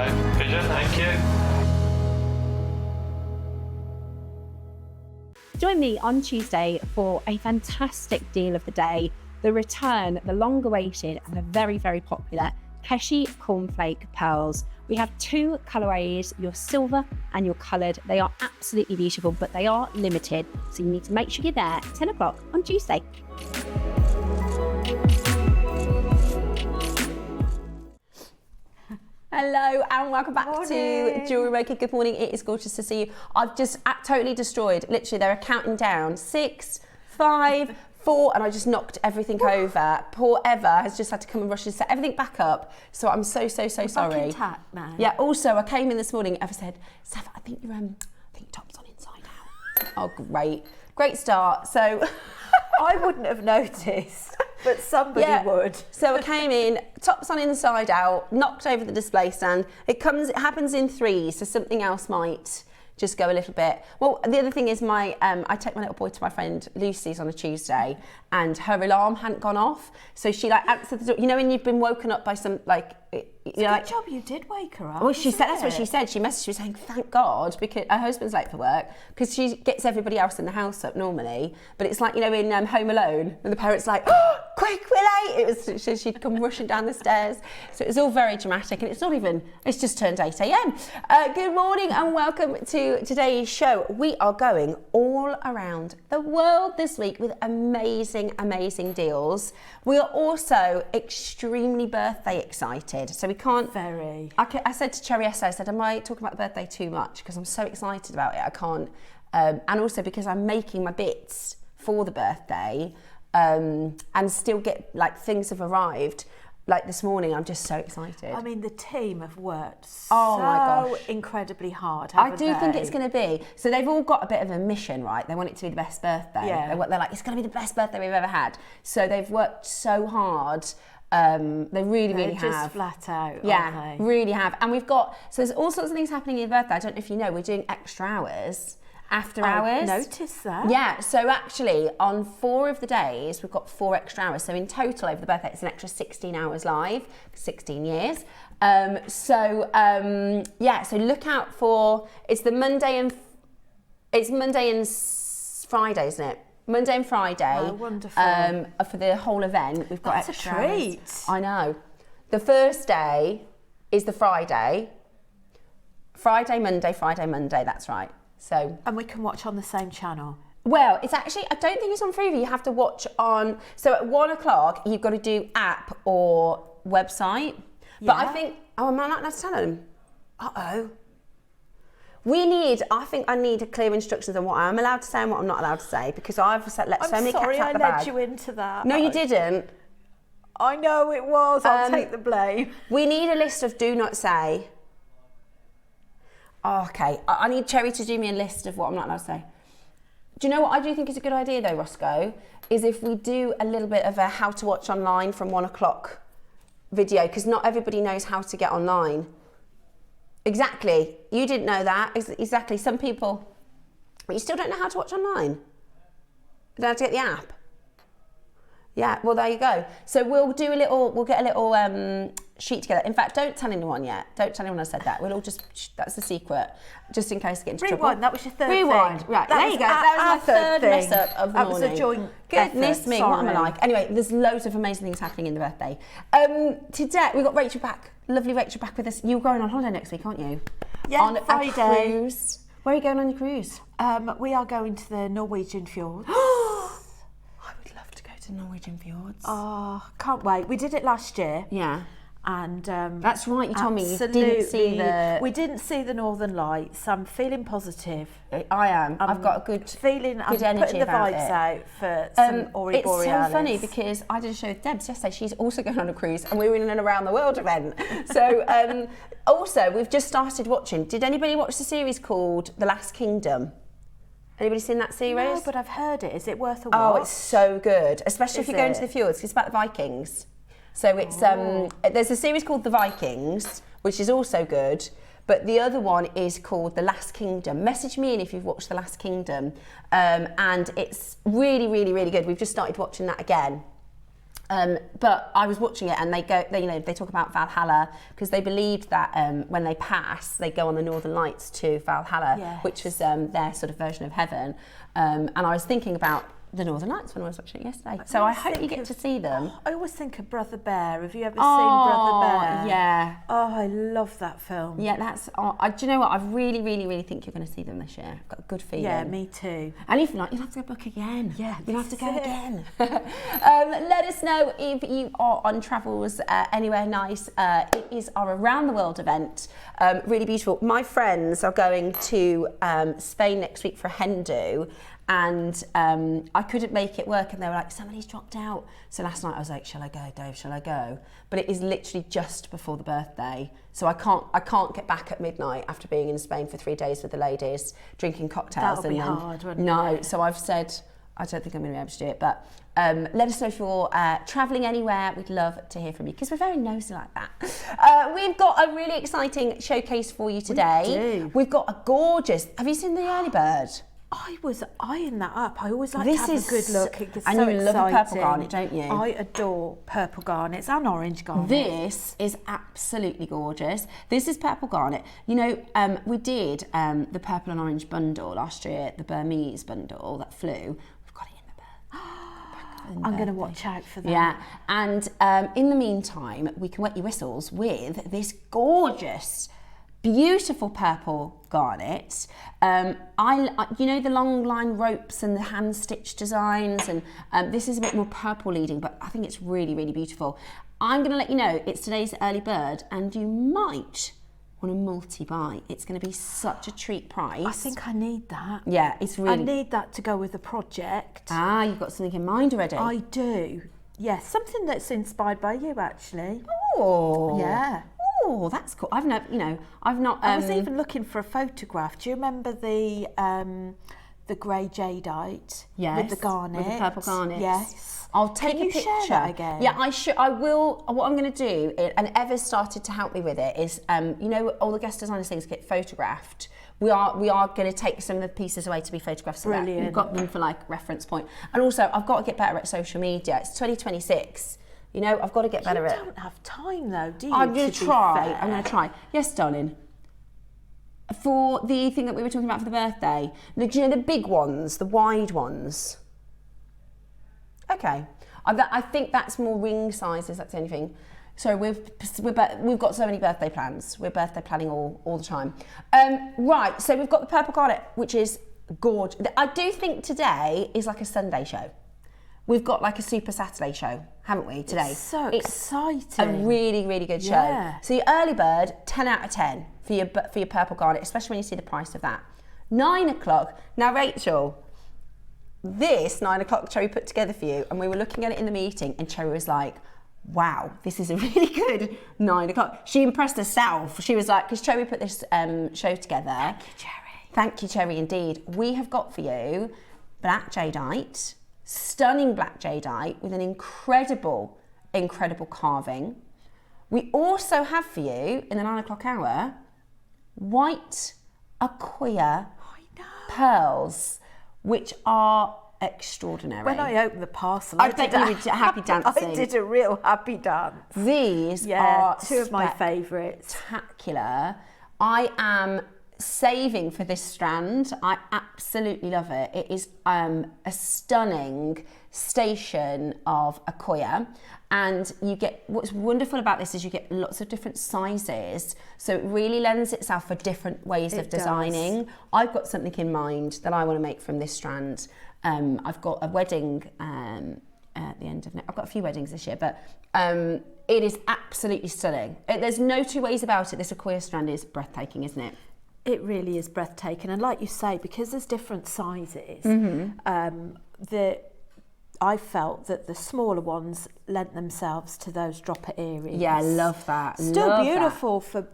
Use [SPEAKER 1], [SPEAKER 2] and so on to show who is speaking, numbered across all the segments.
[SPEAKER 1] My pleasure, thank you.
[SPEAKER 2] Join me on Tuesday for a fantastic deal of the day, the return, the long-awaited and the very, very popular Keshi Cornflake Pearls. We have two colourways, your silver and your coloured. They are absolutely beautiful, but they are limited, so you need to make sure you're there at 10 o'clock on Tuesday.
[SPEAKER 3] Hello and welcome back to Jewellery Maker. Good morning, it is gorgeous to see you. I've just totally destroyed, literally they're counting down, 6, 5, 4, and I just knocked everything over. Poor Eva has just had to come and rush and set everything back up. So I'm so sorry.
[SPEAKER 4] Back intact now.
[SPEAKER 3] Yeah, also I came in this morning, Eva said, Steph, I think your top's on inside out. Oh great start. So
[SPEAKER 4] I wouldn't have noticed, but somebody would.
[SPEAKER 3] So I came in, tops on inside out, knocked over the display stand. It happens in threes, so something else might just go a little bit. Well, the other thing is I take my little boy to my friend Lucy's on a Tuesday, and her alarm hadn't gone off, so she answered the door. You know when you've been woken up by some
[SPEAKER 4] Good job you did wake her up.
[SPEAKER 3] Well, she said that's what she said. She messaged me saying, "Thank God," because her husband's late for work because she gets everybody else in the house up normally. But it's like in Home Alone when the parents like, "Oh, quick, we're late!" She'd come rushing down the stairs. So it was all very dramatic, and it's just turned 8 a.m. Good morning and welcome to today's show. We are going all around the world this week with amazing deals. We are also extremely birthday excited, so we can't.
[SPEAKER 4] Very.
[SPEAKER 3] I said to Cherry yesterday, I said, am I talking about the birthday too much? Because I'm so excited about it, I can't. And also because I'm making my bits for the birthday and still get, things have arrived. Like this morning, I'm just so excited.
[SPEAKER 4] I mean, the team have worked incredibly hard,
[SPEAKER 3] I do think it's going to be. So they've all got a bit of a mission, right? They want it to be the best birthday.
[SPEAKER 4] Yeah.
[SPEAKER 3] They're like, it's going to be the best birthday we've ever had. So they've worked so hard. They really have.
[SPEAKER 4] Just flat out,
[SPEAKER 3] yeah, really have. And we've got, so there's all sorts of things happening in the birthday. I don't know if you know, we're doing extra hours. After hours.
[SPEAKER 4] I noticed that.
[SPEAKER 3] Yeah, so actually on 4 of the days, we've got 4 extra hours. So in total over the birthday, it's an extra 16 hours live, 16 years. So look out for, it's Monday and Friday, isn't it? Monday and Friday.
[SPEAKER 4] Oh, wonderful.
[SPEAKER 3] For the whole event, we've got
[SPEAKER 4] That's
[SPEAKER 3] extra
[SPEAKER 4] a treat.
[SPEAKER 3] hours. I know. The first day is the Friday. Friday, Monday, that's right. So,
[SPEAKER 4] and we can watch on the same channel.
[SPEAKER 3] Well, it's actually, I don't think it's on Freeview. You have to watch on, so at 1 o'clock, you've got to do app or website. Yeah. But I think, am I not allowed to tell them? Uh-oh. I think I need clear instructions on what I'm allowed to say and what I'm not allowed to say, because I've let so many cats out the bag.
[SPEAKER 4] I'm sorry I led you into that.
[SPEAKER 3] No, you didn't.
[SPEAKER 4] I know it was. I'll take the blame.
[SPEAKER 3] We need a list of do not say. Oh, okay, I need Cherry to do me a list of what I'm not allowed to say. Do you know what I do think is a good idea though, Roscoe? Is if we do a little bit of a how to watch online from 1 o'clock video, because not everybody knows how to get online. Exactly, you didn't know that. Exactly, some people, but you still don't know how to watch online. You don't know how to get the app. Yeah, well there you go. So we'll get a little sheet together. In fact, don't tell anyone yet. Don't tell anyone I said that. We'll all that's the secret, just in case I get into trouble.
[SPEAKER 4] Rewind, that was your third
[SPEAKER 3] Rewind,
[SPEAKER 4] thing.
[SPEAKER 3] Right, there you go. That was my third mess up of the morning.
[SPEAKER 4] That was a joint
[SPEAKER 3] Goodness
[SPEAKER 4] effort.
[SPEAKER 3] me,
[SPEAKER 4] Sorry.
[SPEAKER 3] what am I like? Anyway, there's loads of amazing things happening in the birthday. Today, we've got Rachel back. Lovely Rachel back with us. You're going on holiday next week, aren't you?
[SPEAKER 4] Yeah,
[SPEAKER 3] on
[SPEAKER 4] Friday.
[SPEAKER 3] A cruise. Where are you going on your cruise?
[SPEAKER 4] We are going to the Norwegian fjords.
[SPEAKER 3] I would love to go to Norwegian fjords.
[SPEAKER 4] Oh, can't wait. We did it last year.
[SPEAKER 3] Yeah.
[SPEAKER 4] And
[SPEAKER 3] that's right, you told me you didn't see
[SPEAKER 4] we didn't see the Northern Lights. I'm feeling positive.
[SPEAKER 3] I am. I've got a good
[SPEAKER 4] feeling.
[SPEAKER 3] Good
[SPEAKER 4] I'm
[SPEAKER 3] energy
[SPEAKER 4] putting the
[SPEAKER 3] about
[SPEAKER 4] vibes
[SPEAKER 3] it.
[SPEAKER 4] out for some Ori
[SPEAKER 3] It's
[SPEAKER 4] Borealis.
[SPEAKER 3] so funny because I did a show with Debs yesterday. She's also going on a cruise, and we were in an around the world event. So also we've just started watching. Did anybody watch the series called The Last Kingdom? Anybody seen that series?
[SPEAKER 4] No, but I've heard it. Is it worth a watch?
[SPEAKER 3] Oh, it's so good, especially if
[SPEAKER 4] Is
[SPEAKER 3] you go into
[SPEAKER 4] it?
[SPEAKER 3] the fjords. 'Cause it's about the Vikings. So it's there's a series called The Vikings, which is also good, but the other one is called The Last Kingdom. Message me in if you've watched The Last Kingdom, and it's really, really, really good. We've just started watching that again. But I was watching it, and they talk about Valhalla, because they believed that when they pass, they go on the Northern Lights to Valhalla, which was their sort of version of heaven. And I was thinking about the Northern Lights when I was watching it yesterday. So I hope you get to see them.
[SPEAKER 4] I always think of Brother Bear. Have you ever seen Brother Bear?
[SPEAKER 3] Yeah.
[SPEAKER 4] Oh, I love that film.
[SPEAKER 3] Yeah, that's. Do you know what? I really, really, really think you're going to see them this year. I've got a good feeling.
[SPEAKER 4] Yeah, me too.
[SPEAKER 3] And if not, you'll have to go book again.
[SPEAKER 4] Yeah,
[SPEAKER 3] you'll have to go again. Let us know if you are on travels anywhere nice. It is our Around the World event. Really beautiful. My friends are going to Spain next week for a hen do. And I couldn't make it work, and they were like, somebody's dropped out. So last night I was like, shall I go, Dave, shall I go? But it is literally just before the birthday, so I can't get back at midnight after being in Spain for 3 days with the ladies, drinking cocktails.
[SPEAKER 4] That'll be hard, wouldn't it?
[SPEAKER 3] No, so I've said, I don't think I'm going to be able to do it, but let us know if you're travelling anywhere. We'd love to hear from you, because we're very nosy like that. We've got a really exciting showcase for you today.
[SPEAKER 4] We do.
[SPEAKER 3] We've got a gorgeous, have you seen the early bird?
[SPEAKER 4] I was eyeing that up. I always like to have a good look. It gets
[SPEAKER 3] and
[SPEAKER 4] so
[SPEAKER 3] you
[SPEAKER 4] exciting.
[SPEAKER 3] love a purple garnet, don't you?
[SPEAKER 4] I adore purple garnets and orange garnets.
[SPEAKER 3] This is absolutely gorgeous. This is purple garnet. You know, we did the purple and orange bundle last year, the Burmese bundle that flew. We've got it in the
[SPEAKER 4] I'm going to watch out for that.
[SPEAKER 3] Yeah, and in the meantime, we can wet your whistles with this gorgeous, beautiful purple garnet. You know, the long line ropes and the hand stitch designs, and this is a bit more purple leading, but I think it's really, really beautiful. I'm going to let you know it's today's early bird, and you might want to multi-buy. It's going to be such a treat price.
[SPEAKER 4] I think I need that.
[SPEAKER 3] Yeah, it's really.
[SPEAKER 4] I need that to go with the project.
[SPEAKER 3] Ah, you've got something in mind already.
[SPEAKER 4] I do. Yes, something that's inspired by you, actually.
[SPEAKER 3] Oh.
[SPEAKER 4] Yeah.
[SPEAKER 3] Oh, that's cool. I've not.
[SPEAKER 4] I was even looking for a photograph. Do you remember the grey jadeite?
[SPEAKER 3] Yes.
[SPEAKER 4] With the garnet.
[SPEAKER 3] With the purple garnet.
[SPEAKER 4] Yes.
[SPEAKER 3] I'll take a picture.
[SPEAKER 4] Can you share that again?
[SPEAKER 3] Yeah, I will. What I'm going to do, and Eva's started to help me with it, is you know, all the guest designers things get photographed. We are going to take some of the pieces away to be photographed. So that we've got them for like reference point. And also, I've got to get better at social media. It's 2026. You know, I've got to get better at it.
[SPEAKER 4] You don't have time though, do you?
[SPEAKER 3] I'm going to try. I'm going to try. Yes, darling. For the thing that we were talking about for the birthday, you know, the big ones, the wide ones. Okay. I think that's more ring sizes. That's the only thing. So we've got so many birthday plans. We're birthday planning all the time. Right. So we've got the purple garnet, which is gorgeous. I do think today is like a Sunday show. We've got like a Super Saturday show, haven't we, today?
[SPEAKER 4] It's so exciting.
[SPEAKER 3] A really, really good show.
[SPEAKER 4] Yeah.
[SPEAKER 3] So your early bird, 10 out of 10 for your purple garnet, especially when you see the price of that. 9 o'clock. Now, Rachel, this 9 o'clock Cherry put together for you, and we were looking at it in the meeting, and Cherry was like, wow, this is a really good 9 o'clock. She impressed herself. She was like, because Cherry put this show together.
[SPEAKER 4] Thank you, Cherry.
[SPEAKER 3] Thank you, Cherry, indeed. We have got for you black jadeite, stunning black jadeite with an incredible, incredible carving. We also have for you, in the 9 o'clock hour, white Acquia pearls, which are extraordinary.
[SPEAKER 4] When I opened the parcel,
[SPEAKER 3] I bet you were happy dancing.
[SPEAKER 4] I did a real happy dance.
[SPEAKER 3] These are
[SPEAKER 4] two of my favourites.
[SPEAKER 3] Spectacular. I am saving for this strand. I absolutely love it. It is a stunning station of Acquia, and you get, what's wonderful about this is you get lots of different sizes, so it really lends itself for different ways of designing. I've got something in mind that I want to make from this strand. I've got a wedding at the end of I've got a few weddings this year, but it is absolutely stunning. There's no two ways about it. This Acquia strand is breathtaking, isn't it?
[SPEAKER 4] It really is breathtaking, and like you say, because there's different sizes, I felt that the smaller ones lent themselves to those dropper earrings.
[SPEAKER 3] Yeah, I love that.
[SPEAKER 4] Still beautiful for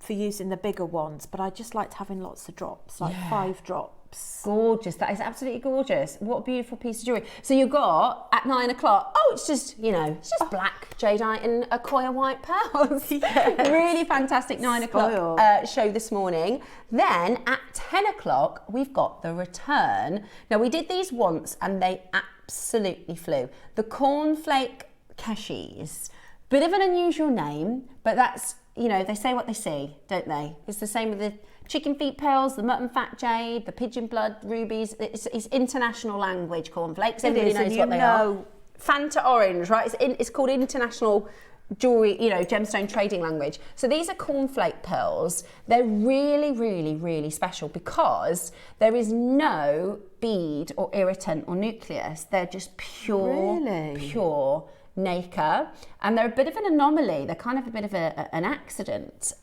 [SPEAKER 4] using the bigger ones, but I just liked having lots of drops, like 5 drops.
[SPEAKER 3] Gorgeous. That is absolutely gorgeous. What a beautiful piece of jewellery. So you got at 9 o'clock, it's just, it's just black jadeite and Acquia white pearls. Yes. Really fantastic 9 o'clock show this morning. Then at 10 o'clock, we've got the return. Now we did these once and they absolutely flew. The Cornflake Keshis, bit of an unusual name, but that's, you know, they say what they see, don't they? It's the same with the chicken feet pearls, the mutton fat jade, the pigeon blood rubies. It's international language, cornflakes. Everybody knows what they are. Fanta orange, right? It's called international jewelry, you know, gemstone trading language. So these are cornflake pearls. They're really, really, really special because there is no bead or irritant or nucleus. They're just pure nacre, and they're a bit of an anomaly. They're kind of a bit of an accident,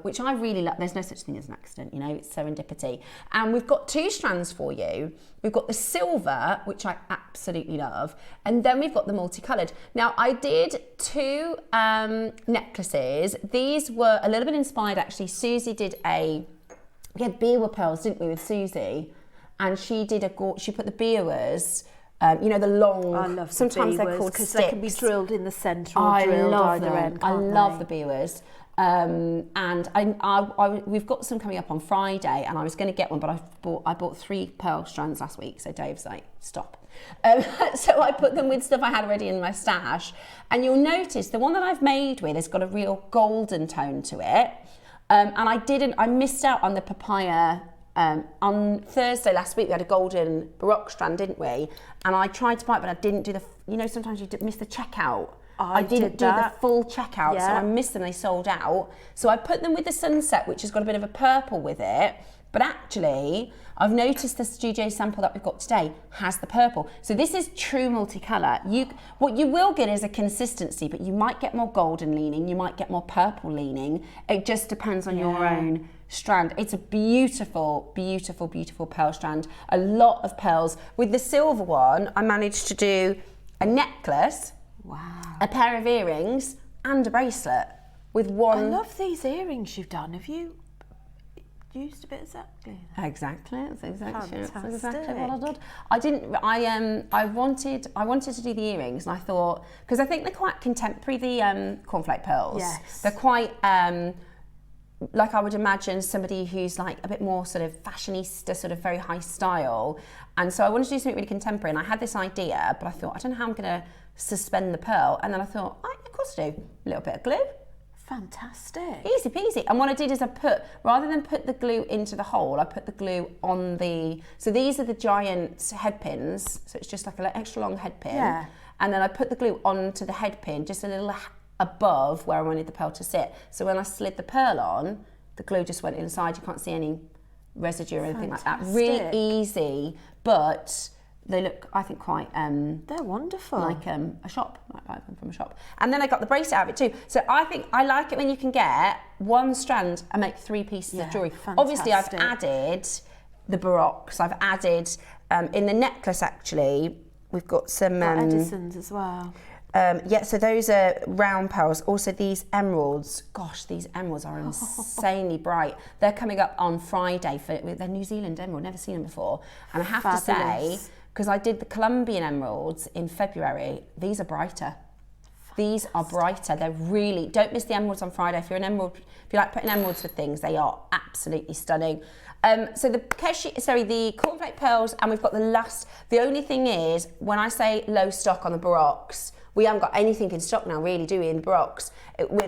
[SPEAKER 3] which I really love. There's no such thing as an accident, you know, it's serendipity. And we've got 2 strands for you. We've got the silver, which I absolutely love, and then we've got the multicolored. Now, I did 2 necklaces. These were a little bit inspired, actually. Susie did we had Biwa pearls, didn't we, with Susie? And she did she put the Biwas, you know, the long,
[SPEAKER 4] I love
[SPEAKER 3] sometimes
[SPEAKER 4] the
[SPEAKER 3] they're called
[SPEAKER 4] because
[SPEAKER 3] sticks.
[SPEAKER 4] they can be drilled in the centre or drilled either end.
[SPEAKER 3] I love the Biwas. And we've got some coming up on Friday, and I was going to get one, but I bought 3 pearl strands last week, so Dave's like, stop. So I put them with stuff I had already in my stash, and you'll notice the one that I've made with has got a real golden tone to it, and I missed out on the papaya. On Thursday last week we had a golden baroque strand, didn't we? And I tried to buy it, but I didn't do you know, sometimes you miss the checkout. I didn't do the full checkout, so I missed them, they sold out. So I put them with the sunset, which has got a bit of a purple with it, but actually, I've noticed the studio sample that we've got today has the purple. So this is true multicolour. What you will get is a consistency, but you might get more golden leaning, you might get more purple leaning. It just depends on your own strand. It's a beautiful, beautiful, beautiful pearl strand. A lot of pearls. With the silver one, I managed to do a necklace, a pair of earrings, and a bracelet with one.
[SPEAKER 4] I love these earrings you've done. Have you used a bit exactly?
[SPEAKER 3] Exactly. That's exactly
[SPEAKER 4] Fantastic.
[SPEAKER 3] what I did. I wanted to do the earrings, and I thought, because I think they're quite contemporary, the cornflake pearls.
[SPEAKER 4] Yes.
[SPEAKER 3] They're quite like I would imagine somebody who's like a bit more sort of fashionista, sort of very high style. And so I wanted to do something really contemporary, and I had this idea, but I thought, I don't know how I'm going to suspend the pearl. And then I thought, of course I do. A little bit of glue.
[SPEAKER 4] Fantastic.
[SPEAKER 3] Easy peasy. And what I did is rather than put the glue into the hole, I put the glue on so these are the giant head pins. So it's just like an extra long head pin.
[SPEAKER 4] Yeah.
[SPEAKER 3] And then I put the glue onto the head pin, just a little above where I wanted the pearl to sit. So when I slid the pearl on, the glue just went inside. You can't see any residue or anything like that. Really easy, but they look, I think, quite
[SPEAKER 4] they're wonderful.
[SPEAKER 3] Like a shop, like buy them from a shop. And then I got the bracelet out of it too. So I think I like it when you can get one strand and make 3 pieces of jewellery.
[SPEAKER 4] Fantastic.
[SPEAKER 3] Obviously, I've added the baroques. I've added in the necklace, actually, we've got some
[SPEAKER 4] Edison's as well.
[SPEAKER 3] So those are round pearls. Also these emeralds, gosh, these emeralds are insanely bright. They're coming up on Friday they're New Zealand emerald, never seen them before. And I have to say, because I did the Colombian emeralds in February, these are brighter. These are brighter. They're really, don't miss the emeralds on Friday. If you like putting emeralds with things, they are absolutely stunning. So the cornflake pearls, and we've got the only thing is, when I say low stock on the baroques, we haven't got anything in stock now, really, do we, in the baroques?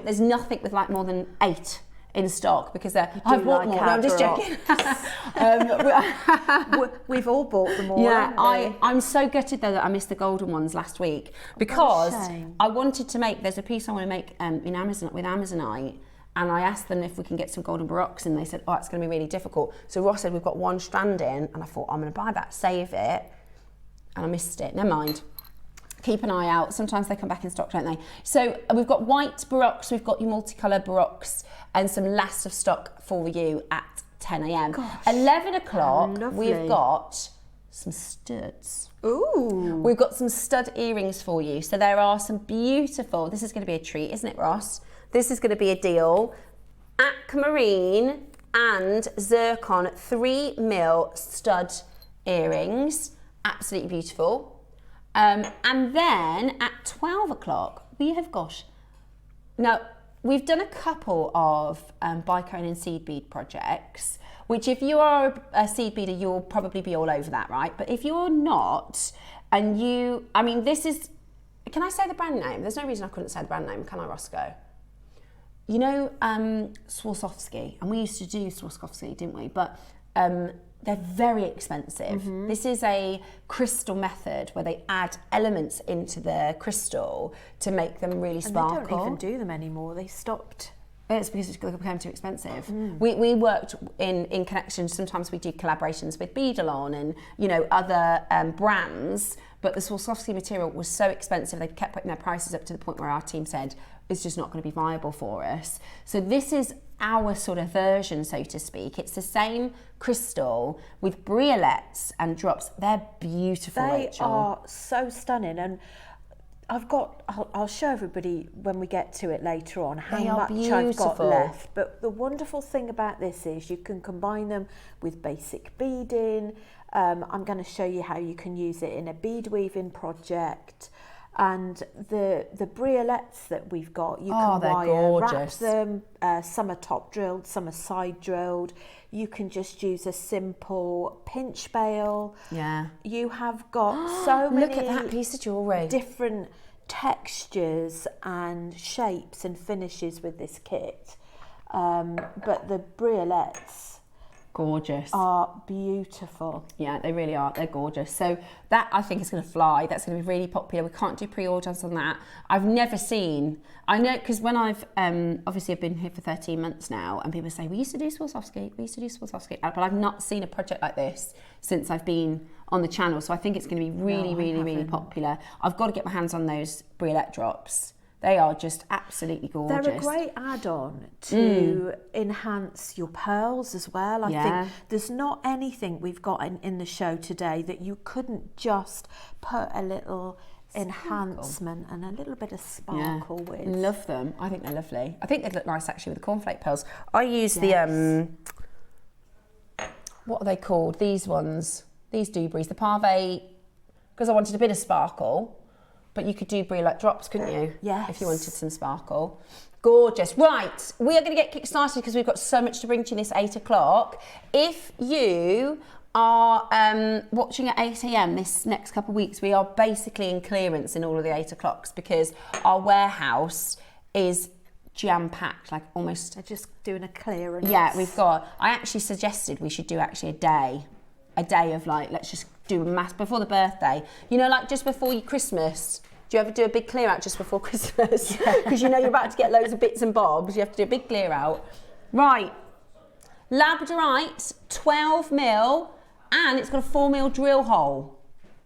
[SPEAKER 3] There's nothing with like more than 8 in stock, because I've bought more. No, I'm just joking.
[SPEAKER 4] We've all bought them all.
[SPEAKER 3] Yeah, I'm so gutted though that I missed the golden ones last week, because I wanted to make, there's a piece I want to make in Amazon with Amazonite, and I asked them if we can get some golden baroques, and they said, oh, it's going to be really difficult. So Ross said, we've got 1 strand in, and I thought, I'm going to buy that, save it, and I missed it. Never mind. Keep an eye out. Sometimes they come back in stock, don't they? So we've got white baroques, we've got your multicolour baroques, and some last of stock for you at 10 a.m. 11 o'clock, we've got some studs.
[SPEAKER 4] Ooh.
[SPEAKER 3] We've got some stud earrings for you. So there are some beautiful, this is going to be a treat, isn't it, Ross? This is going to be a deal. Aquamarine and zircon 3mm stud earrings. Absolutely beautiful. And then at 12 o'clock, we have got, now we've done a couple of bicone and seed bead projects, which if you are a seed beader, you'll probably be all over that, right? But if you're not, And you, I mean, this is, can I say the brand name? There's no reason I couldn't say the brand name, can I, Roscoe? You know, Swarovski, and we used to do Swarovski, didn't we? But they're very expensive. This is a crystal method where they add elements into the crystal to make them really sparkle.
[SPEAKER 4] And they don't even do them anymore. They stopped.
[SPEAKER 3] It's because it became too expensive. We worked in connection. Sometimes we do collaborations with Beadalon and, you know, other brands, but the Swarovski material was so expensive they kept putting their prices up to the point where our team said it's just not going to be viable for us. So this is our sort of version, so to speak. It's the same crystal with briolets and drops. They're beautiful,
[SPEAKER 4] They
[SPEAKER 3] Rachel.
[SPEAKER 4] are so stunning, and I'll show everybody when we get to it later on how
[SPEAKER 3] They are
[SPEAKER 4] much I've got
[SPEAKER 3] beautiful.
[SPEAKER 4] left. But the wonderful thing about this is you can combine them with basic beading. I'm going to show you how you can use it in a bead weaving project. And the briolets that we've got, you can
[SPEAKER 3] they're
[SPEAKER 4] wire wrap
[SPEAKER 3] gorgeous.
[SPEAKER 4] them. Some are top drilled, some are side drilled. You can just use a simple pinch bail.
[SPEAKER 3] Yeah.
[SPEAKER 4] You have got so many.
[SPEAKER 3] Look at that piece of jewellery.
[SPEAKER 4] Different textures and shapes and finishes with this kit. But the briolets
[SPEAKER 3] Gorgeous.
[SPEAKER 4] are beautiful.
[SPEAKER 3] Yeah, they really are. They're gorgeous. So that, I think, is going to fly. That's going to be really popular. We can't do pre-orders on that. I've never seen, I know, because when I've, obviously I've been here for 13 months now, and people say, we used to do Swarovski, but I've not seen a project like this since I've been on the channel. So I think it's going to be really popular. I've got to get my hands on those briolet drops. They are just absolutely gorgeous.
[SPEAKER 4] They're a great add-on to enhance your pearls as well. I think there's not anything we've got in the show today that you couldn't just put a little enhancement and a little bit of sparkle with.
[SPEAKER 3] Love them. I think they're lovely. I think they'd look nice actually with the cornflake pearls. I use the, what are they called? These ones, these doobies, the Pave, because I wanted a bit of sparkle. But you could do briolet drops, couldn't you?
[SPEAKER 4] Yes.
[SPEAKER 3] If you wanted some sparkle. Gorgeous. Right, we are going to get kick-started because we've got so much to bring to you this 8 o'clock. If you are watching at 8 a.m. this next couple of weeks, we are basically in clearance in all of the 8 o'clocks because our warehouse is jam-packed, like almost...
[SPEAKER 4] They're just doing a clearance.
[SPEAKER 3] Yeah, we've got... I actually suggested we should do actually a day of like, let's just do a mass before the birthday. You know, like just before your Christmas. Do you ever do a big clear out just before Christmas? Because you know you're about to get loads of bits and bobs. You have to do a big clear out. Right. Labradorite, 12 mil, and it's got a 4 mil drill hole.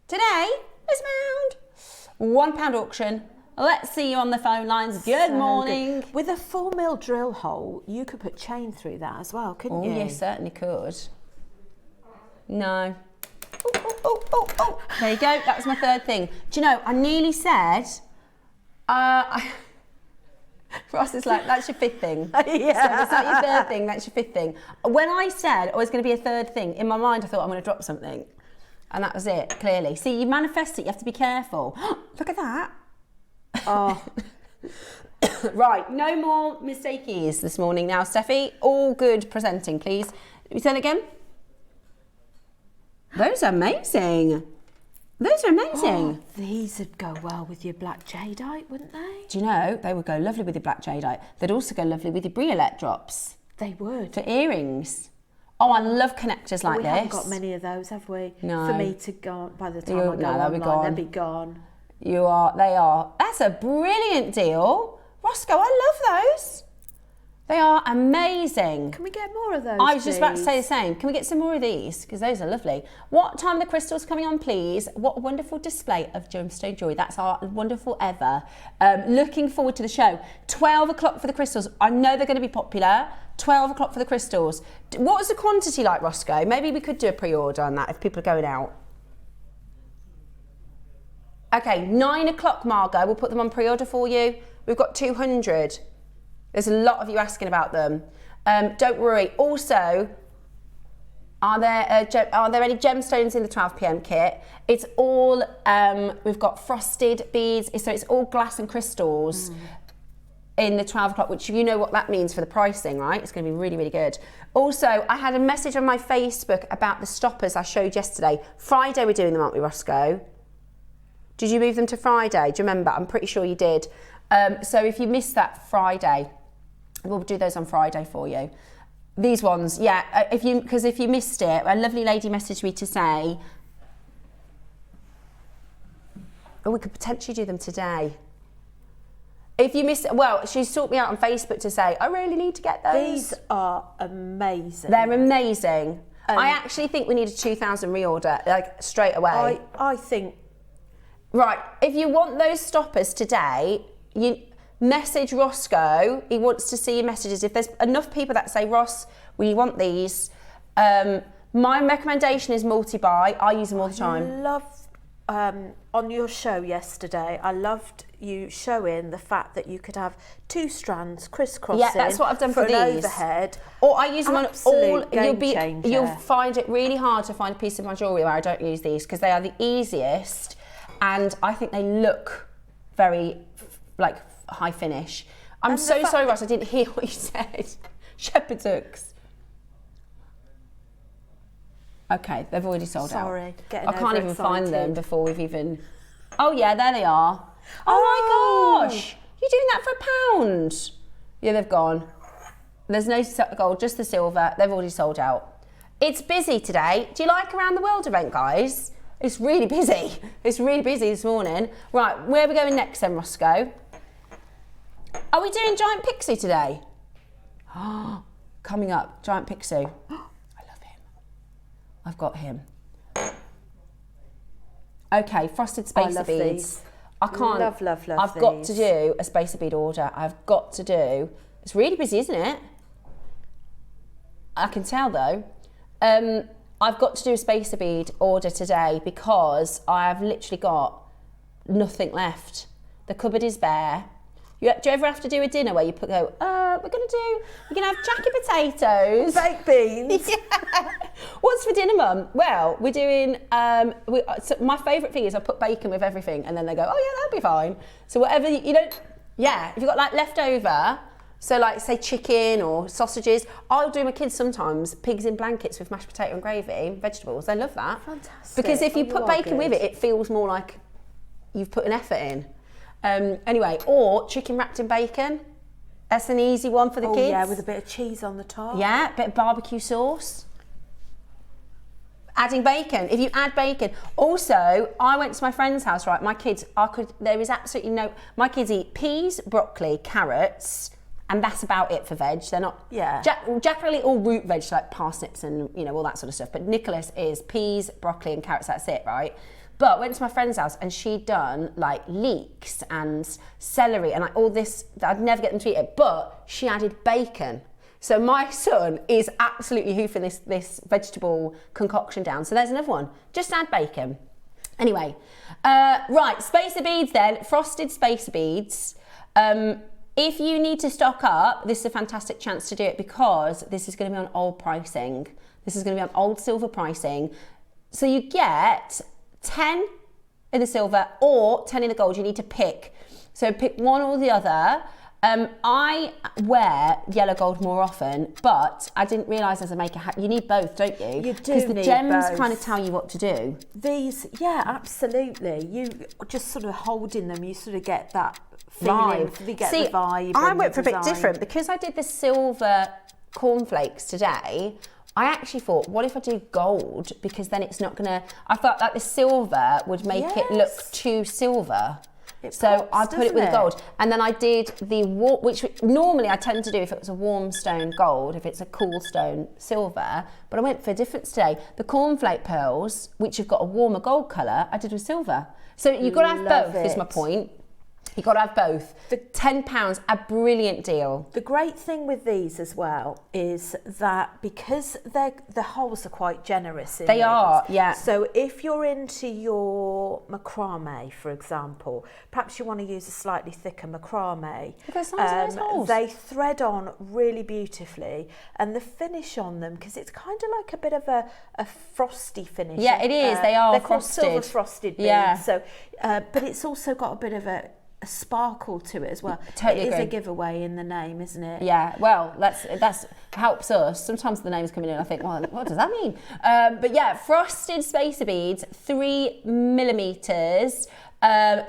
[SPEAKER 3] Today, it's £1 auction. Let's see you on the phone lines. Good morning.
[SPEAKER 4] With a 4 mil drill hole, you could put chain through that as well, couldn't you?
[SPEAKER 3] Oh, you certainly could. No. Oh. There you go. That was my third thing. Do you know, I nearly said, Ross is like, that's your fifth thing.
[SPEAKER 4] Yeah.
[SPEAKER 3] So it's not your third thing, that's your fifth thing. When I said it was going to be a third thing, in my mind I thought I'm going to drop something. And that was it, clearly. See, you manifest it, you have to be careful. Look at that.
[SPEAKER 4] Oh.
[SPEAKER 3] Right, no more mistakeys this morning now, Steffi. All good presenting, please. Let me say it again. Those are amazing. Those are amazing.
[SPEAKER 4] Oh, these would go well with your black jadeite, wouldn't they?
[SPEAKER 3] Do you know, they would go lovely with your black jadeite. They'd also go lovely with your briolet drops.
[SPEAKER 4] They would.
[SPEAKER 3] For earrings. Oh, I love connectors like
[SPEAKER 4] we
[SPEAKER 3] this.
[SPEAKER 4] haven't got many of those, have we?
[SPEAKER 3] No.
[SPEAKER 4] For me to go, by the time
[SPEAKER 3] You-
[SPEAKER 4] I go
[SPEAKER 3] no, they'll be
[SPEAKER 4] online,
[SPEAKER 3] gone.
[SPEAKER 4] they'll be gone.
[SPEAKER 3] They are. That's a brilliant deal. Roscoe, I love those. They are amazing.
[SPEAKER 4] Can we get more of those,
[SPEAKER 3] I was just about to
[SPEAKER 4] please?
[SPEAKER 3] say the same. Can we get some more of these? Because those are lovely. What time are the crystals coming on, please? What a wonderful display of gemstone jewellery. That's our wonderful ever. Looking forward to the show. 12 o'clock for the crystals. I know they're going to be popular. 12 o'clock for the crystals. What was the quantity like, Roscoe? Maybe we could do a pre-order on that if people are going out. Okay, 9 o'clock, Margot. We'll put them on pre-order for you. We've got 200. There's a lot of you asking about them. Don't worry. Also, are there any gemstones in the 12 p.m. kit? It's all, we've got frosted beads. So it's all glass and crystals in the 12 o'clock, which you know what that means for the pricing, right? It's going to be really, really good. Also, I had a message on my Facebook about the stoppers I showed yesterday. Friday we're doing them, aren't we, Roscoe? Did you move them to Friday? Do you remember? I'm pretty sure you did. So if you missed that Friday, we'll do those on Friday for you. These ones, yeah, because if you missed it, a lovely lady messaged me to say, we could potentially do them today. If you missed, well, she sought me out on Facebook to say, I really need to get those.
[SPEAKER 4] These are amazing.
[SPEAKER 3] They're amazing. I actually think we need a 2,000 reorder, like straight away.
[SPEAKER 4] I think.
[SPEAKER 3] Right, if you want those stoppers today, you message Roscoe. He wants to see your messages. If there's enough people that say, Ross, we want these. My recommendation is multi-buy. I use them all the time.
[SPEAKER 4] I love, on your show yesterday, I loved you showing the fact that you could have 2 strands crisscrossing.
[SPEAKER 3] Yeah, that's what I've done for
[SPEAKER 4] an
[SPEAKER 3] these.
[SPEAKER 4] Overhead.
[SPEAKER 3] Or I use them on all.
[SPEAKER 4] Changer.
[SPEAKER 3] You'll find it really hard to find a piece of my jewellery where I don't use these because they are the easiest, and I think they look very like high finish. I'm so sorry, Ross. I didn't hear what you said. Shepherd's hooks. Okay, they've already sold out.
[SPEAKER 4] Sorry,
[SPEAKER 3] I can't even find them before we've even. Oh yeah, there they are. Oh my gosh! You're doing that for £1? Yeah, they've gone. There's no gold, just the silver. They've already sold out. It's busy today. Do you like Around the World event, guys? It's really busy. It's really busy this morning. Right, where are we going next then, Roscoe? Are we doing Giant Pixie today? Oh, coming up, Giant Pixie. I love him. I've got him. Okay, frosted spacer beads.
[SPEAKER 4] These.
[SPEAKER 3] I can't.
[SPEAKER 4] Love
[SPEAKER 3] I've got to do a spacer bead order. I've got to do. It's really busy, isn't it? I can tell though. I've got to do a spacer bead order today because I've literally got nothing left. The cupboard is bare. Do you ever have to do a dinner where you we're gonna have jacket potatoes,
[SPEAKER 4] baked beans.
[SPEAKER 3] Yeah. What's for dinner, Mum? Well, we're doing. So my favourite thing is I put bacon with everything, and then they go, oh yeah, that'll be fine. So whatever you don't. Yeah, if you've got like leftover, so like say chicken or sausages, I'll do my kids sometimes pigs in blankets with mashed potato and gravy, vegetables. They love that.
[SPEAKER 4] Fantastic.
[SPEAKER 3] Because if you put bacon with it, it feels more like you've put an effort in. Anyway, or chicken wrapped in bacon. That's an easy one for the kids.
[SPEAKER 4] Yeah, with a bit of cheese on the top.
[SPEAKER 3] Yeah, a bit of barbecue sauce. Adding bacon. If you add bacon. Also, I went to my friend's house, right? My kids, there is absolutely no, my kids eat peas, broccoli, carrots, and that's about it for veg. They're not, Jack will eat all root veg, like parsnips and, all that sort of stuff. But Nicholas is peas, broccoli, and carrots, that's it, right? But went to my friend's house and she'd done like leeks and celery and like all this, I'd never get them to eat it, but she added bacon. So my son is absolutely hoofing this vegetable concoction down. So there's another one, just add bacon. Anyway, right, spacer beads then, frosted spacer beads. If you need to stock up, this is a fantastic chance to do it because this is going to be on old pricing. This is going to be on old silver pricing. So you get 10 in the silver or 10 in the gold. You need to pick. So pick one or the other. I wear yellow gold more often, but I didn't realise as a maker, you need both, don't you?
[SPEAKER 4] You do.
[SPEAKER 3] Because the gems kind of tell you what to do.
[SPEAKER 4] These, yeah, absolutely. You just sort of holding them, you sort of get that feeling.
[SPEAKER 3] Vibe.
[SPEAKER 4] You get
[SPEAKER 3] See,
[SPEAKER 4] the vibe.
[SPEAKER 3] I went for a bit different because I did the silver cornflakes today. I actually thought, what if I do gold? Because then it's not gonna, I felt like the silver would make it look too silver. So I put it with the gold. And then I did the, which normally I tend to do if it was a warm stone gold, if it's a cool stone silver, but I went for a difference today. The cornflake pearls, which have got a warmer gold colour, I did with silver. So you've got to have both, is my point. You've got to have both. The £10, a brilliant deal.
[SPEAKER 4] The great thing with these as well is that because the holes are quite generous in
[SPEAKER 3] They are, yeah.
[SPEAKER 4] So if you're into your macrame, for example, perhaps you want to use a slightly thicker macrame. They thread on really beautifully, and the finish on them, because it's kind of like a bit of a frosty finish.
[SPEAKER 3] Yeah, it is. They are
[SPEAKER 4] they're
[SPEAKER 3] frosted.
[SPEAKER 4] Called silver frosted beads.
[SPEAKER 3] Yeah.
[SPEAKER 4] So, but it's also got a bit of a a sparkle to it as well.
[SPEAKER 3] Totally
[SPEAKER 4] It is
[SPEAKER 3] agree.
[SPEAKER 4] a giveaway in the name, isn't it?
[SPEAKER 3] Yeah, well, that's helps us. Sometimes the name's coming in, I think, well, what does that mean? But yeah, frosted spacer beads, 3 millimeters. And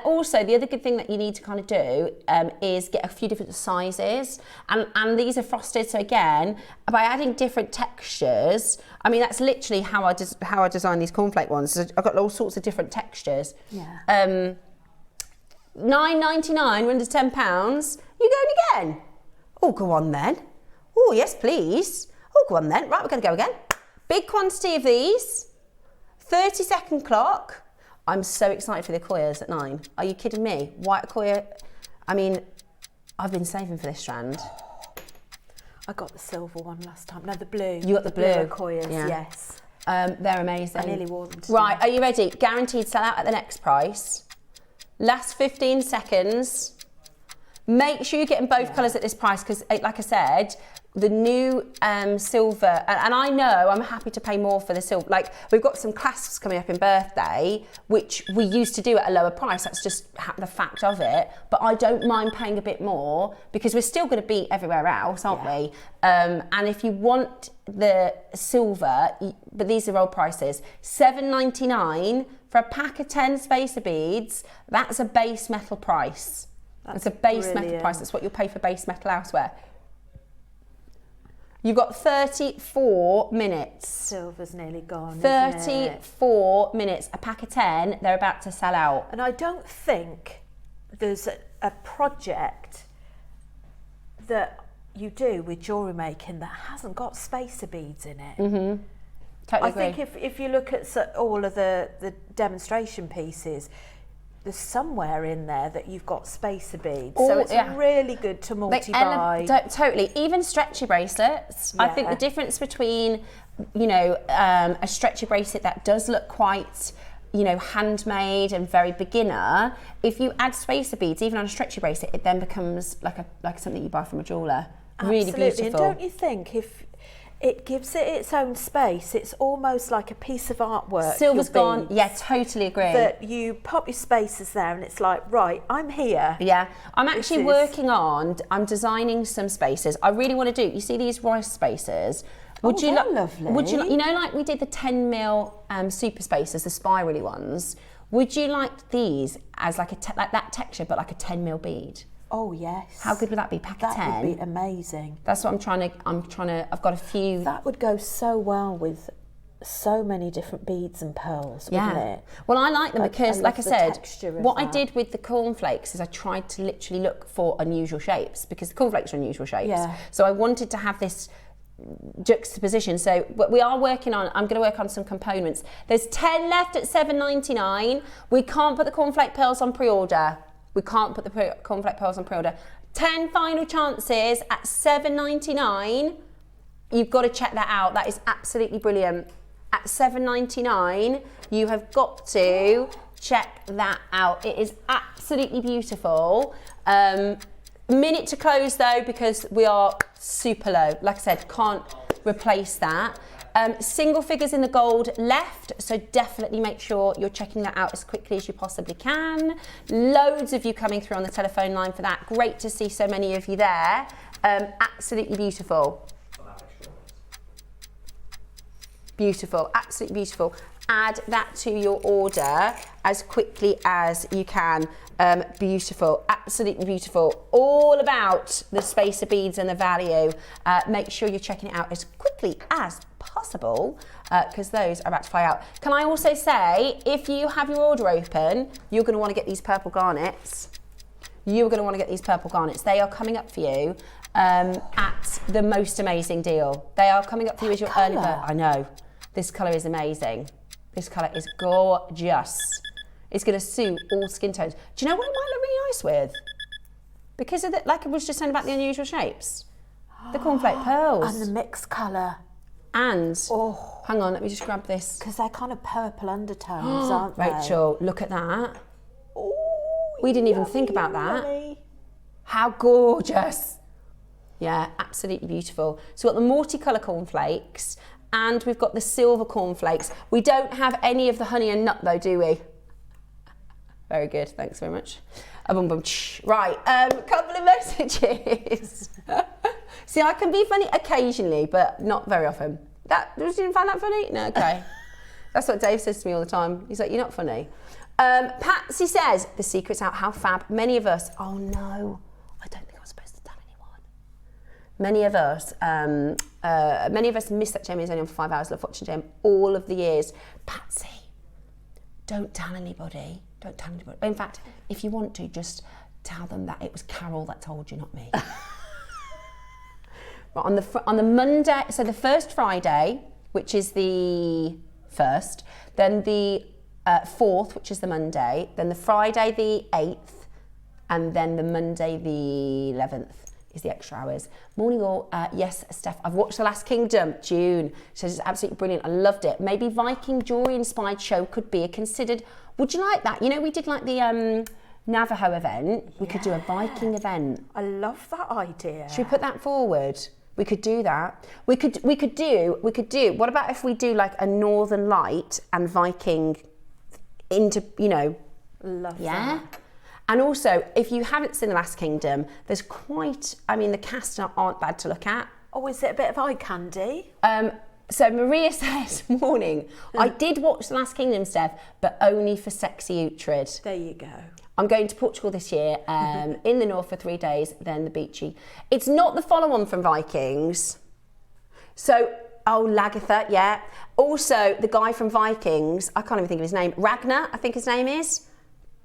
[SPEAKER 3] also, the other good thing that you need to kind of do is get a few different sizes, and these are frosted. So again, by adding different textures, I mean that's literally how I design these cornflake ones. So I've got all sorts of different textures.
[SPEAKER 4] Yeah.
[SPEAKER 3] £9.99, we're under £10. You going again? Oh, go on then. Oh, yes, please. Oh, go on then. Right, we're going to go again. Big quantity of these. 30-second clock. I'm so excited for the Akoyas at 9. Are you kidding me? White Akoya. I mean, I've been saving for this strand.
[SPEAKER 4] I got the silver one last time. No, the blue.
[SPEAKER 3] You got the blue.
[SPEAKER 4] Akoyas,
[SPEAKER 3] Yeah.
[SPEAKER 4] yes.
[SPEAKER 3] They're amazing.
[SPEAKER 4] I nearly wore them today.
[SPEAKER 3] Right, are you ready? Guaranteed sell out at the next price. Last 15 seconds. Make sure you're getting both colours at this price because, like I said, the new silver, and I know I'm happy to pay more for the silver. Like, we've got some clasps coming up in birthday, which we used to do at a lower price. That's just the fact of it. But I don't mind paying a bit more because we're still going to beat everywhere else, aren't we? And if you want the silver, but these are old prices, $7.99 for a pack of 10 spacer beads. That's a base metal price. That's a base metal price. That's what you'll pay for base metal elsewhere. You've got 34 minutes.
[SPEAKER 4] Silver's nearly gone.
[SPEAKER 3] 34 minutes. A pack of 10, they're about to sell out.
[SPEAKER 4] And I don't think there's a project that you do with jewellery making that hasn't got spacer beads in it.
[SPEAKER 3] Mm-hmm. Totally
[SPEAKER 4] I
[SPEAKER 3] agree.
[SPEAKER 4] think if you look at all of the demonstration pieces, there's somewhere in there that you've got spacer beads. So it's really good to multi-buy.
[SPEAKER 3] Totally. Even stretchy bracelets. I think the difference between, you know, a stretchy bracelet that does look quite, you know, handmade and very beginner, if you add spacer beads, even on a stretchy bracelet, it then becomes like something you buy from a jeweller. Really beautiful.
[SPEAKER 4] And don't you think if it gives it its own space, it's almost like a piece of artwork.
[SPEAKER 3] Silver's gone. Yeah, totally agree.
[SPEAKER 4] That you pop your spacers there and it's like, right, I'm here.
[SPEAKER 3] Yeah, I'm actually I'm designing some spacers. I really want to do, you see these rice spacers?
[SPEAKER 4] Would you like, lovely.
[SPEAKER 3] Would you, you know, like we did the 10 mil super spacers, the spirally ones. Would you like these as like like that texture, but like a 10 mil bead?
[SPEAKER 4] Oh yes.
[SPEAKER 3] How good would that be? Pack of 10.
[SPEAKER 4] That would be amazing.
[SPEAKER 3] That's what I'm trying to. I've got a few.
[SPEAKER 4] That would go so well with so many different beads and pearls, wouldn't it?
[SPEAKER 3] Well, I like them because, like I said, what I
[SPEAKER 4] that.
[SPEAKER 3] did with the cornflakes is I tried to literally look for unusual shapes because the cornflakes are unusual shapes.
[SPEAKER 4] Yeah.
[SPEAKER 3] So I wanted to have this juxtaposition. So we are working on. I'm going to work on some components. There's 10 left at $7.99. We can't put the cornflake pearls on pre-order. We can't put the cornflake pearls on pre-order. 10 final chances at $7.99. You've got to check that out. That is absolutely brilliant. At $7.99, you have got to check that out. It is absolutely beautiful. Minute to close though, because we are super low. Like I said, can't replace that. Single figures in the gold left, so definitely make sure you're checking that out as quickly as you possibly can. Loads of you coming through on the telephone line for that. Great to see so many of you there. Absolutely beautiful. Beautiful, absolutely beautiful. Add that to your order as quickly as you can. Beautiful, absolutely beautiful. All about the spacer beads and the value. Make sure you're checking it out as quickly as possible because those are about to fly out. Can I also say, if you have your order open, you're going to want to get these purple garnets. You're going to want to get these purple garnets. They are coming up for you at the most amazing deal. They are coming up for you as your early bird. I know. This colour is amazing. This colour is gorgeous. It's going to suit all skin tones. Do you know what it might look really nice with? Because of the, like I was just saying about the unusual shapes. The cornflake pearls.
[SPEAKER 4] And the mixed colour.
[SPEAKER 3] And, hang on, let me just grab this.
[SPEAKER 4] Because they're kind of purple undertones, aren't they?
[SPEAKER 3] Rachel, look at that.
[SPEAKER 4] Ooh,
[SPEAKER 3] We didn't even think about that.
[SPEAKER 4] yummy.
[SPEAKER 3] How gorgeous. Yeah, absolutely beautiful. So we've got the multicolour cornflakes and we've got the silver cornflakes. We don't have any of the honey and nut though, do we? Very good, thanks very much. A boom, boom, right, couple of messages. See, I can be funny occasionally, but not very often. You didn't find that funny? No, okay. That's what Dave says to me all the time. He's like, you're not funny. Patsy says, the secret's out, how fab. Many of us, oh no, I don't think I was supposed to tell anyone. Many of us miss that Jamie is only on for 5 hours, love watching Jamie all of the years. Patsy, don't tell anybody. Don't tell anybody. In fact, if you want to, just tell them that it was Carol that told you, not me. But on the Monday, so the first Friday, which is the 1st, then the 4th, which is the Monday, then the Friday the 8th, and then the Monday the 11th is the extra hours. Morning all, yes, Steph, I've watched The Last Kingdom, June, so it's absolutely brilliant, I loved it. Maybe Viking jewellery inspired show could be a considered, would you like that? You know, we did like the Navajo event, we could do a Viking event.
[SPEAKER 4] I love that idea.
[SPEAKER 3] Should we put that forward? We could do that. We could do, what about if we do like a Northern Light and Viking into, you know.
[SPEAKER 4] Love that.
[SPEAKER 3] And also, if you haven't seen The Last Kingdom, there's the casts aren't bad to look at.
[SPEAKER 4] Oh, is it a bit of eye candy?
[SPEAKER 3] So Maria says, morning, I did watch The Last Kingdom, Steph, but only for Sexy Uhtred.
[SPEAKER 4] There you go.
[SPEAKER 3] I'm going to Portugal this year, in the north for 3 days, then the beachy. It's not the follow-on from Vikings. So, Lagertha, yeah. Also, the guy from Vikings, I can't even think of his name, Ragnar, I think his name is.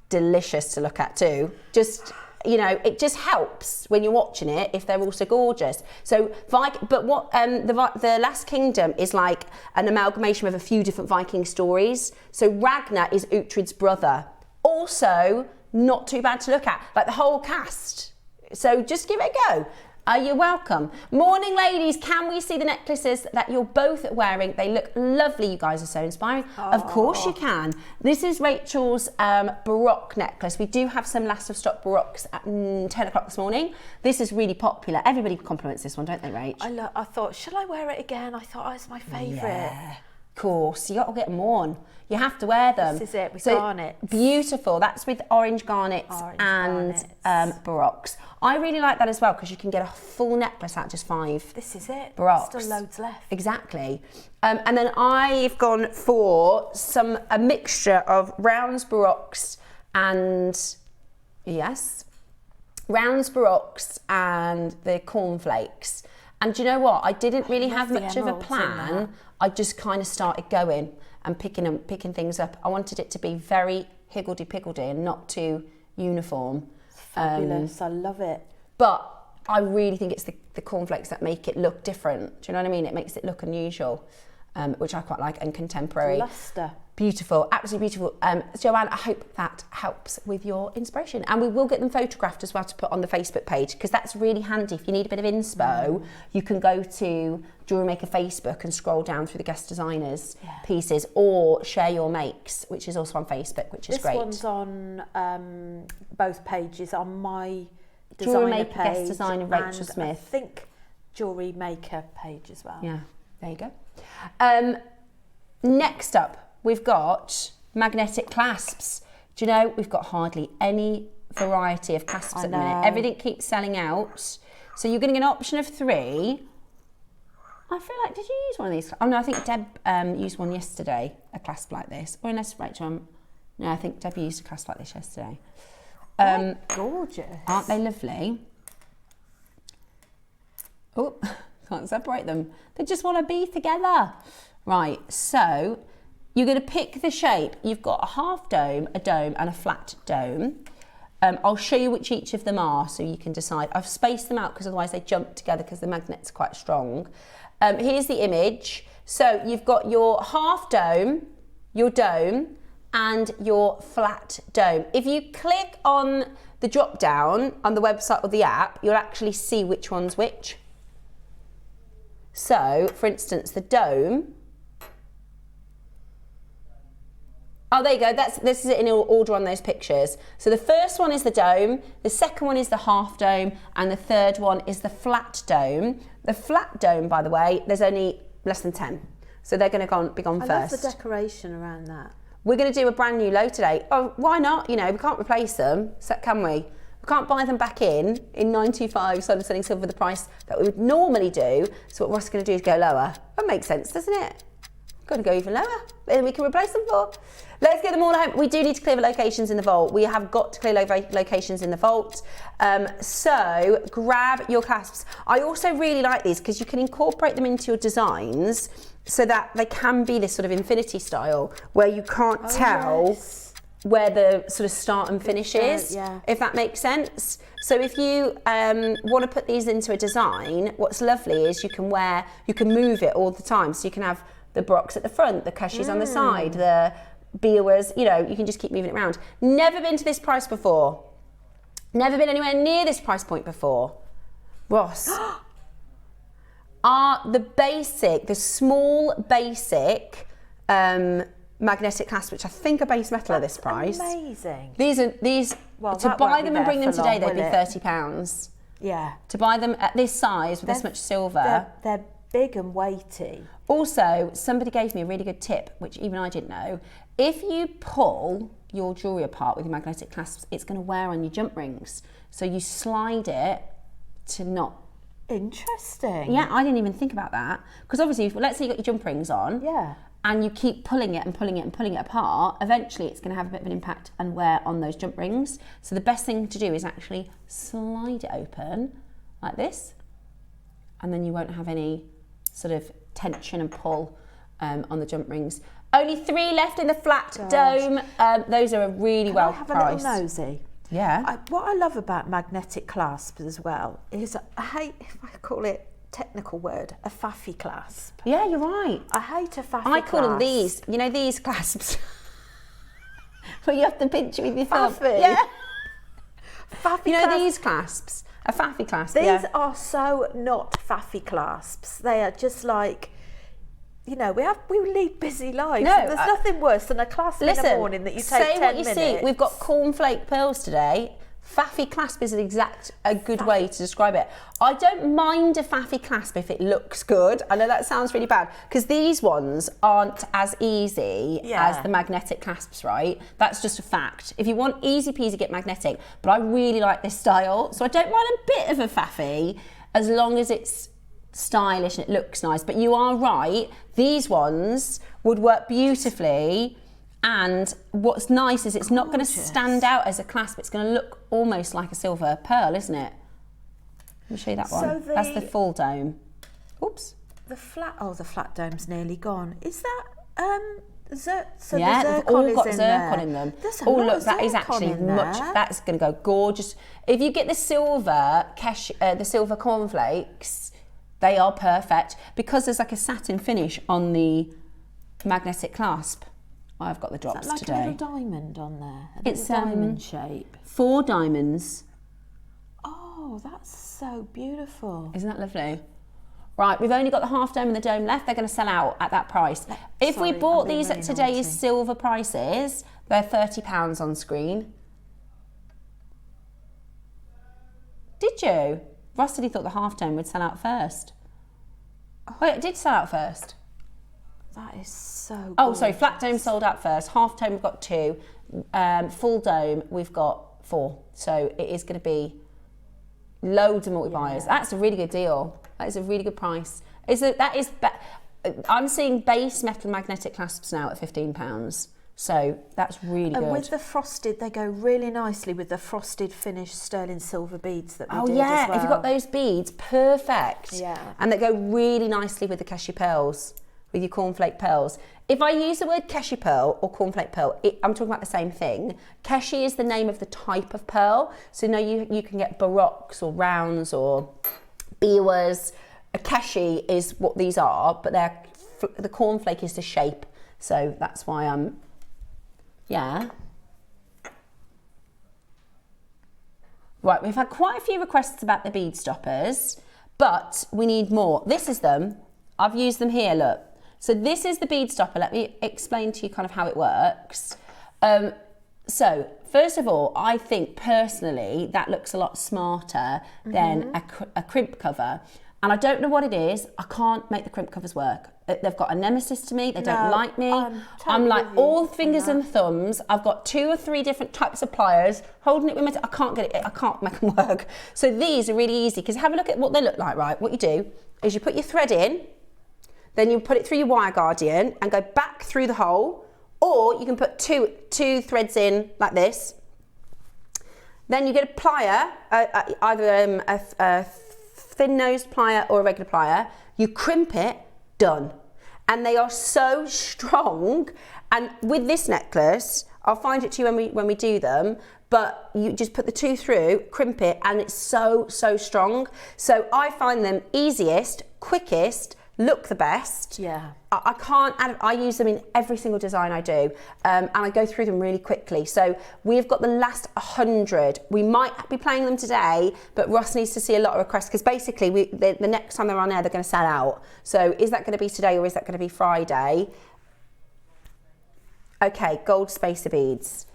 [SPEAKER 3] Delicious to look at too. Just, you know, it just helps when you're watching it if they're also gorgeous. So, but what the Last Kingdom is like an amalgamation of a few different Viking stories. So Ragnar is Uhtred's brother. Also, not too bad to look at, like the whole cast. So just give it a go. You're welcome. Morning, ladies. Can we see the necklaces that you're both wearing? They look lovely. You guys are so inspiring. Oh. Of course you can. This is Rachel's Baroque necklace. We do have some last of stock Baroques at 10 o'clock this morning. This is really popular. Everybody compliments this one, don't they, Rach?
[SPEAKER 4] I thought, should I wear it again? I thought it was my favourite.
[SPEAKER 3] Yeah. Of course, you got to get them on. You have to wear them.
[SPEAKER 4] This is it with garnets.
[SPEAKER 3] Beautiful. That's with orange garnets and Baroques. I really like that as well because you can get a full necklace at just 5.
[SPEAKER 4] This is it.
[SPEAKER 3] Baroques.
[SPEAKER 4] Still loads left.
[SPEAKER 3] Exactly. And then I've gone for a mixture of rounds, Baroques, and rounds, Baroques, and the cornflakes. And do you know what? I didn't really have much of a plan. I just kind of started going and picking things up. I wanted it to be very higgledy-piggledy and not too uniform.
[SPEAKER 4] Fabulous, I love it.
[SPEAKER 3] But I really think it's the cornflakes that make it look different. Do you know what I mean? It makes it look unusual, which I quite like, and contemporary.
[SPEAKER 4] Luster.
[SPEAKER 3] Beautiful, absolutely beautiful. Joanne, I hope that helps with your inspiration. And we will get them photographed as well to put on the Facebook page, because that's really handy. If you need a bit of inspo, you can go to JewelleryMaker Facebook and scroll down through the guest designers pieces, or share your makes, which is also on Facebook, which is great.
[SPEAKER 4] This one's on both pages, on my designer page,
[SPEAKER 3] guest designer Rachel Smith.
[SPEAKER 4] I think JewelleryMaker page as well.
[SPEAKER 3] Yeah, there you go. Next up, we've got magnetic clasps. Do you know, we've got hardly any variety of clasps at the minute. Everything keeps selling out. So you're going to get an option of 3. I feel like, did you use one of these? Oh no, I think Deb used one yesterday, a clasp like this. Or unless Rachel, no, I think Deb used a clasp like this yesterday.
[SPEAKER 4] Gorgeous.
[SPEAKER 3] Aren't they lovely? Oh, can't separate them. They just want to be together. Right, so you're going to pick the shape. You've got a half dome, a dome, and a flat dome. I'll show you which each of them are so you can decide. I've spaced them out because otherwise they jump together because the magnet's quite strong. Here's the image. So you've got your half dome, your dome, and your flat dome. If you click on the drop down on the website or the app, you'll actually see which one's which. So, for instance, the dome. Oh, there you go. This is it in order on those pictures. So the first one is the dome, the second one is the half dome, and the third one is the flat dome. The flat dome, by the way, there's only less than 10. So they're going to be gone first.
[SPEAKER 4] I love the decoration around that.
[SPEAKER 3] We're going to do a brand new low today. Oh, why not? You know, we can't replace them, so can we? We can't buy them back in 925 sold and selling silver the price that we would normally do. So what Ross is going to do is go lower. That makes sense, doesn't it? Got to go even lower, then we can replace them for. Let's get them all home. We do need to clear the locations in the vault. We have got to clear locations in the vault. So grab your clasps. I also really like these because you can incorporate them into your designs so that they can be this sort of infinity style where you can't tell where the sort of start and finish is, if that makes sense. So if you want to put these into a design, what's lovely is you can move it all the time. So you can have the brocks at the front, the cushies on the side, the biwas, you know, you can just keep moving it around. Never been to this price before. Never been anywhere near this price point before. Ross. The small basic magnetic clasps, which I think are base metal at this price.
[SPEAKER 4] Amazing.
[SPEAKER 3] These
[SPEAKER 4] well,
[SPEAKER 3] to buy them and bring them today, they'd be £30.
[SPEAKER 4] Yeah.
[SPEAKER 3] To buy them at this size with this much silver.
[SPEAKER 4] They're big and weighty.
[SPEAKER 3] Also, somebody gave me a really good tip, which even I didn't know. If you pull your jewellery apart with your magnetic clasps, it's going to wear on your jump rings. So you slide it to not.
[SPEAKER 4] Interesting.
[SPEAKER 3] Yeah, I didn't even think about that. Because obviously, let's say you got your jump rings on.
[SPEAKER 4] Yeah.
[SPEAKER 3] And you keep pulling it and pulling it and pulling it apart, eventually it's going to have a bit of an impact and wear on those jump rings. So the best thing to do is actually slide it open like this, and then you won't have any sort of tension and pull on the jump rings. Only 3 left in the flat dome. Those are really well priced.
[SPEAKER 4] Can I have a little nosy?
[SPEAKER 3] Yeah.
[SPEAKER 4] What I love about magnetic clasps as well is, I hate, if I call it technical word, a faffy clasp.
[SPEAKER 3] Yeah, you're right.
[SPEAKER 4] I hate a faffy clasp.
[SPEAKER 3] I call them these, you know, these clasps where you have to pinch it with your thumb.
[SPEAKER 4] Faffy?
[SPEAKER 3] Yeah.
[SPEAKER 4] Faffy
[SPEAKER 3] You know
[SPEAKER 4] clasp.
[SPEAKER 3] these clasps? A faffy clasp.
[SPEAKER 4] These are so not faffy clasps. They are just like, you know, we lead busy lives.
[SPEAKER 3] No,
[SPEAKER 4] There's nothing worse than a clasp in the morning that you take 10 minutes.
[SPEAKER 3] Say what you see. We've got cornflake pearls today. Faffy clasp is a good way to describe it. I don't mind a faffy clasp if it looks good. I know that sounds really bad because these ones aren't as easy as the magnetic clasps, right? That's just a fact. If you want easy peasy, get magnetic. But I really like this style, so I don't mind a bit of a faffy as long as it's stylish and it looks nice. But you are right, these ones would work beautifully. And what's nice is it's not going to stand out as a clasp. It's going to look almost like a silver pearl, isn't it? Let me show you that one. That's the full dome. Oops.
[SPEAKER 4] The flat dome's nearly gone. Is that the zircon
[SPEAKER 3] they've all got
[SPEAKER 4] is in
[SPEAKER 3] zircon
[SPEAKER 4] there.
[SPEAKER 3] in them.
[SPEAKER 4] There's a
[SPEAKER 3] Oh
[SPEAKER 4] lot
[SPEAKER 3] look,
[SPEAKER 4] of
[SPEAKER 3] that is
[SPEAKER 4] zircon
[SPEAKER 3] actually
[SPEAKER 4] in
[SPEAKER 3] much.
[SPEAKER 4] there.
[SPEAKER 3] That's going to go gorgeous. If you get the silver the silver cornflakes, they are perfect because there's like a satin finish on the magnetic clasp. I've got the drops
[SPEAKER 4] like
[SPEAKER 3] today.
[SPEAKER 4] a little diamond on there.
[SPEAKER 3] It's
[SPEAKER 4] diamond shape.
[SPEAKER 3] 4 diamonds.
[SPEAKER 4] Oh, that's so beautiful.
[SPEAKER 3] Isn't that lovely? Right, we've only got the half dome and the dome left. They're going to sell out at that price. If we bought these at today's silver prices, they're £30 on screen. Did you? Ross said he thought the half dome would sell out first. Wait, it did sell out first.
[SPEAKER 4] That is so
[SPEAKER 3] Oh, sorry, flat dome sold out first. Half dome we've got 2. Full dome we've got 4. So it is going to be loads of multi-buyers. That's a really good deal. That is a really good price. I'm seeing base metal magnetic clasps now at £15. So that's really good.
[SPEAKER 4] And with the frosted, they go really nicely with the frosted finished sterling silver beads that we did
[SPEAKER 3] yeah,
[SPEAKER 4] as well.
[SPEAKER 3] if you've got those beads, perfect.
[SPEAKER 4] Yeah.
[SPEAKER 3] And they go really nicely with the cashew pearls, with your cornflake pearls. If I use the word cashew pearl or cornflake pearl, I'm talking about the same thing. Cashew is the name of the type of pearl. So you can get baroques or rounds or biwas. A cashew is what these are, but the cornflake is the shape. So that's why I'm, yeah. Right, we've had quite a few requests about the bead stoppers, but we need more. This is them. I've used them here, look. So this is the bead stopper. Let me explain to you kind of how it works. So first of all, I think personally that looks a lot smarter than a crimp cover. And I don't know what it is. I can't make the crimp covers work. They've got a nemesis to me. They don't like me. I'm like all fingers and thumbs. I've got 2 or 3 different types of pliers, holding it with my, I can't get it, I can't make them work. So these are really easy, because have a look at what they look like, right? What you do is you put your thread in, then you put it through your wire guardian and go back through the hole, or you can put two threads in like this. Then you get a plier, either a thin-nosed plier or a regular plier. You crimp it, done. And they are so strong. And with this necklace, I'll find it to you when we do them, but you just put the 2 through, crimp it, and it's so strong. So I find them easiest, quickest, look the best.
[SPEAKER 4] Yeah.
[SPEAKER 3] I can't add, I use them in every single design I do, and I go through them really quickly. So we've got the last 100. We might be playing them today, but Ross needs to see a lot of requests, because basically the next time they're on air, they're going to sell out. So is that going to be today, or is that going to be Friday? Okay, gold spacer beads.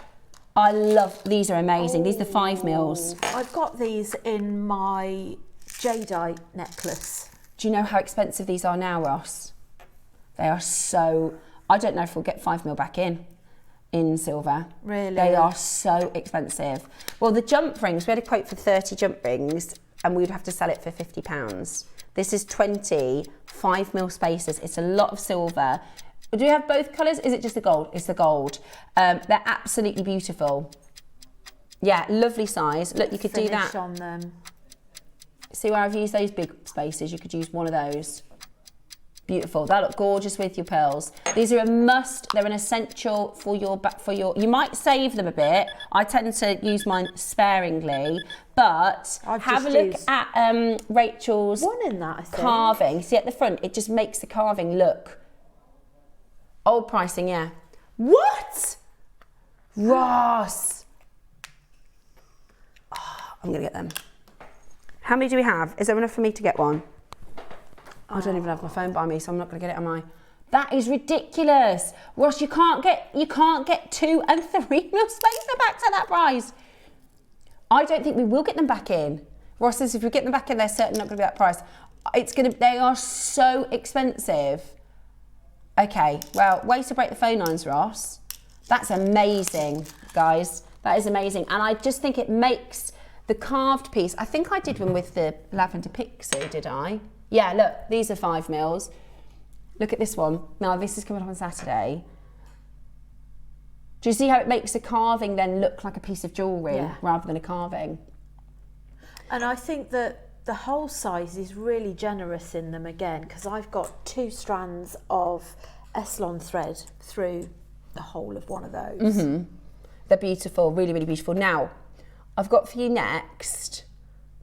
[SPEAKER 3] I love, these are amazing. These are the 5 mils.
[SPEAKER 4] I've got these in my Jadeite necklace.
[SPEAKER 3] Do you know how expensive these are now, Ross? They are so, I don't know if we'll get 5 mil back in silver.
[SPEAKER 4] Really?
[SPEAKER 3] They are so expensive. Well, the jump rings, we had a quote for 30 jump rings, and we would have to sell it for £50. This is 20 5 mil spacers. It's a lot of silver. Do you have both colours? Is it just the gold? It's the gold. They're absolutely beautiful. Yeah, lovely size. Look, you could do that.
[SPEAKER 4] On them.
[SPEAKER 3] See where I've used those big spacers? You could use one of those. Beautiful. They look gorgeous with your pearls. These are a must. They're an essential for your. You might save them a bit. I tend to use mine sparingly, but have a look at Rachel's
[SPEAKER 4] one in that, I think.
[SPEAKER 3] Carving. See at the front, it just makes the carving look. Old pricing, yeah. What? Ross. Oh, I'm gonna get them. How many do we have? Is there enough for me to get one? I don't even have my phone by me, so I'm not going to get it, am I? That is ridiculous. Ross, you can't get 2 and 3 mil spacer back to that price. I don't think we will get them back in. Ross says if we get them back in, they're certainly not going to be that price. They are so expensive. Okay, well, way to break the phone lines, Ross. That's amazing, guys. That is amazing. And I just think it makes the carved piece, I think I did one with the lavender pixie, did I? Yeah, look, these are 5 mils. Look at this one. Now, this is coming up on Saturday. Do you see how it makes the carving then look like a piece of jewellery rather than a carving?
[SPEAKER 4] And I think that the whole size is really generous in them again, because I've got 2 strands of Eslon thread through the whole of one of those.
[SPEAKER 3] Mm-hmm. They're beautiful, really, really beautiful. Now, I've got for you next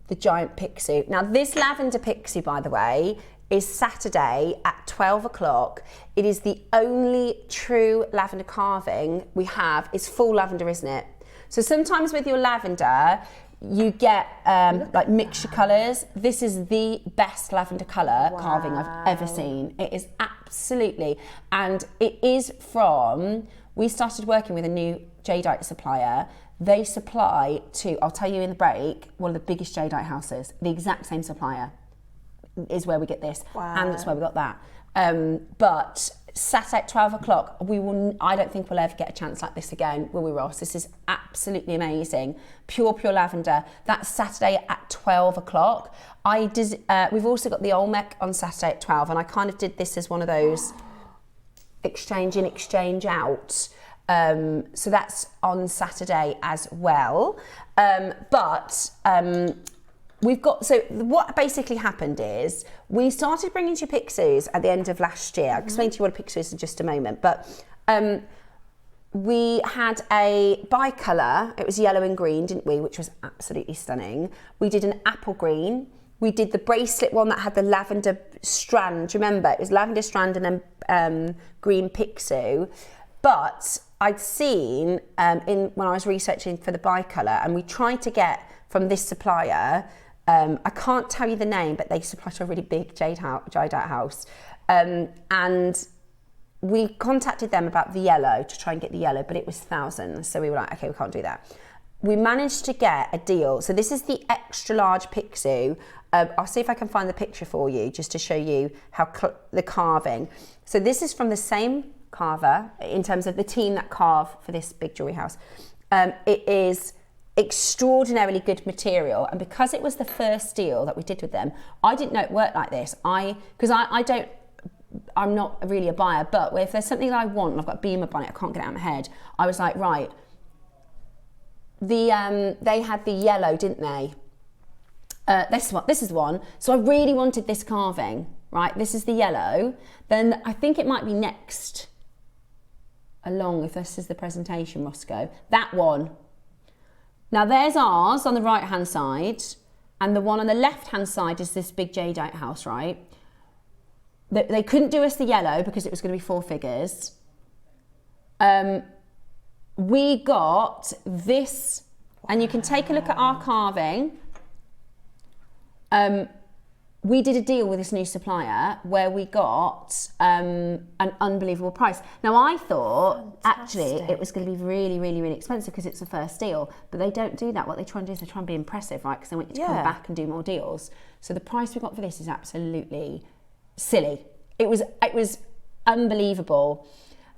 [SPEAKER 3] the giant pixie. Now this lavender pixie, by the way, is Saturday at 12 o'clock. It is the only true lavender carving we have. It's full lavender, isn't it? So sometimes with your lavender, you get like mixture colours. This is the best lavender colour carving I've ever seen. It is absolutely, and it is from, we started working with a new Jadeite supplier. They supply to, I'll tell you in the break, one of the biggest Jadeite houses. The exact same supplier is where we get this, and that's where we got that. But Saturday at 12 o'clock, I don't think we'll ever get a chance like this again, will we, Ross? This is absolutely amazing. Pure lavender. That's Saturday at 12 o'clock. We've also got the Olmec on Saturday at 12, and I kind of did this as one of those exchange in, exchange out. So that's on Saturday as well. We've got, so what basically happened is we started bringing you pixies at the end of last year. I'll explain to you what a pixie is in just a moment. But we had a bi-colour, it was yellow and green, didn't we? Which was absolutely stunning. We did an apple green. We did the bracelet one that had the lavender strand. Remember, it was lavender strand and then green pixie. But I'd seen when I was researching for the bi-colour, and we tried to get from this supplier, I can't tell you the name, but they supply to a really big Jadeite house. And we contacted them about the yellow to try and get the yellow, but it was thousands. So we were like, okay, we can't do that. We managed to get a deal. So this is the extra large pixie. I'll see if I can find the picture for you just to show you how the carving. So this is from the same carver in terms of the team that carve for this big jewellery house. It is extraordinarily good material, and because it was the first deal that we did with them, I didn't know it worked like this. I'm not really a buyer, but if there's something that I want and I've got a beamer bonnet, I can't get it out of my head, I was like, right, they had the yellow, didn't they? This is the one. So I really wanted this carving, right? This is the yellow. Then I think it might be next along, if this is the presentation, Roscoe. That one. Now there's ours on the right hand side, and the one on the left hand side is this big jadeite house, right? They couldn't do us the yellow because it was going to be 4 figures. We got this, and you can take a look at our carving. We did a deal with this new supplier where we got an unbelievable price. Now I thought actually it was going to be really, really, really expensive because it's the first deal, but they don't do that. What they try and do is they try and be impressive, right? Because they want you to come back and do more deals. So the price we got for this is absolutely silly. It was unbelievable,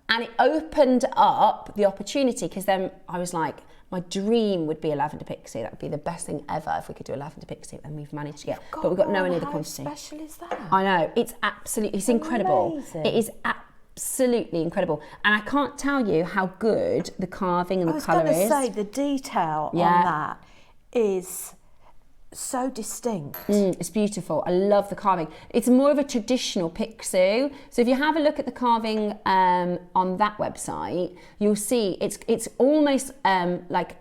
[SPEAKER 3] and it opened up the opportunity because then I was like, my dream would be a lavender pixie. That would be the best thing ever if we could do a lavender pixie, and we've managed to get. But we've got nowhere near the quantity.
[SPEAKER 4] How special is that?
[SPEAKER 3] I know, it's incredible.
[SPEAKER 4] Amazing.
[SPEAKER 3] It is absolutely incredible, and I can't tell you how good the carving and the colour is.
[SPEAKER 4] I was going to say the detail on that is so distinct.
[SPEAKER 3] It's beautiful. I love the carving. It's more of a traditional pixie. So if you have a look at the carving on that website, you'll see it's almost like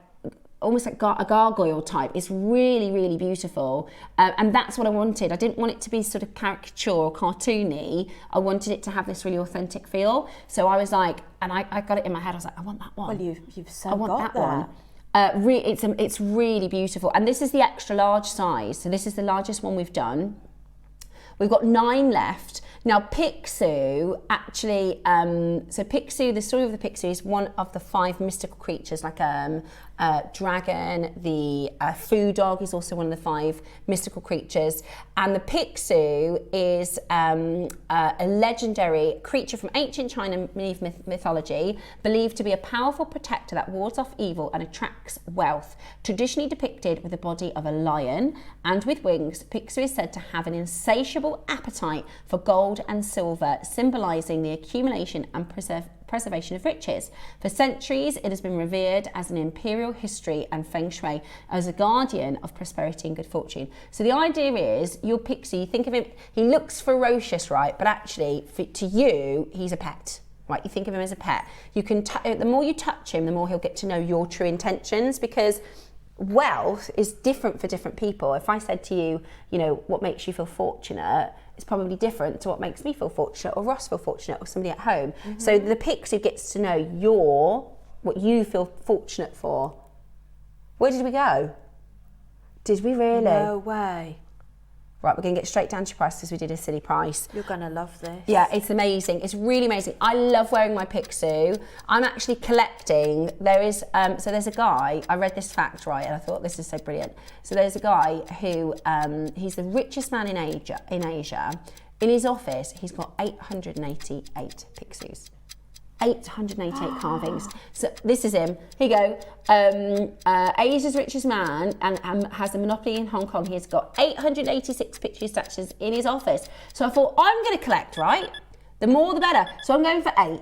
[SPEAKER 3] a gargoyle type. It's really, really beautiful. And that's what I wanted. I didn't want it to be sort of caricature or cartoony. I wanted it to have this really authentic feel. So I was like, and I got it in my head. I was like, I want that one.
[SPEAKER 4] Well, you've so
[SPEAKER 3] I want
[SPEAKER 4] got
[SPEAKER 3] that one. It's really beautiful, and this is the extra large size, so this is the largest one we've done. We've got 9 left. Now Picsou, actually, so Picsou, the story of the Picsou is one of the 5 mystical creatures, like dragon, the foo dog is also one of the 5 mystical creatures, and the Picsou is a legendary creature from ancient Chinese mythology, believed to be a powerful protector that wards off evil and attracts wealth. Traditionally depicted with the body of a lion and with wings, Picsou is said to have an insatiable appetite for gold and silver, symbolising the accumulation and preservation of riches. For centuries, it has been revered as an imperial history and feng shui, as a guardian of prosperity and good fortune. So the idea is, your Pixie, you think of him, he looks ferocious, right? But actually, to you, he's a pet. Right, you think of him as a pet. You can the more you touch him, the more he'll get to know your true intentions, because wealth is different for different people. If I said to you, you know, what makes you feel fortunate, it's probably different to what makes me feel fortunate, or Ross feel fortunate, or somebody at home. So the Pixie gets to know what you feel fortunate for. Where did we go? Did we really?
[SPEAKER 4] No way.
[SPEAKER 3] Right, we're going to get straight down to price because we did a silly price.
[SPEAKER 4] You're going to love this.
[SPEAKER 3] Yeah, it's amazing. It's really amazing. I love wearing my Picsou. I'm actually collecting. There is, so there's a guy, I read this fact, right, and I thought this is so brilliant. So there's a guy who, he's the richest man in Asia. In his office, he's got 888 Picsous. 888 carvings. So this is him. Here you go. Asia's richest man, and has a monopoly in Hong Kong. He's got 886 picture statues in his office. So I thought, I'm going to collect, right? The more the better. So I'm going for 8.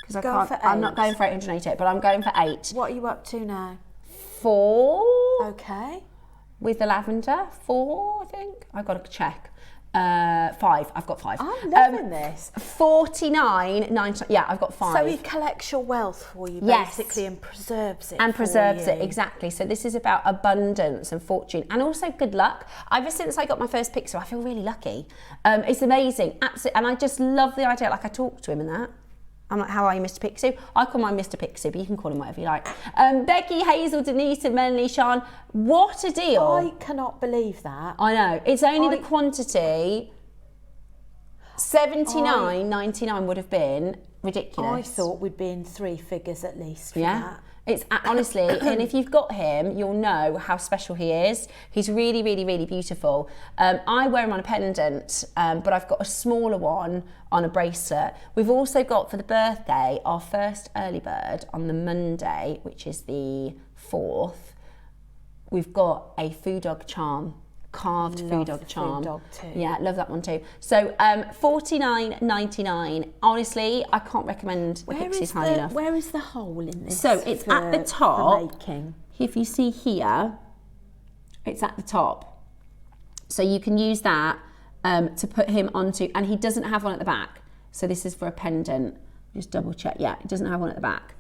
[SPEAKER 3] Because I'm not going for 888, but I'm going for 8.
[SPEAKER 4] What are you up to now?
[SPEAKER 3] 4.
[SPEAKER 4] Okay.
[SPEAKER 3] With the lavender. 4, I think. I've got to check. 5. I've got 5.
[SPEAKER 4] I'm loving this.
[SPEAKER 3] 49.9. Yeah, I've got 5.
[SPEAKER 4] So he collects your wealth for you, basically, and preserves it.
[SPEAKER 3] And preserves it, exactly. So this is about abundance and fortune, and also good luck. Ever since I got my first Pixel, I feel really lucky. It's amazing, absolutely, and I just love the idea. Like, I talk to him and that. I'm like, how are you, Mr. Picsou? I call mine Mr. Picsou, but you can call him whatever you like. Becky, Hazel, Denise, and Melanie, Sean. What a deal.
[SPEAKER 4] I cannot believe that.
[SPEAKER 3] I know. It's only the quantity. $79.99 would have been ridiculous.
[SPEAKER 4] I thought we'd be in 3 figures at least for that.
[SPEAKER 3] It's honestly, and if you've got him, you'll know how special he is. He's really, really, really beautiful. I wear him on a pendant, but I've got a smaller one on a bracelet. We've also got for the birthday, our first early bird on the Monday, which is the 4th. We've got a Foo Dog charm. Carved Foo Dog charm.
[SPEAKER 4] Foo Dog too.
[SPEAKER 3] Yeah, love that one too. So $49.99. Honestly, I can't recommend the Pixies highly enough.
[SPEAKER 4] Where is the hole in this?
[SPEAKER 3] So it's at the top.
[SPEAKER 4] Making?
[SPEAKER 3] If you see here, it's at the top. So you can use that to put him onto, and he doesn't have one at the back. So this is for a pendant. Just double check. Yeah, it doesn't have one at the back.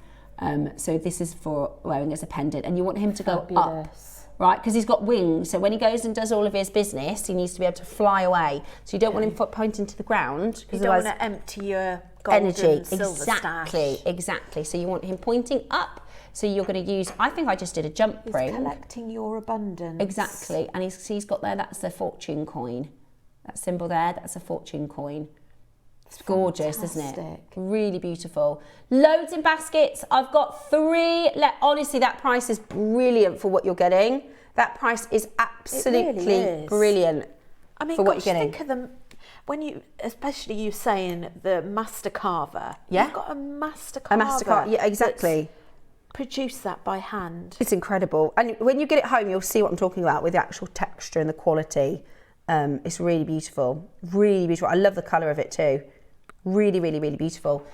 [SPEAKER 3] So this is for wearing as a pendant, and you want him to go up. Right, because he's got wings, so when he goes and does all of his business, he needs to be able to fly away. So you don't want him pointing to the ground.
[SPEAKER 4] You don't want to empty your gold
[SPEAKER 3] energy.
[SPEAKER 4] And silver stash.
[SPEAKER 3] Exactly. So you want him pointing up. So you're going to use, I think I just did a jump ring.
[SPEAKER 4] He's collecting your abundance.
[SPEAKER 3] Exactly, and he's got there, that's a fortune coin. That symbol there, that's a fortune coin. It's gorgeous, isn't it? Really beautiful. Loads in baskets. I've got 3. Honestly, that price is brilliant for what you're getting. That price is absolutely brilliant.
[SPEAKER 4] I mean,
[SPEAKER 3] for what you're getting.
[SPEAKER 4] Think of them when you, especially you saying the master carver.
[SPEAKER 3] Yeah.
[SPEAKER 4] You've got a master carver.
[SPEAKER 3] Yeah, exactly.
[SPEAKER 4] Produce that by hand.
[SPEAKER 3] It's incredible. And when you get it home, you'll see what I'm talking about with the actual texture and the quality. It's really beautiful. Really beautiful. I love the colour of it too. Really, really, really beautiful.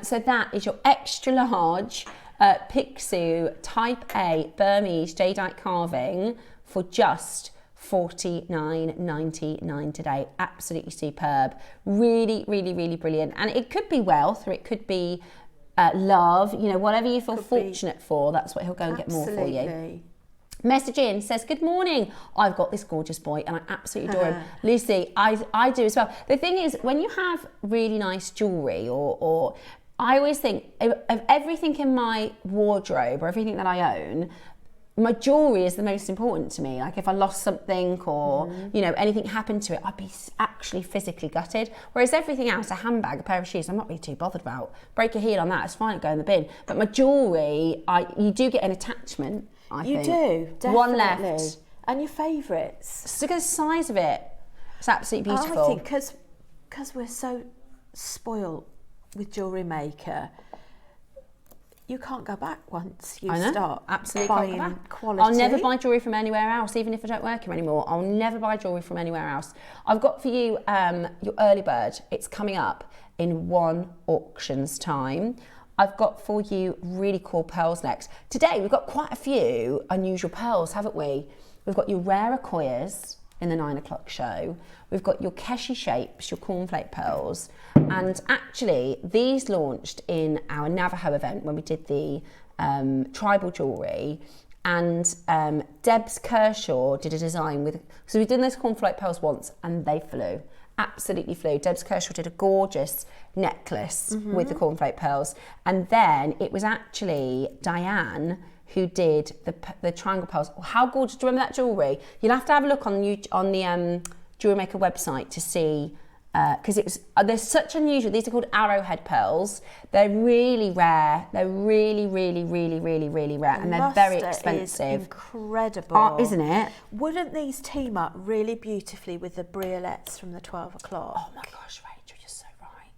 [SPEAKER 3] So that is your extra large Picsou Type A Burmese Jadeite carving for just $49.99 today. Absolutely superb. Really, really, really brilliant. And it could be wealth or it could be love, you know, whatever you feel fortunate for, that's what he'll go and get more for you. Message in, says, good morning. I've got this gorgeous boy and I absolutely adore him. Lucy, I do as well. The thing is, when you have really nice jewellery or I always think of everything in my wardrobe or everything that I own, my jewellery is the most important to me. Like if I lost something or, you know, anything happened to it, I'd be actually physically gutted. Whereas everything else, a handbag, a pair of shoes, I'm not really too bothered about. Break a heel on that, it's fine, go in the bin. But my jewellery, you do get an attachment. I think.
[SPEAKER 4] Do, definitely.
[SPEAKER 3] One left.
[SPEAKER 4] And your favourites.
[SPEAKER 3] Look at the size of it. It's absolutely beautiful.
[SPEAKER 4] I think because we're so spoiled with JewelleryMaker, you can't go back once you start buying quality.
[SPEAKER 3] I'll never buy jewellery from anywhere else, even if I don't work here anymore. I'll never buy jewellery from anywhere else. I've got for you your early bird. It's coming up in 1 auction's time. I've got for you really cool pearls next. Today, we've got quite a few unusual pearls, haven't we? We've got your rare Akoyas in the 9 o'clock show. We've got your Keshi shapes, your cornflake pearls. And actually, these launched in our Navajo event when we did the tribal jewellery. And Debs Kershaw did a design with, so we've done those cornflake pearls once and they flew. Absolutely flew. Debs Kershaw did a gorgeous necklace with the cornflake pearls, and then it was actually Diane who did the triangle pearls. How gorgeous! Do you remember that jewellery? You'll have to have a look on the JewelleryMaker website to see, because they're such unusual. These are called arrowhead pearls. They're really rare. They're really, really, really, really, really rare, and they're very expensive.
[SPEAKER 4] Is incredible,
[SPEAKER 3] isn't it?
[SPEAKER 4] Wouldn't these team up really beautifully with the briolettes from the 12 o'clock?
[SPEAKER 3] Oh my gosh, Rachel, you're so right.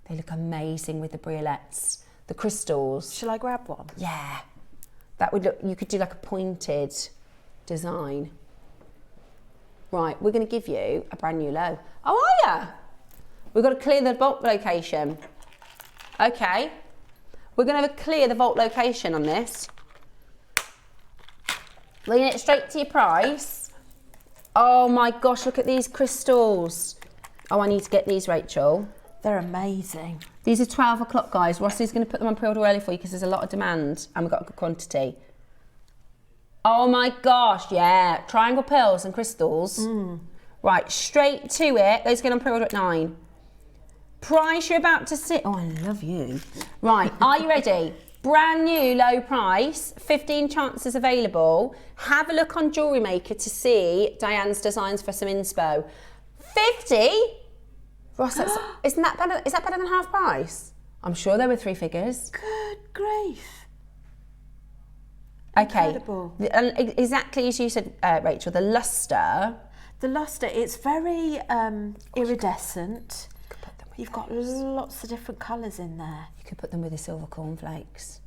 [SPEAKER 3] They look amazing with the briolettes, the crystals.
[SPEAKER 4] Shall I grab one?
[SPEAKER 3] Yeah, that would look. You could do like a pointed design. Right, we're going to give you a brand new low. Oh, are ya? We've got to clear the vault location. Okay. We're going to clear the vault location on this. Bringing it straight to your price. Oh my gosh, look at these crystals. Oh, I need to get these, Rachel.
[SPEAKER 4] They're amazing.
[SPEAKER 3] These are 12 o'clock, guys. Rossi's going to put them on pre-order early for you because there's a lot of demand and we've got a good quantity. Oh my gosh, yeah. Triangle pearls and crystals. Right, straight to it. Those get on pre-order at 9. Price you're about to see. Oh, I love you. Right, are you ready? Brand new low price, 15 chances available. Have a look on JewelleryMaker to see Diane's designs for some inspo. 50? Ross, isn't that better? Is that better than half price? I'm sure there were 3 figures.
[SPEAKER 4] Good grief.
[SPEAKER 3] Okay.
[SPEAKER 4] Incredible.
[SPEAKER 3] And exactly as you said, Rachel, the lustre.
[SPEAKER 4] The lustre, it's very iridescent. You've got lots of different colours in there.
[SPEAKER 3] You could put them with the silver cornflakes.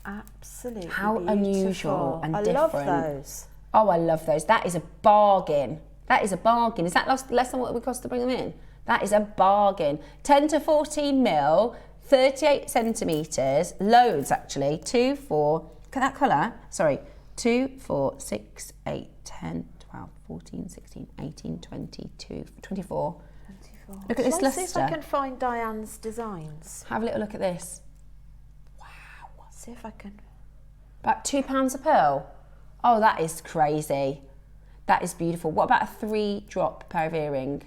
[SPEAKER 4] Absolutely
[SPEAKER 3] How
[SPEAKER 4] beautiful.
[SPEAKER 3] unusual and different.
[SPEAKER 4] I love those.
[SPEAKER 3] Oh, I love those. That is a bargain. That is a bargain. Is that less than what it would cost to bring them in? That is a bargain. 10 to 14 mil, 38 centimetres, loads actually. 2, 4, look at that colour. Sorry, 2, 4, 6, 8, 10, 12, 14, 16, 18, 22, 24. Look at this lustre.
[SPEAKER 4] See if I can find Diane's designs.
[SPEAKER 3] Have a little look at this.
[SPEAKER 4] See if I can.
[SPEAKER 3] About £2 a pearl. Oh, that is crazy. That is beautiful. What about a 3-drop pair of earring?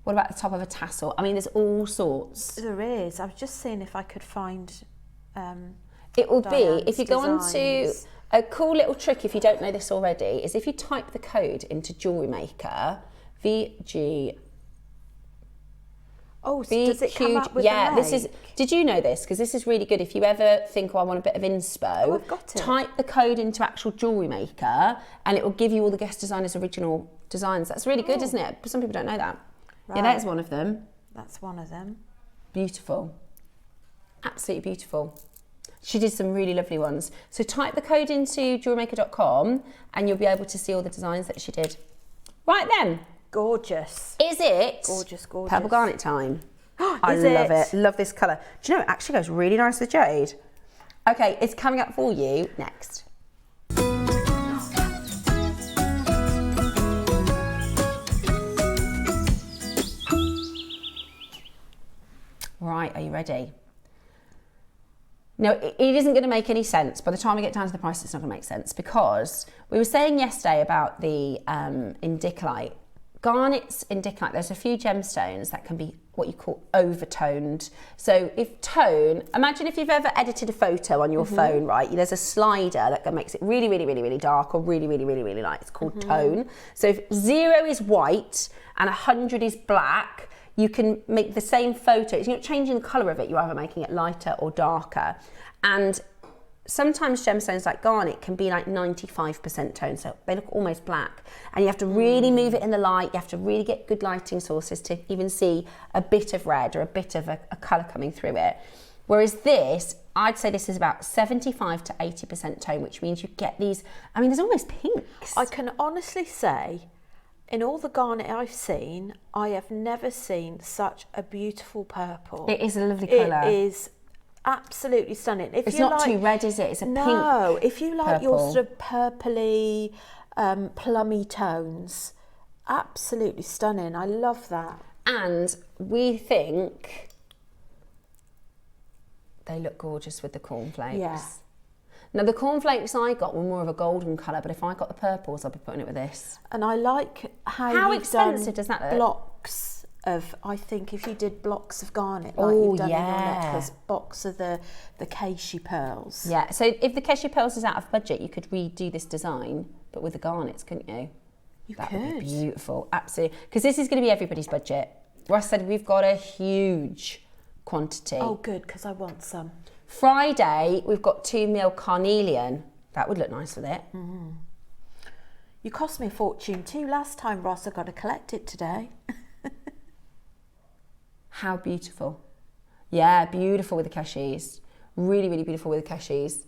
[SPEAKER 3] What about the top of a tassel? I mean, there's all sorts.
[SPEAKER 4] There is. I was just seeing if I could find.
[SPEAKER 3] It will
[SPEAKER 4] Diane's
[SPEAKER 3] be, if you go on to
[SPEAKER 4] designs.
[SPEAKER 3] a cool little trick, if you don't know this already, is if you type the code into JewelleryMaker, VG.
[SPEAKER 4] Oh, so does it come up with
[SPEAKER 3] yeah,
[SPEAKER 4] a
[SPEAKER 3] this is.
[SPEAKER 4] make?
[SPEAKER 3] Did you know this? Because this is really good. If you ever think, oh, I want a bit of inspo,
[SPEAKER 4] Oh, I've got it.
[SPEAKER 3] type the code into actual JewelleryMaker, and it will give you all the guest designers' original designs. That's really good, isn't it? Some people don't know that.
[SPEAKER 4] Right.
[SPEAKER 3] Yeah, there's one of them.
[SPEAKER 4] That's one of them.
[SPEAKER 3] Beautiful. Absolutely beautiful. She did some really lovely ones. So type the code into jewellerymaker.com and you'll be able to see all the designs that she did. Right then.
[SPEAKER 4] Gorgeous.
[SPEAKER 3] Is it
[SPEAKER 4] Gorgeous, gorgeous.
[SPEAKER 3] purple garnet time? I
[SPEAKER 4] Is
[SPEAKER 3] love
[SPEAKER 4] it?
[SPEAKER 3] it. Love this colour. Do you know, it actually goes really nice with jade. Okay, it's coming up for you next. Right, are you ready? No, it isn't going to make any sense. By the time we get down to the price, it's not going to make sense because we were saying yesterday about the indicolite. Garnets indicolite, there's a few gemstones that can be what you call overtoned. So if tone, imagine if you've ever edited a photo on your phone, right? There's a slider that makes it really, really, really, really dark or really, really, really, really light. It's called tone. So if 0 is white and 100 is black, you can make the same photo. You're not changing the colour of it, you're either making it lighter or darker. And sometimes gemstones like garnet can be like 95% tone, so they look almost black. And you have to really move it in the light, you have to really get good lighting sources to even see a bit of red or a bit of a colour coming through it. Whereas this, I'd say this is about 75 to 80% tone, which means you get these, I mean, there's almost pinks.
[SPEAKER 4] I can honestly say, in all the garnet I've seen, I have never seen such a beautiful purple.
[SPEAKER 3] It is a lovely colour.
[SPEAKER 4] It is absolutely stunning. If
[SPEAKER 3] It's
[SPEAKER 4] you
[SPEAKER 3] not
[SPEAKER 4] like,
[SPEAKER 3] too red, is it? It's a pink.
[SPEAKER 4] No, if you like your
[SPEAKER 3] purple.
[SPEAKER 4] sort of purpley, plummy tones, absolutely stunning. I love that.
[SPEAKER 3] And we think they look gorgeous with the cornflakes.
[SPEAKER 4] Yeah.
[SPEAKER 3] Now the cornflakes I got were more of a golden colour, but if I got the purples, I'll be putting it with this.
[SPEAKER 4] And I like how
[SPEAKER 3] How
[SPEAKER 4] you've
[SPEAKER 3] expensive
[SPEAKER 4] done
[SPEAKER 3] does that look?
[SPEAKER 4] blocks of, I think if you did blocks of garnet like
[SPEAKER 3] Oh,
[SPEAKER 4] you've done in your
[SPEAKER 3] yeah.
[SPEAKER 4] necklace, blocks of the Keishy pearls.
[SPEAKER 3] Yeah, so if the Keisha Pearls is out of budget, you could redo this design, but with the garnets, couldn't you? That would be beautiful, absolutely. Because this is going to be everybody's budget. Ross said we've got a huge quantity.
[SPEAKER 4] Oh, good, because I want some.
[SPEAKER 3] Friday, we've got 2 mil carnelian. That would look nice with it.
[SPEAKER 4] You cost me a fortune too last time, Ross. I've got to collect it today.
[SPEAKER 3] How beautiful. Yeah, beautiful with the cashews. Really, really beautiful with the cashews.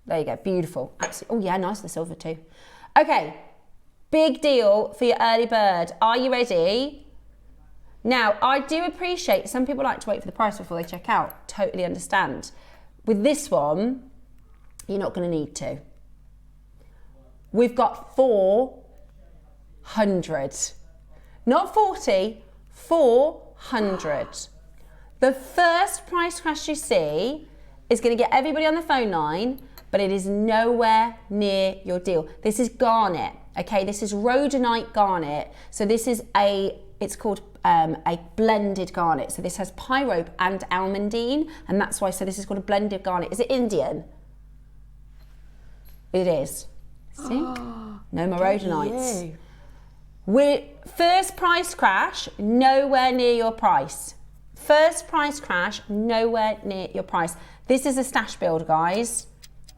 [SPEAKER 3] There you go, beautiful. Absolutely. Oh yeah, nice with the silver too. Okay, big deal for your early bird. Are you ready? Now, I do appreciate some people like to wait for the price before they check out. Totally understand. With this one, you're not going to need to. We've got 400. Not 40, 400. The first price crash you see is going to get everybody on the phone line, but it is nowhere near your deal. This is garnet, okay? This is rhodonite garnet. So this is it's called a blended garnet. So this has pyrope and almandine, and that's why, so this is called a blended garnet. Is it Indian? It is. See? No more rhodonites. We're first price crash, nowhere near your price. First price crash, nowhere near your price. This is a stash builder, guys.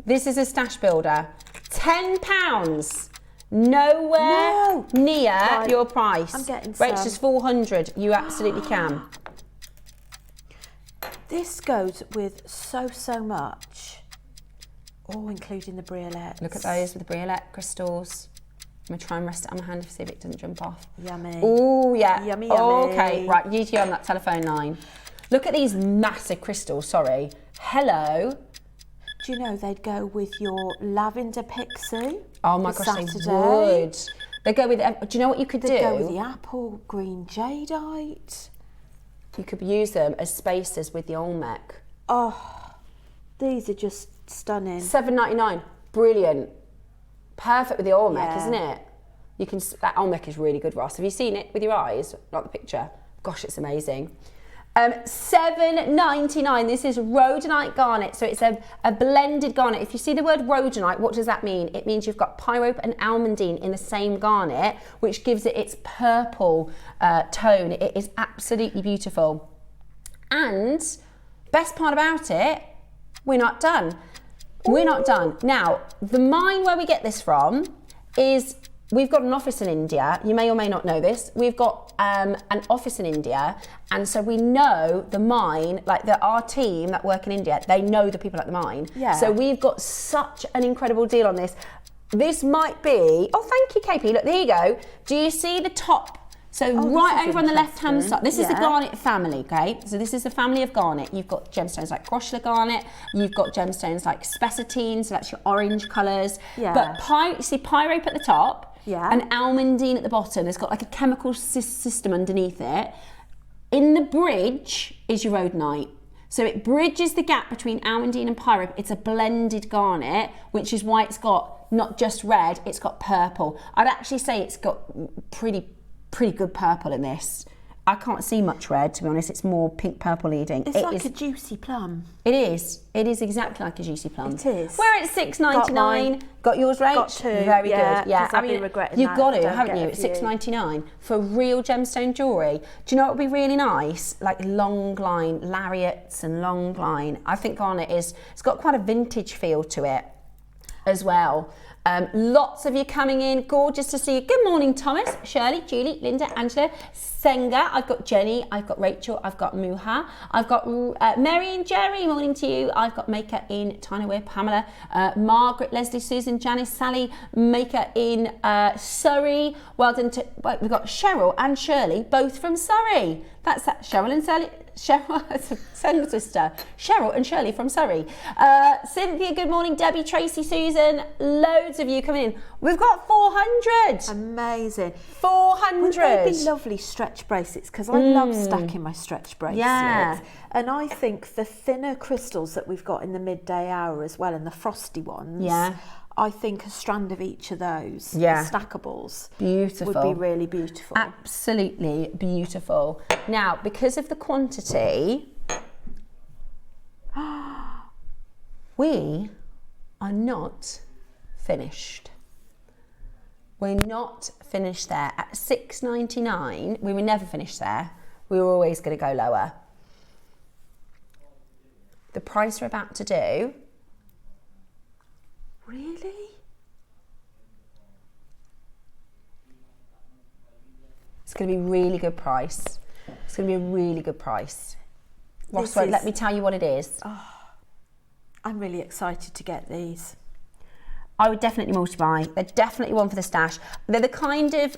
[SPEAKER 3] This is a stash builder. £10, nowhere near your price.
[SPEAKER 4] I'm getting some.
[SPEAKER 3] Rachel's 400. You absolutely can.
[SPEAKER 4] This goes with so much. Oh, including the briolettes.
[SPEAKER 3] Look at those with the briolette crystals. I'm gonna try and rest it on my hand to see if it doesn't jump off.
[SPEAKER 4] Yummy.
[SPEAKER 3] Oh yeah.
[SPEAKER 4] Yummy, yummy.
[SPEAKER 3] Okay, right, you two on that telephone line. Look at these massive crystals, sorry. Hello.
[SPEAKER 4] Do you know they'd go with your lavender pixie?
[SPEAKER 3] Oh my gosh, they would. They go with, do you know what you could do?
[SPEAKER 4] They go with the apple green jadeite.
[SPEAKER 3] You could use them as spacers with the Olmec.
[SPEAKER 4] Oh, these are just stunning.
[SPEAKER 3] $7.99, brilliant. Perfect with the Olmec, isn't it? You can, that Olmec is really good, Ross. Have you seen it with your eyes, like the picture? Gosh, it's amazing. $7.99. This is Rhodolite Garnet, so it's a blended garnet. If you see the word Rhodolite, what does that mean? It means you've got pyrope and almandine in the same garnet, which gives it its purple tone. It is absolutely beautiful. And best part about it, we're not done. We're not done. Now, the mine where we get this from is, we've got an office in India. You may or may not know this. We've got an office in India, and so we know the mine, like our team that work in India, they know the people at the mine.
[SPEAKER 4] Yeah.
[SPEAKER 3] So we've got such an incredible deal on this. This might be, oh, thank you, KP. Look, there you go. Do you see the top? So right over on the left-hand side, this is the garnet family, okay? So this is the family of garnet. You've got gemstones like Groschler garnet. You've got gemstones like spessartine, so that's your orange colours.
[SPEAKER 4] Yeah.
[SPEAKER 3] But you see pyrope at the top, and almandine at the bottom. It's got like a chemical system underneath it. In the bridge is your rhodonite. So it bridges the gap between almandine and pyrope. It's a blended garnet, which is why it's got not just red, it's got purple. I'd actually say it's got pretty good purple in this. I can't see much red, to be honest. It's more pink purple leading.
[SPEAKER 4] It's like a juicy plum.
[SPEAKER 3] It is. It is exactly like a juicy plum.
[SPEAKER 4] It is.
[SPEAKER 3] We're at $6.99. Got yours, Rach?
[SPEAKER 4] Got two.
[SPEAKER 3] Very good. Yeah,
[SPEAKER 4] I've been regretting
[SPEAKER 3] you've
[SPEAKER 4] that
[SPEAKER 3] got
[SPEAKER 4] if I
[SPEAKER 3] to,
[SPEAKER 4] don't
[SPEAKER 3] haven't
[SPEAKER 4] get
[SPEAKER 3] you?
[SPEAKER 4] a
[SPEAKER 3] At
[SPEAKER 4] few.
[SPEAKER 3] $6.99 for real gemstone jewellery. Do you know what would be really nice? Like long line lariats and long line. I think garnet it's got quite a vintage feel to it as well. Lots of you coming in, gorgeous to see you. Good morning, Thomas, Shirley, Julie, Linda, Angela, Senga. I've got Jenny, I've got Rachel, I've got Muha, I've got Mary and Jerry, morning to you. I've got Maker in Tinaware, Pamela, Margaret, Leslie, Susan, Janice, Sally, Maker in Surrey. Well done to, we've got Cheryl and Shirley, both from Surrey. That's Cheryl and Sally. Sister, Cheryl and Shirley from Surrey. Cynthia, good morning. Debbie, Tracy, Susan, loads of you coming in. We've got 400.
[SPEAKER 4] Amazing.
[SPEAKER 3] 400.
[SPEAKER 4] Would they be lovely stretch bracelets? Because I love stacking my stretch bracelets.
[SPEAKER 3] Yeah.
[SPEAKER 4] And I think the thinner crystals that we've got in the midday hour as well, and the frosty ones.
[SPEAKER 3] Yeah.
[SPEAKER 4] I think a strand of each of those, stackables,
[SPEAKER 3] beautiful,
[SPEAKER 4] would be really beautiful.
[SPEAKER 3] Absolutely beautiful. Now, because of the quantity, we are not finished. We're not finished there. At $6.99, we were never finished there. We were always going to go lower. The price we're about to do.
[SPEAKER 4] Really?
[SPEAKER 3] It's going to be a really good price. It's going to be a really good price. Ross, let me tell you what it is.
[SPEAKER 4] Oh, I'm really excited to get these.
[SPEAKER 3] I would definitely multi-buy. They're definitely one for the stash. They're the kind of,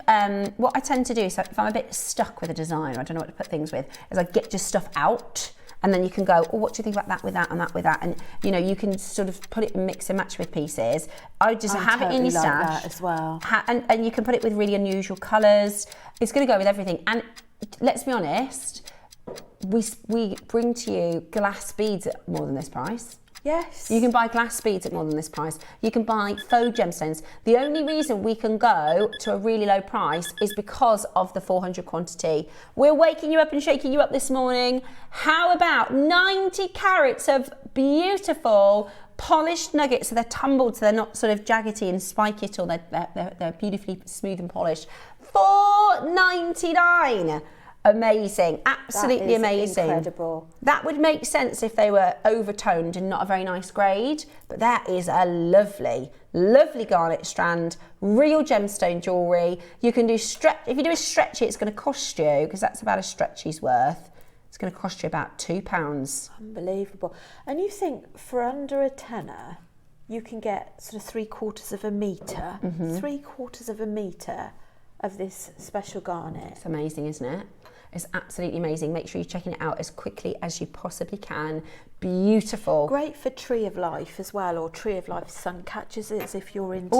[SPEAKER 3] what I tend to do is if I'm a bit stuck with a design, or I don't know what to put things with, is I get just stuff out. And then you can go, oh, what do you think about that with that and that with that? And, you know, you can sort of put it and mix and match with pieces. I just have it in your stash.
[SPEAKER 4] Like that as well.
[SPEAKER 3] And you can put it with really unusual colours. It's going to go with everything. And let's be honest, we bring to you glass beads at more than this price.
[SPEAKER 4] Yes.
[SPEAKER 3] You can buy glass beads at more than this price. You can buy faux gemstones. The only reason we can go to a really low price is because of the 400 quantity. We're waking you up and shaking you up this morning. How about 90 carats of beautiful polished nuggets, so they're tumbled, so they're not sort of jaggedy and spiky at all. They're beautifully smooth and polished. $4.99. Amazing, absolutely amazing.
[SPEAKER 4] Incredible.
[SPEAKER 3] That would make sense if they were overtoned and not a very nice grade, but that is a lovely, lovely garnet strand, real gemstone jewellery. You can do stretch, if you do a stretchy, it's going to cost you, because that's about a stretchy's worth, it's going to cost you about £2.
[SPEAKER 4] Unbelievable. And you think for under a tenner, you can get sort of 3/4 of a metre, 3/4 of a metre of this special garnet.
[SPEAKER 3] It's amazing, isn't it? It's absolutely amazing. Make sure you're checking it out as quickly as you possibly can. Beautiful.
[SPEAKER 4] Great for Tree of Life as well, or Tree of Life sun catchers, if you're into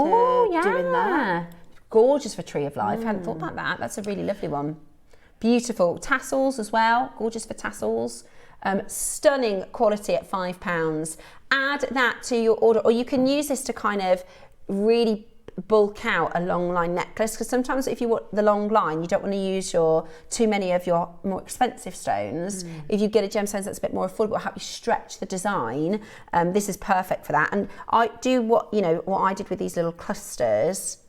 [SPEAKER 4] doing that.
[SPEAKER 3] Gorgeous for Tree of Life. I hadn't thought about that. That's a really lovely one. Beautiful. Tassels as well. Gorgeous for tassels. Stunning quality at £5. Add that to your order, or you can use this to kind of really bulk out a long line necklace, because sometimes if you want the long line, you don't want to use too many of your more expensive stones. If you get a gemstone that's a bit more affordable, help you stretch the design. This is perfect for that. And I do what I did with these little clusters.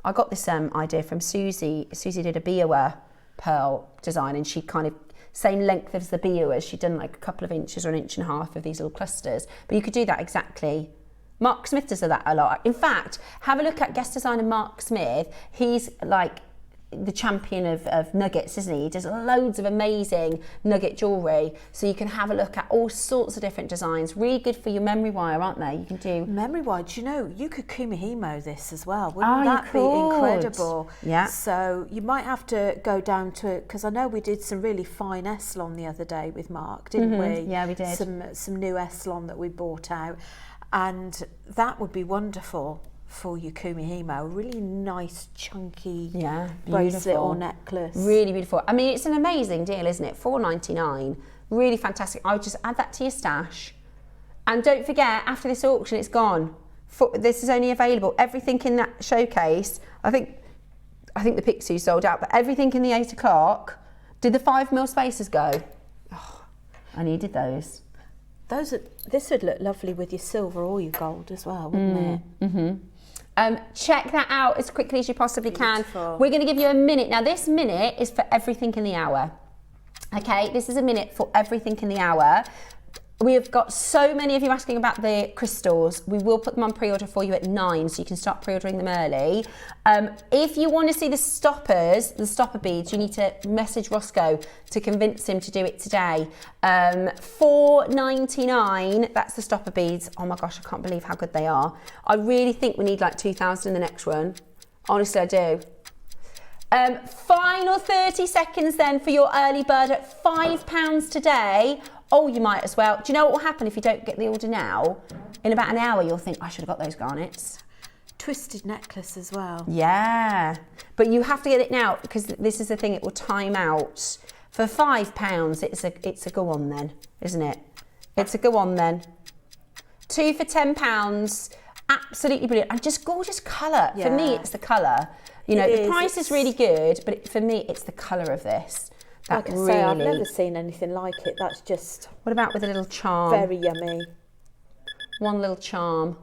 [SPEAKER 3] I got this idea from Susie. Susie did a biwa pearl design, and she kind of same length as the biwas. She'd done like a couple of inches or an inch and a half of these little clusters, but you could do that exactly. Mark Smith does that a lot. In fact, have a look at guest designer Mark Smith. He's like the champion of nuggets, isn't he? He does loads of amazing nugget jewellery. So you can have a look at all sorts of different designs. Really good for your memory wire, aren't they? You can do...
[SPEAKER 4] Memory wire, do you know, you could kumihimo this as well. Wouldn't that be incredible?
[SPEAKER 3] Yeah.
[SPEAKER 4] So you might have to go down to it, because I know we did some really fine Eslon the other day with Mark, didn't we?
[SPEAKER 3] Yeah, we did.
[SPEAKER 4] Some new Eslon that we bought out. And that would be wonderful for your kumihimo. A really nice, chunky bracelet or necklace.
[SPEAKER 3] Really beautiful. I mean, it's an amazing deal, isn't it? $4.99. Really fantastic. I would just add that to your stash. And don't forget, after this auction, it's gone. This is only available. Everything in that showcase, I think the Pixies sold out, but everything in the 8 o'clock, did the 5mm spacers go? Oh, I needed those.
[SPEAKER 4] This would look lovely with your silver or your gold as well, wouldn't it?
[SPEAKER 3] Check that out as quickly as you possibly can. We're going to give you a minute. Now, this minute is for everything in the hour. Okay, this is a minute for everything in the hour. We have got so many of you asking about the crystals. We will put them on pre-order for you at 9, so you can start pre-ordering them early. If you want to see the stopper beads, you need to message Roscoe to convince him to do it today. $4.99, that's the stopper beads. Oh my gosh, I can't believe how good they are. I really think we need like 2,000 in the next one. Honestly, I do. Final 30 seconds then for your early bird at £5 today. Oh, you might as well. Do you know what will happen if you don't get the order now? In about an hour, you'll think, I should have got those garnets.
[SPEAKER 4] Twisted necklace as well.
[SPEAKER 3] Yeah, but you have to get it now, because this is the thing, it will time out. For £5, it's a go on then, isn't it? It's a go on then. 2 for £10, absolutely brilliant. And just gorgeous colour. Yeah. For me, it's the colour. You know, the price is really good, but for me, it's the colour of this.
[SPEAKER 4] Like I say, I've never seen anything like it. That's just...
[SPEAKER 3] What about with a little charm?
[SPEAKER 4] Very yummy.
[SPEAKER 3] One little charm.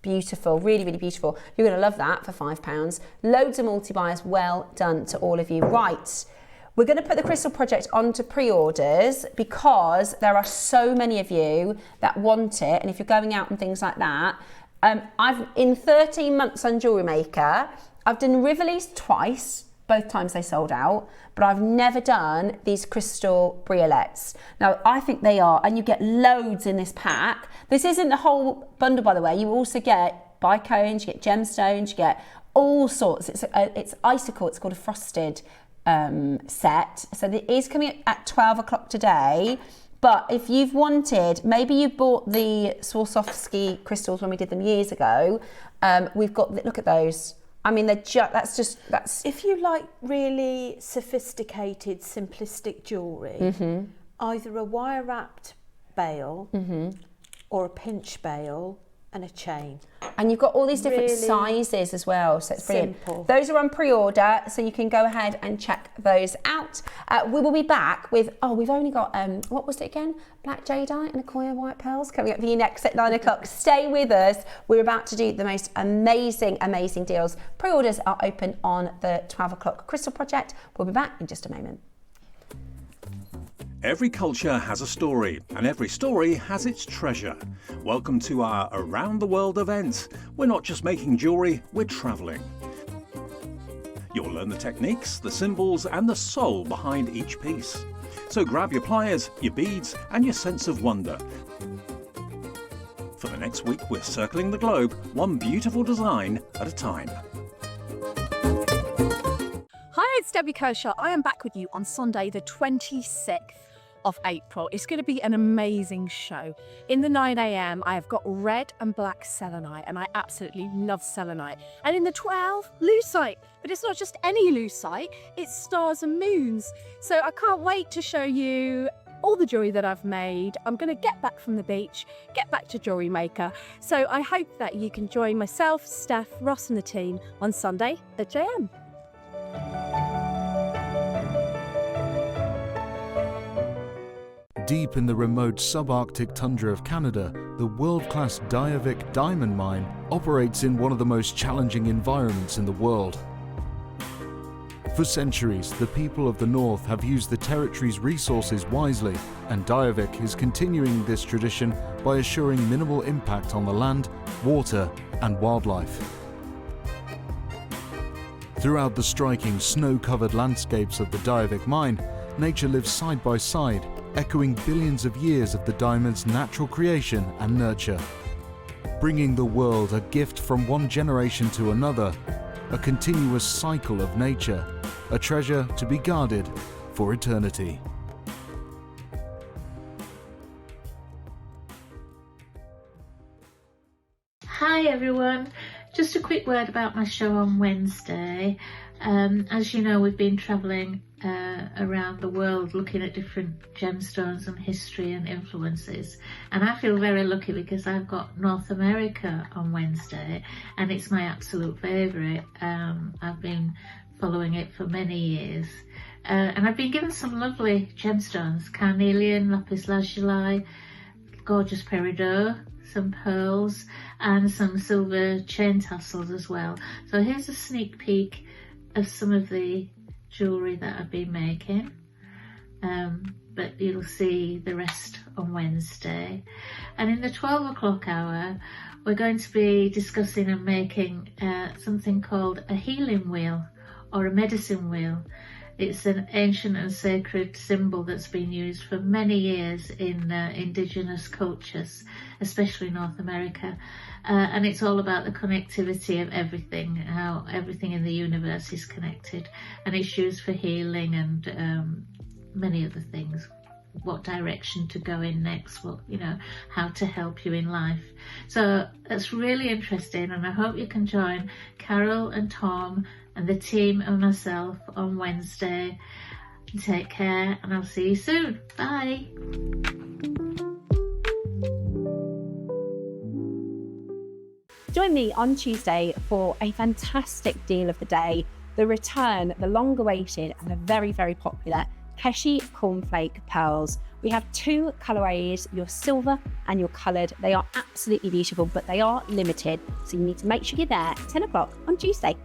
[SPEAKER 3] Beautiful, really, really beautiful. You're going to love that for £5. Loads of multi-buyers. Well done to all of you. Right, we're going to put the Crystal Project onto pre-orders, because there are so many of you that want it. And if you're going out and things like that, in 13 months on JewelleryMaker, I've done Rivoli's twice. Both times they sold out, but I've never done these crystal briolets. Now, I think they are, and you get loads in this pack. This isn't the whole bundle, by the way. You also get bicones, you get gemstones, you get all sorts. It's Icicle, it's called a frosted set. So it is coming at 12 o'clock today. But if you've wanted, maybe you bought the Swarovski crystals when we did them years ago. We've got, look at those. I mean, that's...
[SPEAKER 4] If you like really sophisticated, simplistic jewellery, either a wire-wrapped bail or a pinch bail and a chain.
[SPEAKER 3] And you've got all these different
[SPEAKER 4] Really
[SPEAKER 3] sizes as well, so it's brilliant.
[SPEAKER 4] simple.
[SPEAKER 3] Those are on pre-order, so you can go ahead and check those out. We will be back with, we've only got, what was it again? Black Jadeite and a coil of white pearls coming up for you next at 9 o'clock. Stay with us. We're about to do the most amazing, amazing deals. Pre-orders are open on the 12 o'clock Crystal Project. We'll be back in just a moment.
[SPEAKER 1] Every culture has a story, and every story has its treasure. Welcome to our Around the World event. We're not just making jewellery, we're travelling. You'll learn the techniques, the symbols, and the soul behind each piece. So grab your pliers, your beads, and your sense of wonder. For the next week, we're circling the globe, one beautiful design at a time.
[SPEAKER 5] Hi, it's Debbie Kershaw. I am back with you on Sunday, the 26th of April. It's going to be an amazing show. In the 9 a.m, I have got red and black selenite, and I absolutely love selenite. And in the 12, lucite. But it's not just any lucite, it's stars and moons. So I can't wait to show you all the jewellery that I've made. I'm going to get back from the beach, get back to JewelleryMaker. So I hope that you can join myself, Steph, Ross and the team on Sunday at JM.
[SPEAKER 6] Deep in the remote subarctic tundra of Canada, the world-class Diavik diamond mine operates in one of the most challenging environments in the world. For centuries, the people of the North have used the territory's resources wisely, and Diavik is continuing this tradition by assuring minimal impact on the land, water, and wildlife. Throughout the striking snow-covered landscapes of the Diavik mine, nature lives side by side, echoing billions of years of the diamond's natural creation and nurture. Bringing the world a gift from one generation to another, a continuous cycle of nature, a treasure to be guarded for eternity.
[SPEAKER 7] Hi everyone, just a quick word about my show on Wednesday. As you know, we've been travelling around the world looking at different gemstones and history and influences, and I feel very lucky because I've got North America on Wednesday and it's my absolute favourite. I've been following it for many years, and I've been given some lovely gemstones: carnelian, lapis lazuli, gorgeous peridot, some pearls and some silver chain tassels as well. So here's a sneak peek of some of the jewellery that I've been making, but you'll see the rest on Wednesday. And in the 12 o'clock hour we're going to be discussing and making something called a healing wheel or a medicine wheel. It's an ancient and sacred symbol that's been used for many years in indigenous cultures, especially North America. And it's all about the connectivity of everything, how everything in the universe is connected. And it's used for healing and many other things. What direction to go in next, what, you know, how to help you in life. So that's really interesting, and I hope you can join Carol and Tom and the team and myself on Wednesday. Take care, and I'll see you soon. Bye.
[SPEAKER 2] Join me on Tuesday for a fantastic deal of the day, the return, the long-awaited and the very, very popular Icicle Cornflake Pearls. We have two colourways, your silver and your coloured. They are absolutely beautiful, but they are limited, so you need to make sure you're there at 10 o'clock on Tuesday.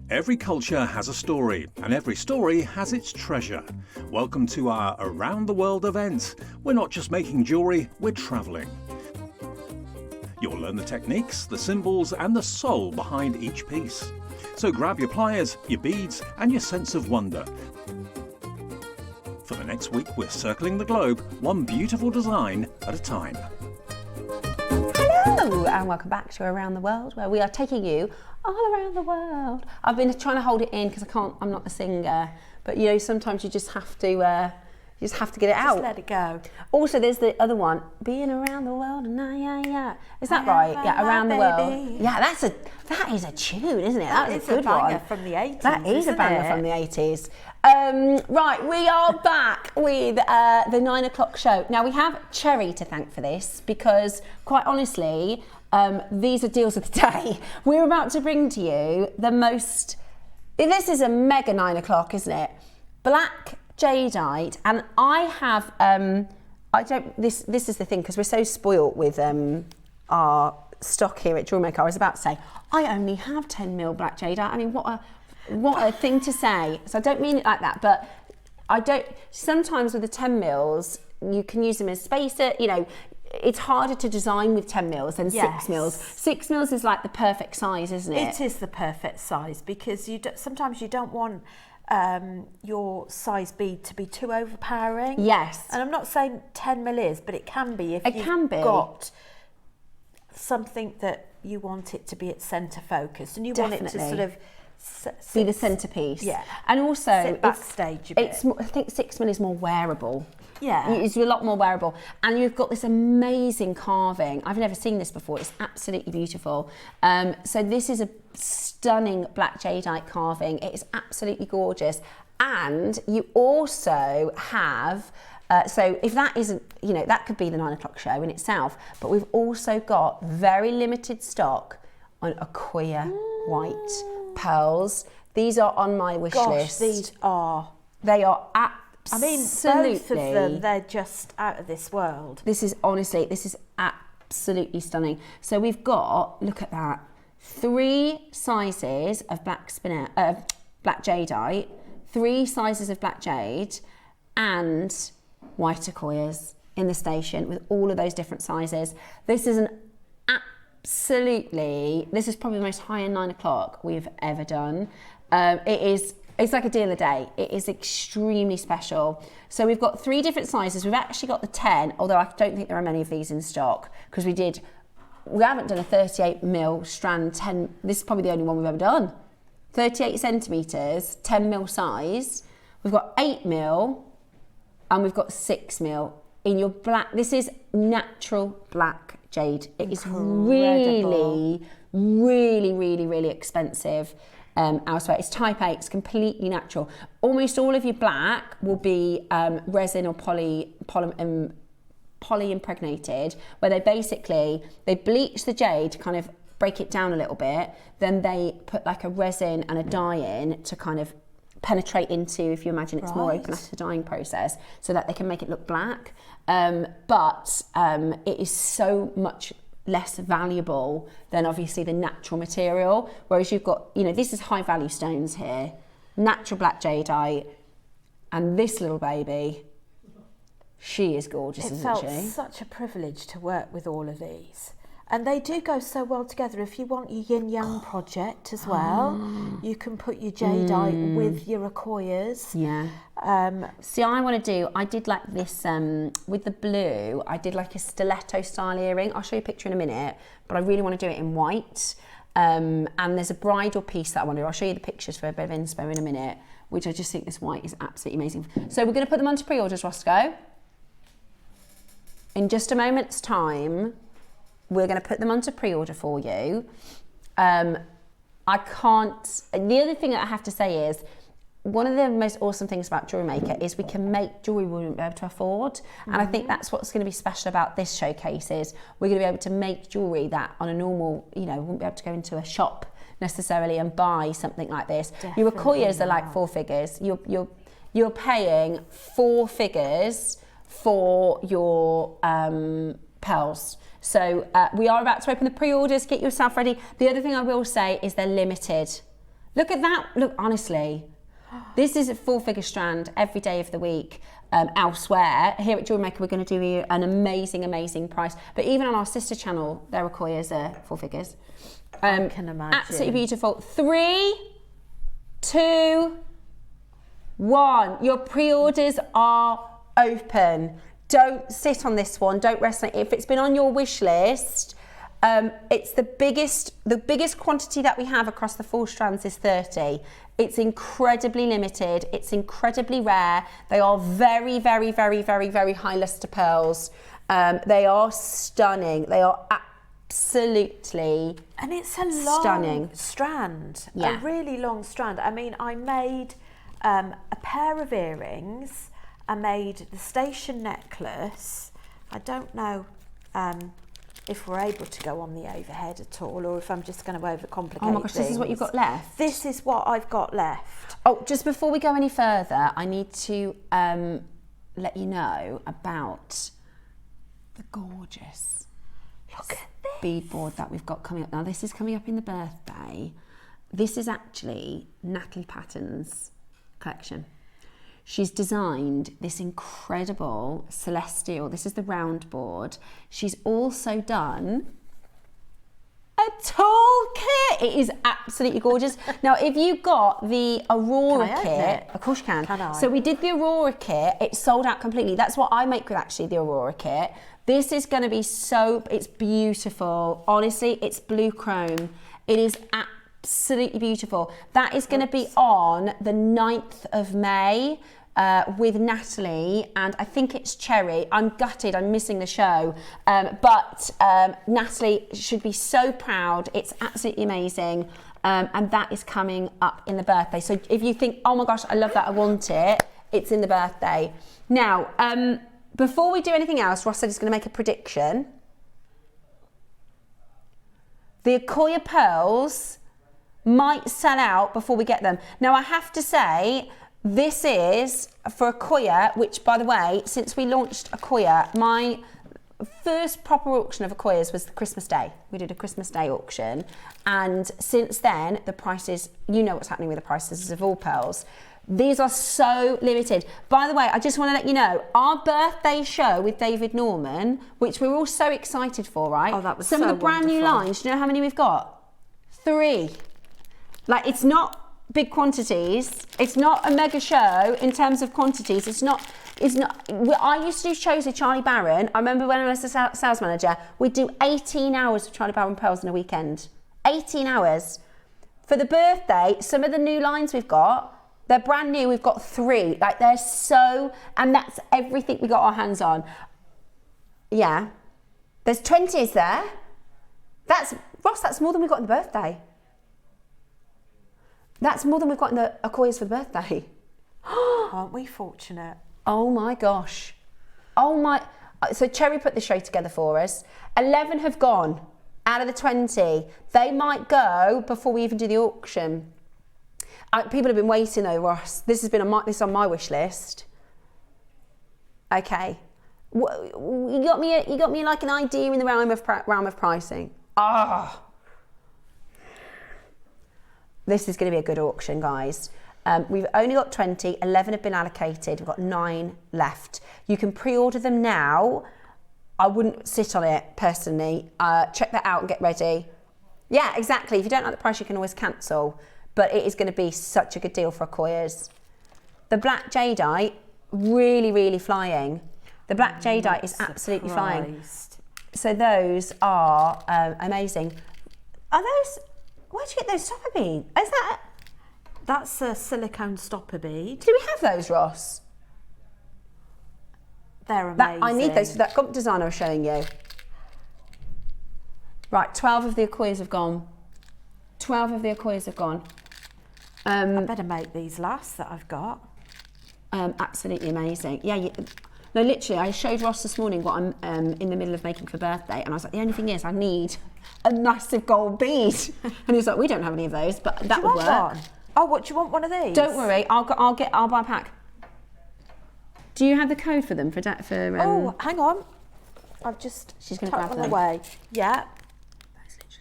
[SPEAKER 1] Every culture has a story, and every story has its treasure. Welcome to our Around the World event. We're not just making jewellery, we're travelling. You'll learn the techniques, the symbols, and the soul behind each piece. So grab your pliers, your beads, and your sense of wonder. For the next week, we're circling the globe, one beautiful design at a time.
[SPEAKER 3] Hello and welcome back to Around the World, where we are taking you all around the world. I've been trying to hold it in because I'm not a singer, but you know, sometimes you just have to You just have to get it out.
[SPEAKER 4] Just let it go.
[SPEAKER 3] Also, there's the other one, being around the world, and yeah. Is that right? Yeah, around the world. Yeah, that is a tune, isn't it? That is a good
[SPEAKER 4] banger
[SPEAKER 3] one.
[SPEAKER 4] From the 80s.
[SPEAKER 3] That is a banger from the 80s. Right, we are back with the 9 o'clock show. Now, we have Cherry to thank for this because, quite honestly, these are deals of the day. We're about to bring to you the most... This is a mega 9 o'clock, isn't it? Black Jadeite, and I have this is the thing, because we're so spoilt with our stock here at JewelleryMaker. I was about to say I only have 10mm black Jadeite. I mean, what a thing to say. So I don't mean it like that, but I don't. Sometimes with the 10mm, you can use them as spacer. You know, it's harder to design with 10mm than 6mm. 6mm is like the perfect size, isn't it?
[SPEAKER 4] It is the perfect size, because sometimes you don't want your size bead to be too overpowering.
[SPEAKER 3] Yes.
[SPEAKER 4] And I'm not saying 10mm is, but it can be if you've got something that you want it to be at centre focus, and you want it to sort of
[SPEAKER 3] be the centrepiece.
[SPEAKER 4] Yeah.
[SPEAKER 3] And also
[SPEAKER 4] sit backstage a bit.
[SPEAKER 3] I think 6mm is more wearable.
[SPEAKER 4] Yeah.
[SPEAKER 3] It's a lot more wearable. And you've got this amazing carving. I've never seen this before. It's absolutely beautiful. So this is a stunning black Jadeite carving. It is absolutely gorgeous. And you also have, so if that isn't, you know, that could be the 9 o'clock show in itself, but we've also got very limited stock on Icicle white pearls. These are on my wish list.
[SPEAKER 4] They are
[SPEAKER 3] absolutely.
[SPEAKER 4] I mean, both of them, they're just out of this world.
[SPEAKER 3] This is absolutely stunning. So we've got, look at that, 3 sizes of black jadeite, 3 sizes of black jade, and white Icicles in the station with all of those different sizes. This is this is probably the most high-end 9 o'clock we've ever done. It's like a deal of the day. It is extremely special. So we've got 3 different sizes. We've actually got the 10, although I don't think there are many of these in stock, because we haven't done a 38mm strand 10. This is probably the only one we've ever done. 38 centimetres, 10mm size. We've got 8mm and we've got 6mm in your black. This is natural black jade. It is really, really, really, really expensive. Elsewhere. It's type A, it's completely natural. Almost all of your black will be resin or poly impregnated, where they bleach the jade to kind of break it down a little bit, then they put like a resin and a dye in to kind of penetrate into, if you imagine it's more open after the dyeing process, so that they can make it look black. But it is so much less valuable than obviously the natural material, whereas you've got, you know, this is high value stones here, natural black jadeite, and this little baby, she is gorgeous, isn't she? It felt
[SPEAKER 4] such a privilege to work with all of these, and they do go so well together. If you want your yin yang project as well, you can put your jadeite with your Icicles.
[SPEAKER 3] Yeah. See, I did like this, with the blue, I did like a stiletto style earring. I'll show you a picture in a minute, but I really want to do it in white. And there's a bridal piece that I want to do. I'll show you the pictures for a bit of inspo in a minute, which I just think this white is absolutely amazing. So we're going to put them onto pre-orders, Roscoe. In just a moment's time, we're going to put them onto pre-order for you. The other thing that I have to say is, one of the most awesome things about JewelleryMaker is we can make jewellery we wouldn't be able to afford. And I think that's what's going to be special about this showcase, is we're going to be able to make jewellery that on a normal, you know, wouldn't be able to go into a shop necessarily and buy something like this. Definitely. Your Icicles are like 4 figures. You're paying 4 figures for your pearls. So we are about to open the pre-orders. Get yourself ready. The other thing I will say is they're limited. Look at that. Look, honestly, this is a 4-figure strand every day of the week. Elsewhere, here at JewelleryMaker, we're going to do you an amazing, amazing price. But even on our sister channel, their Icicles are 4 figures.
[SPEAKER 4] I can imagine.
[SPEAKER 3] Absolutely beautiful. 3, 2, 1. Your pre-orders are open. Don't sit on this one. Don't rest on it. If it's been on your wish list, It's the biggest quantity that we have across the 4 strands is 30. It's incredibly limited. It's incredibly rare. They are very, very, very, very, very high luster pearls. They are stunning. They are absolutely
[SPEAKER 4] and it's a long
[SPEAKER 3] stunning
[SPEAKER 4] strand,
[SPEAKER 3] yeah.
[SPEAKER 4] a really long strand. I mean, I made a pair of earrings. I made the station necklace. I don't know if we're able to go on the overhead at all, or if I'm just going to overcomplicate
[SPEAKER 3] Oh my gosh,
[SPEAKER 4] things.
[SPEAKER 3] this is what you've got left?
[SPEAKER 4] This is what I've got left.
[SPEAKER 3] Oh, just before we go any further, I need to let you know about the gorgeous beadboard that we've got coming up. Now, this is coming up in the birthday. This is actually Natalie Patton's collection. She's designed this incredible celestial, this is the round board. She's also done a toolkit. It is absolutely gorgeous. Now, if you got the Aurora kit, of course you can.
[SPEAKER 4] Can I?
[SPEAKER 3] So we did the Aurora kit, it sold out completely. That's what I make with actually the Aurora kit. This is going to be so, it's beautiful. Honestly, it's blue chrome. It is absolutely beautiful. That is going to be on the 9th of May with Natalie, and I think it's Cherry. I'm gutted, I'm missing the show. But Natalie should be so proud. It's absolutely amazing. And that is coming up in the birthday. So if you think, oh my gosh, I love that, I want it, it's in the birthday. Now, before we do anything else, Ross said he's going to make a prediction. The Accoya pearls might sell out before we get them. Now, I have to say, this is for Accoya, which, by the way, since we launched Accoya, my first proper auction of Accoyas was the Christmas Day. We did a Christmas Day auction, and since then, the prices, you know what's happening with the prices of all pearls. These are so limited. By the way, I just want to let you know, our birthday show with David Norman, which we're all so excited for, right?
[SPEAKER 4] Oh, that was
[SPEAKER 3] Some
[SPEAKER 4] so
[SPEAKER 3] of the brand new
[SPEAKER 4] wonderful.
[SPEAKER 3] lines, do you know how many we've got? 3. Like, it's not big quantities. It's not a mega show in terms of quantities. It's not. I used to do shows with Charlie Barron. I remember when I was the sales manager, we'd do 18 hours of Charlie Barron pearls in a weekend. 18 hours. For the birthday, some of the new lines we've got, they're brand new. We've got 3. Like, they're so, and that's everything we got our hands on. Yeah. There's 20s there. Ross, that's more than we got in the birthday. That's more than we've got in the Accoyas for the birthday.
[SPEAKER 4] Aren't we fortunate?
[SPEAKER 3] Oh my gosh. Oh my. So Cherry put the show together for us. 11 have gone out of the 20. They might go before we even do the auction. People have been waiting though, Ross. This has been on my wish list. Okay. You got me like an idea in the realm of pricing. Ah. This is going to be a good auction, guys. We've only got 20, 11 have been allocated, we've got 9 left. You can pre-order them now. I wouldn't sit on it personally. Check that out and get ready. Yeah, exactly. If you don't like the price, you can always cancel. But it is going to be such a good deal for Accoyas. The black Jadeite, really, really flying. The black Jadeite is absolutely flying. So those are amazing. Are those... Where'd you get those stopper beads?
[SPEAKER 4] That's a silicone stopper bead.
[SPEAKER 3] Do we have those, Ross?
[SPEAKER 4] They're amazing.
[SPEAKER 3] I need those for that comp design I was showing you. Right, 12 of the Accoyas have gone. 12 of the Accoyas have gone.
[SPEAKER 4] I better make these last that I've got.
[SPEAKER 3] Absolutely amazing. Yeah, no, literally, I showed Ross this morning what I'm in the middle of making for birthday, and I was like, the only thing is, I need a massive gold bead. And he was like, we don't have any of those, but that would work.
[SPEAKER 4] One? Oh, what, do you want one of these?
[SPEAKER 3] Don't worry, I'll buy a pack. Do you have the code for them?
[SPEAKER 4] Oh, hang on. I've just
[SPEAKER 3] She's going to
[SPEAKER 4] tucked
[SPEAKER 3] grab
[SPEAKER 4] them
[SPEAKER 3] them
[SPEAKER 4] away. Yeah.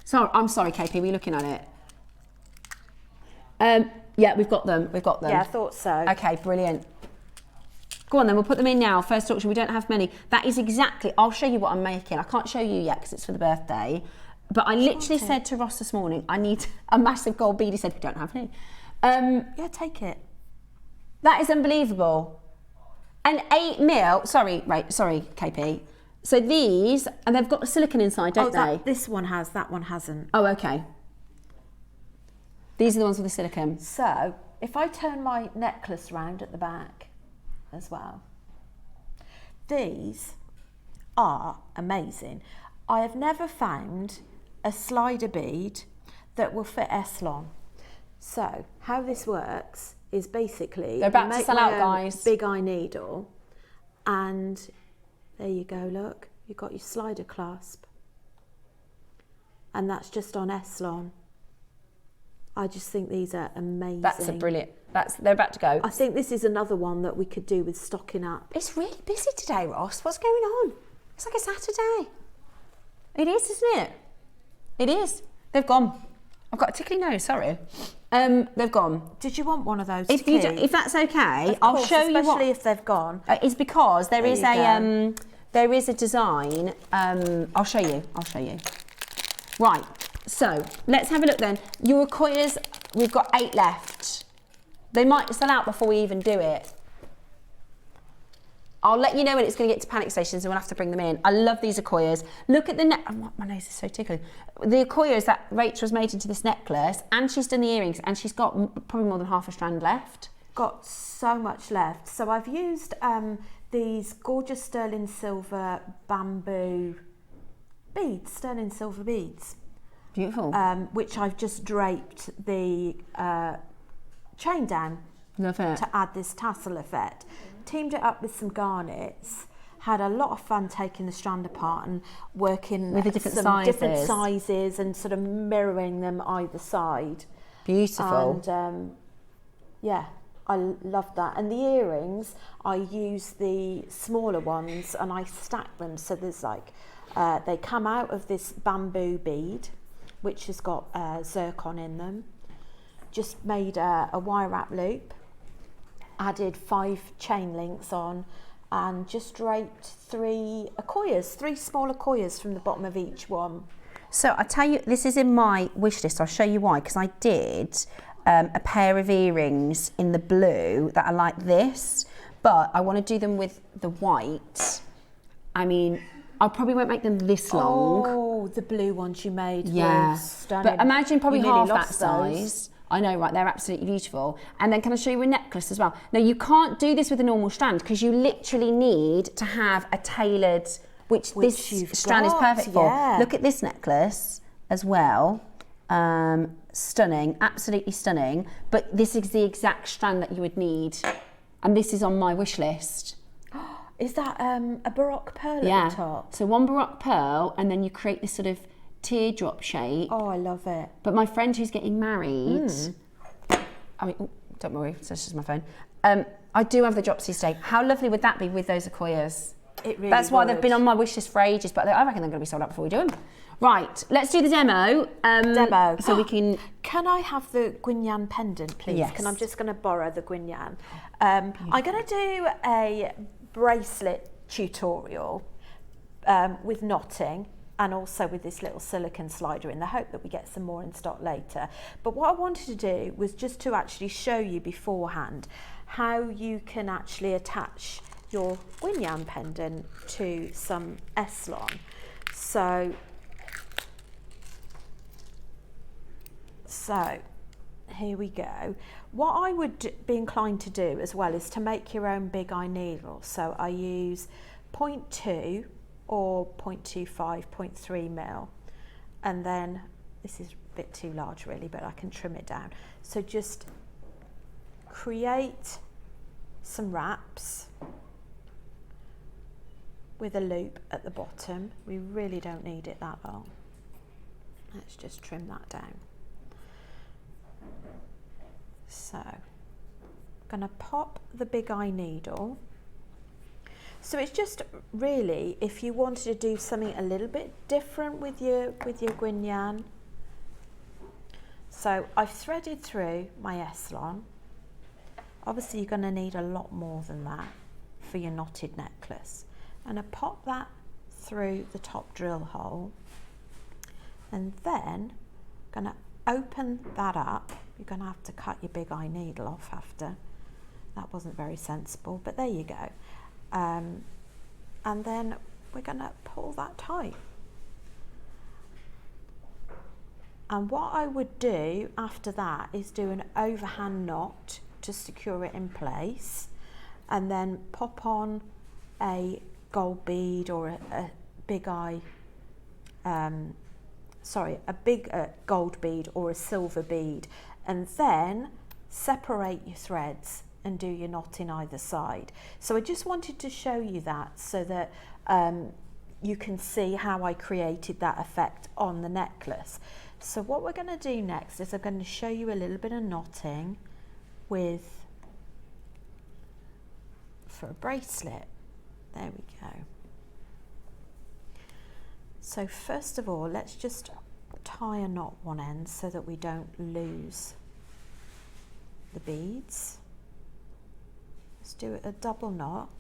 [SPEAKER 3] So I'm sorry, KP, were you looking at it? Yeah, we've got them.
[SPEAKER 4] Yeah, I thought so.
[SPEAKER 3] Okay, brilliant. Go on then, we'll put them in now. First auction, we don't have many. That is exactly, I'll show you what I'm making. I can't show you yet because it's for the birthday. But I literally said to Ross this morning, I need a massive gold bead. He said, we don't have any.
[SPEAKER 4] Yeah, take it.
[SPEAKER 3] That is unbelievable. An 8 mil, sorry, KP. So these, and they've got silicone inside, don't they?
[SPEAKER 4] This one has, that one hasn't.
[SPEAKER 3] Oh, okay. These are the ones with the silicone.
[SPEAKER 4] So if I turn my necklace round at the back as well, these are amazing. I have never found a slider bead that will fit S-long. So how this works is basically
[SPEAKER 3] they're about to sell out, guys.
[SPEAKER 4] Big eye needle, and there you go. Look, you've got your slider clasp, and that's just on S-long. I just think these are amazing.
[SPEAKER 3] That's a brilliant. They're about to go.
[SPEAKER 4] I think this is another one that we could do with stocking up.
[SPEAKER 3] It's really busy today, Ross. What's going on? It's like a Saturday. It is, isn't it? It is. They've gone. I've got a tickly nose, sorry. They've gone.
[SPEAKER 4] Did you want one of those?
[SPEAKER 3] If that's okay, I'll show you what.
[SPEAKER 4] Especially if they've gone.
[SPEAKER 3] It's because there is a design. I'll show you. Right. So let's have a look then. Your Akoyas, we've got 8 left. They might sell out before we even do it. I'll let you know when it's going to get to panic stations and we'll have to bring them in. I love these Akoyas. Look at the my nose is so tickly. The Akoyas that Rachel's made into this necklace, and she's done the earrings, and she's got probably more than half a strand left.
[SPEAKER 4] Got so much left. So I've used these gorgeous sterling silver bamboo beads, sterling silver beads.
[SPEAKER 3] Beautiful.
[SPEAKER 4] Which I've just draped the chain down.
[SPEAKER 3] Love it.
[SPEAKER 4] To add this tassel effect. Teamed it up with some garnets. Had a lot of fun taking the strand apart and working
[SPEAKER 3] with the different
[SPEAKER 4] sizes and sort of mirroring them either side.
[SPEAKER 3] Beautiful.
[SPEAKER 4] And yeah, I love that. And the earrings, I use the smaller ones and I stack them so there's like they come out of this bamboo bead, which has got zircon in them. Just made a wire wrap loop, added 5 chain links on, and just draped 3 Akoyas, 3 small Akoyas from the bottom of each one.
[SPEAKER 3] So I tell you, this is in my wish list. I'll show you why, because I did a pair of earrings in the blue that are like this, but I want to do them with the white. I mean, I probably won't make them this long.
[SPEAKER 4] Oh, the blue ones you made.
[SPEAKER 3] Yeah,
[SPEAKER 4] stunning.
[SPEAKER 3] But imagine probably half that
[SPEAKER 4] those.
[SPEAKER 3] size. I know, right? They're absolutely beautiful. And then can I show you a necklace as well? Now, you can't do this with a normal strand because you literally need to have a tailored, which this strand is perfect for. Look at this necklace as well. Stunning, absolutely stunning. But this is the exact strand that you would need. And this is on my wish list.
[SPEAKER 4] Is that a Baroque pearl at the top?
[SPEAKER 3] So one Baroque pearl, and then you create this sort of teardrop shape.
[SPEAKER 4] Oh, I love it.
[SPEAKER 3] But my friend who's getting married, I mean, don't worry, it's just my phone. I do have the dropsy stake. How lovely would that be with those Akoyas?
[SPEAKER 4] It really
[SPEAKER 3] That's why they've been on my wish list for ages, but I reckon they're going to be sold out before we do them. Right, let's do the demo. So we can...
[SPEAKER 4] Can I have the Guignan pendant, please?
[SPEAKER 3] Yes.
[SPEAKER 4] I'm just going to borrow the Guignan. I'm going to do a bracelet tutorial with knotting, and also with this little silicone slider in the hope that we get some more in stock later. But what I wanted to do was just to actually show you beforehand how you can actually attach your Guignan pendant to some S-long. So here we go. What I would be inclined to do as well is to make your own big eye needle. So I use 0.2 or 0.25, 0.3 mil. And then, this is a bit too large really, but I can trim it down. So just create some wraps with a loop at the bottom. We really don't need it that long. Let's just trim that down. So, I'm going to pop the big eye needle. So it's just really, if you wanted to do something a little bit different with your Guignan. So I've threaded through my S-long. Obviously you're going to need a lot more than that for your knotted necklace. And I pop that through the top drill hole, and then I'm going to open that up. You're going to have to cut your big eye needle off after. That wasn't very sensible, but there you go. And then we're going to pull that tight. And what I would do after that is do an overhand knot to secure it in place, and then pop on a gold bead or a big eye, a big gold bead or a silver bead, and then separate your threads and do your knot in either side. So I just wanted to show you that so that you can see how I created that effect on the necklace. So what we're going to do next is I'm going to show you a little bit of knotting for a bracelet. There we go. So first of all, let's just tie a knot one end so that we don't lose the beads. Let's do a double knot.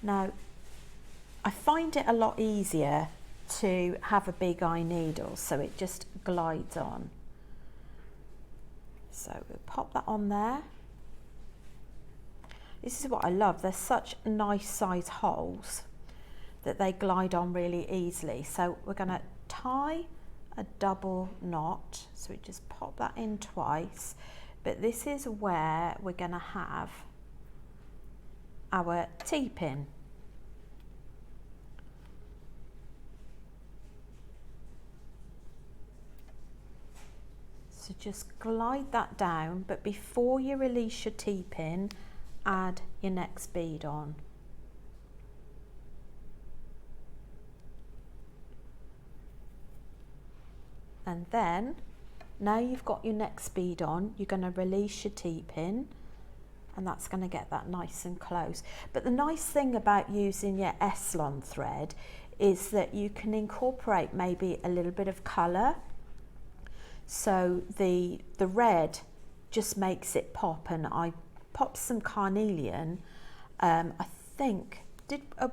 [SPEAKER 4] Now, I find it a lot easier to have a big eye needle, so it just glides on. So we'll pop that on there. This is what I love. They're such nice size holes that they glide on really easily. So we're going to tie a double knot. So we just pop that in twice. But this is where we're going to have our T-pin. So just glide that down, but before you release your T-pin, add your next bead on. And then, now you've got your next bead on, you're going to release your T-pin, and that's going to get that nice and close. But the nice thing about using your Eslon thread is that you can incorporate maybe a little bit of colour. So the red just makes it pop, and I popped some carnelian. I think, I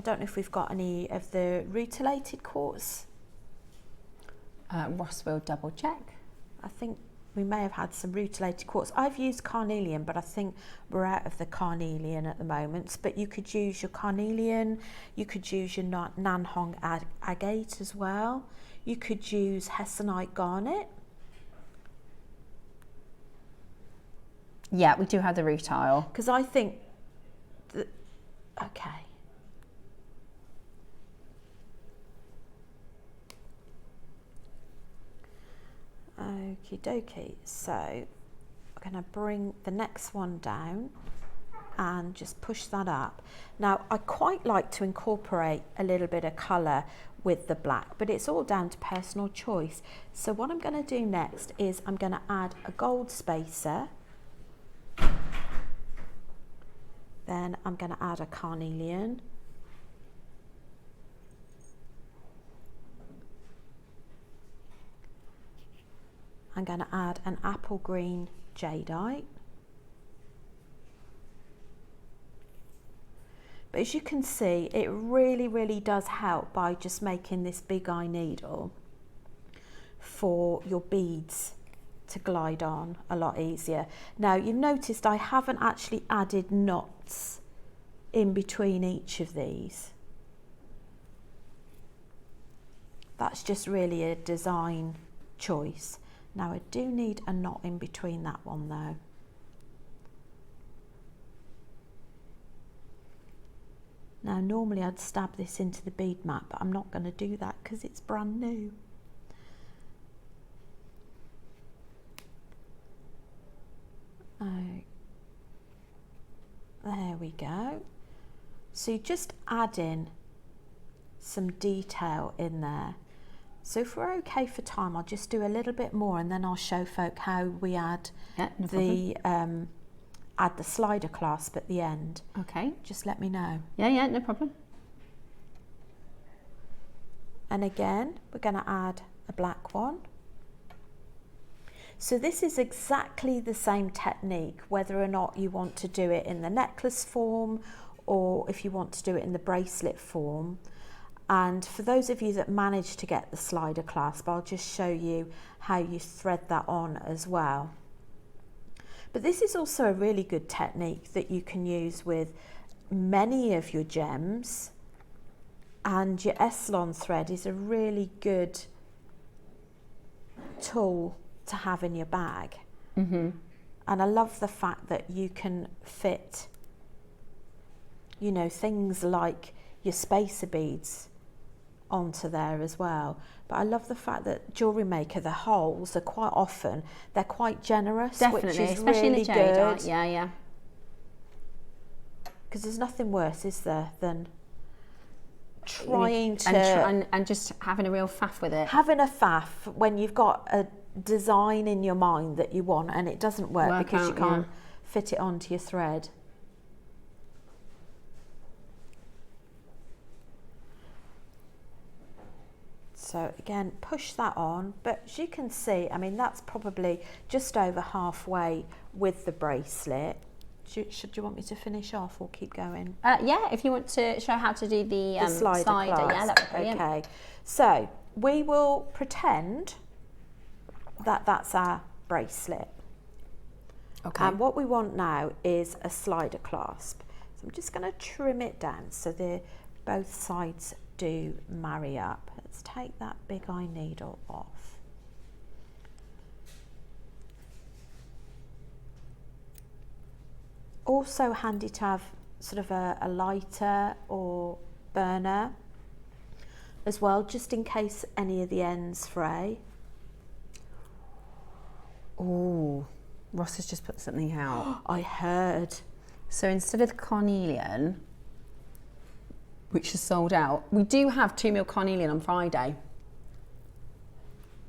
[SPEAKER 4] don't know if we've got any of the rutilated quartz.
[SPEAKER 3] Ross will double check.
[SPEAKER 4] I think we may have had some rutilated quartz. I've used carnelian, but I think we're out of the carnelian at the moment. But you could use your carnelian, you could use your Nanhong agate as well. You could use Hessonite garnet.
[SPEAKER 3] Yeah, we do have the rutile.
[SPEAKER 4] Because I think that, okay. Okie dokie, so we're going to bring the next one down and just push that up. Now, I quite like to incorporate a little bit of colour with the black, but it's all down to personal choice. So what I'm going to do next is I'm going to add a gold spacer. Then I'm going to add a carnelian. I'm going to add an apple green jadeite. But as you can see, it really does help by just making this big eye needle for your beads to glide on a lot easier. Now, you've noticed I haven't actually added knots in between each of these. That's just really a design choice. Now, I do need a knot in between that one though. Now, normally I'd stab this into the bead mat, but I'm not going to do that because it's brand new. Oh, there we go. So you just add in some detail in there. So if we're okay for time, I'll just do a little bit more, and then I'll show folk how we add add the slider clasp at the end.
[SPEAKER 3] Okay.
[SPEAKER 4] Just let me know.
[SPEAKER 3] Yeah, no problem.
[SPEAKER 4] And again, we're going to add a black one. So this is exactly the same technique, whether or not you want to do it in the necklace form or if you want to do it in the bracelet form. And for those of you that manage to get the slider clasp, I'll just show you how you thread that on as well. But this is also a really good technique that you can use with many of your gems, and your Echelon thread is a really good tool to have in your bag. And I love the fact that you can fit, you know, things like your spacer beads onto there as well. But I love the fact that JewelleryMaker, the holes are quite often, they're quite generous.
[SPEAKER 3] Definitely,
[SPEAKER 4] which is
[SPEAKER 3] especially
[SPEAKER 4] really
[SPEAKER 3] in the Jadeite.
[SPEAKER 4] good.
[SPEAKER 3] Yeah.
[SPEAKER 4] Because there's nothing worse, is there, than trying to...
[SPEAKER 3] And just having a real faff with it.
[SPEAKER 4] Having a faff when you've got a design in your mind that you want and it doesn't work because you can't fit it onto your thread. So again, push that on, but as you can see, I mean, that's probably just over halfway with the bracelet. Should you want me to finish off or keep going?
[SPEAKER 3] Yeah, if you want to show how to do the slider, yeah, that'd be brilliant.
[SPEAKER 4] Okay, so we will pretend that that's our bracelet.
[SPEAKER 3] Okay.
[SPEAKER 4] And what we want now is a slider clasp. So I'm just going to trim it down so both sides do marry up. Let's take that big eye needle off. Also handy to have sort of a lighter or burner as well, just in case any of the ends fray.
[SPEAKER 3] Oh, Ross has just put something out.
[SPEAKER 4] I heard.
[SPEAKER 3] So instead of the carnelian, which is sold out, we do have 2mm carnelian on Friday.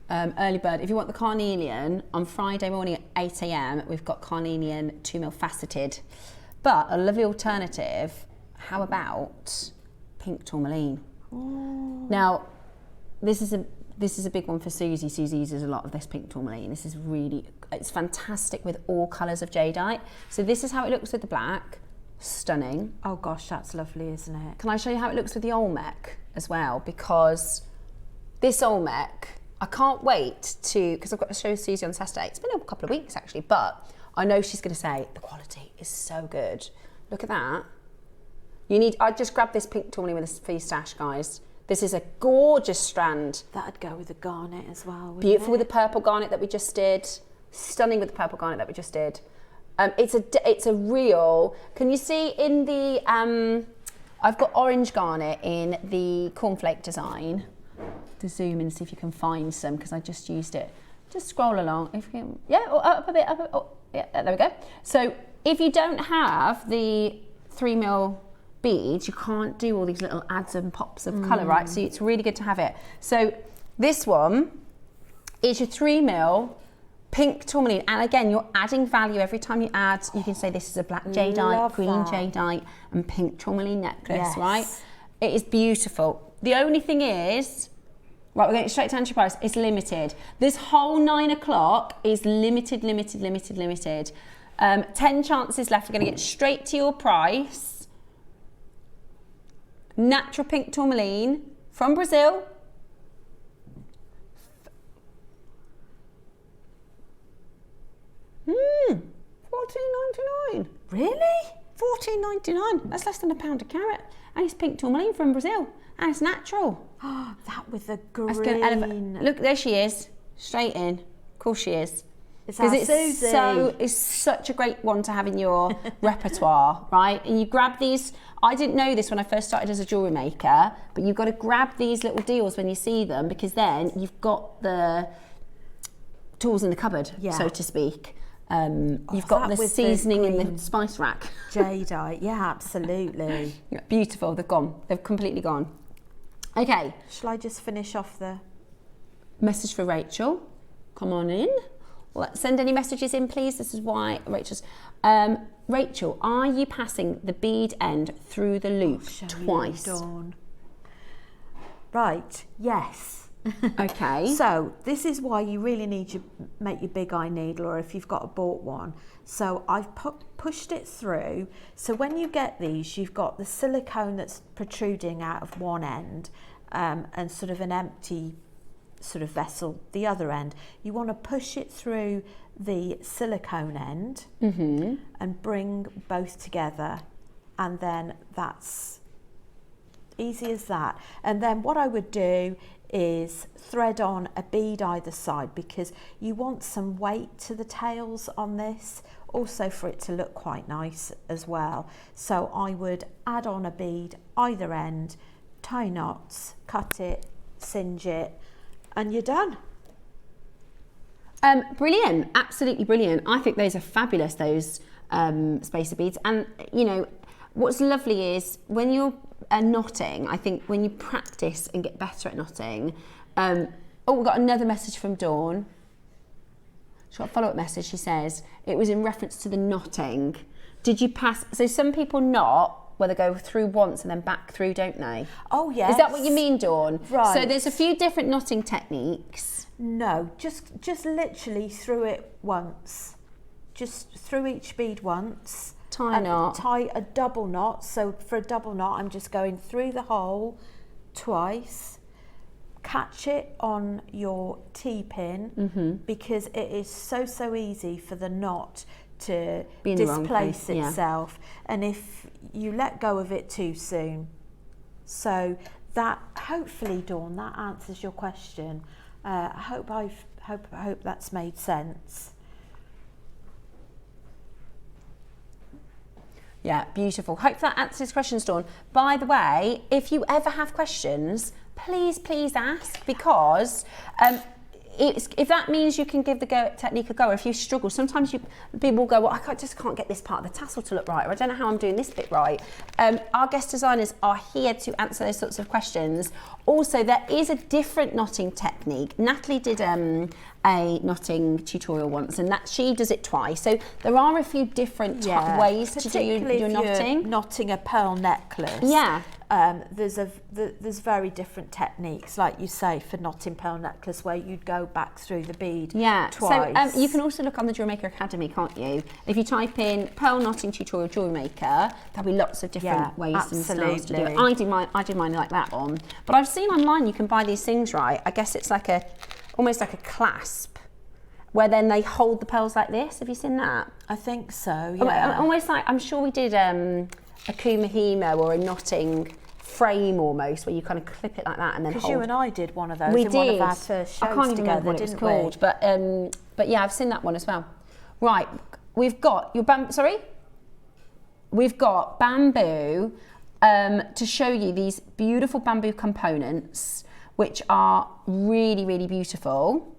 [SPEAKER 3] Early bird. If you want the carnelian, on Friday morning at 8 AM, we've got carnelian 2mm faceted. But a lovely alternative, how about pink tourmaline?
[SPEAKER 4] Oh.
[SPEAKER 3] Now, this is a big one for Susie. Susie uses a lot of this pink tourmaline. This is it's fantastic with all colours of jadeite. So this is how it looks with the black. Stunning.
[SPEAKER 4] Oh gosh, that's lovely, isn't it?
[SPEAKER 3] Can I show you how it looks with the Olmec as well? Because this Olmec, I can't wait because I've got to show Susie on Saturday. It's been a couple of weeks actually, but I know she's going to say the quality is so good. Look at that. I just grabbed this pink tourmaline with a fee stash, guys. This is a gorgeous strand.
[SPEAKER 4] That'd go with the garnet as well.
[SPEAKER 3] Beautiful with the purple garnet that we just did. Stunning with the purple garnet that we just did. It's a real. Can you see in the? I've got orange garnet in the cornflake design. To zoom and see if you can find some because I just used it. Just scroll along. If you can, yeah, or up a bit. Yeah, there we go. So if you don't have the 3mm beads, you can't do all these little adds and pops of colour, right? So it's really good to have it. So this one is your 3mm pink tourmaline, and again, you're adding value every time you add. You can say this is a black jadeite, green jadeite, and pink tourmaline necklace, right? It is beautiful. The only thing is, right, we're going straight to entry price. It's limited. This whole 9 o'clock is limited. 10 chances left. We're going to get straight to your price. Natural pink tourmaline from Brazil. $14.99.
[SPEAKER 4] Really?
[SPEAKER 3] $14.99. That's less than £1 a carat. And it's pink tourmaline from Brazil. And it's natural.
[SPEAKER 4] Oh, that with the green.
[SPEAKER 3] Look, there she is. Straight in. Of course she is.
[SPEAKER 4] Because
[SPEAKER 3] it's such a great one to have in your repertoire, right? And you grab these. I didn't know this when I first started as a jewellery maker, but you've got to grab these little deals when you see them, because then you've got the tools in the cupboard, so to speak. You've got the seasoning in the spice rack.
[SPEAKER 4] Jadeite, yeah, absolutely.
[SPEAKER 3] Beautiful. They've gone. They've completely gone. Okay.
[SPEAKER 4] Shall I just finish off the
[SPEAKER 3] message for Rachel? Come on in. Send any messages in, please. This is why Rachel's. Rachel, are you passing the bead end through the loop twice?
[SPEAKER 4] Dawn. Right. Yes.
[SPEAKER 3] Okay.
[SPEAKER 4] So this is why you really need to make your big eye needle, or if you've got bought one. So I've pushed it through. So when you get these, you've got the silicone that's protruding out of one end, and sort of an empty sort of vessel the other end. You want to push it through the silicone end and bring both together and then that's easy as that. And then what I would do is thread on a bead either side, because you want some weight to the tails on this, also for it to look quite nice as well. So I would add on a bead either end, tie knots, cut it, singe it, and you're done.
[SPEAKER 3] Brilliant, absolutely brilliant. I think those are fabulous, those spacer beads. And you know, what's lovely is when you're knotting, I think when you practice and get better at knotting, oh, we've got another message from Dawn. She's got a follow-up message. She says, it was in reference to the knotting. Did you pass, so some people knot where they go through once and then back through, don't they?
[SPEAKER 4] Oh, yes.
[SPEAKER 3] Is that what you mean, Dawn?
[SPEAKER 4] Right.
[SPEAKER 3] So there's a few different knotting techniques.
[SPEAKER 4] No, just literally through it once. Just through each bead once.
[SPEAKER 3] Tie a knot.
[SPEAKER 4] Tie a double knot. So for a double knot, I'm just going through the hole twice. Catch it on your T-pin, because it is so easy for the knot to displace itself. Yeah. And if you let go of it too soon. So that, hopefully, Dawn, that answers your question. I hope that's made sense.
[SPEAKER 3] Yeah, beautiful. Hope that answers questions, Dawn. By the way, if you ever have questions, please ask, because if that means you can give the technique a go, or if you struggle, sometimes people go, well, I just can't get this part of the tassel to look right, or I don't know how I'm doing this bit right. Our guest designers are here to answer those sorts of questions. Also, there is a different knotting technique. Natalie did a knotting tutorial once, and she does it twice. So there are a few different ways to do your knotting.
[SPEAKER 4] You're knotting a pearl necklace.
[SPEAKER 3] Yeah.
[SPEAKER 4] There's very different techniques, like you say, for knotting pearl necklace, where you'd go back through the bead twice.
[SPEAKER 3] So you can also look on the JewelleryMaker Academy, can't you? If you type in pearl knotting tutorial JewelleryMaker, there'll be lots of different ways and styles to do it. I do mine like that one. But I've seen online you can buy these things, right? I guess it's like almost like a clasp, where then they hold the pearls like this. Have you seen that?
[SPEAKER 4] I think so, yeah.
[SPEAKER 3] Almost like, I'm sure we did a kumihimo or a knotting frame almost, where you kind of clip it like that and then hold.
[SPEAKER 4] Because you and I did one of those
[SPEAKER 3] we
[SPEAKER 4] in
[SPEAKER 3] did.
[SPEAKER 4] One of our first shows.
[SPEAKER 3] I can't even remember what it was called, but yeah, I've seen that one as well. Right, we've got your We've got bamboo to show you these beautiful bamboo components, which are really beautiful.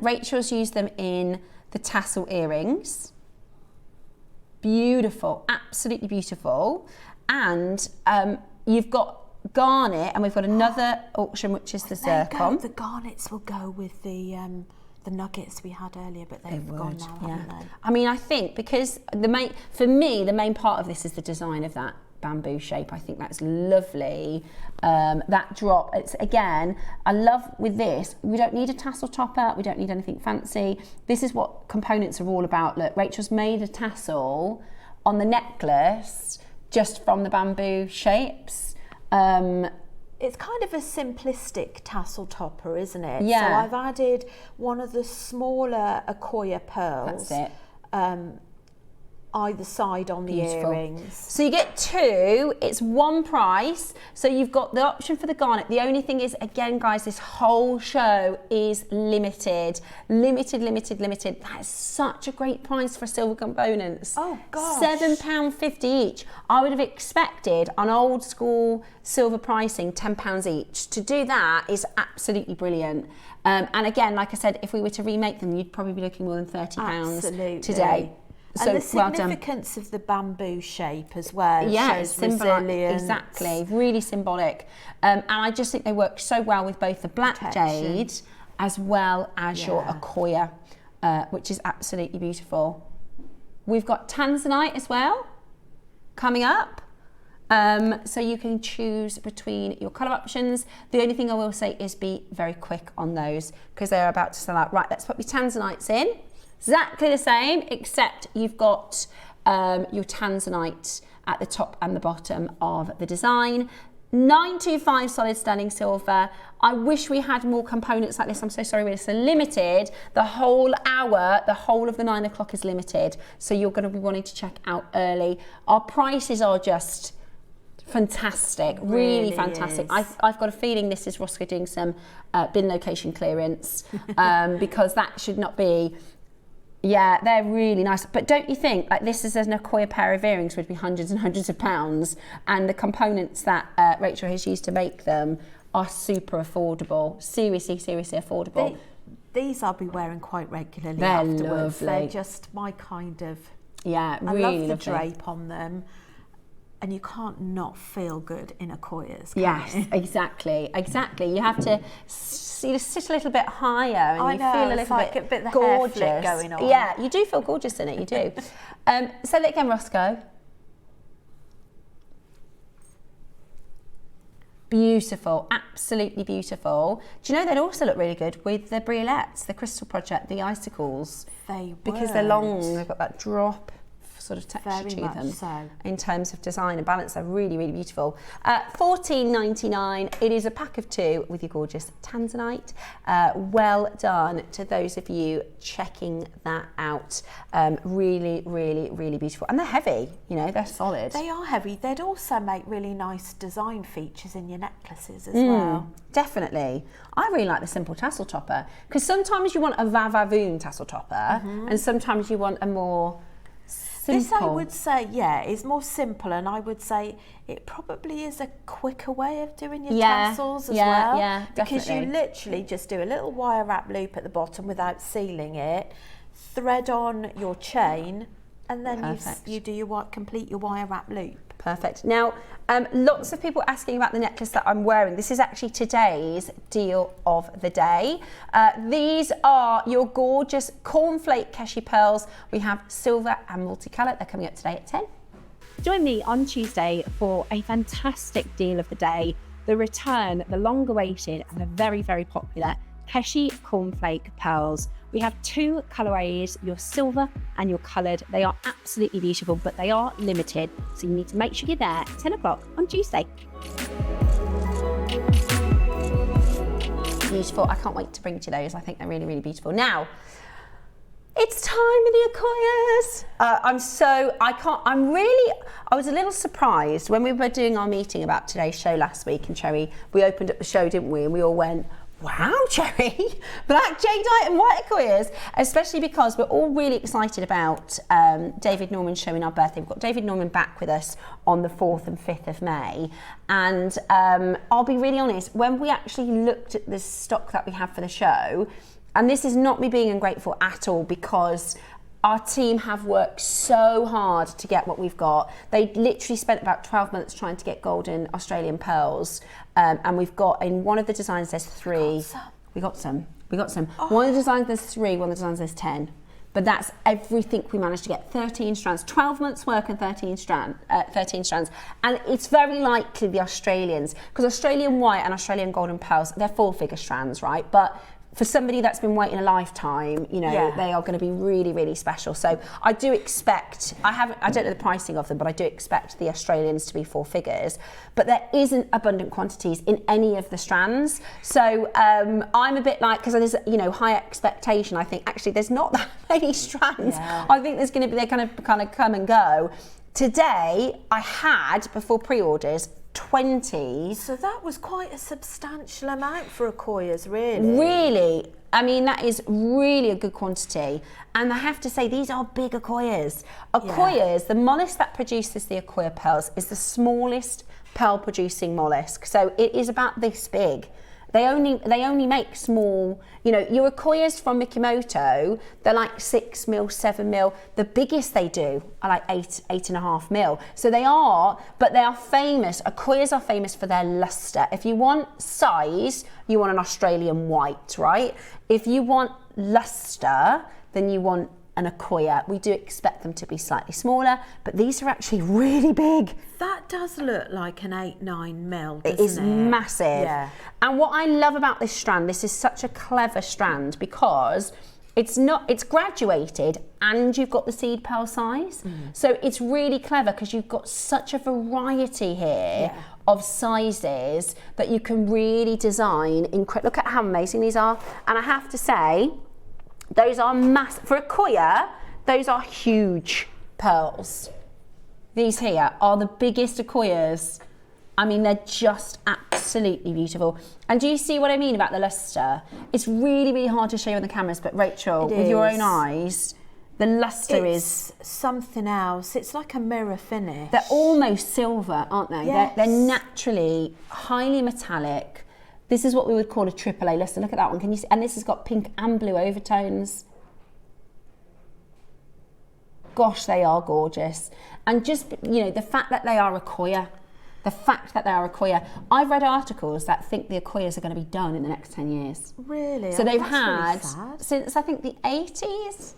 [SPEAKER 3] Rachel's used them in the tassel earrings. Beautiful, absolutely beautiful. And you've got garnet, and we've got another auction, which is the zircon.
[SPEAKER 4] The garnets will go with the nuggets we had earlier, but they've gone now, haven't they?
[SPEAKER 3] I mean, I think because for me, the main part of this is the design of that bamboo shape. I think that's lovely. That drop, it's again, I love with this, we don't need a tassel topper, we don't need anything fancy. This is what components are all about. Look, Rachel's made a tassel on the necklace just from the bamboo shapes.
[SPEAKER 4] It's kind of a simplistic tassel topper, isn't it?
[SPEAKER 3] Yeah.
[SPEAKER 4] So I've added one of the smaller Accoya pearls.
[SPEAKER 3] That's it.
[SPEAKER 4] Either side on the earrings.
[SPEAKER 3] So you get two, it's one price. So you've got the option for the garnet. The only thing is, again, guys, this whole show is limited. Limited. That is such a great price for silver components.
[SPEAKER 4] Oh, gosh.
[SPEAKER 3] £7.50 each. I would have expected on old school silver pricing, £10 each. To do that is absolutely brilliant. And again, like I said, if we were to remake them, you'd probably be looking more than £30 today.
[SPEAKER 4] And
[SPEAKER 3] So
[SPEAKER 4] the significance of the bamboo shape as well shows
[SPEAKER 3] symbolic,
[SPEAKER 4] resilience.
[SPEAKER 3] exactly, really symbolic. And I just think they work so well with both the black jade as well as your Accoya, which is absolutely beautiful. We've got tanzanite as well coming up. So you can choose between your colour options. The only thing I will say is be very quick on those, because they're about to sell out. Right, let's put your tanzanites in. Exactly the same, except you've got your tanzanite at the top and the bottom of the design. 925 solid sterling silver. I wish we had more components like this. I'm so sorry, we're so limited. The whole hour, the whole of the 9 o'clock is limited. So you're going to be wanting to check out early. Our prices are just fantastic, really fantastic. I've got a feeling this is Roscoe doing some bin location clearance because that should not be. Yeah, they're really nice. But don't you think, like, this is an Acquoia pair of earrings would be hundreds and hundreds of pounds, and the components that Rachel has used to make them are super affordable. Seriously, seriously affordable.
[SPEAKER 4] These I'll be wearing quite regularly
[SPEAKER 3] They're
[SPEAKER 4] afterwards.
[SPEAKER 3] lovely.
[SPEAKER 4] They're just my kind of...
[SPEAKER 3] Yeah,
[SPEAKER 4] I
[SPEAKER 3] really
[SPEAKER 4] love the
[SPEAKER 3] lovely.
[SPEAKER 4] drape on them. And you can't not feel good in Acquoias, can
[SPEAKER 3] Yes,
[SPEAKER 4] you?
[SPEAKER 3] exactly. You have to sit a little bit higher and
[SPEAKER 4] I
[SPEAKER 3] you
[SPEAKER 4] know,
[SPEAKER 3] feel a
[SPEAKER 4] it's
[SPEAKER 3] little
[SPEAKER 4] like
[SPEAKER 3] bit
[SPEAKER 4] a bit of the hair
[SPEAKER 3] gorgeous.
[SPEAKER 4] flip going on.
[SPEAKER 3] Yeah, you do feel gorgeous in it, you do. Say that again, Roscoe. Beautiful, absolutely beautiful. Do you know they'd also look really good with the briolets, the crystal project, the icicles?
[SPEAKER 4] They
[SPEAKER 3] because they're long, they've got that drop sort of texture
[SPEAKER 4] Very
[SPEAKER 3] to
[SPEAKER 4] much
[SPEAKER 3] them.
[SPEAKER 4] so.
[SPEAKER 3] In terms of design and balance, they're really, really beautiful. $14.99. It is a pack of 2 with your gorgeous tanzanite. Well done to those of you checking that out. Really, really, really beautiful. And they're heavy, you know, they're solid.
[SPEAKER 4] They are heavy. They'd also make really nice design features in your necklaces as well.
[SPEAKER 3] Definitely. I really like the simple tassel topper because sometimes you want a va-va-voom tassel topper and sometimes you want a more simple.
[SPEAKER 4] This I would say, yeah, is more simple, and I would say it probably is a quicker way of doing your tassels as well.
[SPEAKER 3] Yeah,
[SPEAKER 4] because you
[SPEAKER 3] definitely.
[SPEAKER 4] literally just do a little wire wrap loop at the bottom without sealing it, thread on your chain, and then you do your complete your wire wrap loop.
[SPEAKER 3] Perfect. Now, lots of people asking about the necklace that I'm wearing. This is actually today's deal of the day. These are your gorgeous cornflake Keshi pearls. We have silver and multicolour. They're coming up today at 10.
[SPEAKER 2] Join me on Tuesday for a fantastic deal of the day. The return, the long-awaited and the very, very popular Keshi Cornflake Pearls. We have 2 colourways, your silver and your coloured. They are absolutely beautiful, but they are limited. So you need to make sure you're there at 10 o'clock on Tuesday.
[SPEAKER 3] Beautiful. I can't wait to bring you those. I think they're really, really beautiful. Now, it's time with the Acquoias. I was a little surprised when we were doing our meeting about today's show last week, and Cherry, we opened up the show, didn't we? And we all went, wow, Cherry, black jadeite and white Acquoias, especially because we're all really excited about David Norman's show in our birthday. We've got David Norman back with us on the 4th and 5th of May. And I'll be really honest, when we actually looked at the stock that we have for the show, and this is not me being ungrateful at all, because our team have worked so hard to get what we've got. They literally spent about 12 months trying to get golden Australian pearls. And we've got, in one of the designs, there's 3. We got some. Oh. One of the designs, there's 3. One of the designs, there's 10. But that's everything we managed to get. 13 strands, 12 months work and 13 strands. And it's very likely the Australians, because Australian white and Australian golden pearls, they're 4-figure strands, right? But for somebody that's been waiting a lifetime, you know, they are going to be really, really special. So I do expect, I don't know the pricing of them, but I do expect the Australians to be 4 figures. But there isn't abundant quantities in any of the strands. So I'm a bit like, because there's, you know, high expectation. I think actually there's not that many strands. Yeah. I think there's going to be, they're kind of come and go. Today I had, before pre-orders, 20.
[SPEAKER 4] So that was quite a substantial amount for Acquoias, really.
[SPEAKER 3] Really, I mean, that is really a good quantity. And I have to say, these are big Acquoias. Acquoias, the mollusk that produces the Acquoia pearls is the smallest pearl producing mollusk. So it is about this big. They only make small, you know, your Acquoias from Mikimoto, they're like 6 mil, 7 mil. The biggest they do are like 8.5 mil. So they are famous. Acquoias are famous for their luster. If you want size, you want an Australian white, right? If you want luster, then you want an Acquoia. We do expect them to be slightly smaller, but these are actually really big.
[SPEAKER 4] That does look like an 8-9 mil, doesn't it?
[SPEAKER 3] It is massive.
[SPEAKER 4] Yeah.
[SPEAKER 3] And what I love about this strand, this is such a clever strand because it's graduated and you've got the seed pearl size. So it's really clever because you've got such a variety here of sizes that you can really design. Look at how amazing these are. And I have to say, those are massive. For a Koya, those are huge pearls. These here are the biggest Koyas. I mean, they're just absolutely beautiful. And do you see what I mean about the luster? It's really, really hard to show you on the cameras, but Rachel, with your own eyes, the luster is
[SPEAKER 4] something else. It's like a mirror finish.
[SPEAKER 3] They're almost silver, aren't they?
[SPEAKER 4] Yes.
[SPEAKER 3] They're naturally highly metallic. This is what we would call a AAA luster. Look at that one. Can you see? And this has got pink and blue overtones. Gosh, they are gorgeous. And just, you know, the fact that they are a Koya, I've read articles that think the Koyas are going to be done in the next 10 years.
[SPEAKER 4] Really?
[SPEAKER 3] So they've
[SPEAKER 4] That's
[SPEAKER 3] had,
[SPEAKER 4] really sad.
[SPEAKER 3] since I think the 80s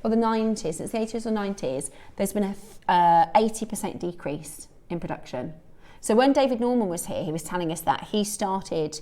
[SPEAKER 3] or the 90s, since the 80s or 90s, there's been a 80% decrease in production. So when David Norman was here, he was telling us that he started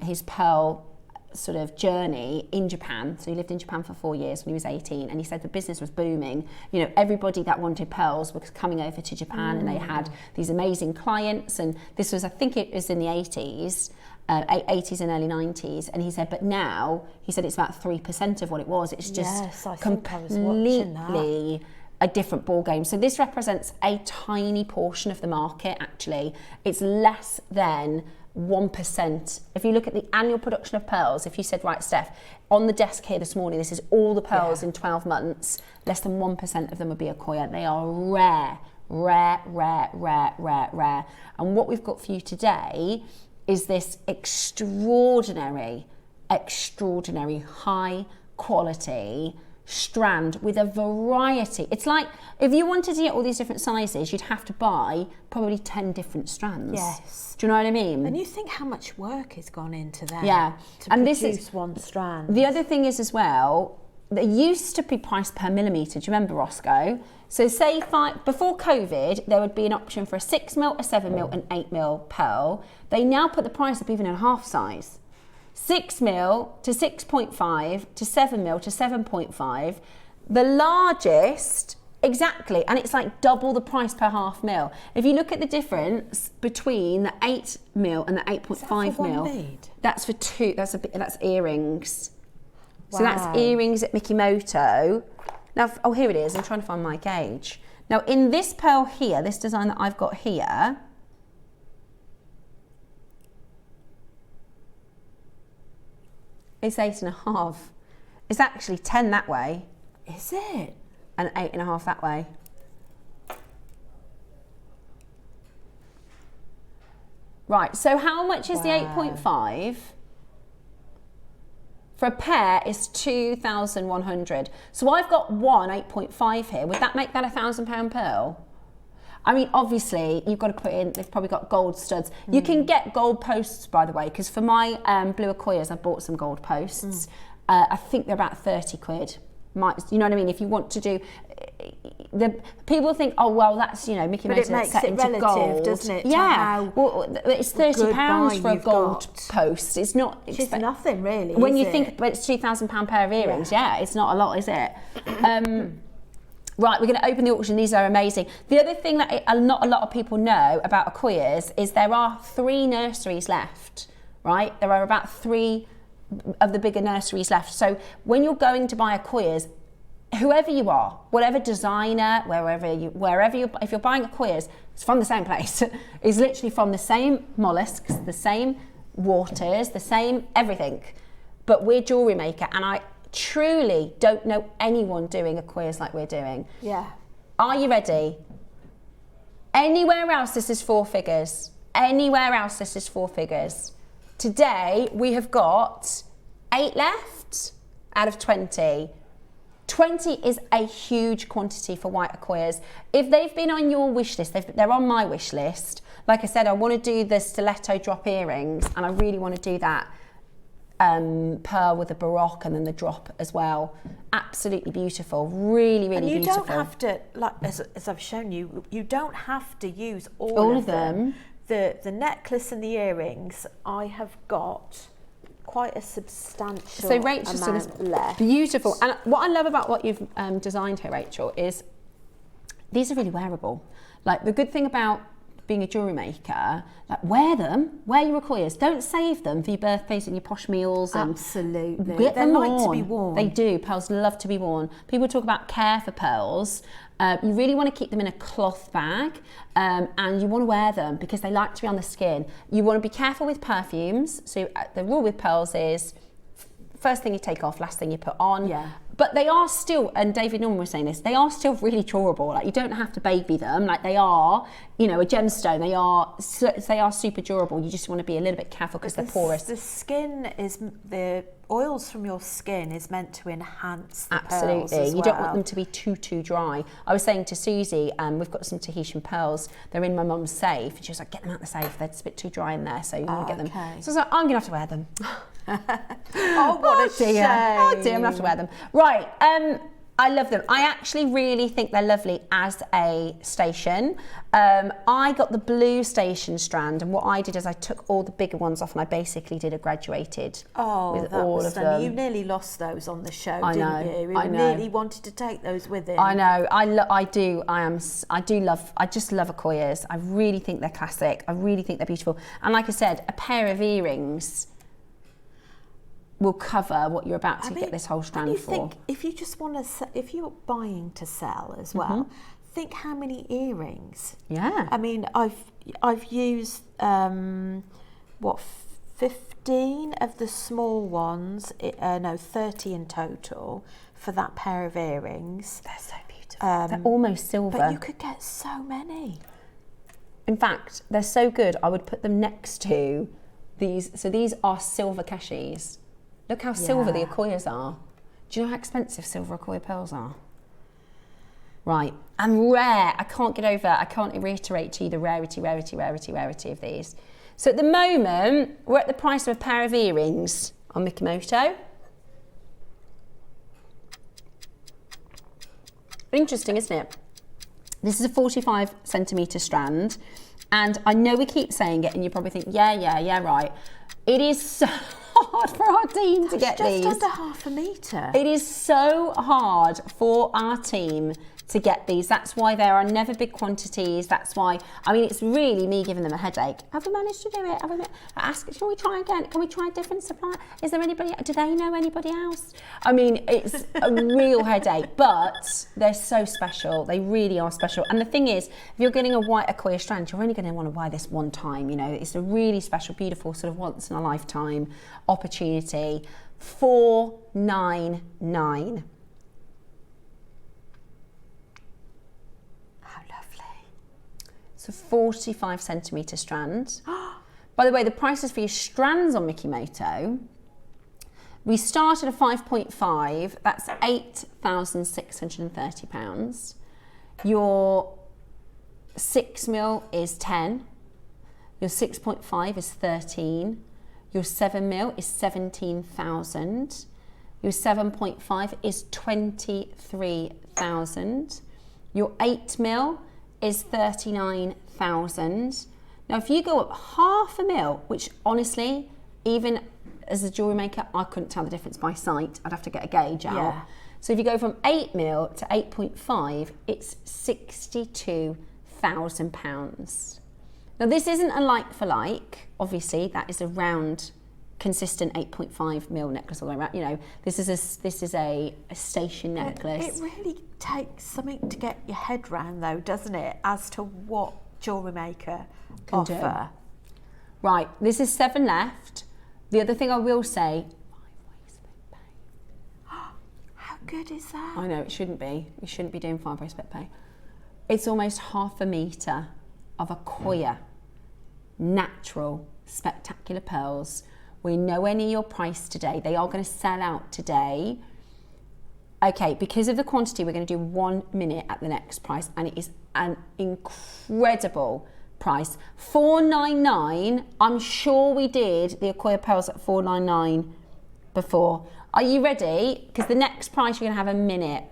[SPEAKER 3] his pearl sort of journey in Japan. So he lived in Japan for 4 years when he was 18, and he said the business was booming. You know, everybody that wanted pearls was coming over to Japan, and they had these amazing clients. And this was, I think it was in the 80s and early 90s. And he said, but now, he said it's about 3% of what it was. It's just completely a different ball game. So this represents a tiny portion of the market, actually. It's less than 1%. If you look at the annual production of pearls, if you said, right, Steph, on the desk here this morning, this is all the pearls in 12 months, less than 1% of them would be a Koya. They are rare. And what we've got for you today is this extraordinary high quality strand with a variety. It's like if you wanted to get all these different sizes, you'd have to buy probably 10 different strands.
[SPEAKER 4] Yes.
[SPEAKER 3] Do you know what I mean?
[SPEAKER 4] And you think how much work has gone into that?
[SPEAKER 3] Yeah.
[SPEAKER 4] To
[SPEAKER 3] And
[SPEAKER 4] produce
[SPEAKER 3] this is
[SPEAKER 4] one strand.
[SPEAKER 3] The other thing is as well, they used to be priced per millimetre. Do you remember, Roscoe? So say before COVID, there would be an option for a 6mm, a 7mm and 8mm pearl. They now put the price up even in half size. 6mm to 6.5 to 7mm to 7.5. The largest, exactly, and it's like double the price per half mil. If you look at the difference between the 8mm and the 8.5mm, that's for two. That's earrings.
[SPEAKER 4] Wow.
[SPEAKER 3] So that's earrings at Mikimoto. Now, oh, here it is. I'm trying to find my gauge. Now, in this pearl here, this design that I've got here, it's 8.5. It's actually 10 that way.
[SPEAKER 4] Is it?
[SPEAKER 3] And 8.5 that way. Right, so how much is the 8.5? For a pair, it's 2,100. So I've got one 8.5 here. Would that make that £1,000 pearl? I mean, obviously, you've got to put in, they've probably got gold studs. You can get gold posts, by the way, because for my blue Koyas, I bought some gold posts. I think they're about 30 quid. You know what I mean? If you want to do, people think, oh, well, that's, you know, Mickey Mouse set into
[SPEAKER 4] relative,
[SPEAKER 3] gold.
[SPEAKER 4] Doesn't it?
[SPEAKER 3] Yeah. Well, it's £30 for a gold post. It's not.
[SPEAKER 4] It's nothing, really.
[SPEAKER 3] When you think, but it's £2,000 pair of earrings. Yeah, it's not a lot, is it? Right, we're going to open the auction. These are amazing. The other thing that not a lot of people know about Koyas is there are 3 nurseries left, right? There are about 3 of the bigger nurseries left. So when you're going to buy a Koyas, whoever you are, whatever designer, if you're buying a Koyas, it's from the same place. It's literally from the same mollusks, the same waters, the same everything. But we're JewelleryMaker, and I truly don't know anyone doing a Koyas like we're doing.
[SPEAKER 4] Yeah.
[SPEAKER 3] Are you ready? Anywhere else, this is 4 figures. Anywhere else, this is 4 figures. Today, we have got 8 left out of 20. 20 is a huge quantity for white Koyas. If they've been on your wish list, they're on my wish list. Like I said, I want to do the stiletto drop earrings, and I really want to do that pearl with the baroque and then the drop as well. Absolutely beautiful, really, really beautiful.
[SPEAKER 4] And you don't have to, like as I've shown you, you don't have to use all of them. The necklace and the earrings, I have got quite a substantial
[SPEAKER 3] So Rachel's done this
[SPEAKER 4] amount left.
[SPEAKER 3] beautiful. And what I love about what you've designed here, Rachel, is these are really wearable. Like, the good thing about being a jewellery maker, like, wear them, wear your Akoyas. Don't save them for your birthdays and your posh meals. And
[SPEAKER 4] Absolutely.
[SPEAKER 3] get
[SPEAKER 4] They
[SPEAKER 3] them
[SPEAKER 4] like
[SPEAKER 3] worn.
[SPEAKER 4] to be worn.
[SPEAKER 3] They do. Pearls love to be worn. People talk about care for pearls. You really want to keep them in a cloth bag, and you want to wear them because they like to be on the skin. You want to be careful with perfumes. So the rule with pearls is first thing you take off, last thing you put on.
[SPEAKER 4] Yeah.
[SPEAKER 3] But they are still, and David Norman was saying this, they are still really durable. Like, you don't have to baby them. Like, they are, you know, a gemstone. They are super durable. You just want to be a little bit careful because they're porous.
[SPEAKER 4] The skin is, the oils from your skin is meant to enhance the
[SPEAKER 3] Absolutely.
[SPEAKER 4] pearls as
[SPEAKER 3] You don't want
[SPEAKER 4] well.
[SPEAKER 3] them to be too dry. I was saying to Susie, we've got some Tahitian pearls. They're in my mum's safe. And she was like, get them out the safe. They're just a bit too dry in there. So you want to get them.
[SPEAKER 4] Okay.
[SPEAKER 3] So I was like, I'm going to have to wear them.
[SPEAKER 4] Oh, what a
[SPEAKER 3] dear.
[SPEAKER 4] shame.
[SPEAKER 3] Oh dear, I'm going to have to wear them. Right. I love them. I actually really think they're lovely as a station. I got the blue station strand, and what I did is I took all the bigger ones off and I basically did a graduated with
[SPEAKER 4] that
[SPEAKER 3] all
[SPEAKER 4] was
[SPEAKER 3] of
[SPEAKER 4] stunning.
[SPEAKER 3] them.
[SPEAKER 4] You nearly lost those on the show,
[SPEAKER 3] I
[SPEAKER 4] didn't
[SPEAKER 3] know,
[SPEAKER 4] you?
[SPEAKER 3] I
[SPEAKER 4] You
[SPEAKER 3] know.
[SPEAKER 4] really wanted to take those with him.
[SPEAKER 3] I know. I just love Akoyas. I really think they're classic. I really think they're beautiful. And like I said, a pair of earrings will cover what you're about to get this whole strand for.
[SPEAKER 4] Think if you just want to, if you're buying to sell as well, think how many earrings.
[SPEAKER 3] Yeah.
[SPEAKER 4] I mean, I've used 15 of the small ones. 30 in total for that pair of earrings.
[SPEAKER 3] They're so beautiful. They're almost silver.
[SPEAKER 4] But you could get so many.
[SPEAKER 3] In fact, they're so good. I would put them next to these. So these are silver cachets. Look how silver the
[SPEAKER 4] Yeah.
[SPEAKER 3] Akoyas are. Do you know how expensive silver Akoya pearls are? Right, and rare. I can't reiterate to you the rarity of these. So at the moment, we're at the price of a pair of earrings on Mikimoto. Interesting, isn't it? This is a 45 centimetre strand, and I know we keep saying it, and you probably think, yeah, right. It is so hard for our team to get these.
[SPEAKER 4] Just under half a metre.
[SPEAKER 3] It is so hard for our team to get these. That's why there are never big quantities. That's why, I mean, it's really me giving them a headache. Have we managed to do it? I ask, shall we try again? Can we try a different supplier? Is there anybody, do they know anybody else? I mean, it's a real headache, but they're so special. They really are special. And the thing is, if you're getting a white Akoya strand, you're only going to want to buy this one time. You know, it's a really special, beautiful, sort of once in a lifetime opportunity. $499. So 45 centimetre strands. By the way, the prices for your strands on Mikimoto, we start at a 5.5, that's £8,630. Your 6mm is 10, your 6.5 is 13, your 7mm is 17,000, your 7.5 is 23,000, your 8mm is 39,000. Now, if you go up half a mil, which honestly, even as a jewellery maker, I couldn't tell the difference by sight. I'd have to get a gauge out.
[SPEAKER 4] Yeah.
[SPEAKER 3] So if you go from 8mm to 8.5, it's £62,000. Now, this isn't a like for like. Obviously, that is a round, consistent 8.5mm necklace all the way around. You know, this is a station necklace.
[SPEAKER 4] It really takes something to get your head round, though, doesn't it, as to what JewelleryMaker
[SPEAKER 3] Can
[SPEAKER 4] offer.
[SPEAKER 3] do. Right, this is 7 left. The other thing I will say, 5-way split pay.
[SPEAKER 4] How good is that?
[SPEAKER 3] I know, it shouldn't be. You shouldn't be doing 5-way split pay. It's almost half a metre of Akoya natural spectacular pearls. We know any your price today. They are going to sell out today. Okay, because of the quantity, we're going to do 1 minute at the next price, and it is an incredible price. $499. I'm sure we did the Akoya pearls at $499 before. Are you ready? Because the next price you're going to have a minute.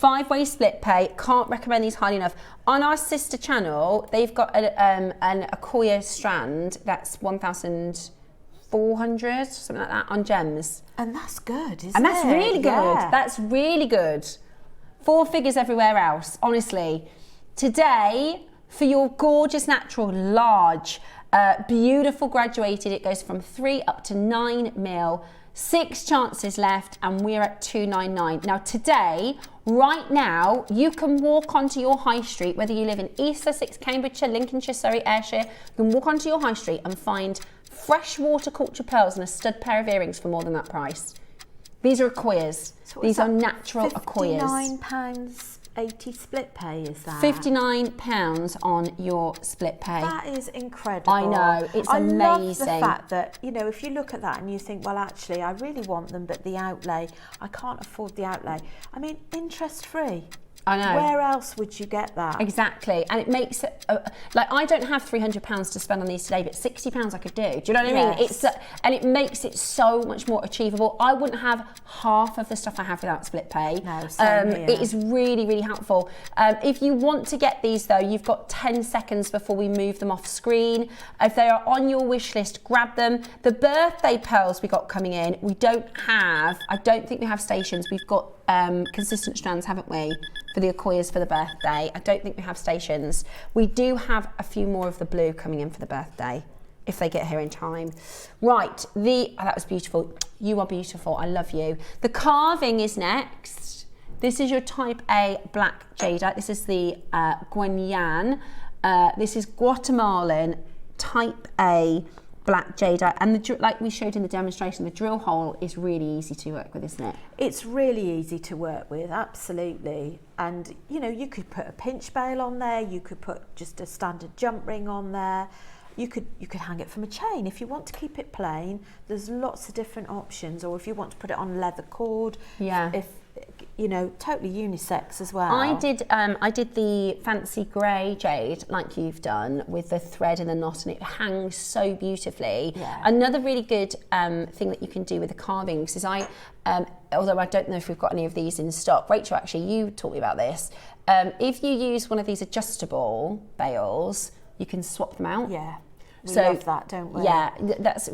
[SPEAKER 3] 5-way split pay. Can't recommend these highly enough. On our sister channel, they've got an Akoya strand that's 1,499. 400, something like that, on gems.
[SPEAKER 4] And that's good, isn't it?
[SPEAKER 3] And that's really good.
[SPEAKER 4] Yeah.
[SPEAKER 3] That's really good. 4 figures everywhere else, honestly. Today, for your gorgeous natural large, beautiful graduated, it goes from 3 up to 9 mil. 6 chances left, and we're at £299. Now today, right now, you can walk onto your high street, whether you live in East Sussex, Cambridgeshire, Lincolnshire, Surrey, Ayrshire, you can walk onto your high street and find freshwater culture pearls and a stud pair of earrings for more than that price. These are Acquoias.
[SPEAKER 4] So
[SPEAKER 3] these are natural Acquoias.
[SPEAKER 4] £59.80 split pay, is that?
[SPEAKER 3] £59 on your split pay.
[SPEAKER 4] That is incredible.
[SPEAKER 3] I know, it's amazing.
[SPEAKER 4] I love the fact that, you know, if you look at that and you think, well, actually, I really want them, but the outlay, I can't afford the outlay. I mean, interest free.
[SPEAKER 3] I know.
[SPEAKER 4] Where else would you get that?
[SPEAKER 3] Exactly, and it makes it like I don't have £300 to spend on these today, but £60 I could do. Do you know what I mean?
[SPEAKER 4] Yes.
[SPEAKER 3] It's and it makes it so much more achievable. I wouldn't have half of the stuff I have without split pay.
[SPEAKER 4] No, same here.
[SPEAKER 3] It is really, really helpful. If you want to get these though, you've got 10 seconds before we move them off screen. If they are on your wish list, grab them. The birthday pearls we got coming in, I don't think we have stations. We've got consistent strands, haven't we, for the Acquoias for the birthday. I don't think we have stations. We do have a few more of the blue coming in for the birthday, if they get here in time. Right, that was beautiful. You are beautiful, I love you. The carving is next. This is your type A black jadeite. This is the Guianan. This is Guatemalan type A black jadeite, and like we showed in the demonstration, the drill hole is really easy to work with, isn't it?
[SPEAKER 4] It's really easy to work with, absolutely. And you know, you could put a pinch bail on there, you could put just a standard jump ring on there, you could hang it from a chain. If you want to keep it plain, there's lots of different options, or if you want to put it on leather cord, if you know, totally unisex as well.
[SPEAKER 3] I did the fancy grey jade like you've done with the thread and the knot, and it hangs so beautifully.
[SPEAKER 4] Yeah.
[SPEAKER 3] Another really good thing that you can do with the carvings is although I don't know if we've got any of these in stock, Rachel, actually you taught me about this. If you use one of these adjustable bails, you can swap them out.
[SPEAKER 4] Yeah. We love that, don't we?
[SPEAKER 3] Yeah,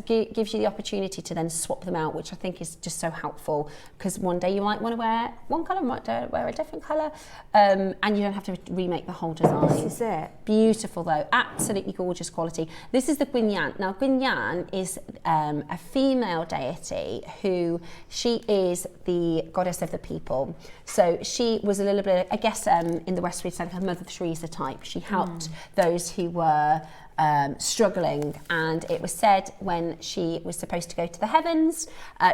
[SPEAKER 3] gives you the opportunity to then swap them out, which I think is just so helpful, because one day you might want to wear one colour, might wear a different colour, and you don't have to remake the whole design.
[SPEAKER 4] This is it.
[SPEAKER 3] Beautiful though, absolutely gorgeous quality. This is the Guianan. Now Guianan is a female deity she is the goddess of the people. So she was a little bit, I guess, in the West we'd say like a Mother Teresa type. She helped those who were struggling, and it was said when she was supposed to go to the heavens,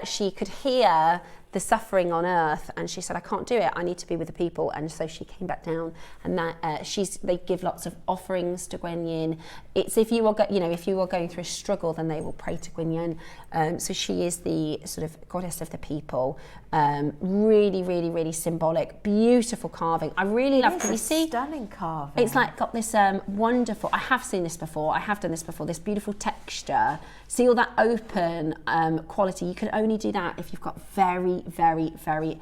[SPEAKER 3] she could hear the suffering on earth, and she said, I can't do it, I need to be with the people. And so she came back down, and they give lots of offerings to Guianan. It's if you are going through a struggle, then they will pray to Guianan. So she is the sort of goddess of the people. Really, really, really symbolic, beautiful carving. I really love. Can you see?
[SPEAKER 4] Stunning carving.
[SPEAKER 3] It's like got this wonderful. I have seen this before. I have done this before. This beautiful texture. See all that open quality. You can only do that if you've got very, very, very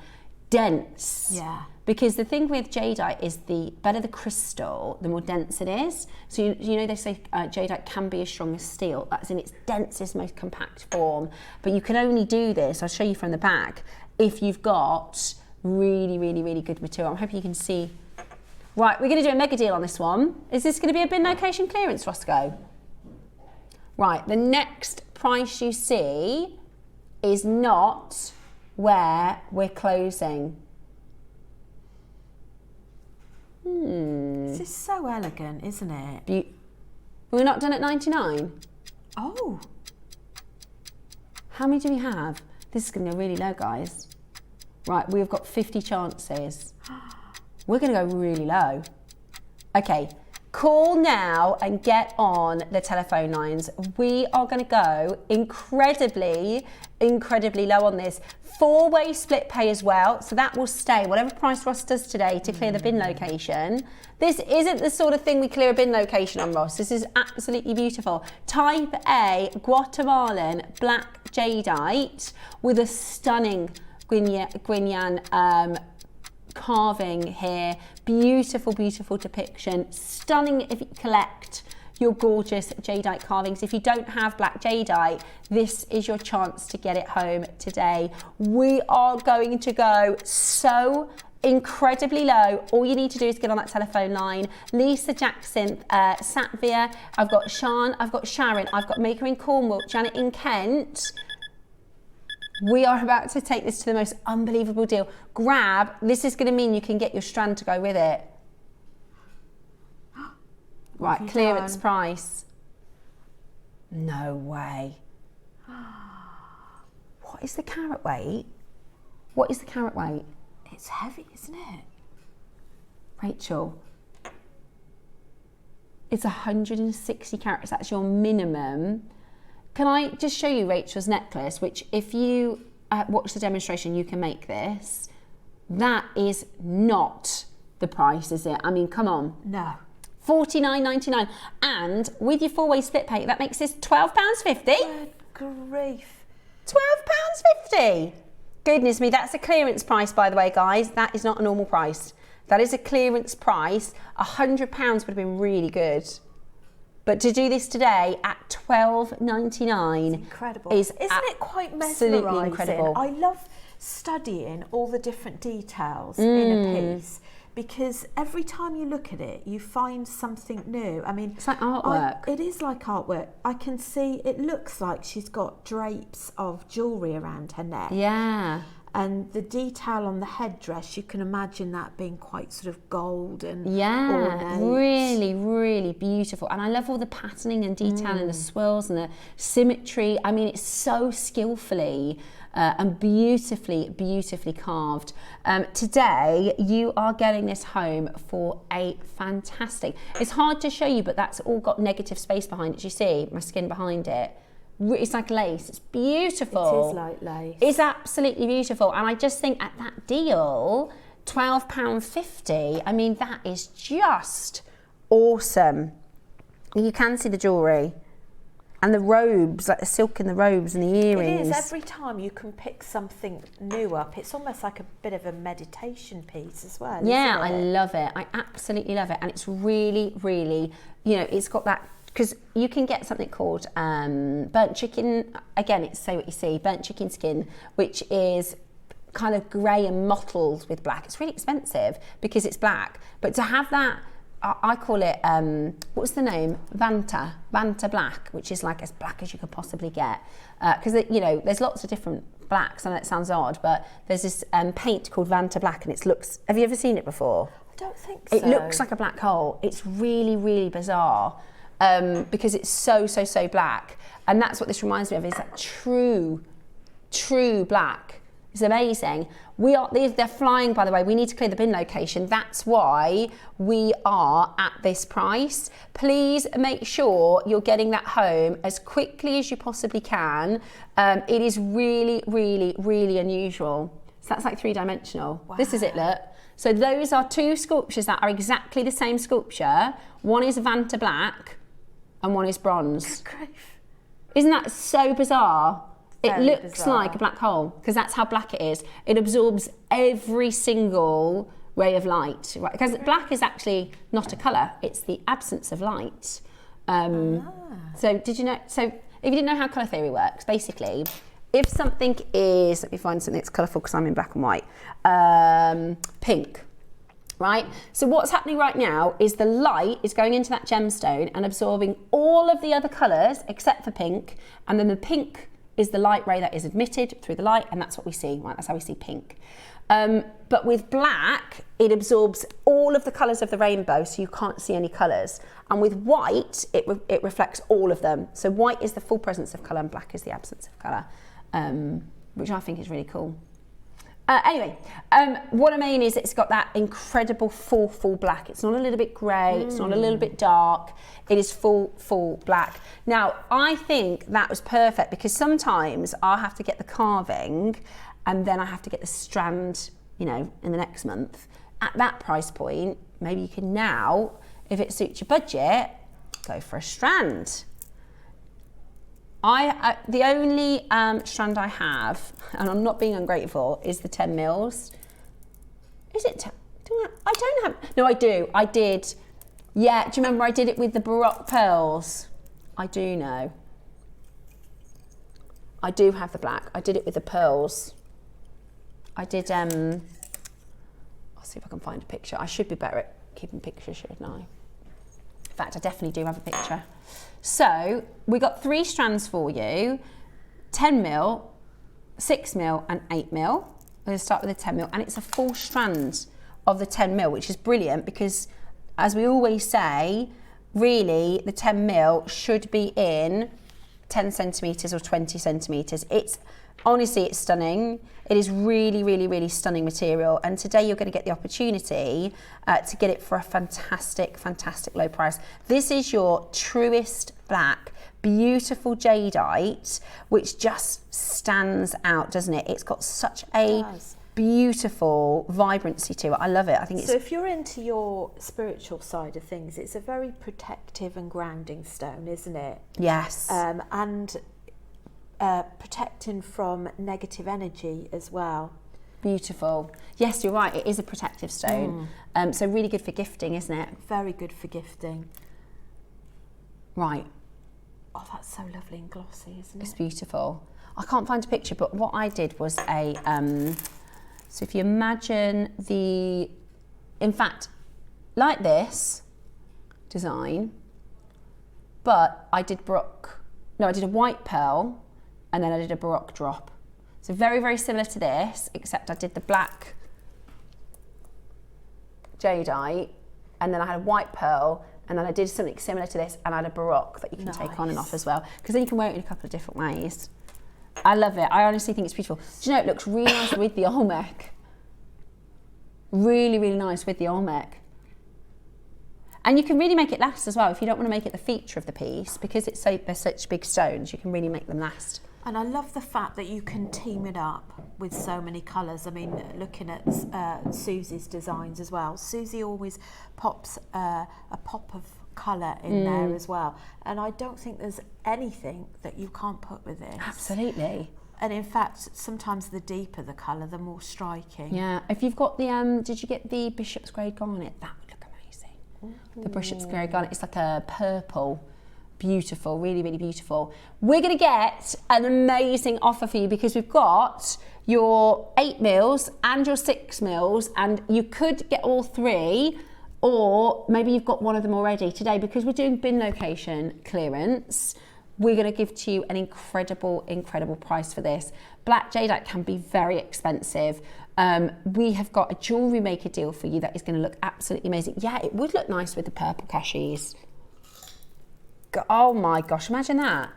[SPEAKER 3] dense.
[SPEAKER 4] Yeah.
[SPEAKER 3] Because the thing with jadeite is the better the crystal, the more dense it is. So you know they say jadeite can be as strong as steel. That's in its densest, most compact form. But you can only do this, I'll show you from the back, if you've got really, really, really good material. I'm hoping you can see. Right, we're going to do a mega deal on this one. Is this going to be a bin location clearance, Roscoe? Right, the next price you see is not where we're closing.
[SPEAKER 4] This is so elegant, isn't it?
[SPEAKER 3] We're not done at 99.
[SPEAKER 4] Oh.
[SPEAKER 3] How many do we have? This is going to go really low, guys. Right, we've got 50 chances. We're going to go really low. Okay, call now and get on the telephone lines. We are going to go incredibly, incredibly low on this. 4-way split pay as well, so that will stay. Whatever price Ross does today to clear the bin location. This isn't the sort of thing we clear a bin location on, Ross. This is absolutely beautiful. Type A Guatemalan black jadeite with a stunning Guianan carving here. Beautiful, beautiful depiction. Stunning if you collect your gorgeous jadeite carvings. If you don't have black jadeite, this is your chance to get it home today. We are going to go so incredibly low. All you need to do is get on that telephone line. Lisa, Jacinth, Satvia, I've got Sean, I've got Sharon, I've got Maker in Cornwall, Janet in Kent. We are about to take this to the most unbelievable deal. Grab, this is going to mean you can get your strand to go with it. Right, clearance price. No way. What is the carat weight? What is the carat weight?
[SPEAKER 4] It's heavy, isn't it?
[SPEAKER 3] Rachel, it's 160 carats. That's your minimum. Can I just show you Rachel's necklace, which if you watch the demonstration, you can make this. That is not the price, is it? I mean, come on.
[SPEAKER 4] No.
[SPEAKER 3] $49.99, and with your 4-way split pay, that makes this £12.50.
[SPEAKER 4] Good grief.
[SPEAKER 3] £12.50. Goodness me, that's a clearance price, by the way, guys. That is not a normal price. That is a clearance price. £100 would have been really good. But to do this today at £12.99
[SPEAKER 4] incredible.
[SPEAKER 3] Isn't
[SPEAKER 4] it quite
[SPEAKER 3] absolutely
[SPEAKER 4] mesmerising?
[SPEAKER 3] incredible.
[SPEAKER 4] I love studying all the different details in a piece, because every time you look at it, you find something new. I mean,
[SPEAKER 3] it's like artwork.
[SPEAKER 4] It is like artwork. I can see, it looks like she's got drapes of jewellery around her neck.
[SPEAKER 3] Yeah.
[SPEAKER 4] And the detail on the headdress, you can imagine that being quite sort of gold and
[SPEAKER 3] yeah,
[SPEAKER 4] ornate.
[SPEAKER 3] really, really beautiful. And I love all the patterning and detail and the swirls and the symmetry. I mean, it's so skillfully and beautifully, beautifully carved. Today, you are getting this home for a fantastic, it's hard to show you, but that's all got negative space behind it. You see my skin behind it? It's like lace. It's beautiful.
[SPEAKER 4] It is like lace.
[SPEAKER 3] It's absolutely beautiful. And I just think at that deal, £12.50, I mean, that is just awesome. You can see the jewellery and the robes, like the silk in the robes and the earrings.
[SPEAKER 4] It is. Every time you can pick something new up, it's almost like a bit of a meditation piece as well.
[SPEAKER 3] Yeah,
[SPEAKER 4] isn't it?
[SPEAKER 3] I love it. I absolutely love it. And it's really, really, you know, it's got that, because you can get something called burnt chicken. Again, it's say what you see, burnt chicken skin, which is kind of grey and mottled with black. It's really expensive because it's black. But to have that, I call it, what's the name? Vanta black, which is like as black as you could possibly get. Because, you know, there's lots of different blacks. I know that sounds odd, but there's this paint called Vanta black, and it looks, have you ever seen it before?
[SPEAKER 4] I don't think so.
[SPEAKER 3] It looks like a black hole. It's really, really bizarre. Because it's so black, and that's what this reminds me of, is that true black. It's amazing. They're flying, by the way. We need to clear the bin location. That's why we are at this price. Please make sure you're getting that home as quickly as you possibly can. It is really, really, really unusual. So that's like 3-dimensional. Wow. This is it, look. So those are 2 sculptures that are exactly the same sculpture. One is Vanta black and one is bronze. Isn't that so bizarre? It looks bizarre. Like a black hole, because that's how black it is. It absorbs every single ray of light, right? Because black is actually not a colour, it's the absence of light. So did you know, so if you didn't know how colour theory works, basically, if something is, let me find something that's colourful because I'm in black and white, pink. Right? So what's happening right now is the light is going into that gemstone and absorbing all of the other colours except for pink, and then the pink is the light ray that is admitted through the light, and that's what we see, right? That's how we see pink. But with black, it absorbs all of the colours of the rainbow, so you can't see any colours. And with white, it reflects all of them. So white is the full presence of colour and black is the absence of colour, which I think is really cool. Anyway, what I mean is it's got that incredible full black. It's not a little bit grey, it's not a little bit dark, it is full black. Now, I think that was perfect because sometimes I'll have to get the carving and then I have to get the strand, you know, in the next month. At that price point, maybe you can now, if it suits your budget, go for a strand. The only strand I have, and I'm not being ungrateful, is the 10 mils. Is it? I don't have. No, I do. I did. Yeah, do you remember I did it with the Baroque pearls? I do know. I do have the black. I did it with the pearls. I did, I'll see if I can find a picture. I should be better at keeping pictures, shouldn't I? In fact, I definitely do have a picture. So, we got 3 strands for you, 10 mil, 6 mil and 8 mil. We're going to start with the 10 mil, and it's a full strand of the 10 mil, which is brilliant because, as we always say, really the 10 mil should be in 10 centimetres or 20 centimetres. It's honestly, it's stunning. It is really, really, really stunning material. And today you're going to get the opportunity to get it for a fantastic, fantastic low price. This is your truest black, beautiful jadeite, which just stands out, doesn't it? It's got such a beautiful vibrancy to it. I love it. I think it's...
[SPEAKER 4] So if you're into your spiritual side of things, it's a very protective and grounding stone, isn't it?
[SPEAKER 3] Yes.
[SPEAKER 4] And protecting from negative energy as well.
[SPEAKER 3] Beautiful. Yes, you're right. It is a protective stone. So really good for gifting, isn't it?
[SPEAKER 4] Very good for gifting.
[SPEAKER 3] Right.
[SPEAKER 4] Oh, that's so lovely and glossy, isn't it?
[SPEAKER 3] It's beautiful. I can't find a picture, but what I did was a... so if you imagine the... In fact, like this design, but I did Baroque... No, I did a white pearl, and then I did a Baroque drop. So very, very similar to this, except I did the black jadeite, and then I had a white pearl, and then I did something similar to this, and I had a Baroque that you can take on and off as well, because then you can wear it in a couple of different ways. I love it. I honestly think it's beautiful. Do you know, it looks really nice with the Olmec. Really, really nice with the Olmec. And you can really make it last as well if you don't want to make it the feature of the piece, because it's so, they're such big stones, you can really make them last.
[SPEAKER 4] And I love the fact that you can team it up with so many colours. I mean, looking at Susie's designs as well. Susie always pops a pop of colour in there as well. And I don't think there's anything that you can't put with this.
[SPEAKER 3] Absolutely.
[SPEAKER 4] And in fact, sometimes the deeper the colour, the more striking.
[SPEAKER 3] Yeah. If you've got the, did you get the Bishop's Grey Garnet? That would look amazing. Ooh. The Bishop's Grey Garnet, it's like a purple. Beautiful, really, really beautiful. We're going to get an amazing offer for you because we've got your 8 mils and your 6 mils, and you could get all 3, or maybe you've got one of them already today. Because we're doing bin location clearance, we're going to give to you an incredible, incredible price for this. Black jadeite can be very expensive. We have got a JewelleryMaker deal for you that is going to look absolutely amazing. Yeah, it would look nice with the purple cashies. Oh my gosh, imagine that.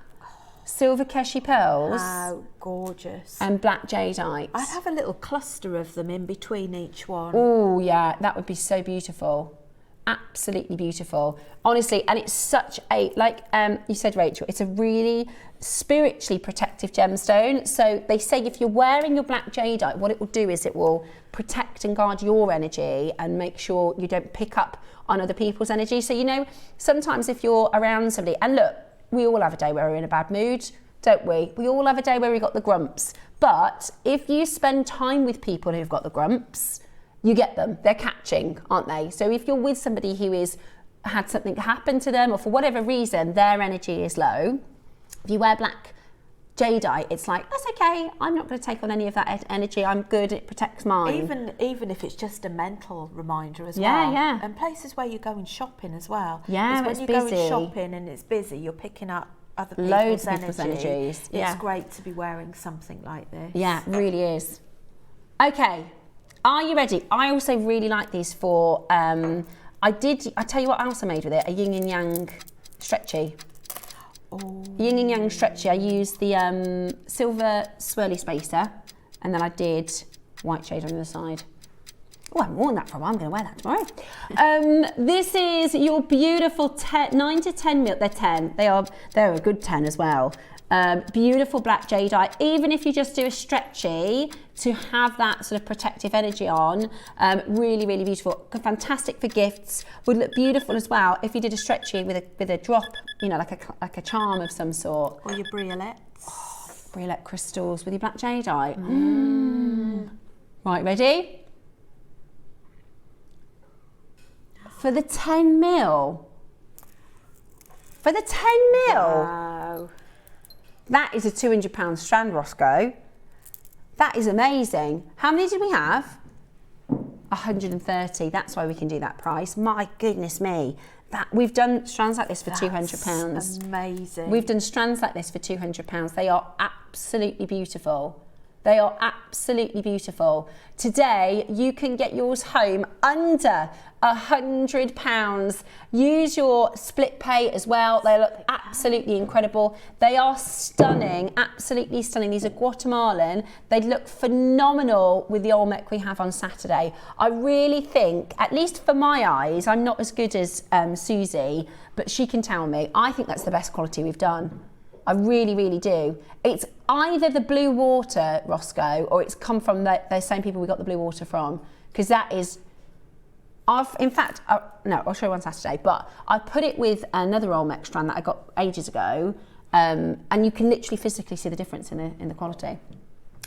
[SPEAKER 3] Silver Keshi pearls.
[SPEAKER 4] How gorgeous.
[SPEAKER 3] And black jadeite.
[SPEAKER 4] I'd have a little cluster of them in between each one.
[SPEAKER 3] Oh yeah, that would be so beautiful. Absolutely beautiful. Honestly, and it's such a, like you said, Rachel, it's a really spiritually protective gemstone. So they say if you're wearing your black jadeite, what it will do is it will protect and guard your energy and make sure you don't pick up on other people's energy. So, you know, sometimes if you're around somebody, and look, we all have a day where we're in a bad mood, don't we? We all have a day where we got the grumps. But if you spend time with people who've got the grumps, you get them. They're catching, aren't they? So if you're with somebody who is had something happen to them, or for whatever reason their energy is low, if you wear black jadeite, it's like, that's okay, I'm not going to take on any of that energy, I'm good, it protects mine.
[SPEAKER 4] Even if it's just a mental reminder as well.
[SPEAKER 3] Yeah, yeah.
[SPEAKER 4] And places where you're going shopping as well.
[SPEAKER 3] Yeah,
[SPEAKER 4] when
[SPEAKER 3] it's
[SPEAKER 4] you're
[SPEAKER 3] busy.
[SPEAKER 4] Going shopping and it's busy, you're picking up other people's
[SPEAKER 3] Loads of people's
[SPEAKER 4] energy.
[SPEAKER 3] energies. Yeah.
[SPEAKER 4] It's great to be wearing something like this.
[SPEAKER 3] Yeah, it really is. Okay, are you ready? I also really like these for, I tell you what else I made with it, a yin and yang stretchy.
[SPEAKER 4] Oh.
[SPEAKER 3] Yin and yang stretchy, I used the silver swirly spacer, and then I did white shade on the other side. Oh, I haven't worn that for a while, I'm going to wear that tomorrow. This is your beautiful 9 to 10 mil, they're 10, they're a good 10 as well. Beautiful black jadeite, even if you just do a stretchy to have that sort of protective energy on, really, really beautiful. Fantastic for gifts, would look beautiful as well if you did a stretchy with a drop, you know, like a charm of some sort.
[SPEAKER 4] Or your briolette.
[SPEAKER 3] Oh, briolette crystals with your black jadeite. Mm. Right, ready? For the 10 mil. For the 10 mil.
[SPEAKER 4] Wow.
[SPEAKER 3] That is a £200 strand, Roscoe. That is amazing. How many did we have? 130. That's why we can do that price. My goodness me. We've done strands like this for £200.
[SPEAKER 4] Amazing.
[SPEAKER 3] We've done strands like this for £200. They are absolutely beautiful. They are absolutely beautiful. Today, you can get yours home under £100. Use your split pay as well. They look absolutely incredible. They are stunning, absolutely stunning. These are Guatemalan. They look phenomenal with the Olmec we have on Saturday. I really think, at least for my eyes, I'm not as good as Susie, but she can tell me, I think that's the best quality we've done. I really, really do. It's either the blue water, Roscoe, or it's come from those same people we got the blue water from, because that is, in fact, no, I'll show you on Saturday, but I put it with another Olmec strand that I got ages ago, and you can literally physically see the difference in the quality.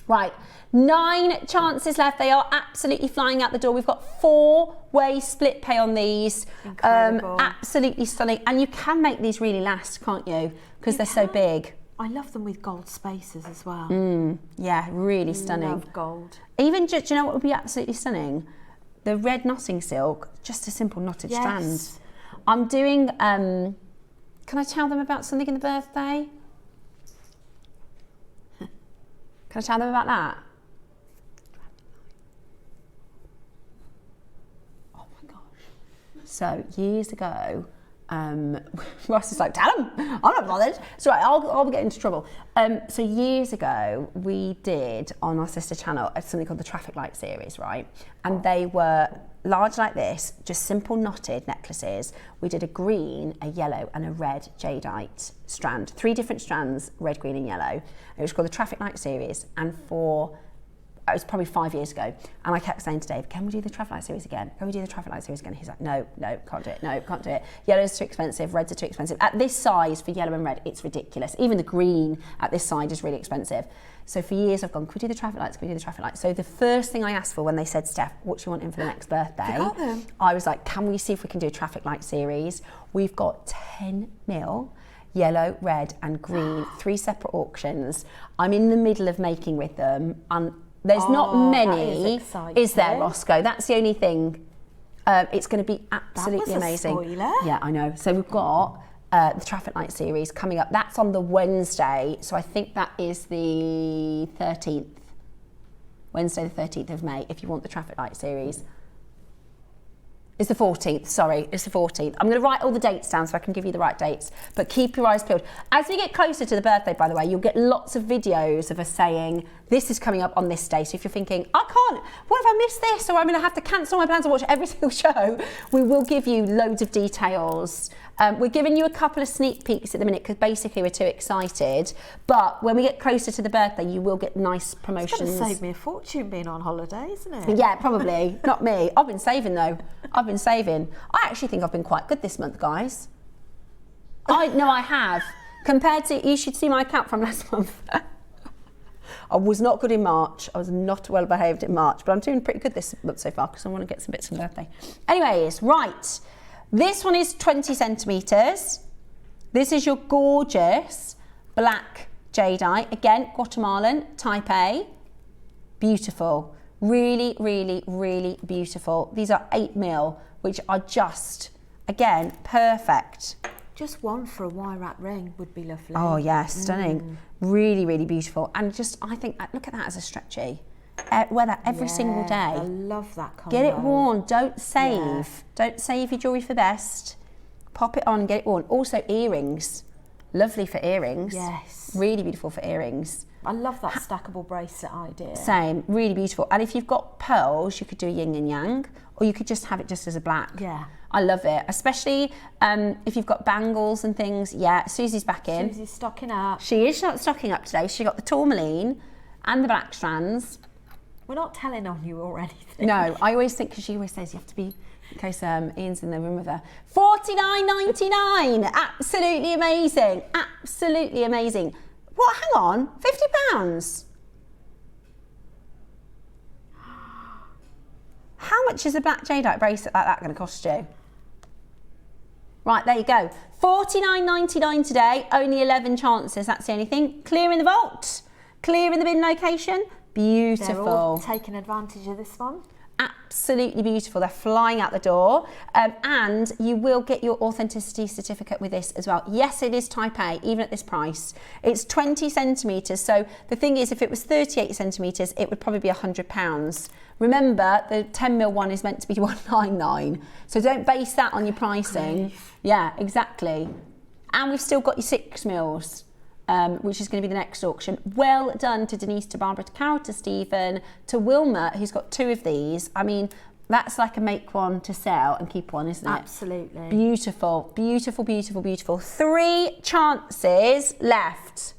[SPEAKER 3] Right, 9 chances left. They are absolutely flying out the door. We've got 4-way split pay on these.
[SPEAKER 4] Incredible.
[SPEAKER 3] Absolutely stunning. And you can make these really last, can't you? Because they're so big.
[SPEAKER 4] I love them with gold spaces as well.
[SPEAKER 3] Yeah, really stunning.
[SPEAKER 4] Love gold.
[SPEAKER 3] Even, do you know what would be absolutely stunning? The red knotting silk, just a simple knotted strand. I'm doing, can I tell them about something in the birthday? Can I tell them about that? Oh my gosh. So years ago, Ross is like, tell them, I'm not bothered. It's all right, I'll get into trouble. So years ago, we did on our sister channel something called the Traffic Light series, right? And they were large like this, just simple knotted necklaces. We did a green, a yellow and a red jadeite strand, 3 different strands, red, green and yellow. It was called the Traffic Light series, and it was probably 5 years ago, and I kept saying to Dave, can we do the Traffic Light series again? Can we do the Traffic Light series again? He's like, no, can't do it, no, can't do it. Yellow's too expensive, reds are too expensive. At this size for yellow and red, it's ridiculous. Even the green at this side is really expensive. So for years I've gone, can we do the Traffic Lights, can we do the Traffic Lights? So the first thing I asked for when they said, Steph, what do you want in for the next birthday? I was like, can we see if we can do a Traffic Light series? We've got 10 mil, yellow, red and green, 3 separate auctions. I'm in the middle of making with them, and there's not many, is there, Roscoe? That's the only thing. It's going to be absolutely amazing.
[SPEAKER 4] Spoiler.
[SPEAKER 3] Yeah, I know. So we've got the Traffic Light series coming up. That's on the Wednesday, so I think that is the 13th. Wednesday the 13th of May, if you want the Traffic Light series. It's the 14th, sorry, it's the 14th. I'm going to write all the dates down so I can give you the right dates, but keep your eyes peeled. As we get closer to the birthday, by the way, you'll get lots of videos of us saying, this is coming up on this day. So if you're thinking, I can't, what if I miss this? Or I'm going to have to cancel my plans and watch every single show. We will give you loads of details. We're giving you a couple of sneak peeks at the minute because basically we're too excited. But when we get closer to the birthday, you will get nice promotions.
[SPEAKER 4] It's going to save me a fortune being on holiday, isn't it?
[SPEAKER 3] Yeah, probably. Not me. I've been saving though. I've been saving. I actually think I've been quite good this month, guys. I have. Compared to, you should see my account from last month. I was not good in March. I was not well behaved in March, but I'm doing pretty good this month so far because I want to get some bits for birthday. Anyways, right. This one is 20 centimetres. This is your gorgeous black jadeite. Again, Guatemalan, type A. Beautiful. Really, really, really beautiful. These are 8 mil, which are just, again, perfect.
[SPEAKER 4] Just one for a wire wrap ring would be lovely.
[SPEAKER 3] Oh yeah, stunning. Really, really beautiful. And just, I think, look at that as a stretchy. Wear that every single day.
[SPEAKER 4] I love that combo.
[SPEAKER 3] Get it worn, don't save. Yeah. Don't save your jewellery for best. Pop it on, get it worn. Also earrings. Lovely for earrings.
[SPEAKER 4] Yes.
[SPEAKER 3] Really beautiful for earrings.
[SPEAKER 4] I love that stackable bracelet idea.
[SPEAKER 3] Same, really beautiful. And if you've got pearls, you could do yin and yang, or you could just have it just as a black.
[SPEAKER 4] Yeah.
[SPEAKER 3] I love it, especially if you've got bangles and things. Yeah, Susie's back in.
[SPEAKER 4] Susie's stocking up.
[SPEAKER 3] She is stocking up today. She got the tourmaline and the black strands.
[SPEAKER 4] We're not telling on you or anything.
[SPEAKER 3] No, I always think, because she always says you have to be, in case Ian's in the room with her. $49.99, absolutely amazing, absolutely amazing. What, hang on, £50? How much is a black jadeite bracelet like that going to cost you? Right, there you go. $49.99 today, only 11 chances, that's the only thing. Clear in the vault, clear in the bin location. Beautiful.
[SPEAKER 4] They're all taking advantage of this one.
[SPEAKER 3] Absolutely beautiful. They're flying out the door. And you will get your authenticity certificate with this as well. Yes, it is type A, even at this price. It's 20 centimetres. So the thing is, if it was 38 centimetres, it would probably be £100. Remember, the 10mm one is meant to be $199. So don't base that on your pricing.
[SPEAKER 4] Great.
[SPEAKER 3] Yeah, exactly. And we've still got your 6mm. Which is going to be the next auction. Well done to Denise, to Barbara, to Carol, to Stephen, to Wilma, who's got 2 of these. I mean, that's like a make one to sell and keep one, isn't it?
[SPEAKER 4] Absolutely.
[SPEAKER 3] Beautiful, beautiful, beautiful, beautiful. 3 chances left.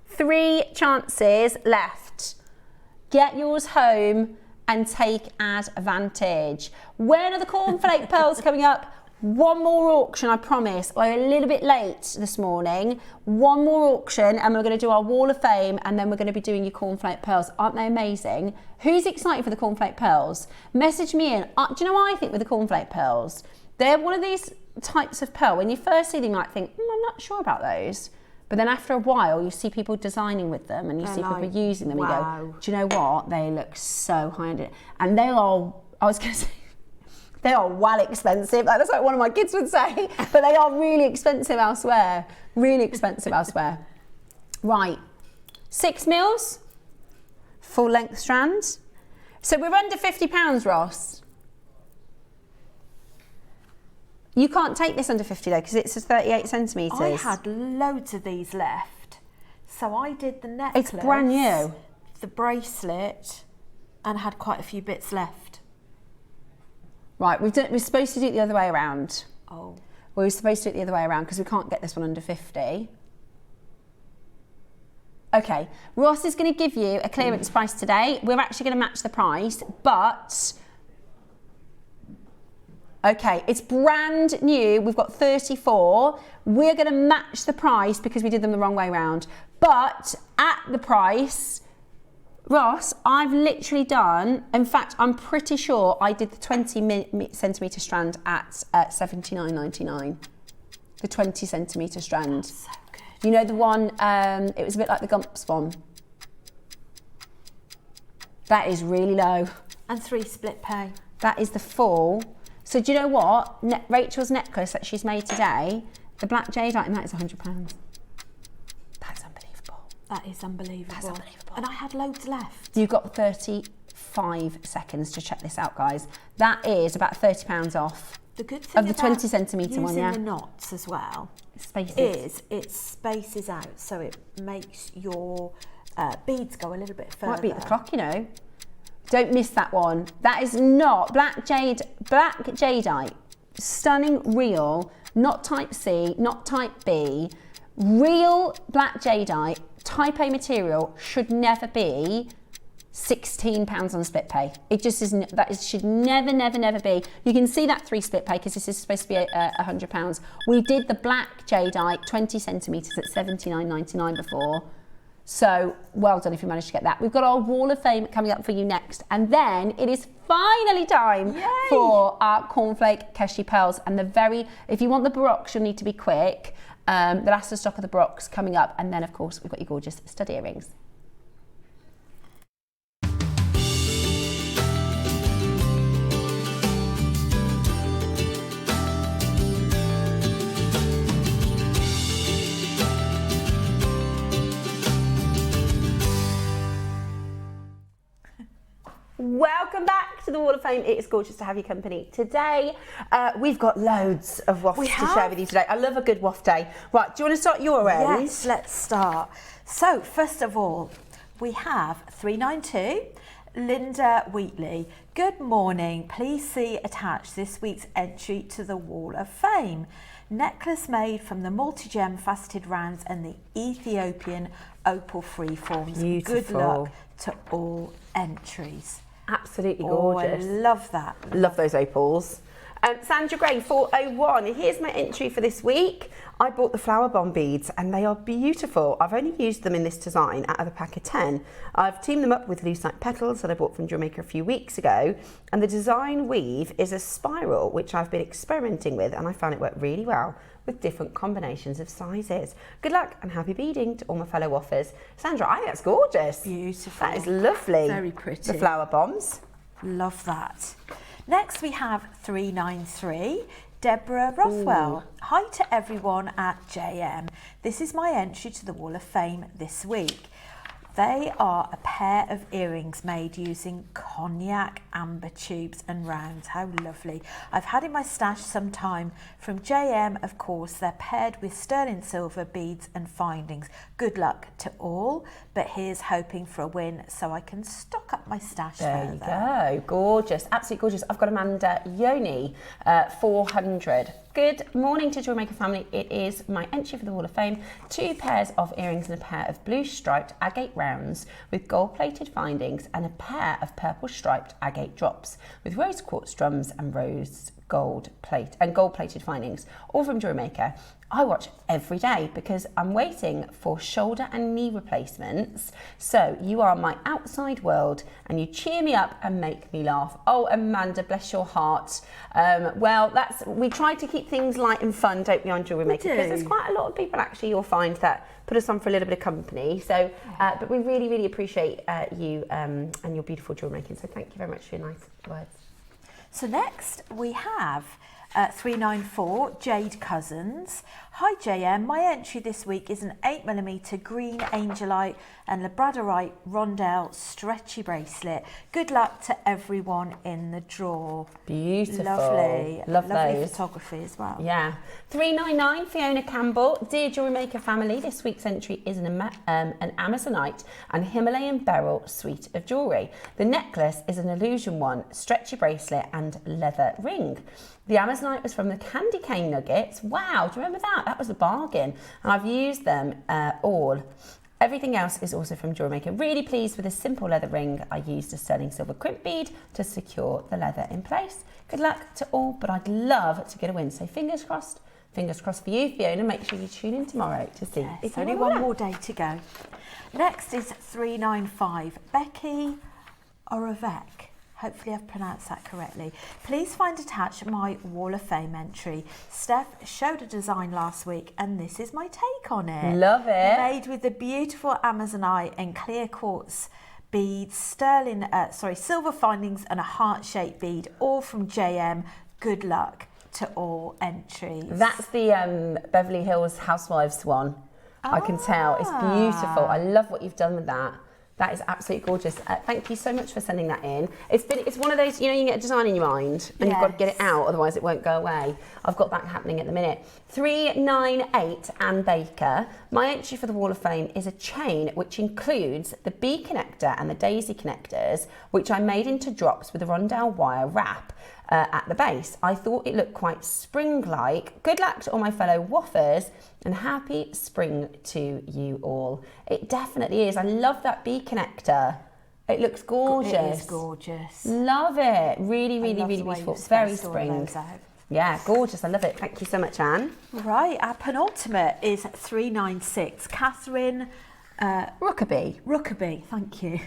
[SPEAKER 3] 3 chances left. Get yours home and take advantage. When are the cornflake pearls coming up? One more auction, I promise. We're a little bit late this morning. One more auction and we're going to do our Wall of Fame, and then we're going to be doing your cornflake pearls. Aren't they amazing? Who's excited for the cornflake pearls? Message me in. Do you know what I think with the cornflake pearls? They're one of these types of pearl. When you first see them, you might think, I'm not sure about those. But then after a while, you see people designing with them and you see people using them.
[SPEAKER 4] Wow.
[SPEAKER 3] And you go, do you know what? They look so high-ended. And they are, I was going to say, they are well expensive. That's like one of my kids would say, but they are really expensive elsewhere. Really expensive elsewhere. Right, 6mm, full length strand. So we're under £50, Ross. You can't take this under 50 though, because it's 38 centimetres.
[SPEAKER 4] I had loads of these left. So I did the necklace.
[SPEAKER 3] It's brand new.
[SPEAKER 4] The bracelet, and had quite a few bits left.
[SPEAKER 3] Right, we're supposed to do it the other way around.
[SPEAKER 4] Oh.
[SPEAKER 3] We were supposed to do it the other way around because we can't get this one under 50. Okay, Ross is going to give you a clearance price today. We're actually going to match the price, but... Okay, it's brand new. We've got 34. We're going to match the price because we did them the wrong way around. But at the price... Ross, I've literally done, in fact, I'm pretty sure I did the 20 centimetre strand at $79.99. The 20 centimetre strand.
[SPEAKER 4] That's so good.
[SPEAKER 3] You know the one, it was a bit like the Gumps one. That is really low.
[SPEAKER 4] And 3 split pay.
[SPEAKER 3] That is the full. So do you know what? Rachel's necklace that she's made today, the black jadeite, and that is £100. That's unbelievable.
[SPEAKER 4] That is unbelievable.
[SPEAKER 3] That's unbelievable.
[SPEAKER 4] And I had loads left.
[SPEAKER 3] You've got 35 seconds to check this out, guys. That is about £30 off.
[SPEAKER 4] The good thing
[SPEAKER 3] of the
[SPEAKER 4] about
[SPEAKER 3] 20 centimetre one, yeah.
[SPEAKER 4] using the knots as well
[SPEAKER 3] Spaces.
[SPEAKER 4] it spaces out, so it makes your beads go a little bit further.
[SPEAKER 3] Might beat the clock, you know. Don't miss that one. That is not black jadeite. Stunning, real, not type C, not type B. Real black jadeite, type A material, should never be £16 on split pay. It just isn't. Should never, never, never be. You can see that 3 split pay because this is supposed to be £100. We did the black jadeite 20 centimetres at $79.99 before. So well done if you managed to get that. We've got our Wall of Fame coming up for you next, and then it is finally time for our cornflake Keshi pearls. And if you want the baroques, you'll need to be quick. The last of stock of the baroques coming up, and then of course we've got your gorgeous stud earrings. Welcome back to the Wall of Fame. It is gorgeous to have your company today. We've got loads of wafts to share with you today. I love a good waft day. Right, do you want to start your ends?
[SPEAKER 4] Yes, let's start. So first of all, we have 392, Linda Wheatley. Good morning. Please see attached this week's entry to the Wall of Fame. Necklace made from the multi-gem faceted rounds and the Ethiopian opal freeforms.
[SPEAKER 3] Beautiful.
[SPEAKER 4] Good luck to all entries.
[SPEAKER 3] Absolutely gorgeous.
[SPEAKER 4] Oh, I love that.
[SPEAKER 3] Love those opals. Sandra Gray 401. Here's my entry for this week. I bought the flower bomb beads and they are beautiful. I've only used them in this design out of a pack of 10. I've teamed them up with lucite petals that I bought from JewelleryMaker a few weeks ago, and the design weave is a spiral which I've been experimenting with, and I found it worked really well with different combinations of sizes. Good luck and happy beading to all my fellow waffers. Sandra, I think that's gorgeous.
[SPEAKER 4] Beautiful.
[SPEAKER 3] That is lovely.
[SPEAKER 4] Very pretty.
[SPEAKER 3] The flower bombs.
[SPEAKER 4] Love that. Next we have 393, Deborah Rothwell.
[SPEAKER 3] Ooh.
[SPEAKER 4] Hi to everyone at JM. This is my entry to the Wall of Fame this week. They are a pair of earrings made using cognac amber tubes and rounds. How lovely. I've had in my stash some time. From JM, of course, they're paired with sterling silver beads and findings. Good luck to all, but here's hoping for a win so I can stock up my stash
[SPEAKER 3] There
[SPEAKER 4] further.
[SPEAKER 3] you go. Gorgeous. Absolutely gorgeous. I've got Amanda Yoni, 400. Good morning to JewelleryMaker family. It is my entry for the Wall of Fame. 2 pairs of earrings and a pair of blue striped agate rounds with gold plated findings, and a pair of purple striped agate drops with rose quartz drums and rose gold plated findings, all from JewelleryMaker. I watch every day because I'm waiting for shoulder and knee replacements. So you are my outside world and you cheer me up and make me laugh. Oh, Amanda, bless your heart. Well, we try to keep things light and fun, don't we, on JewelleryMaker? Because there's quite a lot of people actually you'll find that put us on for a little bit of company. So, but we really, really appreciate you and your beautiful jewellery making. So thank you very much for your nice words.
[SPEAKER 4] So next we have 394, Jade Cousins. Hi JM, my entry this week is an 8mm green angelite and labradorite rondelle stretchy bracelet. Good luck to everyone in the draw.
[SPEAKER 3] Beautiful.
[SPEAKER 4] Lovely.
[SPEAKER 3] Love
[SPEAKER 4] Lovely
[SPEAKER 3] those.
[SPEAKER 4] photography as well.
[SPEAKER 3] Yeah. 399, Fiona Campbell. Dear JewelleryMaker family, this week's entry is an Amazonite and Himalayan beryl suite of jewellery. The necklace is an illusion one, stretchy bracelet and leather ring. The Amazonite was from the candy cane nuggets. Wow, do you remember that? That was a bargain. And I've used them all. Everything else is also from JewelleryMaker. Really pleased with a simple leather ring. I used a sterling silver crimp bead to secure the leather in place. Good luck to all, but I'd love to get a win. So fingers crossed for you, Fiona. Make sure you tune in tomorrow to see if
[SPEAKER 4] only one more day to go. Next is 395, Becky Oravec. Hopefully I've pronounced that correctly. Please find attached my Wall of Fame entry. Steph showed a design last week and this is my take on it.
[SPEAKER 3] Love it.
[SPEAKER 4] Made with the beautiful Amazonite and clear quartz beads, silver findings and a heart-shaped bead, all from JM. Good luck to all entries.
[SPEAKER 3] That's the Beverly Hills Housewives one. I can tell. It's beautiful. I love what you've done with that. That is absolutely gorgeous. Thank you so much for sending that in. It's one of those, you know, you get a design in your mind and you've got to get it out, otherwise it won't go away. I've got that happening at the minute. 398, Anne Baker. My entry for the Wall of Fame is a chain which includes the bee connector and the daisy connectors, which I made into drops with a rondelle wire wrap at the base. I thought it looked quite spring-like. Good luck to all my fellow waffers and happy spring to you all. It definitely is. I love that bee connector. It looks gorgeous.
[SPEAKER 4] It is gorgeous.
[SPEAKER 3] Love it. Really, really, really beautiful. Very spring. Yeah, gorgeous. I love it. Thank you so much, Anne.
[SPEAKER 4] Right, our penultimate is 396, Catherine Rookaby, thank you.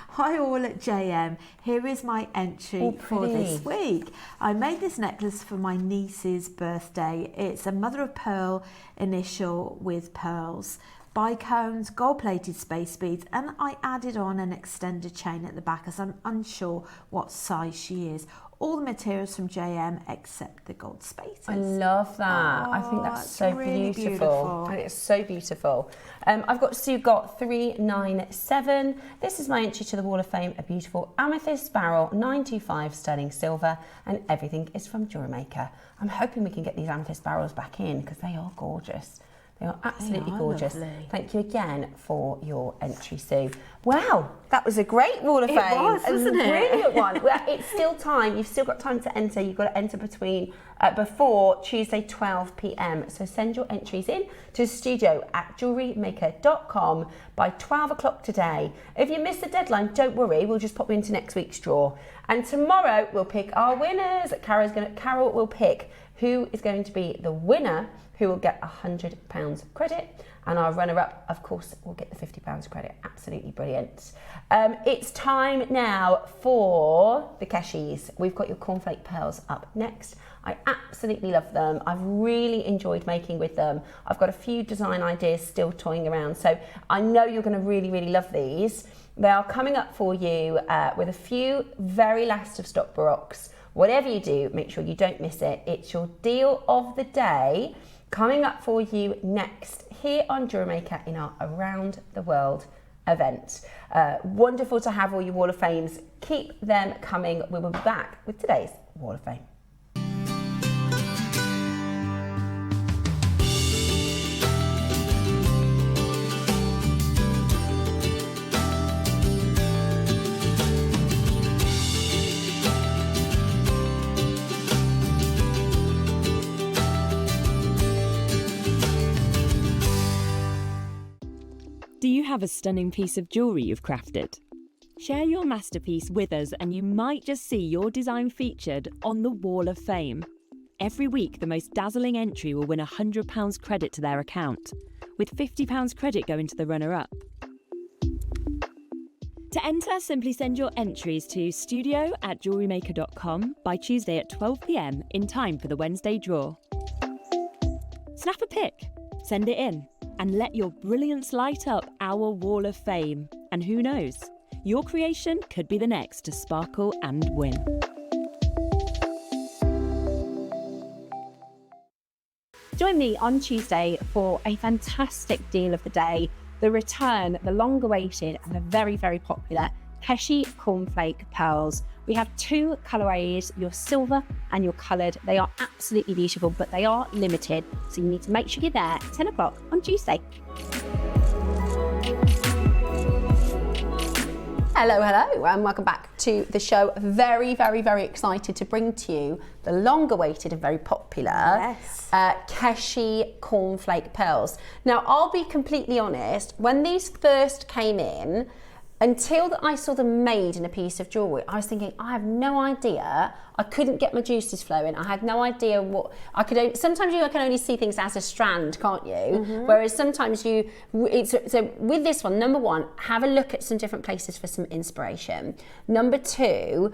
[SPEAKER 4] Hi all at JM. Here is my entry for this week. I made this necklace for my niece's birthday. It's a mother of pearl initial with pearls, bicones, gold-plated space beads, and I added on an extended chain at the back as I'm unsure what size she is. All the materials from JM except the gold spaces.
[SPEAKER 3] I love that. I think that's so really beautiful. I think it's so beautiful. I've got Sue Gott 397. This is my entry to the Wall of Fame, a beautiful amethyst barrel, 925 sterling silver, and everything is from JewelleryMaker. I'm hoping we can get these amethyst barrels back in because they are gorgeous. They are absolutely gorgeous. Lovely. Thank you again for your entry, Sue. Wow, that was a great Wall of Fame.
[SPEAKER 4] It was, wasn't it?
[SPEAKER 3] Brilliant one. Well, it's still time. You've still got time to enter. You've got to enter between before Tuesday 12 p.m. So send your entries in to studio@jewellerymaker.com by 12 o'clock today. If you miss the deadline, don't worry, we'll just pop you into next week's draw. And tomorrow we'll pick our winners. Carol will pick who is going to be the winner, who will get £100 credit, and our runner-up, of course, will get the £50 credit. Absolutely brilliant. It's time now for the Keshis. We've got your cornflake pearls up next. I absolutely love them. I've really enjoyed making with them. I've got a few design ideas still toying around, so I know you're going to really, really love these. They are coming up for you with a few very last of stock Baroques. Whatever you do, make sure you don't miss it. It's your deal of the day coming up for you next here on JewelleryMaker in our Around the World event. Wonderful to have all your Wall of Fames. Keep them coming. We will be back with today's Wall of Fame.
[SPEAKER 8] Do you have a stunning piece of jewellery you've crafted? Share your masterpiece with us and you might just see your design featured on the Wall of Fame. Every week, the most dazzling entry will win £100 credit to their account, with £50 credit going to the runner-up. To enter, simply send your entries to studio@jewellerymaker.com by Tuesday at 12 p.m. in time for the Wednesday draw. Snap a pic, send it in, and let your brilliance light up our Wall of Fame. And who knows, your creation could be the next to sparkle and win.
[SPEAKER 2] Join me on Tuesday for a fantastic deal of the day, the return, the long-awaited and the very, very popular Keshi Cornflake Pearls. We have two colourways, your silver and your coloured. They are absolutely beautiful, but they are limited, so you need to make sure you're there at 10 o'clock on Tuesday.
[SPEAKER 3] Hello, and welcome back to the show. Very, very, very excited to bring to you the long-awaited and very popular Keshi Cornflake Pearls. Now, I'll be completely honest, when these first came in, until I saw them made in a piece of jewellery, I was thinking, I have no idea. I couldn't get my juices flowing. I had no idea what I could. Sometimes you can only see things as a strand, can't you? Mm-hmm. Whereas sometimes so with this one, number one, have a look at some different places for some inspiration. Number two,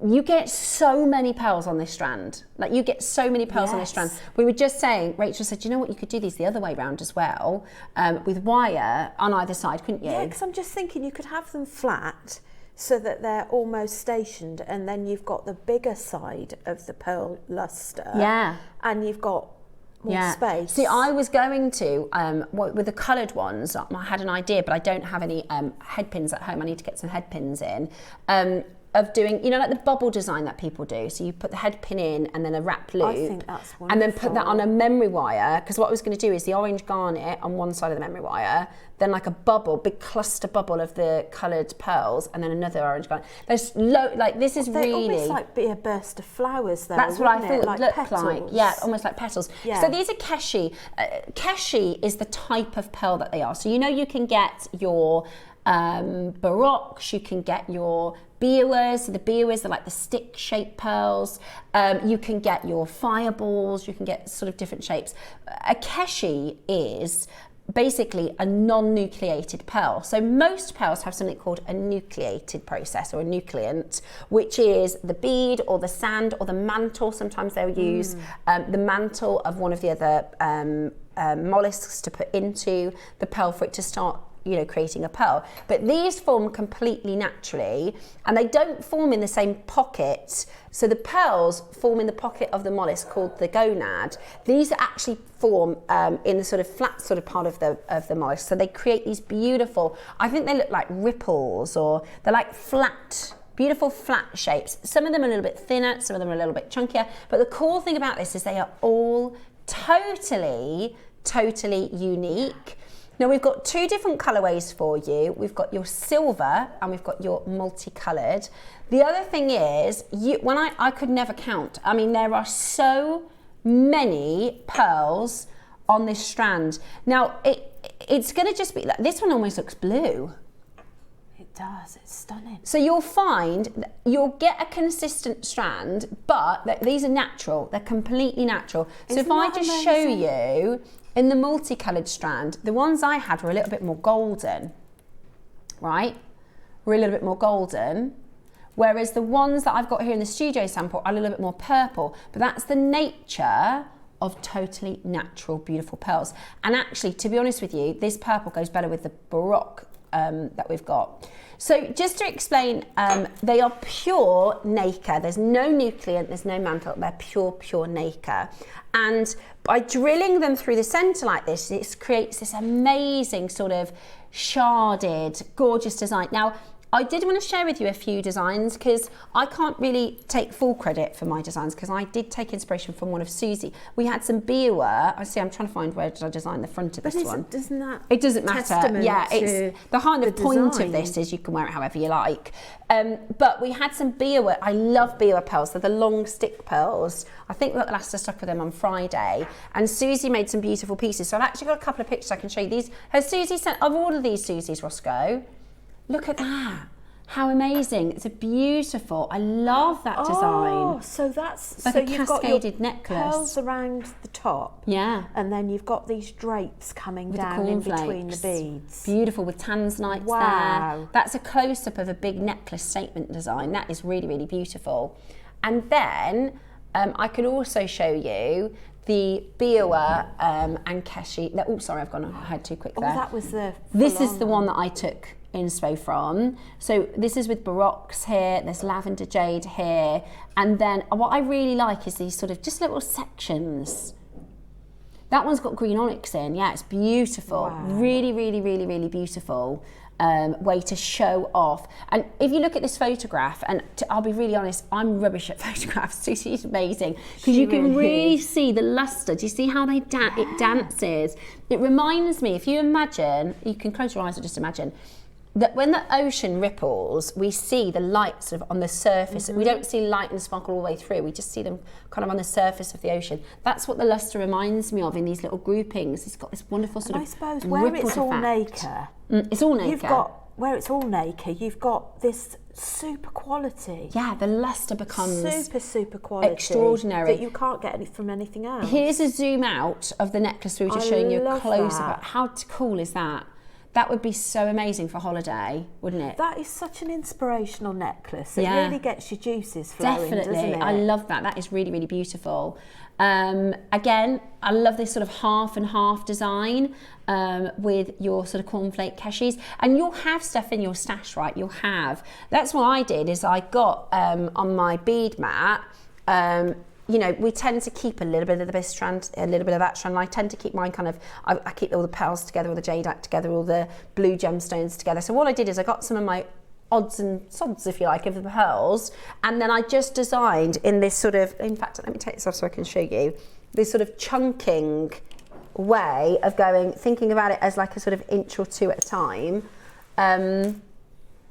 [SPEAKER 3] you get so many pearls on this strand. Like, you get so many pearls on this strand. We were just saying, Rachel said, you know what, you could do these the other way round as well, with wire on either side, couldn't you?
[SPEAKER 4] Yeah, because I'm just thinking you could have them flat so that they're almost stationed, and then you've got the bigger side of the pearl luster.
[SPEAKER 3] Yeah.
[SPEAKER 4] And you've got more space.
[SPEAKER 3] See, I was going to, with the coloured ones, I had an idea, but I don't have any head pins at home. I need to get some head pins in. Of doing, you know, like the bubble design that people do. So you put the head pin in and then a wrap loop.
[SPEAKER 4] I think that's wonderful.
[SPEAKER 3] And then put that on a memory wire, because what I was going to do is the orange garnet on one side of the memory wire, then like a bubble, big cluster bubble of the coloured pearls, and then another orange garnet. There's this is really
[SPEAKER 4] almost like be a burst of flowers though.
[SPEAKER 3] That's what I thought it
[SPEAKER 4] like
[SPEAKER 3] looked
[SPEAKER 4] petals.
[SPEAKER 3] like. Yeah, almost like petals.
[SPEAKER 4] Yeah.
[SPEAKER 3] So these are Keshi. Keshi is the type of pearl that they are. So you know, you can get your Baroques, you can get your Biwas. So the Biwas are like the stick-shaped pearls. You can get your fireballs. You can get sort of different shapes. A Keshi is basically a non-nucleated pearl. So most pearls have something called a nucleated process or a nucleant, which is the bead or the sand or the mantle. Sometimes they'll use the mantle of one of the other mollusks to put into the pearl for it to start, you know, creating a pearl. But these form completely naturally, and they don't form in the same pocket. So the pearls form in the pocket of the mollusk called the gonad. These actually form in the sort of flat sort of part of the mollusk. So they create these beautiful, I think they look like ripples, or they're like flat, beautiful flat shapes. Some of them are a little bit thinner, some of them are a little bit chunkier. But the cool thing about this is they are all totally unique. Now we've got two different colourways for you. We've got your silver and we've got your multicoloured. The other thing is, when I could never count. I mean, there are so many pearls on this strand. Now it's going to just be like, this one almost looks blue.
[SPEAKER 4] It does, it's stunning.
[SPEAKER 3] So you'll get a consistent strand, but these are natural, they're completely natural. So if I just show you, in the multicoloured strand, the ones I had were a little bit more golden, right? Were a little bit more golden, whereas the ones that I've got here in the studio sample are a little bit more purple, but that's the nature of totally natural, beautiful pearls. And actually, to be honest with you, this purple goes better with the Baroque that we've got. So just to explain, they are pure nacre. There's no nucleant, there's no mantle, they're pure nacre. And by drilling them through the centre like this, it creates this amazing sort of sharded, gorgeous design. Now, I did want to share with you a few designs because I can't really take full credit for my designs because I did take inspiration from one of Susie. We had some Biwa. I see, I'm trying to find where did I design the front of this one.
[SPEAKER 4] Doesn't that?
[SPEAKER 3] It doesn't matter. Yeah, it's the kind of point
[SPEAKER 4] design
[SPEAKER 3] of this is you can wear it however you like. But we had some Biwa. I love Biwa pearls. They're the long stick pearls. I think that last I stuck with them on Friday. And Susie made some beautiful pieces. So I've actually got a couple of pictures I can show you. These has Susie sent. I've ordered these Susie's, Roscoe. Look at that. How amazing. It's a beautiful, I love that design.
[SPEAKER 4] Oh, so that's
[SPEAKER 3] like
[SPEAKER 4] so
[SPEAKER 3] a
[SPEAKER 4] you've got your
[SPEAKER 3] cascaded necklace.
[SPEAKER 4] Pearls around the top.
[SPEAKER 3] Yeah.
[SPEAKER 4] And then you've got these drapes coming
[SPEAKER 3] With
[SPEAKER 4] down
[SPEAKER 3] the
[SPEAKER 4] in between the
[SPEAKER 3] cornflakes.
[SPEAKER 4] beads.
[SPEAKER 3] Beautiful with tanzanites
[SPEAKER 4] Wow.
[SPEAKER 3] there. That's a close-up of a big necklace statement design. That is really, really beautiful. And then I could also show you the Biwa and Keshi. Oh, sorry, I've gone ahead too quick there.
[SPEAKER 4] Oh, that was the
[SPEAKER 3] This is the one that I took inspo from. So this is with Baroques here, there's lavender jade here, and then what I really like is these sort of just little sections. That one's got green onyx in. Yeah, it's beautiful.
[SPEAKER 4] Wow.
[SPEAKER 3] Really, really, really, really beautiful way to show off. And if you look at this photograph, and I'll be really honest, I'm rubbish at photographs. She's amazing because you can really see the luster. Do you see how it dances? It reminds me, if you imagine, you can close your eyes and just imagine that when the ocean ripples, we see the light sort of on the surface. We don't see light and sparkle all the way through. We just see them kind of on the surface of the ocean. That's what the luster reminds me of in these little groupings. It's got this wonderful sort of
[SPEAKER 4] I suppose where it's all nacre.
[SPEAKER 3] It's all nacre.
[SPEAKER 4] You've got, where it's all nacre, you've got this super quality.
[SPEAKER 3] Yeah, the luster becomes
[SPEAKER 4] super quality.
[SPEAKER 3] extraordinary.
[SPEAKER 4] That you can't get from anything else.
[SPEAKER 3] Here's a zoom out of the necklace we were just showing you a close-up. How cool is that? That would be so amazing for holiday, wouldn't it?
[SPEAKER 4] That is such an inspirational necklace. It really gets your juices flowing,
[SPEAKER 3] Definitely.
[SPEAKER 4] doesn't it?
[SPEAKER 3] I love that. That is really, really beautiful. Again, I love this sort of half and half design with your sort of cornflake keshis. And you'll have stuff in your stash, right? You'll have. That's what I did, is I got on my bead mat, you know, we tend to keep a little bit of this strand, a little bit of that strand. I tend to keep mine kind of, I keep all the pearls together, all the jadeite together, all the blue gemstones together. So what I did is I got some of my odds and sods, if you like, of the pearls, and then I just designed in this sort of, in fact, let me take this off so I can show you, this sort of chunking way of going, thinking about it as like a sort of inch or two at a time.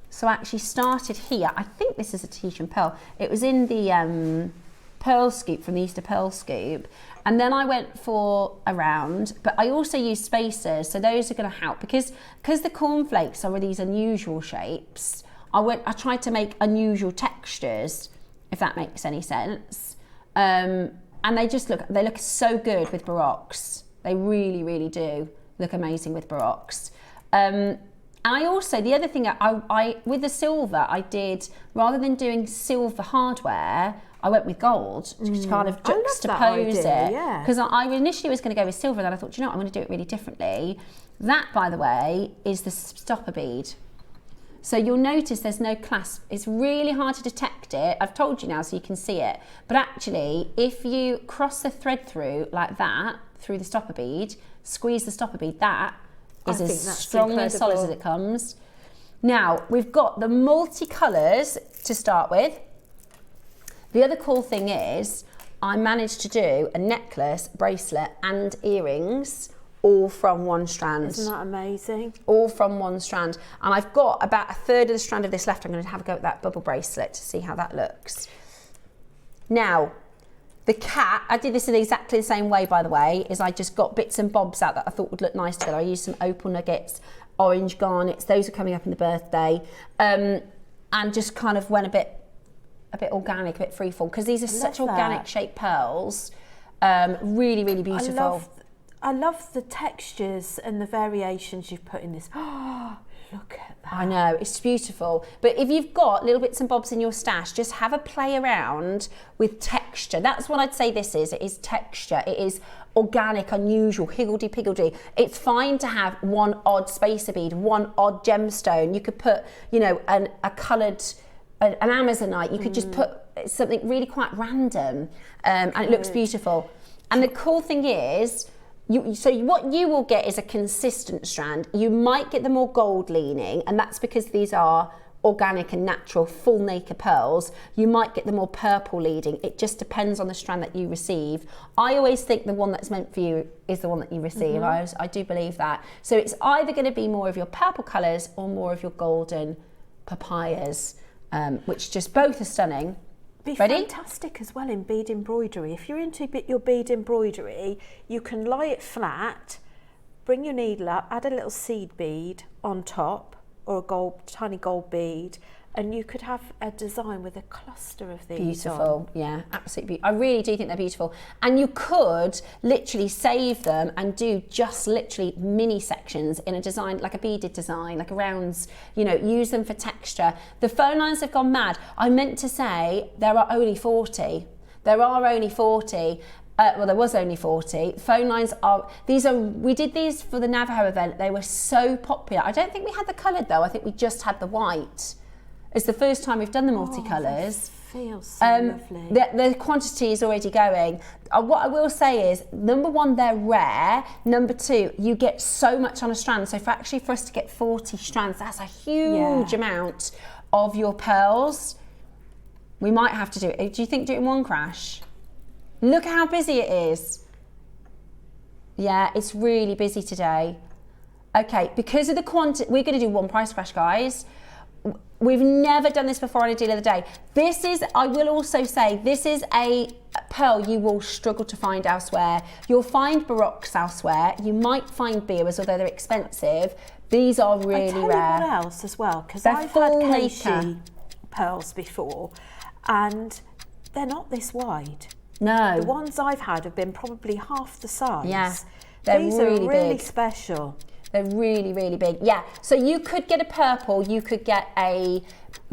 [SPEAKER 3] So I actually started here. I think this is a Tahitian pearl. It was in the pearl scoop from the Easter Pearl Scoop, and then I went for a round, but I also used spacers, so those are going to help because the cornflakes are these unusual shapes. I tried to make unusual textures, if that makes any sense, and they look so good with Baroques. They really, really do look amazing with Baroques. And I also, the other thing I with the silver, I did, rather than doing silver hardware, I went with gold to kind of juxtapose it. Because I initially was going to go with silver, and then I thought, you know what, I'm going to do it really differently. That, by the way, is the stopper bead. So you'll notice there's no clasp. It's really hard to detect it. I've told you now so you can see it. But actually, if you cross the thread through like that, through the stopper bead, squeeze the stopper bead, that is as strong and solid as it comes. Now, we've got the multicolours to start with. The other cool thing is I managed to do a necklace, bracelet and earrings all from one strand.
[SPEAKER 4] Isn't that amazing?
[SPEAKER 3] All from one strand. And I've got about a third of the strand of this left. I'm going to have a go at that bubble bracelet to see how that looks. Now, the cat, I did this in exactly the same way, by the way, is I just got bits and bobs out that I thought would look nice together. I used some opal nuggets, orange garnets, those are coming up in the birthday, and just kind of went a bit organic, a bit freeform, because these are such organic shaped pearls. Really, really beautiful.
[SPEAKER 4] I love the textures and the variations you've put in this. Oh, look at that.
[SPEAKER 3] I know, it's beautiful. But if you've got little bits and bobs in your stash, just have a play around with texture. That's what I'd say this is. It is texture. It is organic, unusual, higgledy-piggledy. It's fine to have one odd spacer bead, one odd gemstone. You could put, you know, an Amazonite. You could just put something really quite random, and it looks beautiful. And the cool thing is, so what you will get is a consistent strand. You might get the more gold leaning, and that's because these are organic and natural full nacre pearls. You might get the more purple leading. It just depends on the strand that you receive. I always think the one that's meant for you is the one that you receive. I do believe that. So it's either going to be more of your purple colours or more of your golden papayas, which just both are stunning.
[SPEAKER 4] Be
[SPEAKER 3] Ready?
[SPEAKER 4] fantastic as well in bead embroidery. If you're into your bead embroidery, you can lie it flat, bring your needle up, add a little seed bead on top, or a tiny gold bead, and you could have a design with a cluster of these.
[SPEAKER 3] Beautiful, yeah, absolutely. I really do think they're beautiful. And you could literally save them and do just literally mini sections in a design, like a beaded design, like a rounds, you know, use them for texture. The phone lines have gone mad. I meant to say there are only 40. There are only 40. Well, there was only 40. Phone lines we did these for the Navajo event. They were so popular. I don't think we had the coloured though. I think we just had the white. It's the first time we've done the multicolours.
[SPEAKER 4] Feels so lovely.
[SPEAKER 3] The quantity is already going. What I will say is, number one, they're rare. Number two, you get so much on a strand. So for us to get 40 strands, that's a huge amount of your pearls. We might have to do it. Do you think do it in one crash? Look at how busy it is. Yeah, it's really busy today. Okay, because of the quantity, we're going to do one price crash, guys. We've never done this before on a deal of the day. This is, I will also say, this is a pearl you will struggle to find elsewhere. You'll find Baroques elsewhere. You might find Biwas, although they're expensive. These are really rare.
[SPEAKER 4] I tell you what else as well, because I've had Keshi pearls before, and they're not this wide.
[SPEAKER 3] No.
[SPEAKER 4] The ones I've had have been probably half the size.
[SPEAKER 3] Yeah, they're
[SPEAKER 4] These
[SPEAKER 3] really
[SPEAKER 4] are really
[SPEAKER 3] big.
[SPEAKER 4] Special.
[SPEAKER 3] They're really, really big. Yeah, so you could get a purple, you could get a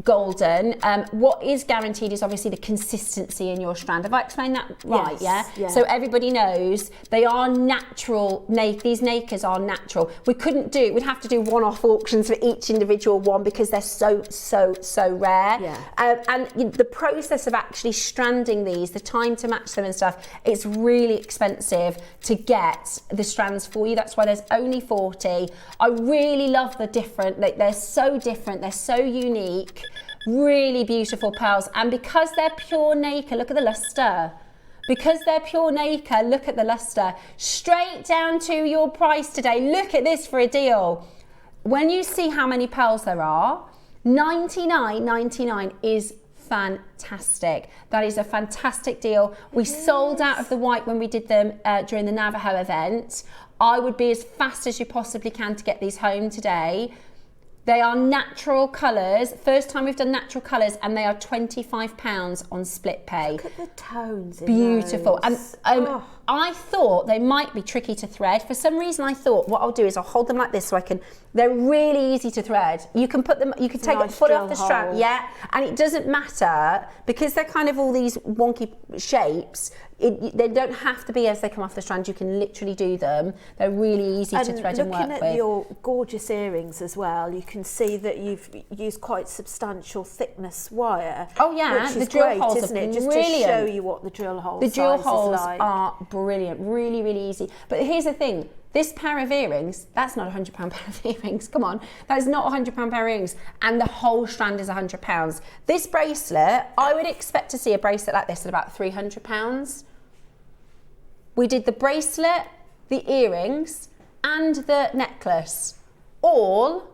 [SPEAKER 3] golden. What is guaranteed is obviously the consistency in your strand. Have I explained that right?
[SPEAKER 4] Yes,
[SPEAKER 3] yeah? So everybody knows they are natural. These nacres are natural. We'd have to do one-off auctions for each individual one because they're so rare.
[SPEAKER 4] Yeah.
[SPEAKER 3] And the process of actually stranding these, the time to match them and stuff, it's really expensive to get the strands for you. That's why there's only 40. I really love the different, they're so different, they're so unique. Really beautiful pearls, and because they're pure nacre, look at the luster. Because they're pure nacre, look at the luster. Straight down to your price today. Look at this for a deal. When you see how many pearls there are, $99.99 is fantastic. That is a fantastic deal. We sold out of the white when we did them during the Navajo event. I would be as fast as you possibly can to get these home today. They are natural colours. First time we've done natural colours, and they are £25 on split pay.
[SPEAKER 4] Look at the tones.
[SPEAKER 3] Beautiful. And I thought they might be tricky to thread. For some reason, I thought what I'll do is I'll hold them like this so I can. They're really easy to thread. You can put them. You can take it fully off the strap. Yeah, and it doesn't matter because they're kind of all these wonky shapes. They don't have to be as they come off the strand. You can literally do them. They're really easy to thread and work with.
[SPEAKER 4] Looking at your gorgeous earrings as well, you can see that you've used quite substantial thickness wire.
[SPEAKER 3] Oh yeah,
[SPEAKER 4] which
[SPEAKER 3] the
[SPEAKER 4] is
[SPEAKER 3] drill
[SPEAKER 4] great,
[SPEAKER 3] holes
[SPEAKER 4] isn't
[SPEAKER 3] are
[SPEAKER 4] it? Just
[SPEAKER 3] brilliant.
[SPEAKER 4] to show you what the drill hole
[SPEAKER 3] The drill
[SPEAKER 4] size
[SPEAKER 3] holes
[SPEAKER 4] is like.
[SPEAKER 3] are brilliant, really, really easy. But here's the thing. This pair of earrings, that's not a £100 pair of earrings, come on. That is not a £100 pair of earrings, and the whole strand is £100. This bracelet, I would expect to see a bracelet like this at about £300. We did the bracelet, the earrings, and the necklace, all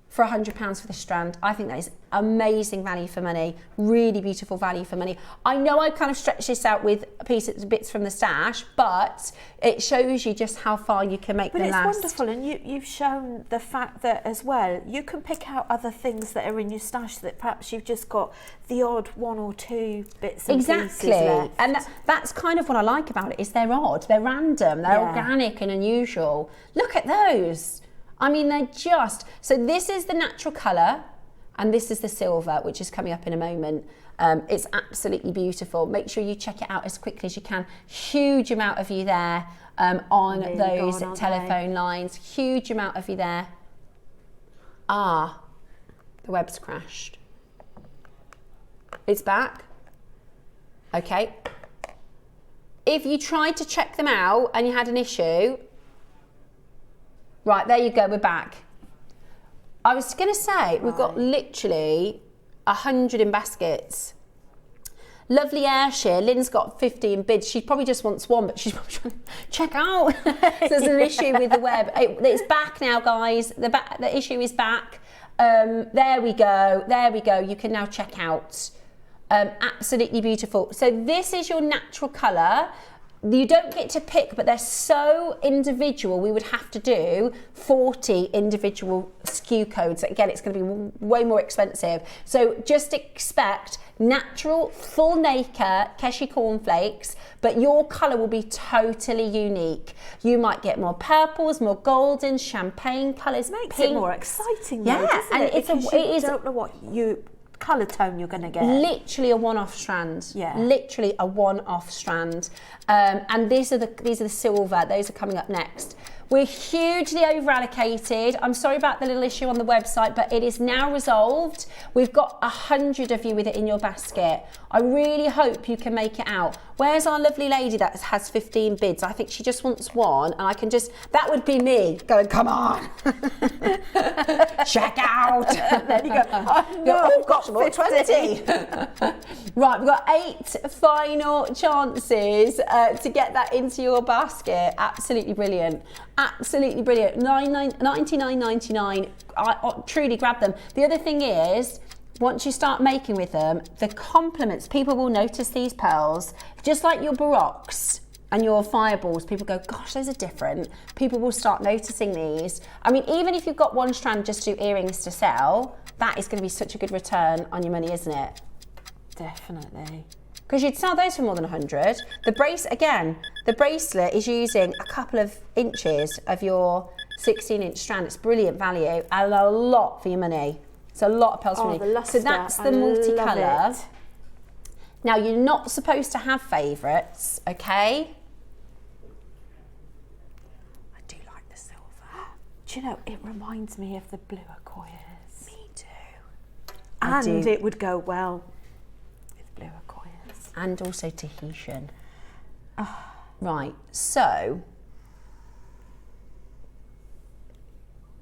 [SPEAKER 3] for £100 for this strand. I think that is amazing value for money, really beautiful value for money. I know I've kind of stretched this out with bits from the stash, but it shows you just how far you can make them last.
[SPEAKER 4] But it's wonderful, and you've shown the fact that as well, you can pick out other things that are in your stash that perhaps you've just got the odd 1 or 2 bits and pieces left.
[SPEAKER 3] And that's kind of what I like about it, is they're odd, they're random, they're organic and unusual. Look at those. I mean, they're just, so this is the natural colour and this is the silver, which is coming up in a moment. It's absolutely beautiful. Make sure you check it out as quickly as you can. Huge amount of you there on those telephone lines. Huge amount of you there. Ah, the web's crashed. It's back. Okay. If you tried to check them out and you had an issue, right, there you go, we're back. I was going to say, we've got literally 100 in baskets. Lovely air shear. Lynn's got 15 bids. She probably just wants one, but she's probably trying to check out. So there's an issue with the web. It's back now, guys. The issue is back. There we go. There we go. You can now check out. Absolutely beautiful. So this is your natural colour. You don't get to pick, but they're so individual. We would have to do 40 individual SKU codes. Again, it's going to be way more expensive. So just expect natural, full nacre Keshi cornflakes, but your colour will be totally unique. You might get more purples, more golden, champagne colours,
[SPEAKER 4] makes
[SPEAKER 3] pink.
[SPEAKER 4] it more exciting,
[SPEAKER 3] yeah,
[SPEAKER 4] though, doesn't
[SPEAKER 3] and
[SPEAKER 4] it?
[SPEAKER 3] you
[SPEAKER 4] don't know what colour tone you're going to get.
[SPEAKER 3] Literally a one-off strand.
[SPEAKER 4] Yeah.
[SPEAKER 3] Literally a one-off strand. And these are the silver. Those are coming up next. We're hugely over-allocated. I'm sorry about the little issue on the website, but it is now resolved. We've got 100 of you with it in your basket. I really hope you can make it out. Where's our lovely lady that has 15 bids? I think she just wants one, and I can just, that would be me going, come on. Check out. There you go. Oh gosh, more 20. Right, we've got 8 final chances to get that into your basket. Absolutely brilliant. Absolutely brilliant. $99.99. I truly grab them. The other thing is, once you start making with them, the compliments, people will notice these pearls, just like your baroques and your fireballs. People go, gosh, those are different. People will start noticing these. I mean, even if you've got one strand just to do earrings to sell, that is going to be such a good return on your money, isn't it?
[SPEAKER 4] Definitely.
[SPEAKER 3] Because you'd sell those for more than 100. The bracelet is using a couple of inches of your 16-inch strand. It's brilliant value and a lot for your money. It's a lot of pearls for money.
[SPEAKER 4] The luster,
[SPEAKER 3] so that's the multicolour. Now, you're not supposed to have favourites, okay? I do like the silver.
[SPEAKER 4] Do you know, it reminds me of the blue Aquarius.
[SPEAKER 3] Me too.
[SPEAKER 4] And it would go well with blue Aquarius.
[SPEAKER 3] And also Tahitian. Right, so.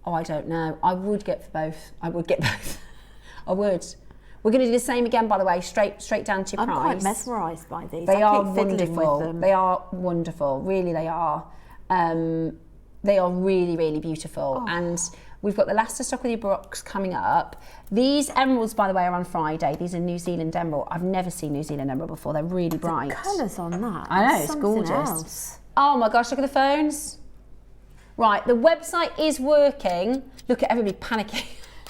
[SPEAKER 3] Oh, I don't know. I would get for both. I would get both. I would. We're going to do the same again, by the way, straight down to your price.
[SPEAKER 4] I'm quite mesmerised by these.
[SPEAKER 3] They are
[SPEAKER 4] keep fiddling
[SPEAKER 3] wonderful.
[SPEAKER 4] with them.
[SPEAKER 3] They are wonderful. Really, they are. They are really, really beautiful. And we've got the last of stock with your baroques coming up. These emeralds, by the way, are on Friday. These are New Zealand emerald. I've never seen New Zealand emerald before. They're really bright.
[SPEAKER 4] The colours on that.
[SPEAKER 3] I know, it's gorgeous.
[SPEAKER 4] Else.
[SPEAKER 3] Oh my gosh, look at the phones. Right, the website is working. Look at everybody panicking.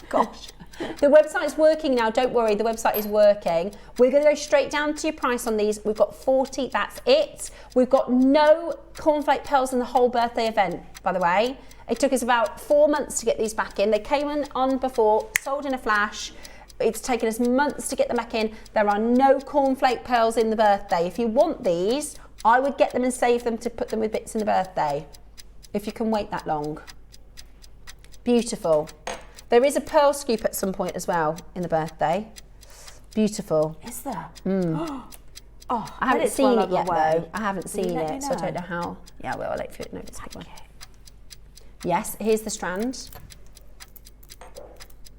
[SPEAKER 3] Gosh. The website's working now, don't worry, the website is working. We're going to go straight down to your price on these. We've got 40, that's it. We've got no cornflake pearls in the whole birthday event, by the way. It took us about 4 months to get these back in. They came on before, sold in a flash. It's taken us months to get them back in. There are no cornflake pearls in the birthday. If you want these, I would get them and save them to put them with bits in the birthday, if you can wait that long. Beautiful. There is a pearl scoop at some point as well in the birthday. Beautiful.
[SPEAKER 4] Is there?
[SPEAKER 3] Oh, I haven't seen it yet though. I haven't seen it, so I don't know how. Yeah, I will. I'll let you know if it's a good one. Yes, here's the strand.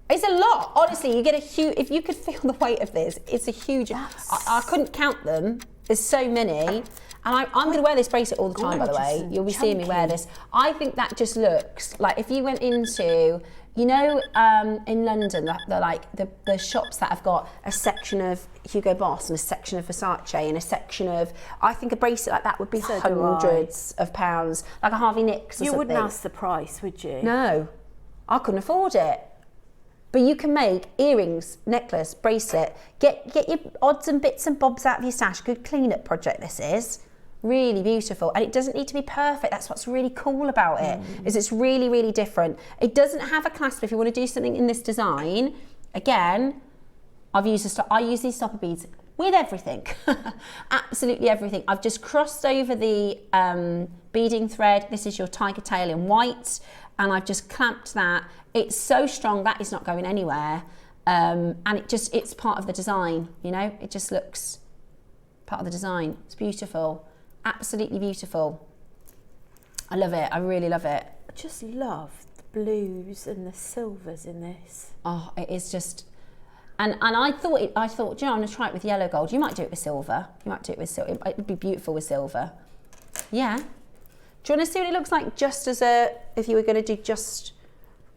[SPEAKER 3] It's a lot. Honestly, you get a huge, if you could feel the weight of this, it's a huge, I couldn't count them. There's so many. And I'm going to wear this bracelet all the time, by the way. You'll be seeing me wear this. I think that just looks like if you went into, you know, in London, the shops that have got a section of Hugo Boss and a section of Versace and a section of, I think a bracelet like that would be hundreds of pounds, like a Harvey Nicks or something.
[SPEAKER 4] You wouldn't ask the price, would you?
[SPEAKER 3] No, I couldn't afford it. But you can make earrings, necklace, bracelet, get your odds and bits and bobs out of your stash. Good clean-up project this is. Really beautiful, and it doesn't need to be perfect. That's what's really cool about it, is it's really, really different. It doesn't have a clasp. If you want to do something in this design, again, I use these stopper beads with everything, absolutely everything. I've just crossed over the beading thread. This is your tiger tail in white, and I've just clamped that. It's so strong, that is not going anywhere, and it's part of the design, you know. It just looks part of the design. It's beautiful. Absolutely beautiful. I love it. I really love it.
[SPEAKER 4] I just love the blues and the silvers in this.
[SPEAKER 3] Oh, it is just, and I thought, do you know, I'm going to try it with yellow gold. You might do it with silver. You might do it with silver. It would be beautiful with silver. Yeah. Do you want to see what it looks like just as if you were going to do just,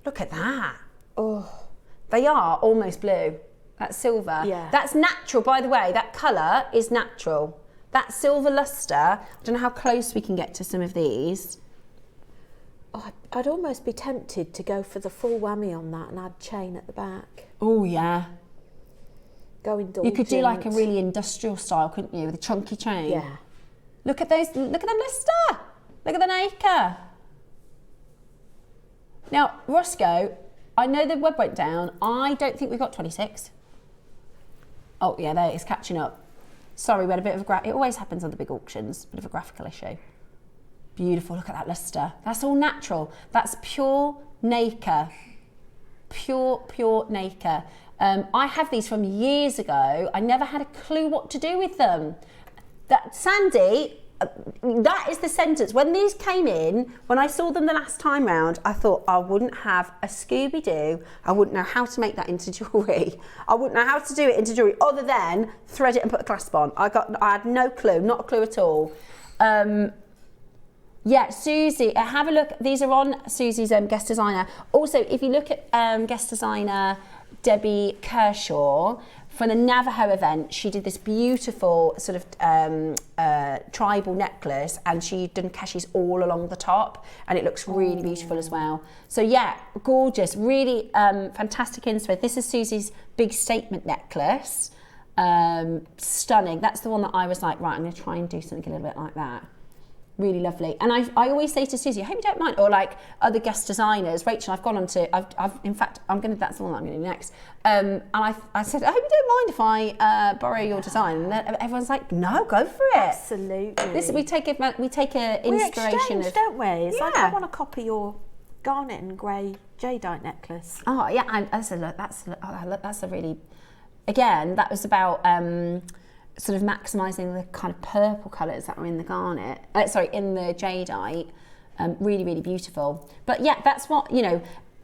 [SPEAKER 3] look at that. Oh, they are almost blue. That's silver.
[SPEAKER 4] Yeah.
[SPEAKER 3] That's natural, by the way. That colour is natural. That silver lustre, I don't know how close we can get to some of these.
[SPEAKER 4] Oh, I'd almost be tempted to go for the full whammy on that and add chain at the back.
[SPEAKER 3] Oh, yeah.
[SPEAKER 4] Go indulgent.
[SPEAKER 3] You could do like a really industrial style, couldn't you, with a chunky chain?
[SPEAKER 4] Yeah.
[SPEAKER 3] Look at those, look at the lustre. Look at the nacre. Now, Roscoe, I know the web went down. I don't think we got 26. Oh, yeah, there, it's catching up. Sorry, we had a bit of it always happens on the big auctions, bit of a graphical issue. Beautiful, look at that lustre. That's all natural. That's pure nacre. Pure nacre. I have these from years ago. I never had a clue what to do with them. That Sandy, that is the sentence. When these came in, when I saw them the last time round, I thought I wouldn't have a Scooby-Doo. I wouldn't know how to make that into jewellery. I wouldn't know how to do it into jewellery other than thread it and put a clasp on. I had no clue, not a clue at all. Yeah, Susie, have a look. These are on Susie's guest designer. Also, if you look at guest designer Debbie Kershaw, for the Navajo event, she did this beautiful sort of tribal necklace, and she'd done cachets all along the top, and it looks really beautiful as well. So yeah, gorgeous, really fantastic inspo. This is Susie's big statement necklace. Stunning. That's the one that I was like, right, I'm going to try and do something a little bit like that. Really lovely. And I always say to Susie, I hope you don't mind, or like other guest designers, Rachel, I've gone on to, in fact, that's the one that I'm going to do next. And I said, I hope you don't mind if I borrow your design. And then everyone's like, no, go for it.
[SPEAKER 4] Absolutely.
[SPEAKER 3] We take a inspiration.
[SPEAKER 4] We exchange, don't we? It's
[SPEAKER 3] yeah.
[SPEAKER 4] like, I want to copy your garnet and grey jadeite necklace.
[SPEAKER 3] Oh yeah, I said, look, that's a really, again, that was about sort of maximising the kind of purple colours that were in the garnet, in the jadeite. Really, really beautiful. But yeah, that's what, you know,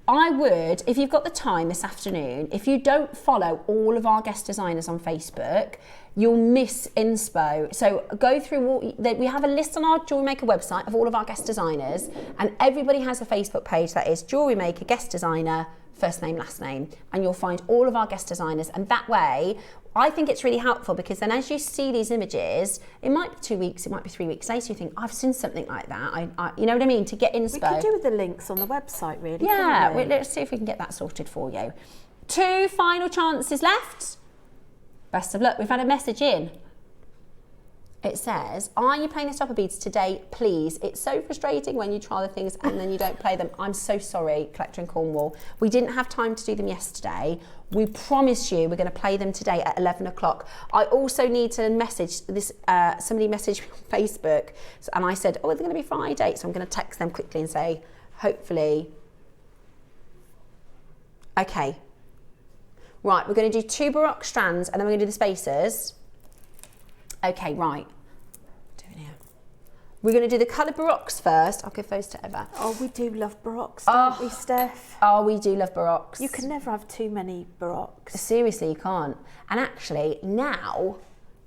[SPEAKER 3] I would, if you've got the time this afternoon, if you don't follow all of our guest designers on Facebook, you'll miss inspo. So go through, we have a list on our JewelleryMaker website of all of our guest designers, and everybody has a Facebook page that is JewelleryMaker Guest Designer, first name, last name, and you'll find all of our guest designers. And that way, I think it's really helpful, because then as you see these images, it might be 2 weeks, it might be 3 weeks later, you think, I've seen something like that. I you know what I mean? To get inspo.
[SPEAKER 4] We could do with the links on the website, really.
[SPEAKER 3] Yeah, let's see if we can get that sorted for you. 2 final chances left. Best of luck. We've had a message in. It says, are you playing the stopper beads today, please? It's so frustrating when you try the things and then you don't play them. I'm so sorry, Collector in Cornwall. We didn't have time to do them yesterday. We promise you we're going to play them today at 11 o'clock. I also need to message this, somebody messaged me on Facebook, and I said, oh, they're going to be Friday. So I'm going to text them quickly and say, hopefully. Okay. Right, we're going to do 2 Baroque strands, and then we're going to do the spacers. Okay, right. We're going to do the coloured Baroques first. I'll give those to Eva.
[SPEAKER 4] Oh, we do love Baroques, don't we, Steph?
[SPEAKER 3] Oh, we do love Baroques.
[SPEAKER 4] You can never have too many Baroques.
[SPEAKER 3] Seriously, you can't. And actually, now,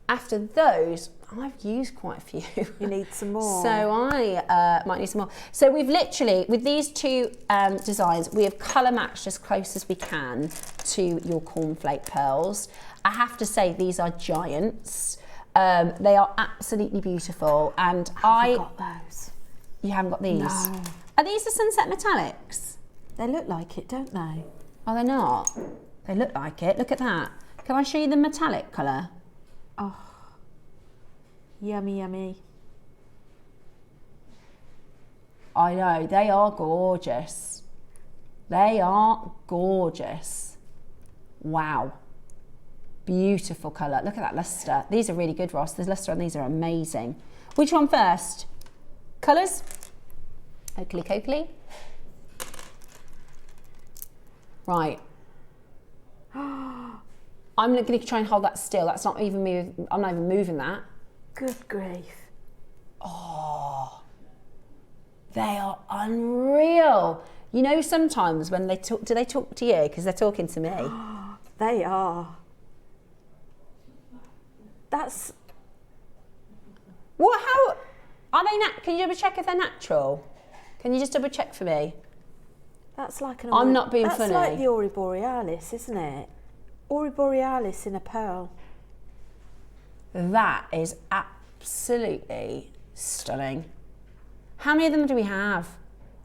[SPEAKER 3] after those, I've used quite a few.
[SPEAKER 4] You need some more.
[SPEAKER 3] So I might need some more. So we've literally, with these two designs, we have colour matched as close as we can to your cornflake pearls. I have to say, these are giants. They are absolutely beautiful. And
[SPEAKER 4] I got those.
[SPEAKER 3] You haven't got these?
[SPEAKER 4] No.
[SPEAKER 3] Are these the sunset metallics?
[SPEAKER 4] They look like it, don't they?
[SPEAKER 3] Oh, they're not. They look like it. Look at that. Can I show you the metallic colour?
[SPEAKER 4] Oh, yummy, yummy.
[SPEAKER 3] I know, they are gorgeous. They are gorgeous. Wow. Beautiful colour. Look at that lustre. These are really good, Ross. The lustre on these are amazing. Which one first? Colours? Oakley Coakley. Right. I'm going to try and hold that still. That's not even moving. I'm not even moving that.
[SPEAKER 4] Good grief.
[SPEAKER 3] Oh, they are unreal. You know, sometimes when they talk, do they talk to you? Because they're talking to me.
[SPEAKER 4] They are. That's...
[SPEAKER 3] What, how, are they, can you double check if they're natural? Can you just double check for me?
[SPEAKER 4] That's like an...
[SPEAKER 3] I'm not being funny.
[SPEAKER 4] That's like the Aurora Borealis, isn't it? Aurora Borealis in a pearl.
[SPEAKER 3] That is absolutely stunning. How many of them do we have?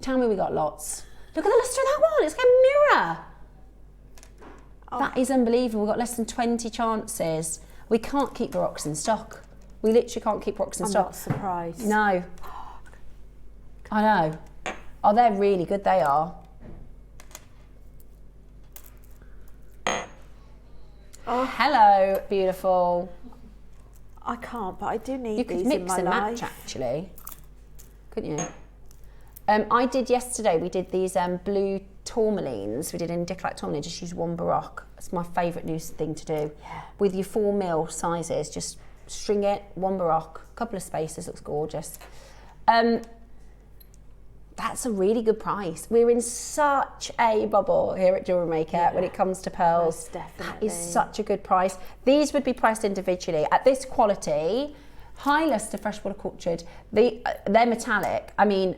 [SPEAKER 3] Tell me we got lots. Look at the lustre of that one, it's like a mirror. Oh. That is unbelievable. We've got less than 20 chances. We can't keep the rocks in stock. We literally can't keep rocks in stock.
[SPEAKER 4] I'm not surprised.
[SPEAKER 3] No. I know. Oh, they're really good, they are. Oh, hello, beautiful.
[SPEAKER 4] I can't, but I do need
[SPEAKER 3] you
[SPEAKER 4] these
[SPEAKER 3] could mix
[SPEAKER 4] in my
[SPEAKER 3] and
[SPEAKER 4] life.
[SPEAKER 3] match, actually. Couldn't you? I did yesterday, we did these blue tourmalines. We did in Diclite tourmaline, just use one baroque. It's my favourite new thing to do. Yeah. With your 4mm sizes, just string it, one baroque, a couple of spaces, looks gorgeous. That's a really good price. We're in such a bubble here at JewelleryMaker when it comes to pearls.
[SPEAKER 4] Most definitely.
[SPEAKER 3] That is such a good price. These would be priced individually. At this quality, high lustre freshwater cultured, they're metallic. I mean,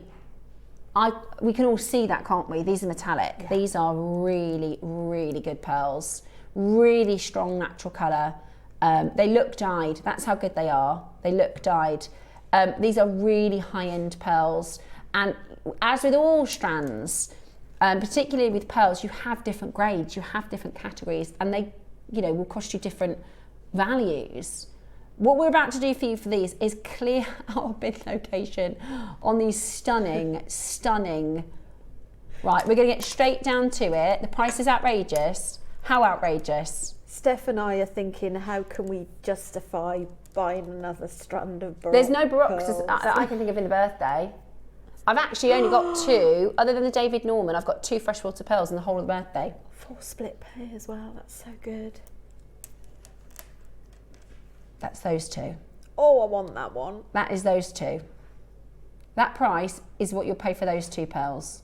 [SPEAKER 3] we can all see that, can't we? These are metallic. Yeah. These are really, really good pearls. Really strong natural colour. They look dyed. That's how good they are. They look dyed. These are really high-end pearls. And as with all strands, particularly with pearls, you have different grades, you have different categories, and they, will cost you different values. What we're about to do for you for these is clear our bid location on these stunning, stunning. Right, we're going to get straight down to it. The price is outrageous. How outrageous?
[SPEAKER 4] Steph and I are thinking, how can we justify buying another strand of baroque?
[SPEAKER 3] There's no baroques I can think of in the birthday. I've actually only got two, other than the David Norman, I've got 2 freshwater pearls in the whole of the birthday.
[SPEAKER 4] 4 split pay as well, that's so good.
[SPEAKER 3] That's those 2.
[SPEAKER 4] Oh, I want that one.
[SPEAKER 3] That is those 2. That price is what you'll pay for those 2 pearls.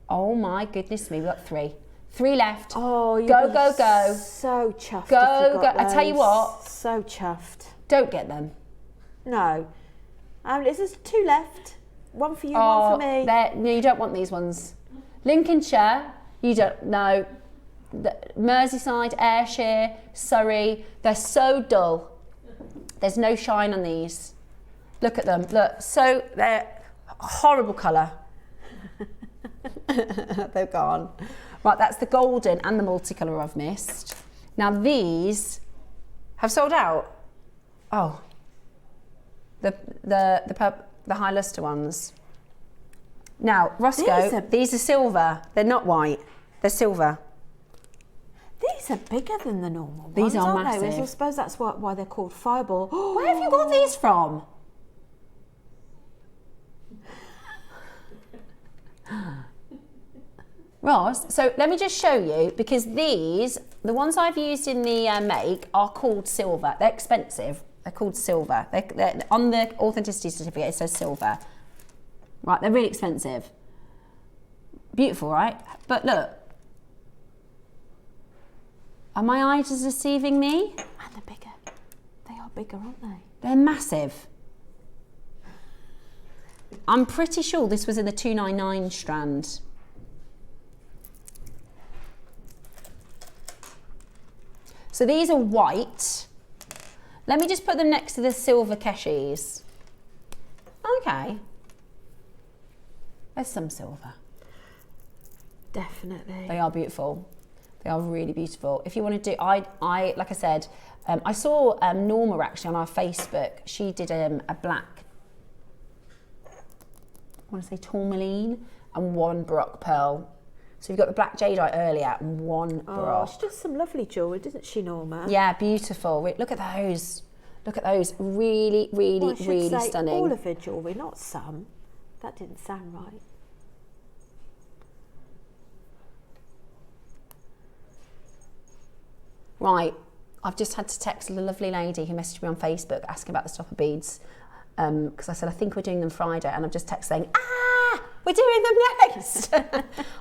[SPEAKER 3] Oh my goodness me, we've got 3. 3 left.
[SPEAKER 4] Oh,
[SPEAKER 3] go.
[SPEAKER 4] So chuffed.
[SPEAKER 3] Go. I tell you what.
[SPEAKER 4] So chuffed.
[SPEAKER 3] Don't get them.
[SPEAKER 4] No. There's 2 left. One for you, one for me.
[SPEAKER 3] No, you don't want these ones. Lincolnshire, you don't. No. Merseyside, Ayrshire, Surrey, they're so dull. There's no shine on these. Look at them. Look, so they're a horrible colour. They're gone. Right, that's the golden and the multicolour I've missed. Now these have sold out. Oh. The high lustre ones. Now, Roscoe, these are silver. They're not white. They're silver.
[SPEAKER 4] These are bigger than the normal ones.
[SPEAKER 3] These are
[SPEAKER 4] aren't
[SPEAKER 3] massive.
[SPEAKER 4] They? I suppose that's why they're called fireball.
[SPEAKER 3] Where have you got these from? Ross, so let me just show you, because these, the ones I've used in the make, are called silver. They're expensive. They're called silver. They're on the authenticity certificate, it says silver. Right, they're really expensive. Beautiful, right? But look. Are my eyes deceiving me?
[SPEAKER 4] And they're bigger. They bigger, aren't they?
[SPEAKER 3] They're massive. I'm pretty sure this was in the 299 strand. So these are white. Let me just put them next to the silver Keshis. Okay. There's some silver.
[SPEAKER 4] Definitely.
[SPEAKER 3] They are beautiful. They are really beautiful. If you want to do, I like I said, I saw Norma actually on our Facebook. She did a black, I want to say tourmaline and one Baroque pearl. So you've got the black jadeite earlier and one Baroque.
[SPEAKER 4] She does some lovely jewellery, doesn't she, Norma?
[SPEAKER 3] Yeah, beautiful. Look at those. Look at those. Really, really, really stunning.
[SPEAKER 4] All of her jewellery, not some. That didn't sound right.
[SPEAKER 3] Right, I've just had to text a lovely lady who messaged me on Facebook asking about the stopper beads because I said, I think we're doing them Friday, and I've just texted saying, we're doing them next.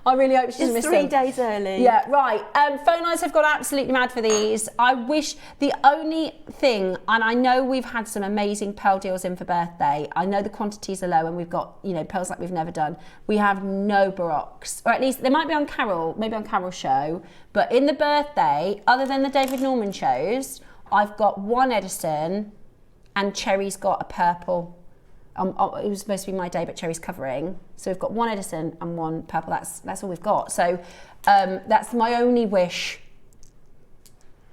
[SPEAKER 3] I really hope she doesn't miss them.
[SPEAKER 4] 3 days early.
[SPEAKER 3] Yeah, right. Phone lines have gone absolutely mad for these. I wish the only thing, and I know we've had some amazing pearl deals in for birthday. I know the quantities are low and we've got, you know, pearls like we've never done. We have no Baroques, or at least they might be on Carol, maybe on Carol's show. But in the birthday, other than the David Norman shows, I've got one Edison and Cherry's got a purple. It was supposed to be my day, but Cherry's covering. So we've got one Edison and one purple. That's all we've got. So that's my only wish.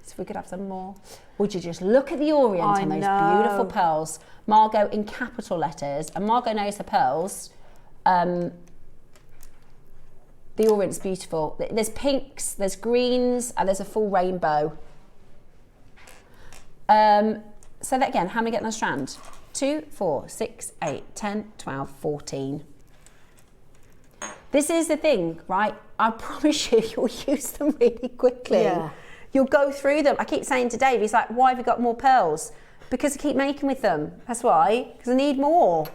[SPEAKER 3] So if we could have some more. Would you just look at the orient on those beautiful pearls? Margot in capital letters. And Margot knows her pearls. The orient's beautiful. There's pinks, there's greens, and there's a full rainbow. So that again, how many get on a strand? 2, 4, 6, 8, 10, 12, 14. This is the thing, right? I promise you, you'll use them really quickly.
[SPEAKER 4] Yeah.
[SPEAKER 3] You'll go through them. I keep saying to Dave, he's like, why have you got more pearls? Because I keep making with them. That's why, because I need more.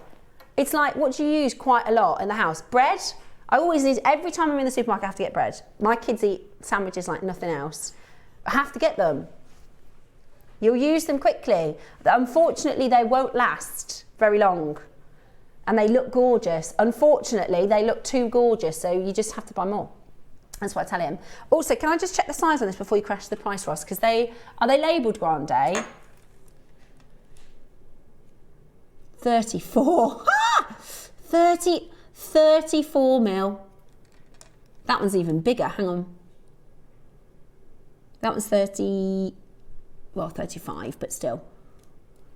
[SPEAKER 3] It's like, what do you use quite a lot in the house? Bread. I always need, every time I'm in the supermarket, I have to get bread. My kids eat sandwiches like nothing else. I have to get them. You'll use them quickly. Unfortunately, they won't last very long. And they look gorgeous. Unfortunately, they look too gorgeous, so you just have to buy more. That's what I tell him. Also, can I just check the size on this before you crash the price, Ross? Because are they labelled Grande? 34. 34 mil. That one's even bigger. Hang on. That one's 30. Well, 35, but still.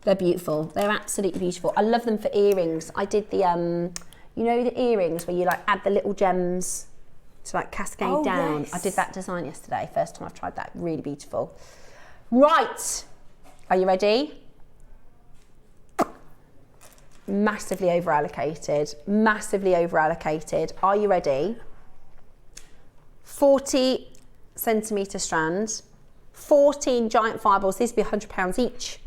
[SPEAKER 3] They're beautiful. They're absolutely beautiful. I love them for earrings. I did the, you know the earrings where you like add the little gems to like cascade down? Yes. I did that design yesterday. First time I've tried that. Really beautiful. Right. Are you ready? Massively over allocated. Massively over allocated. Are you ready? 40 centimetre strands. 14 giant fireballs. These would be £100 each.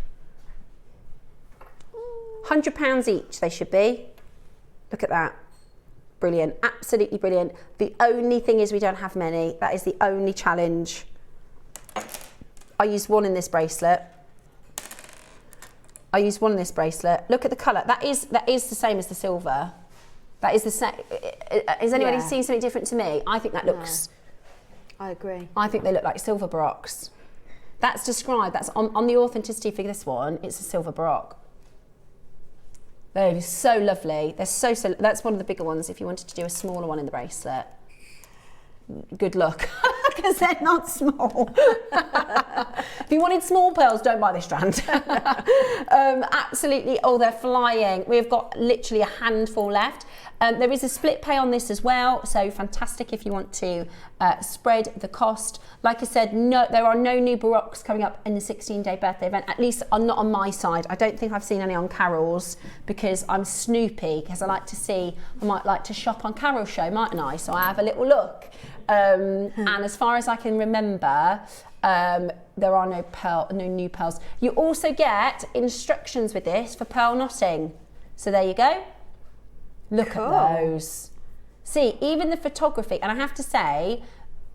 [SPEAKER 3] £100 each they should be. Look at that. Brilliant. Absolutely brilliant. The only thing is we don't have many. That is the only challenge. I used one in this bracelet. I used one in this bracelet. Look at the colour. That is the same as the silver. That is the same. Has anybody seen something different to me? I think that looks...
[SPEAKER 4] No. I agree.
[SPEAKER 3] I think they look like silver Baroques. That's described, that's on the authenticity for this one, it's a silver Baroque. They're so lovely. They're so, that's one of the bigger ones if you wanted to do a smaller one in the bracelet. Good luck, because they're not small. If you wanted small pearls, don't buy this strand. Absolutely, they're flying. We've got literally a handful left. There is a split pay on this as well, so fantastic if you want to spread the cost. Like I said, no, there are no new Baroques coming up in the 16-day birthday event, at least not on my side. I don't think I've seen any on Carol's because I'm snoopy, because I like to see, I might like to shop on Carol's show, mightn't I? So I have a little look. And as far as I can remember, there are no new pearls. You also get instructions with this for pearl knotting. So there you go. Look at those. See, even the photography, and I have to say,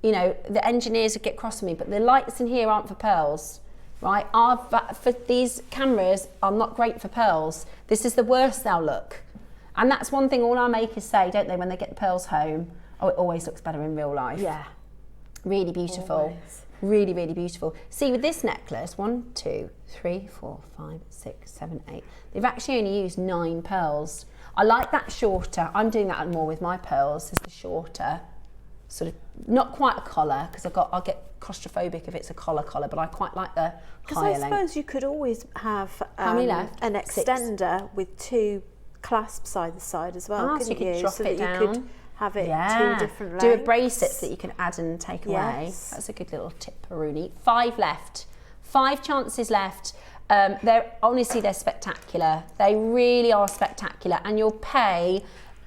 [SPEAKER 3] you know, the engineers would get cross with me, but the lights in here aren't for pearls. right? For these cameras are not great for pearls. This is the worst they'll look. And that's one thing all our makers say, don't they, when they get the pearls home? Oh, it always looks better in real life.
[SPEAKER 4] Yeah.
[SPEAKER 3] Really beautiful.
[SPEAKER 4] Always.
[SPEAKER 3] Really, really beautiful. See, with this necklace, 1, 2, 3, 4, 5, 6, 7, 8. They've actually only used 9 pearls. I like that shorter. I'm doing that more with my pearls, is the shorter, sort of, not quite a collar, because I'll get claustrophobic if it's a collar, but I quite like the higher length.
[SPEAKER 4] Because I suppose you could always have
[SPEAKER 3] How many left?
[SPEAKER 4] an
[SPEAKER 3] 6.
[SPEAKER 4] extender with 2 clasps either side as well,
[SPEAKER 3] So you
[SPEAKER 4] couldn't
[SPEAKER 3] could drop
[SPEAKER 4] so
[SPEAKER 3] it
[SPEAKER 4] that
[SPEAKER 3] down.
[SPEAKER 4] you could have it 2 different lengths.
[SPEAKER 3] Do a bracelet that you can add and take away.
[SPEAKER 4] Yes.
[SPEAKER 3] That's a good little tip, Paruni. 5 left. 5 chances left. They're spectacular. They really are spectacular, and you'll pay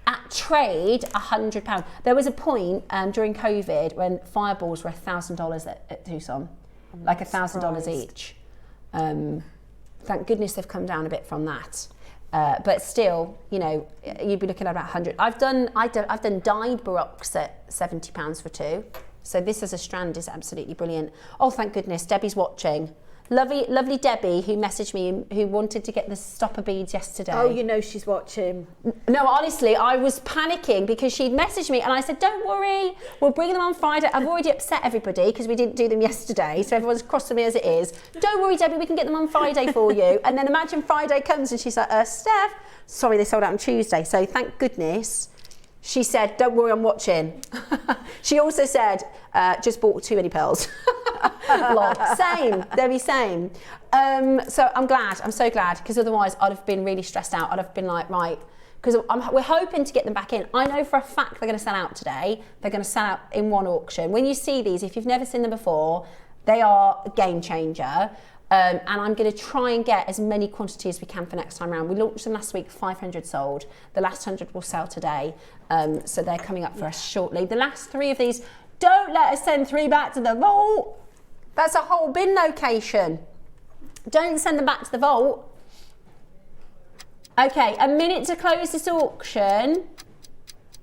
[SPEAKER 3] at trade £100. There was a point during COVID when fireballs were $1,000 at Tucson, like $1,000 each. Thank goodness they've come down a bit from that. But still, you know, you'd be looking at about 100. I've done dyed baroques at £70 for 2. So this as a strand is absolutely brilliant. Oh, thank goodness, Debbie's watching. Lovely Debbie, who messaged me, who wanted to get the stopper beads yesterday.
[SPEAKER 4] Oh, you know she's watching.
[SPEAKER 3] No, honestly, I was panicking because she'd messaged me and I said, don't worry, we'll bring them on Friday. I've already upset everybody because we didn't do them yesterday, so everyone's crossed me as it is. Don't worry, Debbie, we can get them on Friday for you. And then imagine Friday comes and she's like, Steph, sorry, they sold out on Tuesday. So thank goodness. She said, don't worry, I'm watching. She also said, just bought too many pearls. Same, Debbie, same. So I'm so glad, because otherwise I'd have been really stressed out. I'd have been like, right, because we're hoping to get them back in. I know for a fact they're going to sell out today. They're going to sell out in one auction. When you see these, if you've never seen them before, they are a game changer. And I'm going to try and get as many quantities as we can for next time around. We launched them last week, 500 sold. The last 100 will sell today. So they're coming up for us shortly. The last 3 of these, don't let us send 3 back to the vault. That's a whole bin location. Don't send them back to the vault. Okay, a minute to close this auction.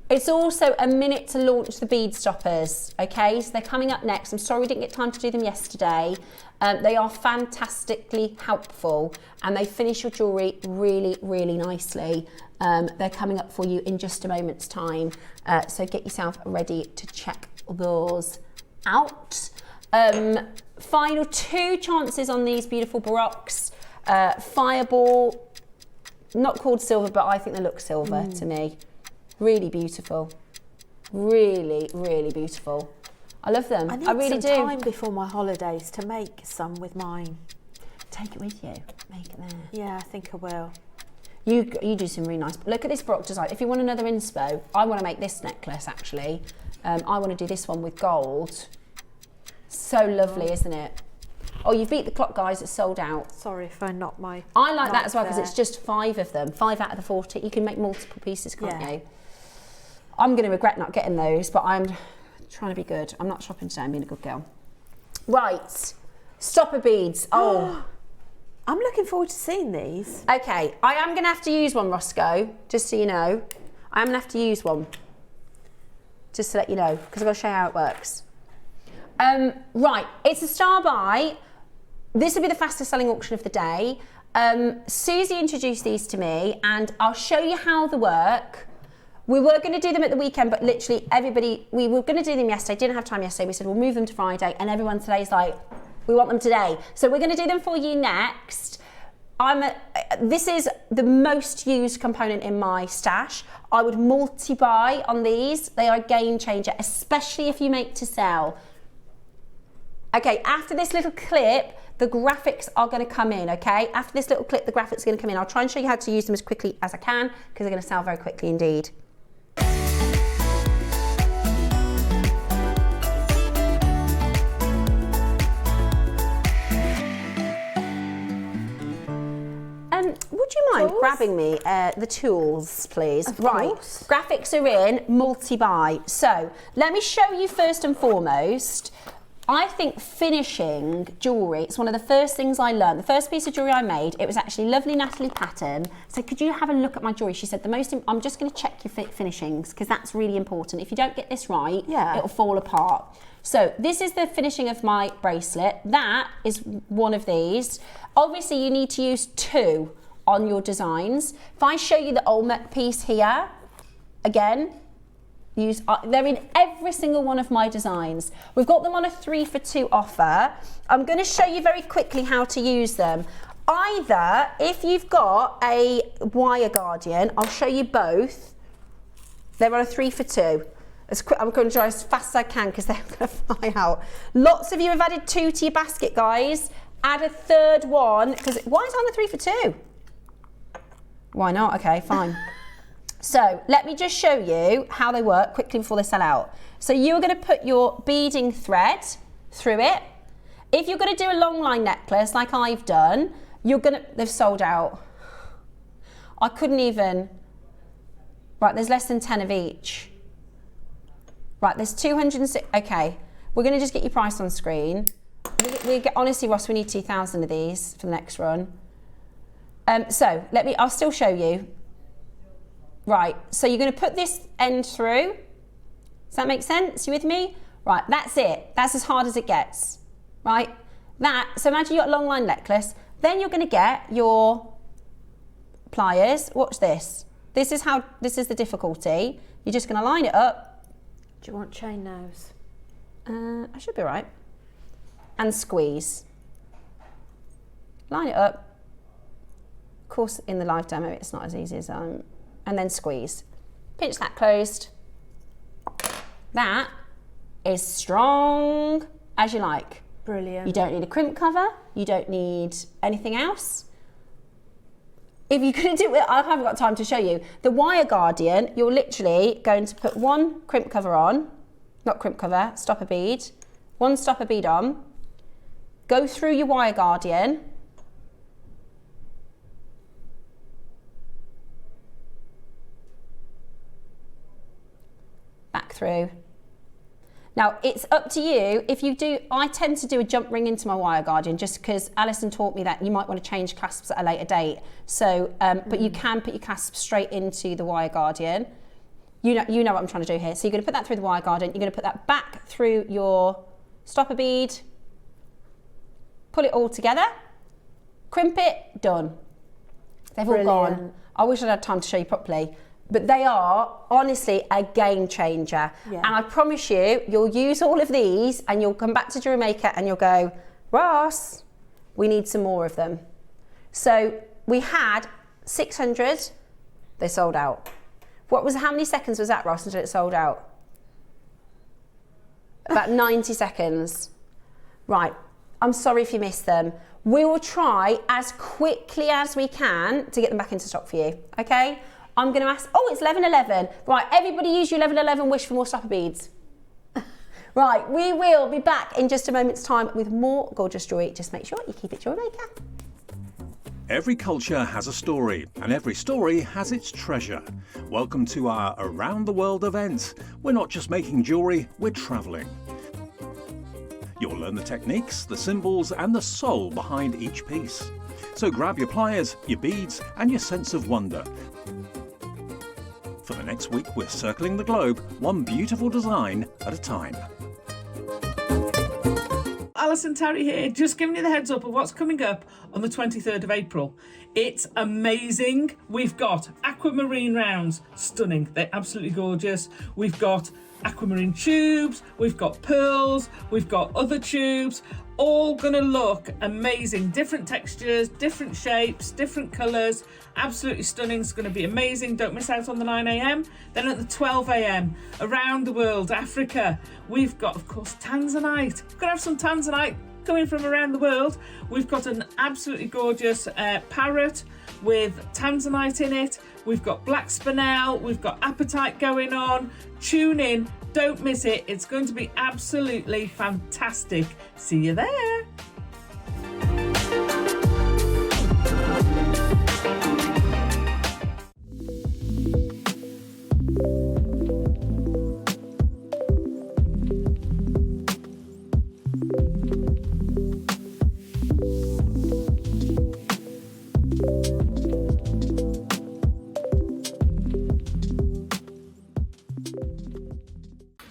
[SPEAKER 3] It's also a minute to launch the bead stoppers, okay? So they're coming up next. I'm sorry we didn't get time to do them yesterday. They are fantastically helpful and they finish your jewellery really, really nicely. They're coming up for you in just a moment's time. So get yourself ready to check those out. Final 2 chances on these beautiful baroques. Fireball, not called silver, but I think they look silver to me. Really beautiful. Really, really beautiful. I love them.
[SPEAKER 4] I
[SPEAKER 3] really
[SPEAKER 4] need some time before my holidays to make some with mine.
[SPEAKER 3] Take it with you. Make it there.
[SPEAKER 4] Yeah, I think I will.
[SPEAKER 3] You do some really nice. Look at this baroque design. If you want another inspo, I want to make this necklace actually. I want to do this one with gold. So lovely, isn't it? Oh, you beat the clock, guys. It's sold out.
[SPEAKER 4] Sorry if I knocked my...
[SPEAKER 3] I like that as well because it's just 5 of them. 5 out of the 40. You can make multiple pieces, can't you? I'm going to regret not getting those, but I'm trying to be good. I'm not shopping today. I'm being a good girl. Right. Stopper beads. Oh.
[SPEAKER 4] I'm looking forward to seeing these.
[SPEAKER 3] Okay. I am going to have to use one, Roscoe, just so you know. I'm going to have to use one. Just to let you know, because I've got to show you how it works. Right. It's a star buy. This will be the fastest selling auction of the day. Susie introduced these to me and I'll show you how they work. We were going to do them at the weekend, but literally everybody, we were going to do them yesterday, didn't have time yesterday. We said, we'll move them to Friday, and everyone today's like, we want them today. So we're going to do them for you next. This is the most used component in my stash. I would multi-buy on these. They are a game changer, especially if you make to sell. Okay, after this little clip, the graphics are going to come in, okay? After this little clip, the graphics are going to come in. I'll try and show you how to use them as quickly as I can because they're going to sell very quickly indeed. Would you mind grabbing me the tools, please? Right, graphics are in, multi-buy. So let me show you first and foremost. I think finishing jewellery, it's one of the first things I learned. The first piece of jewellery I made, it was actually lovely Natalie Patton. So could you have a look at my jewellery? She said, I'm just going to check your finishings because that's really important. If you don't get this right, it'll fall apart. So this is the finishing of my bracelet. That is one of these. Obviously you need to use 2 on your designs. If I show you the Olmec piece here, again, they're in every single one of my designs. We've got them on a 3 for 2 offer. I'm going to show you very quickly how to use them. Either, if you've got a wire guardian, I'll show you both. They're on a 3 for 2. I'm going to try as fast as I can because they're going to fly out. Lots of you have added 2 to your basket, guys. Add a 3rd one, because why is it on the 3 for 2? Why not? Okay, fine. So let me just show you how they work quickly before they sell out. So you're going to put your beading thread through it. If you're going to do a long line necklace like I've done, they've sold out. I couldn't even, right, there's less than 10 of each. Right, there's 206, okay. We're going to just get your price on screen. Honestly, Ross, we need 2,000 of these for the next run. So I'll still show you. Right, so you're going to put this end through. Does that make sense? You with me? Right, that's it. That's as hard as it gets. Right? So imagine you've got a long line necklace. Then you're going to get your pliers. Watch this. This is the difficulty. You're just going to line it up.
[SPEAKER 4] Do you want chain nose?
[SPEAKER 3] I should be right. And squeeze. Line it up. Of course, in the live demo, it's not as easy as and then squeeze. Pinch that closed. That is strong as you like.
[SPEAKER 4] Brilliant.
[SPEAKER 3] You don't need a crimp cover. You don't need anything else. If you're going to do it, I haven't got time to show you. The wire guardian, you're literally going to put 1 crimp cover on, not crimp cover, stopper bead, 1 stopper bead on, go through your wire guardian, back through. Now it's up to you. If you do, I tend to do a jump ring into my wire guardian just because Alison taught me that you might want to change clasps at a later date. So, but you can put your clasp straight into the wire guardian. You know what I'm trying to do here. So you're going to put that through the wire guardian. You're going to put that back through your stopper bead. Pull it all together. Crimp it. Done. They've all gone. I wish I'd had time to show you properly. But they are honestly a game changer. Yeah. And I promise you, you'll use all of these and you'll come back to JewelleryMaker and you'll go, Ross, we need some more of them. So we had 600, they sold out. How many seconds was that, Ross, until it sold out? About 90 seconds. Right, I'm sorry if you missed them. We will try as quickly as we can to get them back into stock for you, okay? I'm going to ask, oh, it's 11:11. Right, everybody use your 11:11 wish for more stopper beads. Right, we will be back in just a moment's time with more gorgeous jewellery. Just make sure you keep it JewelleryMaker.
[SPEAKER 1] Every culture has a story, and every story has its treasure. Welcome to our Around the World event. We're not just making jewellery, we're travelling. You'll learn the techniques, the symbols, and the soul behind each piece. So grab your pliers, your beads, and your sense of wonder. For the next week, we're circling the globe, one beautiful design at a time.
[SPEAKER 9] Alison Terry here, just giving you the heads up of what's coming up on the 23rd of April. It's amazing. We've got aquamarine rounds, stunning. They're absolutely gorgeous. We've got aquamarine tubes, we've got pearls, we've got other tubes, all gonna look amazing. Different textures, different shapes, different colours, absolutely stunning. It's gonna be amazing. Don't miss out on the 9 a.m. Then at the 12 a.m, around the world, Africa, we've got, of course, Tanzanite. We're gonna have some Tanzanite coming from around the world. We've got an absolutely gorgeous parrot with Tanzanite in it. We've got black spinel, we've got apatite going on. Tune in, don't miss it. It's going to be absolutely fantastic. See you there.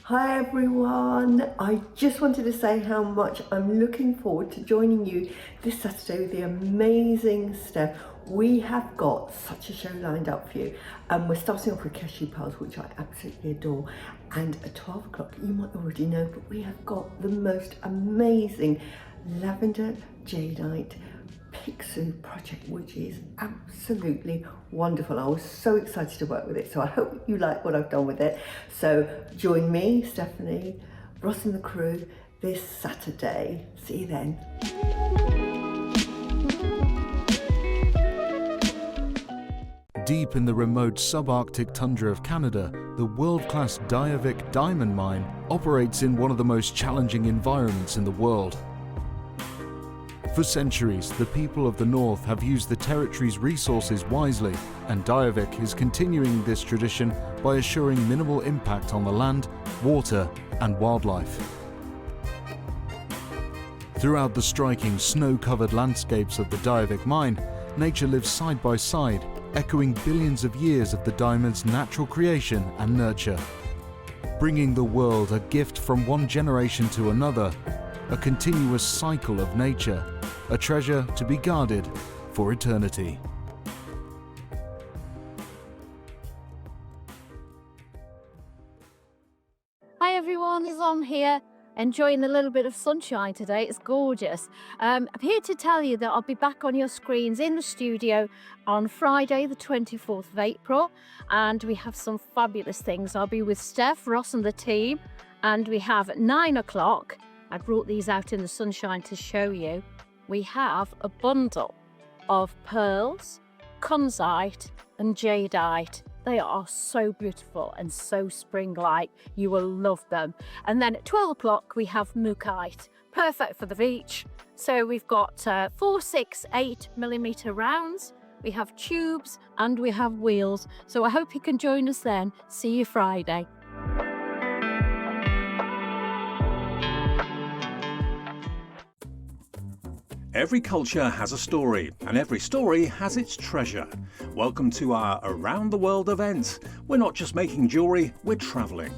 [SPEAKER 10] Hi everyone, I just wanted to say how much I'm looking forward to joining you this Saturday with the amazing Steph. We have got such a show lined up for you. We're starting off with Keshi pearls, which I absolutely adore, and at 12 o'clock, you might already know, but we have got the most amazing lavender jadeite Pixie project, which is absolutely wonderful. I was so excited to work with it, so I hope you like what I've done with it. So join me, Stephanie, Ross and the crew this Saturday. See you then.
[SPEAKER 6] Deep in the remote subarctic tundra of Canada, the world-class Diavik diamond mine operates in one of the most challenging environments in the world. For centuries, the people of the North have used the territory's resources wisely, and Diavik is continuing this tradition by assuring minimal impact on the land, water, and wildlife. Throughout the striking snow-covered landscapes of the Diavik mine, nature lives side by side, echoing billions of years of the diamond's natural creation and nurture. Bringing the world a gift from one generation to another, a continuous cycle of nature, a treasure to be guarded for eternity.
[SPEAKER 5] Hi everyone, it's on here. Enjoying a little bit of sunshine today. It's gorgeous. I'm here to tell you that I'll be back on your screens in the studio on Friday the 24th of April, and we have some fabulous things. I'll be with Steph, Ross and the team, and we have at 9 o'clock, I brought these out in the sunshine to show you, we have a bundle of pearls, kunzite and jadeite. They are so beautiful and so spring-like. You will love them. And then at 12 o'clock, we have mookaite, perfect for the beach. So we've got 4, 6, 8mm rounds. We have tubes and we have wheels. So I hope you can join us then. See you Friday.
[SPEAKER 1] Every culture has a story, and every story has its treasure. Welcome to our Around the World event. We're not just making jewellery, we're travelling.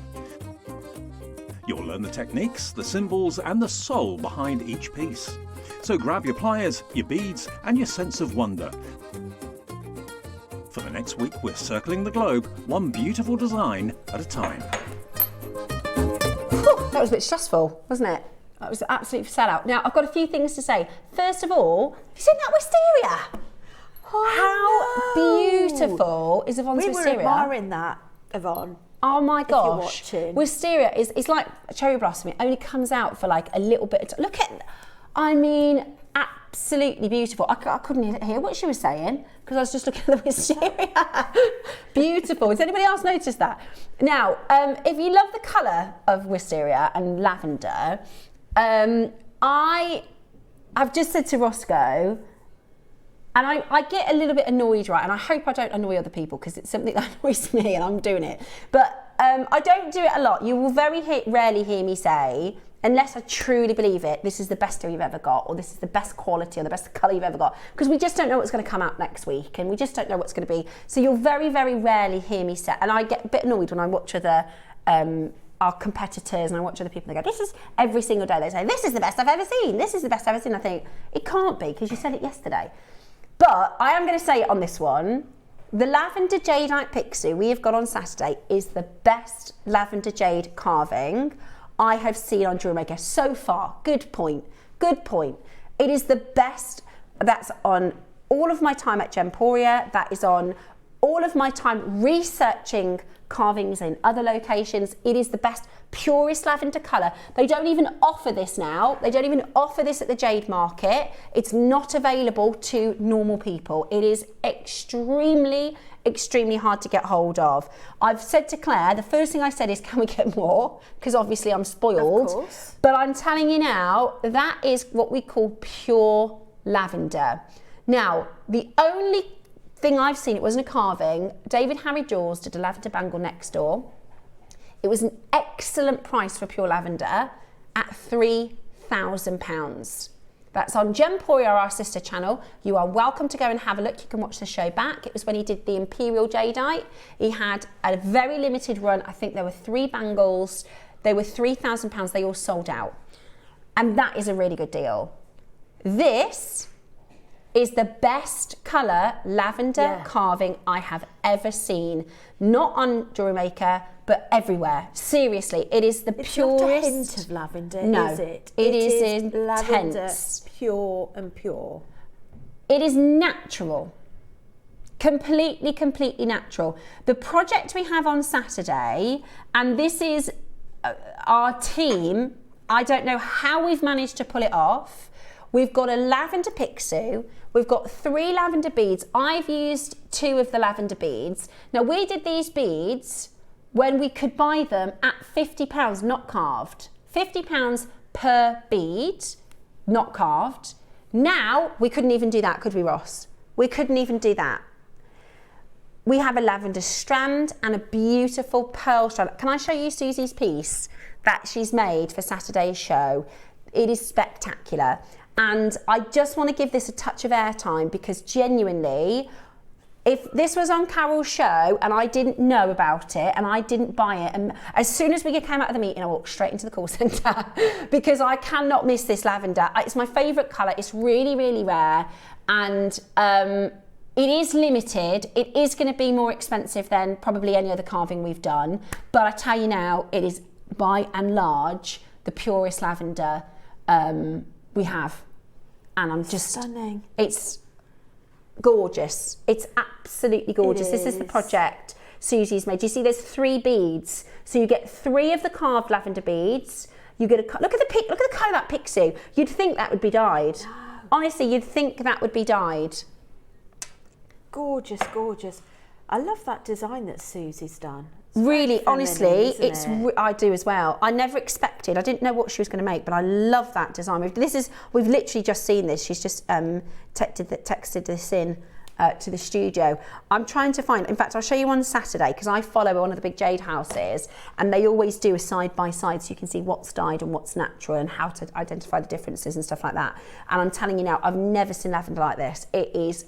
[SPEAKER 1] You'll learn the techniques, the symbols, and the soul behind each piece. So grab your pliers, your beads, and your sense of wonder. For the next week, we're circling the globe, one beautiful design at a time.
[SPEAKER 3] Whew, that was a bit stressful, wasn't it? That was absolutely sellout. Now, I've got a few things to say. First of all, have you seen that wisteria? How beautiful is Yvonne's wisteria?
[SPEAKER 4] We were admiring that, Yvonne.
[SPEAKER 3] Oh my gosh.
[SPEAKER 4] If you're watching.
[SPEAKER 3] Wisteria is like a cherry blossom. It only comes out for like a little bit of time. Look at, I mean, absolutely beautiful. I couldn't hear what she was saying because I was just looking at the wisteria. Beautiful. Has anybody else noticed that? Now, if you love the colour of wisteria and lavender, I've just said to Roscoe, and I get a little bit annoyed, right? And I hope I don't annoy other people because it's something that annoys me and I'm doing it. But I don't do it a lot. You will very rarely hear me say, unless I truly believe it, this is the best deal you've ever got, or this is the best quality or the best colour you've ever got. Because we just don't know what's going to come out next week and we just don't know what's going to be. So you'll very, very rarely hear me say, and I get a bit annoyed when I watch other our competitors and I watch other people and they go, this is every single day they say, this is the best I've ever seen, this is the best I've ever seen. I think, it can't be because you said it yesterday. But I am going to say it on this one, the lavender jadeite pixie we have got on Saturday is the best lavender jade carving I have seen on JewelleryMaker so far. Good point, good point. It is the best, that's on all of my time at Gemporia, that is on all of my time researching carvings in other locations. It is the best, purest lavender colour. They don't even offer this now. They don't even offer this at the jade market. It's not available to normal people. It is extremely hard to get hold of. I've said to Claire, the first thing I said is, can we get more? Because obviously I'm spoiled.
[SPEAKER 4] Of course.
[SPEAKER 3] But I'm telling you now, that is what we call pure lavender. Now, the only thing I've seen, it wasn't a carving, David Harry Jaws did a lavender bangle next door. It was an excellent price for pure lavender at £3,000. That's on Gemporia, our sister channel. You are welcome to go and have a look. You can watch the show back. It was when he did the Imperial Jadeite. He had a very limited run. I think there were 3 bangles. They were £3,000. They all sold out. And that is a really good deal. This is the best colour lavender carving I have ever seen. Not on JewelleryMaker, but everywhere. Seriously, it is the purest.
[SPEAKER 4] Not a hint of lavender, is it?
[SPEAKER 3] It is
[SPEAKER 4] intense. Lavender, pure and pure.
[SPEAKER 3] It is natural. Completely natural. The project we have on Saturday, and this is our team, I don't know how we've managed to pull it off. We've got a lavender pixie. We've got 3 lavender beads. I've used 2 of the lavender beads. Now, we did these beads when we could buy them at £50, not carved. £50 per bead, not carved. Now, we couldn't even do that, could we, Ross? We couldn't even do that. We have a lavender strand and a beautiful pearl strand. Can I show you Susie's piece that she's made for Saturday's show? It is spectacular. And I just want to give this a touch of airtime because genuinely, if this was on Carol's show and I didn't know about it and I didn't buy it, and as soon as we came out of the meeting, I walked straight into the call centre because I cannot miss this lavender. It's my favourite colour. It's really rare, and it is limited. It is going to be more expensive than probably any other carving we've done, but I tell you now, it is by and large the purest lavender we have. And I'm just
[SPEAKER 4] stunning.
[SPEAKER 3] It's gorgeous. It's absolutely gorgeous. This is the project Susie's made. You see, there's 3 beads, so you get 3 of the carved lavender beads. You get look at the colour of that pixie. You'd think that would be dyed. No. Honestly, you'd think that would be dyed.
[SPEAKER 4] Gorgeous. I love that design that Susie's done.
[SPEAKER 3] Really, honestly, I do as well. I never expected, I didn't know what she was going to make, but I love that design. We've literally just seen this. She's just texted this in to the studio. I'm trying to find, in fact, I'll show you on Saturday because I follow one of the big jade houses and they always do a side by side so you can see what's dyed and what's natural and how to identify the differences and stuff like that. And I'm telling you now, I've never seen lavender like this. It is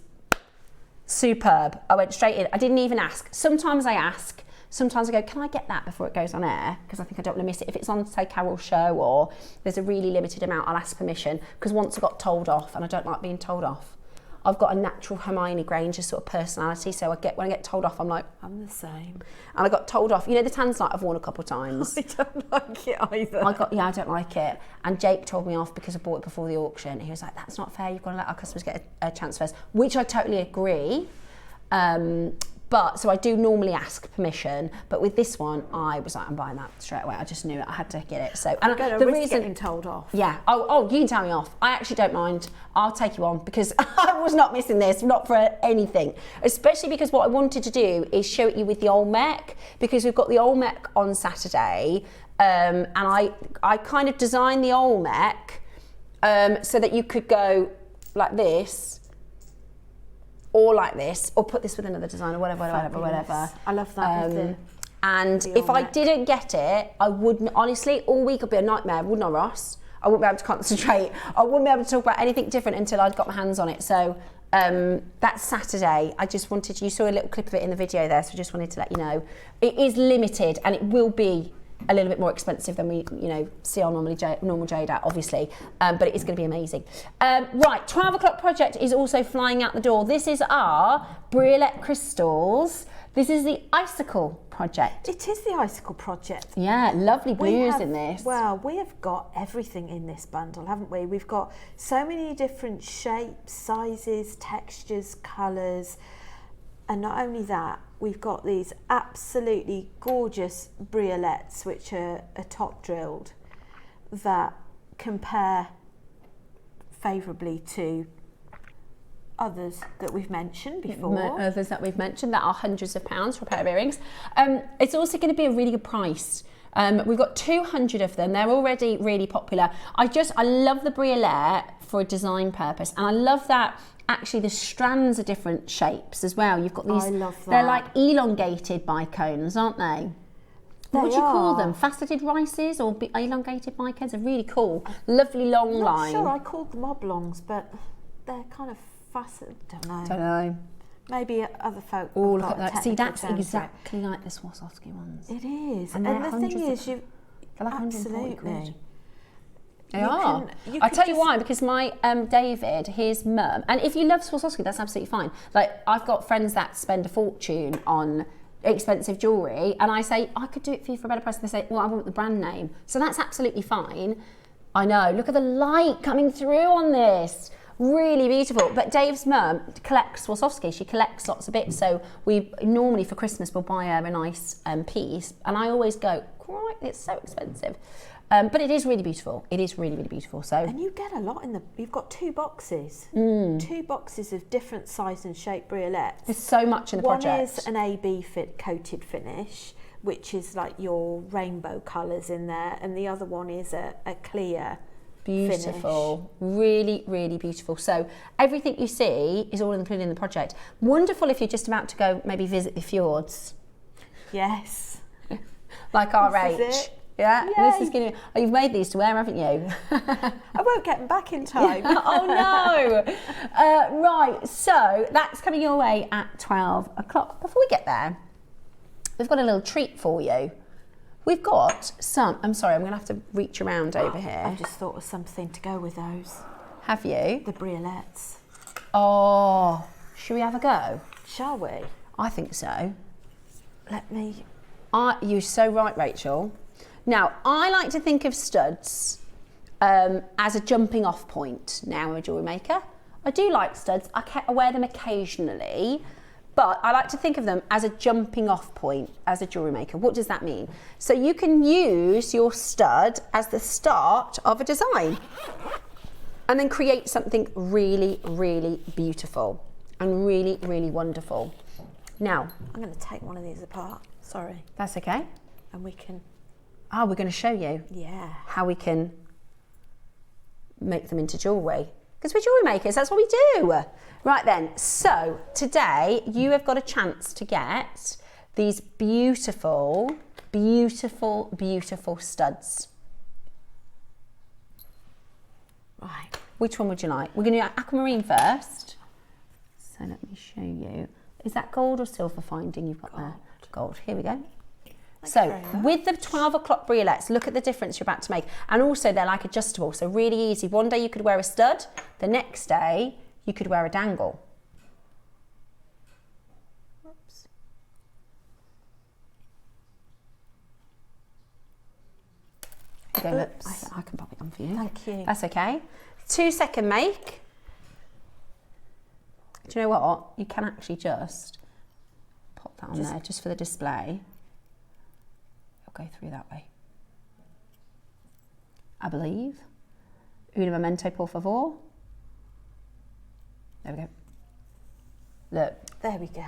[SPEAKER 3] superb. I went straight in. I didn't even ask. Sometimes I ask. Sometimes I go, can I get that before it goes on air? Because I think I don't want to miss it. If it's on, say, Carol's show or there's a really limited amount, I'll ask permission. Because once I got told off, and I don't like being told off. I've got a natural Hermione Granger sort of personality, so when I get told off, I'm like,
[SPEAKER 4] I'm the same.
[SPEAKER 3] And I got told off. You know the tanzanite I've worn a couple of times?
[SPEAKER 4] I don't like it either.
[SPEAKER 3] I don't like it. And Jake told me off because I bought it before the auction. He was like, that's not fair. You've got to let our customers get a chance first, which I totally agree. But so I do normally ask permission, but with this one, I was like, I'm buying that straight away. I just knew it. I had to get it. So, and
[SPEAKER 4] the reason getting told off.
[SPEAKER 3] Yeah. Oh, you can tell me off. I actually don't mind. I'll take you on because I was not missing this, not for anything. Especially because what I wanted to do is show it you with the old mech because we've got the old mech on Saturday, and I kind of designed the old mech so that you could go like this. Or like this, or put this with another design, or whatever.
[SPEAKER 4] I love that.
[SPEAKER 3] And if I didn't get it, I wouldn't, honestly, all week would be a nightmare, wouldn't I, Ross? I wouldn't be able to concentrate. I wouldn't be able to talk about anything different until I'd got my hands on it. So that's Saturday. I just wanted, you saw a little clip of it in the video there, so I just wanted to let you know. It is limited, and it will be a little bit more expensive than we, see on normal Jadeite, obviously, but it is going to be amazing. Right, 12 o'clock project is also flying out the door. This is our Briolette crystals. This is the Icicle project.
[SPEAKER 4] It is the Icicle project.
[SPEAKER 3] Yeah, lovely blues in this.
[SPEAKER 4] Well, we have got everything in this bundle, haven't we? We've got so many different shapes, sizes, textures, colours, and not only that, we've got these absolutely gorgeous briolettes, which are top drilled, that compare favourably to others that we've mentioned before.
[SPEAKER 3] Others that we've mentioned that are hundreds of pounds for a pair of earrings. It's also going to be a really good price. We've got 200 of them. They're already really popular. I love the briolette for a design purpose, and I love that actually the strands are different shapes as well. You've got these,
[SPEAKER 4] I love that.
[SPEAKER 3] They're like elongated bicones, aren't they? What do you call them? Faceted rices or elongated bicones? They're really cool. Lovely long line.
[SPEAKER 4] I'm not sure, I called them oblongs, but they're kind of faceted. Don't know. Maybe other folk.
[SPEAKER 3] Oh, look at that. See, that's exactly like the Swarovski ones.
[SPEAKER 4] It is.
[SPEAKER 3] And
[SPEAKER 4] the thing is,
[SPEAKER 3] They're like 140 quid.
[SPEAKER 4] Absolutely.
[SPEAKER 3] They are. I'll tell you why, because my David, his mum, and if you love Swarovski, that's absolutely fine. Like, I've got friends that spend a fortune on expensive jewellery, and I say, I could do it for you for a better price. And they say, well, I want the brand name. So that's absolutely fine. I know, look at the light coming through on this. Really beautiful. But Dave's mum collects Swarovski. She collects lots of bits. So we normally for Christmas will buy her a nice piece. And I always go, right, it's so expensive. But it is really beautiful. It is really, really beautiful. So,
[SPEAKER 4] and you get a lot in you've got 2 boxes. 2 boxes of different size and shape briolettes.
[SPEAKER 3] There's so much in the project.
[SPEAKER 4] One is an AB coated finish, which is like your rainbow colours in there. And the other one is a clear
[SPEAKER 3] beautiful finish. Really, really beautiful. So everything you see is all included in the project. Wonderful if you're just about to go maybe visit the fjords.
[SPEAKER 4] Yes.
[SPEAKER 3] Like RH. Yeah,
[SPEAKER 4] Yay.
[SPEAKER 3] this is going to. Oh, you've made these to wear, haven't you?
[SPEAKER 4] I won't get them back in time.
[SPEAKER 3] Oh no! Right, so that's coming your way at 12 o'clock. Before we get there, we've got a little treat for you. We've got some. I'm sorry, I'm going to have to reach around over here.
[SPEAKER 4] I just thought of something to go with those.
[SPEAKER 3] Have you?
[SPEAKER 4] The briolettes.
[SPEAKER 3] Oh, should we have a go?
[SPEAKER 4] Shall we?
[SPEAKER 3] I think so.
[SPEAKER 4] Let me.
[SPEAKER 3] You're so right, Rachel. Now, I like to think of studs as a jumping off point. Now I'm a jewellery maker. I do like studs. I wear them occasionally, but I like to think of them as a jumping off point as a jewellery maker. What does that mean? So you can use your stud as the start of a design and then create something really, really beautiful and really, really wonderful. Now,
[SPEAKER 4] I'm going to take one of these apart. Sorry.
[SPEAKER 3] That's okay.
[SPEAKER 4] And we can...
[SPEAKER 3] Oh, we're going to show you how we can make them into jewellery. Because we're jewellery makers, that's what we do. Right then, so today you have got a chance to get these beautiful, beautiful, beautiful studs. Right, which one would you like? We're going to do aquamarine first. So let me show you. Is that gold or silver finding you've got there? Gold, here we go. So with the 12 o'clock briolettes, look at the difference you're about to make. And also they're like adjustable, so really easy. One day you could wear a stud, the next day you could wear a dangle. Oops. Okay, look, I can pop it on for you.
[SPEAKER 4] Thank you.
[SPEAKER 3] That's okay. 2-second make. Do you know what? You can actually just pop that on there just for the display. Go through that way. I believe. Un momento, por favor. There we go. Look.
[SPEAKER 4] There we go.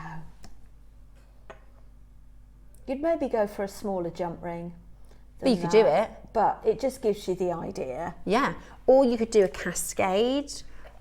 [SPEAKER 4] You'd maybe go for a smaller jump ring.
[SPEAKER 3] But you could do it.
[SPEAKER 4] But it just gives you the idea.
[SPEAKER 3] Yeah. Or you could do a cascade.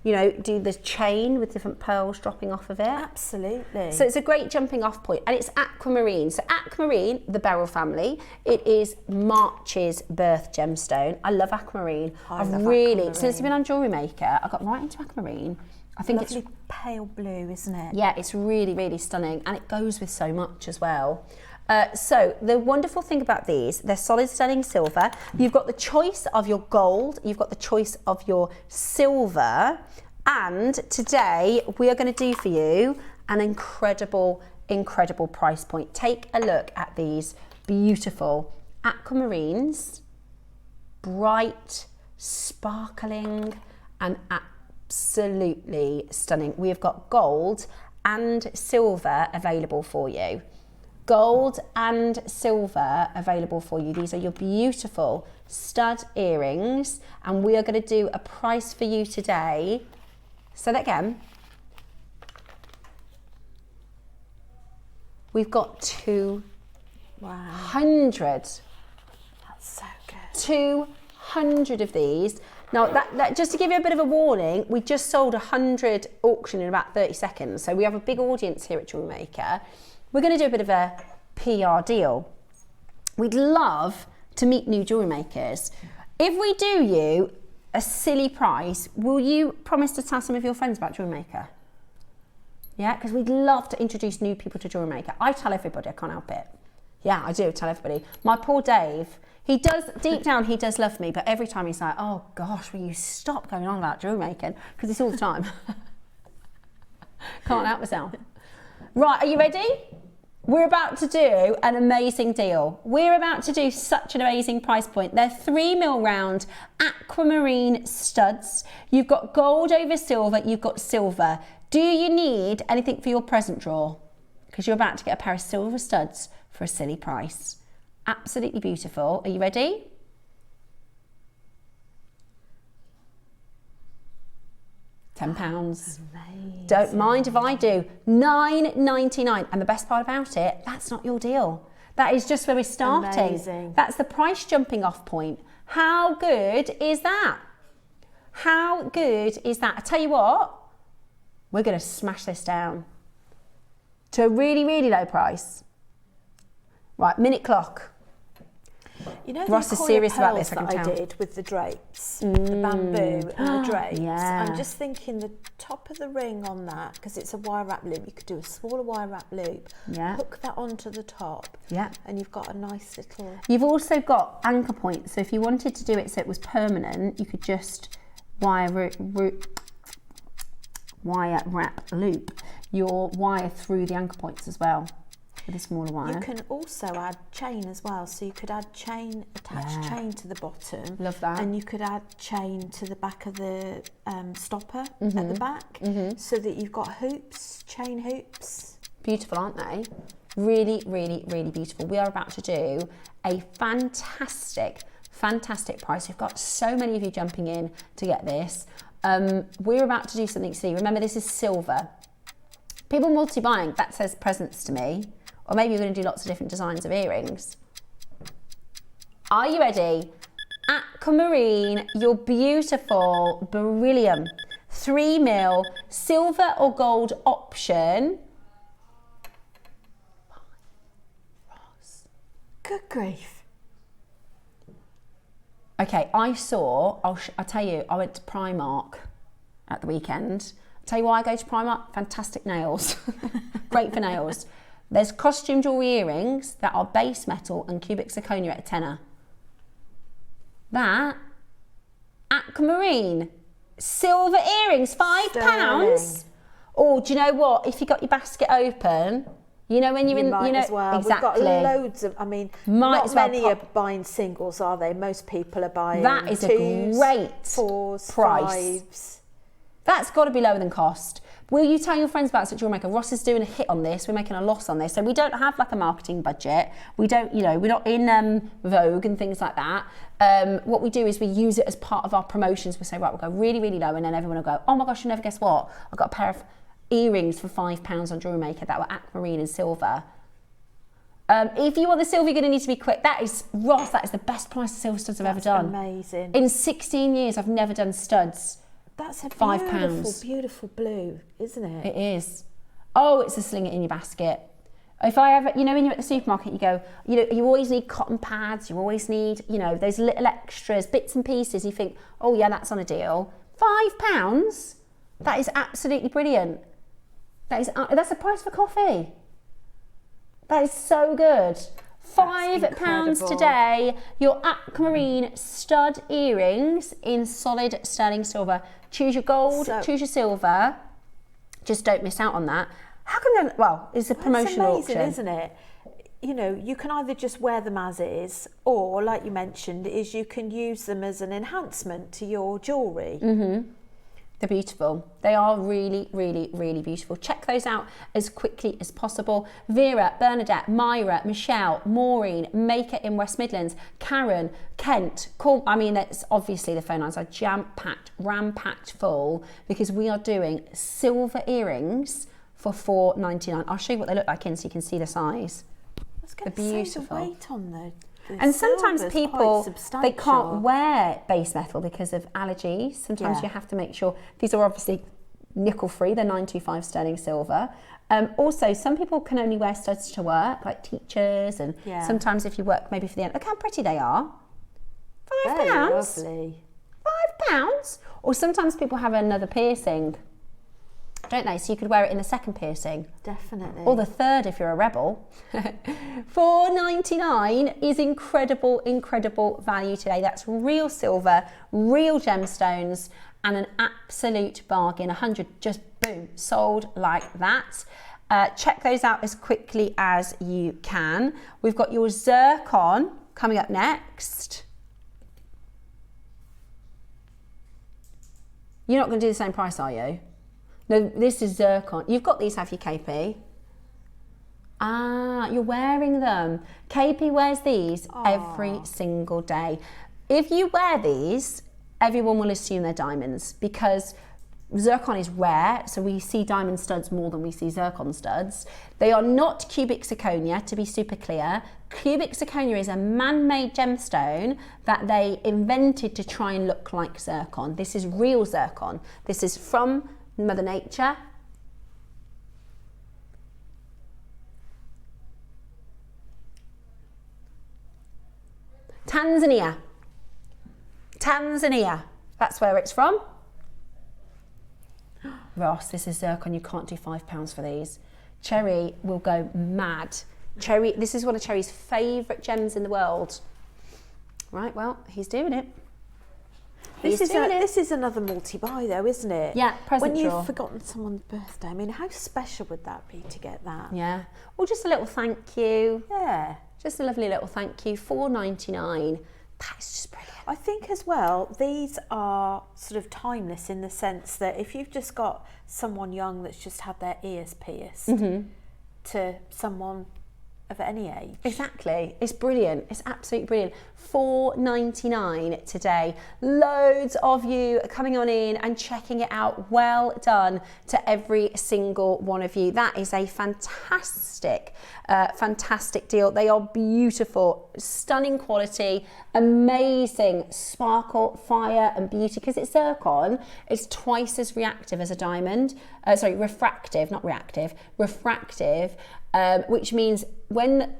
[SPEAKER 3] You know, do the chain with different pearls dropping off of it.
[SPEAKER 4] Absolutely.
[SPEAKER 3] So it's a great jumping off point, and it's aquamarine. So aquamarine, the beryl family, it is March's birth gemstone. I love aquamarine. I've really, since I've been on Jewellery Maker, I got right into aquamarine. I think
[SPEAKER 4] it's pale blue, isn't it?
[SPEAKER 3] Yeah, it's really, really stunning, and it goes with so much as well. So the wonderful thing about these, they're solid sterling silver. You've got the choice of your gold, you've got the choice of your silver, and today we are going to do for you an incredible, incredible price point. Take a look at these beautiful aquamarines, bright, sparkling, and absolutely stunning. We have got gold and silver available for you. Gold and silver available for you. These are your beautiful stud earrings, and we are going to do a price for you today. Say that again. We've got 200.
[SPEAKER 4] That's so good.
[SPEAKER 3] 200 of these. Now, that just to give you a bit of a warning, we just sold 100 auction in about 30 seconds. So we have a big audience here at Jewellery Maker. We're going to do a bit of a PR deal. We'd love to meet new jewellery makers. If we do you a silly price, will you promise to tell some of your friends about Jewellery Maker? Yeah, because we'd love to introduce new people to Jewellery Maker. I tell everybody, I can't help it. Yeah, I do tell everybody. My poor Dave, he does, deep down, he does love me, but every time he's like, oh gosh, will you stop going on about jewellery making? Because it's all the time. Can't help myself. Right, are you ready? We're about to do an amazing deal. We're about to do such an amazing price point. They're 3mm round aquamarine studs. You've got gold over silver, you've got silver. Do you need anything for your present drawer? Because you're about to get a pair of silver studs for a silly price. Absolutely beautiful. Are you ready? £10. Don't mind if I do. $9.99. And the best part about it, that's not your deal. That is just where we're starting.
[SPEAKER 4] Amazing.
[SPEAKER 3] That's the price jumping off point. How good is that? How good is that? I tell you what, we're going to smash this down to a really, really low price. Right, minute clock.
[SPEAKER 4] You know,
[SPEAKER 3] Ross is serious about this, I can
[SPEAKER 4] that
[SPEAKER 3] tell.
[SPEAKER 4] I did with the drapes, the bamboo and the drapes.
[SPEAKER 3] Yeah.
[SPEAKER 4] I'm just thinking the top of the ring on that, because it's a wire wrap loop, you could do a smaller wire wrap loop, hook that onto the top, and you've got a nice little...
[SPEAKER 3] You've also got anchor points, so if you wanted to do it so it was permanent, you could just wire wrap loop your wire through the anchor points as well. With a smaller wire.
[SPEAKER 4] You can also add chain as well, so you could add chain, attach chain to the bottom.
[SPEAKER 3] Love that.
[SPEAKER 4] And you could add chain to the back of the stopper at the back, so that you've got hoops, chain hoops.
[SPEAKER 3] Beautiful, aren't they? Really, really, really beautiful. We are about to do a fantastic, fantastic price. We've got so many of you jumping in to get this. We're about to do something silly. Remember, this is silver. People multi-buying, that says presents to me. Or maybe you're going to do lots of different designs of earrings. Are you ready? Aquamarine, your beautiful beryllium 3mm silver or gold option.
[SPEAKER 4] Good grief.
[SPEAKER 3] Okay, I'll tell you, I went to Primark at the weekend. I'll tell you why I go to Primark. Fantastic nails. Great for nails. There's costume jewellery earrings that are base metal and cubic zirconia at a tenner. That, aquamarine, silver earrings, £5. Oh, do you know what? If you got your basket open, you know when you're
[SPEAKER 4] as well.
[SPEAKER 3] Exactly.
[SPEAKER 4] We've got loads of, I mean, not many are buying singles, are they? Most people are buying
[SPEAKER 3] that is
[SPEAKER 4] twos,
[SPEAKER 3] a great
[SPEAKER 4] 4s,
[SPEAKER 3] price.
[SPEAKER 4] 5s.
[SPEAKER 3] That's got to be lower than cost. Will you tell your friends about JewelleryMaker? Ross is doing a hit on this. We're making a loss on this. So we don't have like a marketing budget. We don't, you know, we're not in Vogue and things like that. What we do is we use it as part of our promotions. We say, right, we'll go really, really low, and then everyone will go, oh my gosh, you never guess what? I got a pair of earrings for £5 on JewelleryMaker that were aquamarine and silver. If you want the silver, you're going to need to be quick. That is, Ross, that is the best price of silver studs I've ever done.
[SPEAKER 4] Amazing.
[SPEAKER 3] In 16 years, I've never done studs.
[SPEAKER 4] That's a
[SPEAKER 3] £5.
[SPEAKER 4] beautiful, beautiful blue, isn't it?
[SPEAKER 3] It is. Oh, it's a sling it in your basket. If I ever, you know, when you're at the supermarket, you go, you know, you always need cotton pads, you always need, you know, those little extras, bits and pieces. You think, oh yeah, that's on a deal. £5? That is absolutely brilliant. That's the price for coffee. That is so good. £5 today. Your aquamarine stud earrings in solid sterling silver. Choose your gold, choose your silver. Just don't miss out on that. How come? Well, it's a promotional
[SPEAKER 4] auction, isn't it? You know, you can either just wear them as is, or like you mentioned, is you can use them as an enhancement to your jewellery.
[SPEAKER 3] They're beautiful. They are really, really, really beautiful. Check those out as quickly as possible. Vera, Bernadette, Myra, Michelle, Maureen, Maker in West Midlands, Karen, Kent, I mean, that's obviously the phone lines are jam-packed, ram-packed full, because we are doing silver earrings for $4.99. I'll show you what they look like in so you can see the size.
[SPEAKER 4] They're beautiful. The weight on the
[SPEAKER 3] and sometimes people, they can't wear base metal because of allergies. Sometimes you have to make sure, these are obviously nickel free, they're 925 sterling silver. Also, some people can only wear studs to work, like teachers, and sometimes if you work maybe for the end, look how pretty they are. £5.
[SPEAKER 4] Very lovely.
[SPEAKER 3] £5? Or sometimes people have another piercing. don't they? So you could wear it in the second piercing.
[SPEAKER 4] Definitely.
[SPEAKER 3] Or the third if you're a rebel. $4.99 is incredible, incredible value today. That's real silver, real gemstones, and an absolute bargain. 100 just boom, sold like that. Check those out as quickly as you can. We've got your zircon coming up next. You're not going to do the same price, are you? No, this is zircon. You've got these, have you, KP? Ah, you're wearing them. KP wears these every single day. If you wear these, everyone will assume they're diamonds because zircon is rare, so we see diamond studs more than we see zircon studs. They are not cubic zirconia, to be super clear. Cubic zirconia is a man-made gemstone that they invented to try and look like zircon. This is real zircon. This is from Mother Nature. Tanzania. Tanzania, that's where it's from. Ross, this is zircon, you can't do £5 for these. Cherry will go mad. Cherry, this is one of Cherry's favourite gems in the world. Right, well, he's doing it.
[SPEAKER 4] This is another multi-buy though, isn't it?
[SPEAKER 3] Yeah, present
[SPEAKER 4] When
[SPEAKER 3] drawer.
[SPEAKER 4] you've forgotten someone's birthday, I mean, how special would that be to get that?
[SPEAKER 3] Yeah, well, just a little thank you.
[SPEAKER 4] Yeah.
[SPEAKER 3] Just a lovely little thank you, $4.99. That's just brilliant.
[SPEAKER 4] I think as well, these are sort of timeless in the sense that if you've just got someone young that's just had their ears pierced to someone of any age.
[SPEAKER 3] Exactly, it's brilliant, it's absolutely brilliant. $4.99 today. Loads of you are coming on in and checking it out. Well done to every single one of you. That is a fantastic, fantastic deal. They are beautiful, stunning quality, amazing sparkle, fire and beauty. Because it's zircon, it's twice as reactive as a diamond. Sorry, refractive, not reactive, refractive, which means when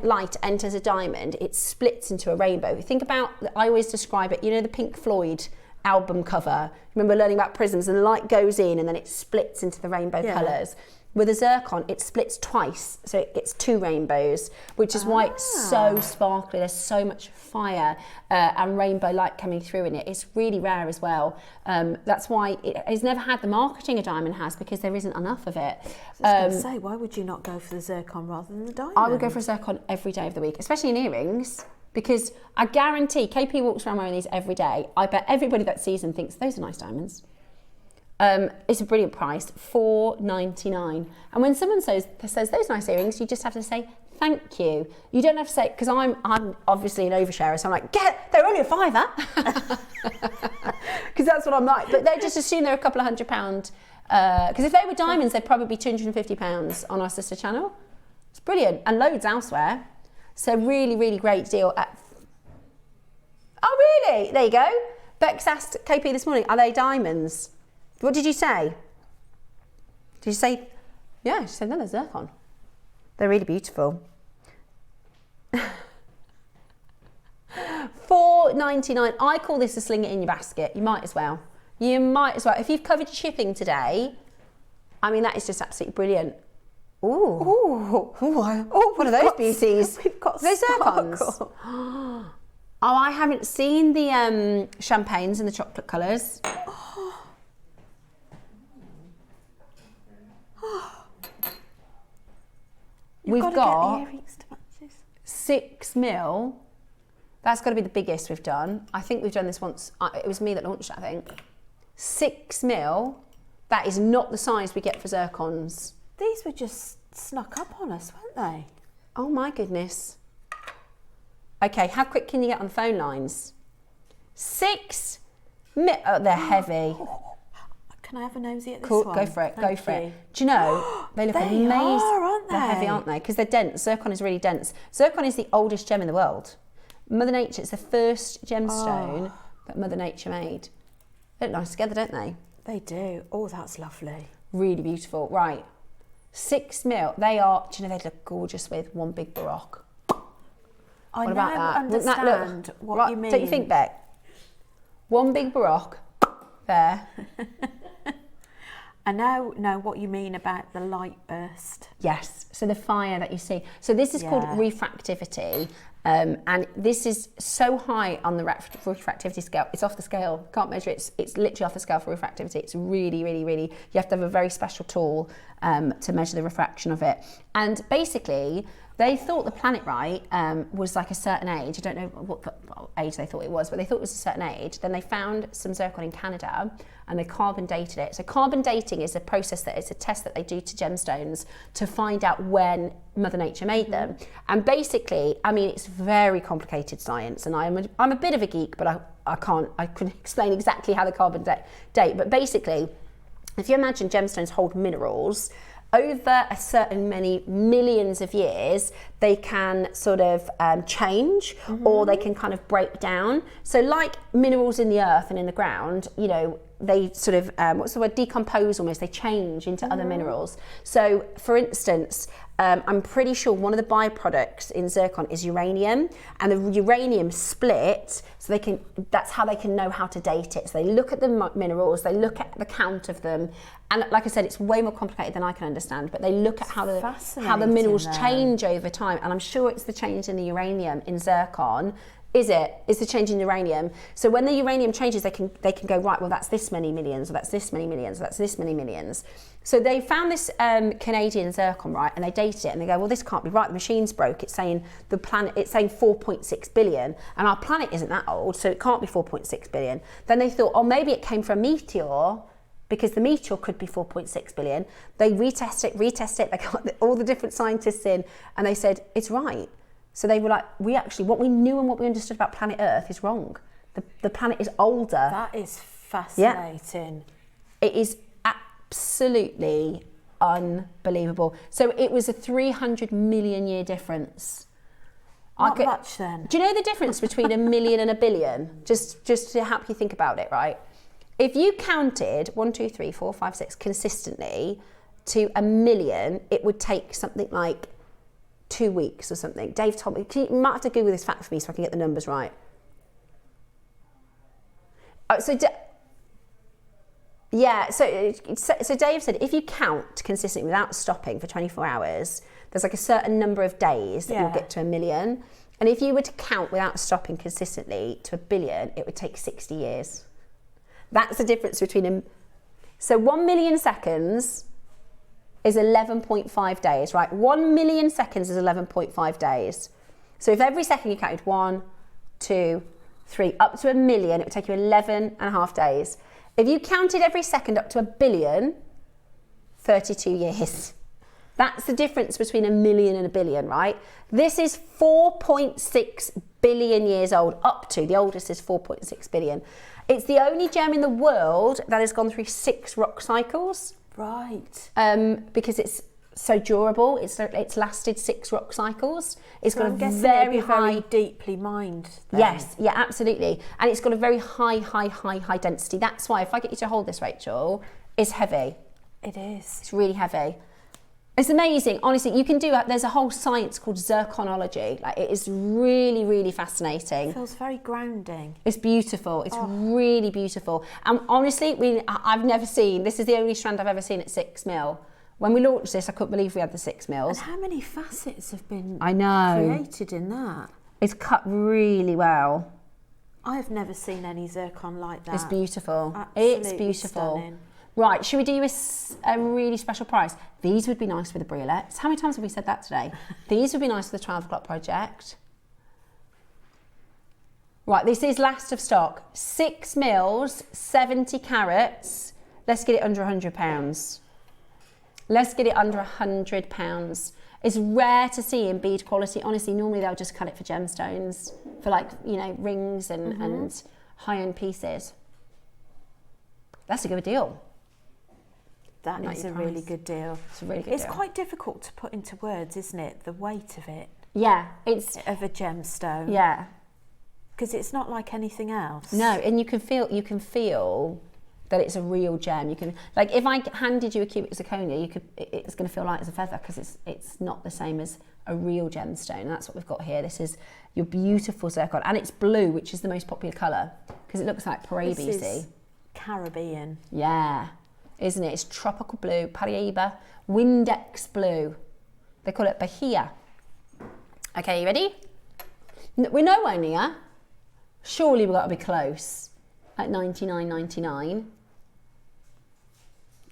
[SPEAKER 3] light enters a diamond, it splits into a rainbow. Think about, I always describe it, you know the Pink Floyd album cover? Remember learning about prisms, and the light goes in and then it splits into the rainbow colours. With a zircon, it splits twice, so it's two rainbows, which is why it's so sparkly. There's so much fire and rainbow light coming through in it. It's really rare as well. That's why it's never had the marketing a diamond has, because there isn't enough of it.
[SPEAKER 4] I was going to say, why would you not go for the zircon rather than the diamond?
[SPEAKER 3] I would go for a zircon every day of the week, especially in earrings, because I guarantee KP walks around wearing these every day. I bet everybody that sees them thinks those are nice diamonds. It's a brilliant price, $4.99. And when someone says those nice earrings, you just have to say thank you. You don't have to say, because I'm obviously an oversharer, so I'm like, they're only a £5. Because that's what I'm like. But they just assume they're a couple of £100. Because if they were diamonds, they'd probably be £250 on our sister channel. It's brilliant, and loads elsewhere. So really, really great deal. Oh really? There you go. Bex asked KP this morning, are they diamonds? What did you say? Did you say, yeah, she said, no, they're zircon. They're really beautiful. $4.99. I call this a sling it in your basket. You might as well. You might as well. If you've covered shipping today, I mean, that is just absolutely brilliant. Ooh. Ooh. Oh, what are those beauties?
[SPEAKER 4] We've got
[SPEAKER 3] those zircons.
[SPEAKER 4] sparkle.
[SPEAKER 3] Oh, I haven't seen the champagnes in the chocolate colours. We've got 6mm. That's got to be the biggest we've done. I think we've done this once. It was me that launched it, I think. 6mm. That is not the size we get for zircons.
[SPEAKER 4] These were just snuck up on us, weren't they?
[SPEAKER 3] Oh my goodness. Okay, how quick can you get on phone lines? 6mm. Oh, they're heavy.
[SPEAKER 4] Can I have a nosy at this
[SPEAKER 3] Cool,
[SPEAKER 4] one?
[SPEAKER 3] go for it,
[SPEAKER 4] Thank
[SPEAKER 3] go for
[SPEAKER 4] you.
[SPEAKER 3] it. Do you know, they look
[SPEAKER 4] They
[SPEAKER 3] amazing.
[SPEAKER 4] aren't
[SPEAKER 3] They're heavy,
[SPEAKER 4] they?
[SPEAKER 3] aren't they? Because they're dense. Zircon is really dense. Zircon is the oldest gem in the world. Mother Nature, it's the first gemstone that Mother Nature made. They look nice together, don't they?
[SPEAKER 4] They do. Oh, that's lovely.
[SPEAKER 3] Really beautiful. Right. 6mm. They are, do you know, they look gorgeous with one big baroque.
[SPEAKER 4] I
[SPEAKER 3] What about
[SPEAKER 4] now
[SPEAKER 3] that? Wouldn't that
[SPEAKER 4] understand
[SPEAKER 3] look,
[SPEAKER 4] what
[SPEAKER 3] right,
[SPEAKER 4] you mean.
[SPEAKER 3] Don't you think, Beck? One big baroque there.
[SPEAKER 4] I now know what you mean about the light burst.
[SPEAKER 3] Yes, so the fire that you see. So this is called refractivity, and this is so high on the refractivity scale. It's off the scale, can't measure it. It's literally off the scale for refractivity. It's really, really, really, you have to have a very special tool to measure the refraction of it. And basically, they thought the planet, right, was like a certain age. I don't know what age they thought it was, but they thought it was a certain age. Then they found some zircon in Canada and they carbon dated it. So carbon dating is a process that it's a test that they do to gemstones to find out when Mother Nature made them. And basically, I mean, it's very complicated science, and I'm a bit of a geek, but I couldn't explain exactly how the carbon date. But basically, if you imagine gemstones hold minerals, over a certain many millions of years, they can sort of change, or they can kind of break down. So like minerals in the earth and in the ground, you know, they sort of, what's the word, decompose almost, they change into other minerals. So for instance, I'm pretty sure one of the byproducts in zircon is uranium, and the uranium split, so that's how they can know how to date it. So they look at the minerals, they look at the count of them, and like I said, it's way more complicated than I can understand, but they look at how the minerals change over time, and I'm sure it's the change in the uranium in zircon. Is the change in uranium. So when the uranium changes, they can go, right, well, that's this many millions, or that's this many millions, or that's this many millions. So they found this Canadian zircon, right, and they dated it, and they go, well, this can't be right, the machine's broke. It's saying the planet, it's saying 4.6 billion, and our planet isn't that old, so it can't be 4.6 billion. Then they thought, oh, maybe it came from a meteor, because the meteor could be 4.6 billion. They retest it, they got all the different scientists in, and they said, it's right. So they were like, what we knew and what we understood about planet Earth is wrong. The planet is older.
[SPEAKER 4] That is fascinating.
[SPEAKER 3] Yeah. It is absolutely unbelievable. So it was a 300 million year difference.
[SPEAKER 4] Not much then.
[SPEAKER 3] Do you know the difference between a million and a billion? Just to help you think about it, right? If you counted 1, 2, 3, 4, 5, 6 consistently to a million, it would take something like 2 weeks or something. Dave told me, you might have to Google this fact for me so I can get the numbers right. So Dave said if you count consistently without stopping for 24 hours, there's like a certain number of days that you'll get to a million. And if you were to count without stopping consistently to a billion, it would take 60 years. That's the difference between so 1 million seconds is 11.5 days, right? 1 million seconds is 11.5 days. So if every second you counted 1, 2, 3, up to a million, it would take you 11.5 days. If you counted every second up to a billion, 32 years. That's the difference between a million and a billion, right? This is 4.6 billion years old, up to, the oldest is 4.6 billion. It's the only gem in the world that has gone through 6 rock cycles.
[SPEAKER 4] Right.
[SPEAKER 3] Because it's so durable, it's lasted 6 rock cycles. It's got a
[SPEAKER 4] very high, deeply mined. Then.
[SPEAKER 3] Yes, yeah, absolutely, and it's got a very high density. That's why if I get you to hold this, Rachel, it's heavy.
[SPEAKER 4] It is.
[SPEAKER 3] It's really heavy. It's amazing, honestly. You can do. There's a whole science called zirconology. Like it is really, really fascinating.
[SPEAKER 4] It feels very grounding.
[SPEAKER 3] It's beautiful. It's really beautiful. And honestly, I've never seen. This is the only strand I've ever seen at 6 mil. When we launched this, I couldn't believe we had the 6 mils.
[SPEAKER 4] And how many facets have been created in that?
[SPEAKER 3] It's cut really well.
[SPEAKER 4] I have never seen any zircon like that.
[SPEAKER 3] It's beautiful.
[SPEAKER 4] Absolutely
[SPEAKER 3] it's beautiful.
[SPEAKER 4] Stunning.
[SPEAKER 3] Right, should we do a really special price? These would be nice for the briolets. How many times have we said that today? These would be nice for the 12 o'clock project. Right, this is last of stock. 6 mils, 70 carats. Let's get it under £100. Let's get it under £100. It's rare to see in bead quality. Honestly, normally they'll just cut it for gemstones, for like, you know, rings and high-end pieces. That's a good deal.
[SPEAKER 4] That is a really good deal.
[SPEAKER 3] It's a really good deal.
[SPEAKER 4] It's quite difficult to put into words, isn't it? The weight of it.
[SPEAKER 3] Yeah, it's
[SPEAKER 4] of a gemstone.
[SPEAKER 3] Yeah,
[SPEAKER 4] because it's not like anything else.
[SPEAKER 3] No, and you can feel that it's a real gem. You can, like, if I handed you a cubic zirconia, it's going to feel light as a feather because it's not the same as a real gemstone. And that's what we've got here. This is your beautiful zircon, and it's blue, which is the most popular colour because it looks like parade.
[SPEAKER 4] This is Caribbean.
[SPEAKER 3] Yeah. isn't it? It's tropical blue, Paraiba, Windex blue. They call it Bahia. Okay, you ready? We're nowhere near. Surely we've got to be close at $99.99.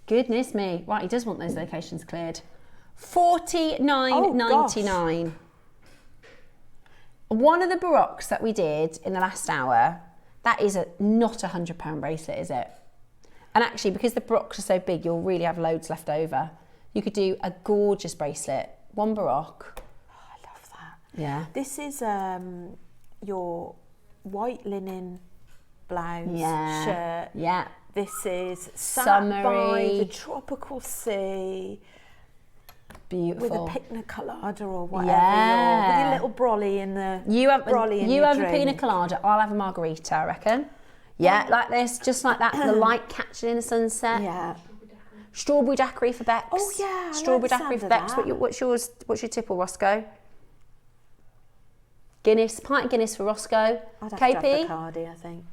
[SPEAKER 3] Goodness me. Right, he does want those locations cleared. $49.99. One of the Baroques that we did in the last hour, that is not a £100 bracelet, is it? And actually, because the Baroques are so big, you'll really have loads left over. You could do a gorgeous bracelet. One Baroque.
[SPEAKER 4] Oh, I love that.
[SPEAKER 3] Yeah.
[SPEAKER 4] This is your white linen blouse, shirt.
[SPEAKER 3] Yeah.
[SPEAKER 4] This is
[SPEAKER 3] Summery.
[SPEAKER 4] by the tropical sea.
[SPEAKER 3] Beautiful.
[SPEAKER 4] With a pina colada or whatever.
[SPEAKER 3] Yeah.
[SPEAKER 4] With your little brolly in the
[SPEAKER 3] You have
[SPEAKER 4] brolly in
[SPEAKER 3] you
[SPEAKER 4] your
[SPEAKER 3] have
[SPEAKER 4] drink.
[SPEAKER 3] a pina colada, I'll have a margarita, I reckon. Yeah, like this, just like that, the light catching in the sunset.
[SPEAKER 4] Yeah.
[SPEAKER 3] Strawberry daiquiri for Bex.
[SPEAKER 4] Oh yeah,
[SPEAKER 3] Strawberry daiquiri for Bex. What's yours? What's your tipple, Roscoe? Guinness, pint of Guinness for Roscoe.
[SPEAKER 4] I'd have
[SPEAKER 3] KP?
[SPEAKER 4] to have Bacardi, I think.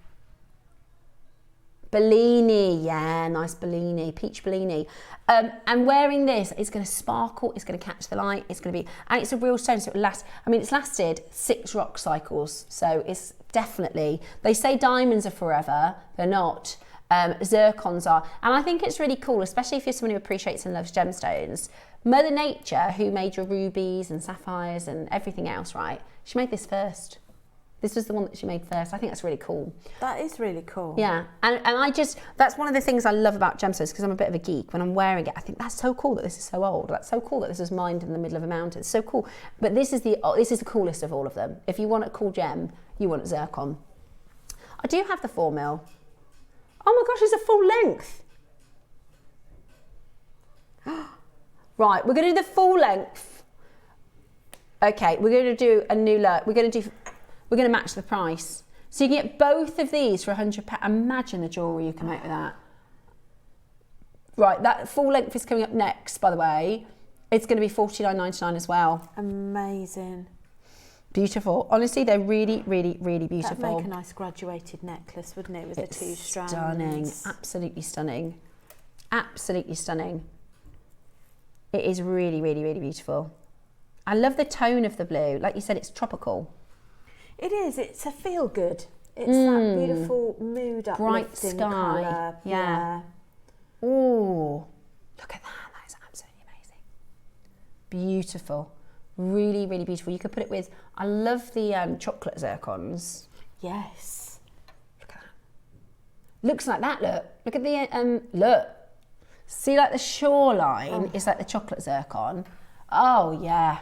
[SPEAKER 3] Bellini, yeah, nice Bellini, peach Bellini. And wearing this, it's going to sparkle, it's going to catch the light, it's going to be, and it's a real stone, so it will last. I mean, it's lasted 6 rock cycles, so it's definitely, they say diamonds are forever, they're not. Zircons are, and I think it's really cool, especially if you're someone who appreciates and loves gemstones. Mother Nature, who made your rubies and sapphires and everything else, right? She made this first. This was the one that she made first. I think that's really cool.
[SPEAKER 4] That is really cool.
[SPEAKER 3] Yeah, and I just, that's one of the things I love about gemstones, because I'm a bit of a geek. When I'm wearing it, I think that's so cool that this is so old. That's so cool that this was mined in the middle of a mountain. It's so cool. But this is the coolest of all of them. If you want a cool gem, you want zircon. I do have the 4 mil. Oh my gosh, it's a full length. Right, we're going to do the full length. Okay, we're going to do a new look. We're going to match the price. So you can get both of these for £100. Imagine the jewellery you can make with that. Right, that full length is coming up next, by the way. It's going to be $49.99 as well.
[SPEAKER 4] Amazing.
[SPEAKER 3] Beautiful. Honestly, they're really, really, really beautiful.
[SPEAKER 4] That'd make a nice graduated necklace, wouldn't it, with the 2 strands?
[SPEAKER 3] Stunning. Absolutely stunning. Absolutely stunning. It is really, really, really beautiful. I love the tone of the blue. Like you said, it's tropical.
[SPEAKER 4] It is. It's a feel good. It's that beautiful mood uplifting
[SPEAKER 3] bright sky.
[SPEAKER 4] colour.
[SPEAKER 3] Yeah. Oh, look at that. That is absolutely amazing. Beautiful. Really, really beautiful. You could put it with, I love the chocolate zircons.
[SPEAKER 4] Yes.
[SPEAKER 3] Look at that. Looks like that, look. Look at the, look. See, like the shoreline is like the chocolate zircon. Oh, yeah.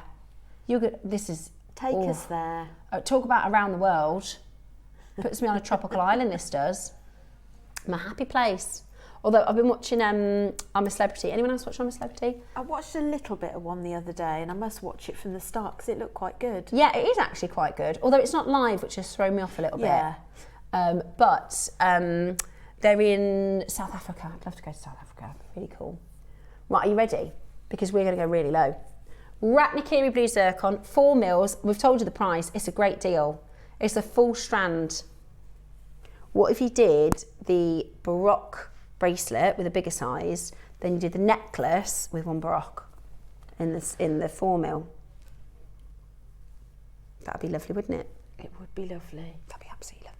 [SPEAKER 3] You're good. This is...
[SPEAKER 4] Take us there.
[SPEAKER 3] Talk about around the world. Puts me on a tropical island, this does. I'm a happy place. Although I've been watching I'm a Celebrity. Anyone else watch I'm a Celebrity?
[SPEAKER 4] I watched a little bit of one the other day, and I must watch it from the start because it looked quite good.
[SPEAKER 3] Yeah, it is actually quite good. Although it's not live, which has thrown me off a little bit. But they're in South Africa. I'd love to go to South Africa. It'd be really cool. Right, are you ready? Because we're going to go really low. Ratnakiri Blue Zircon, 4 mils. We've told you the price. It's a great deal. It's a full strand. What if you did the Baroque bracelet with a bigger size, then you did the necklace with 1 Baroque in the 4 mil? That'd be lovely, wouldn't it?
[SPEAKER 4] It would be lovely.
[SPEAKER 3] That'd be absolutely lovely.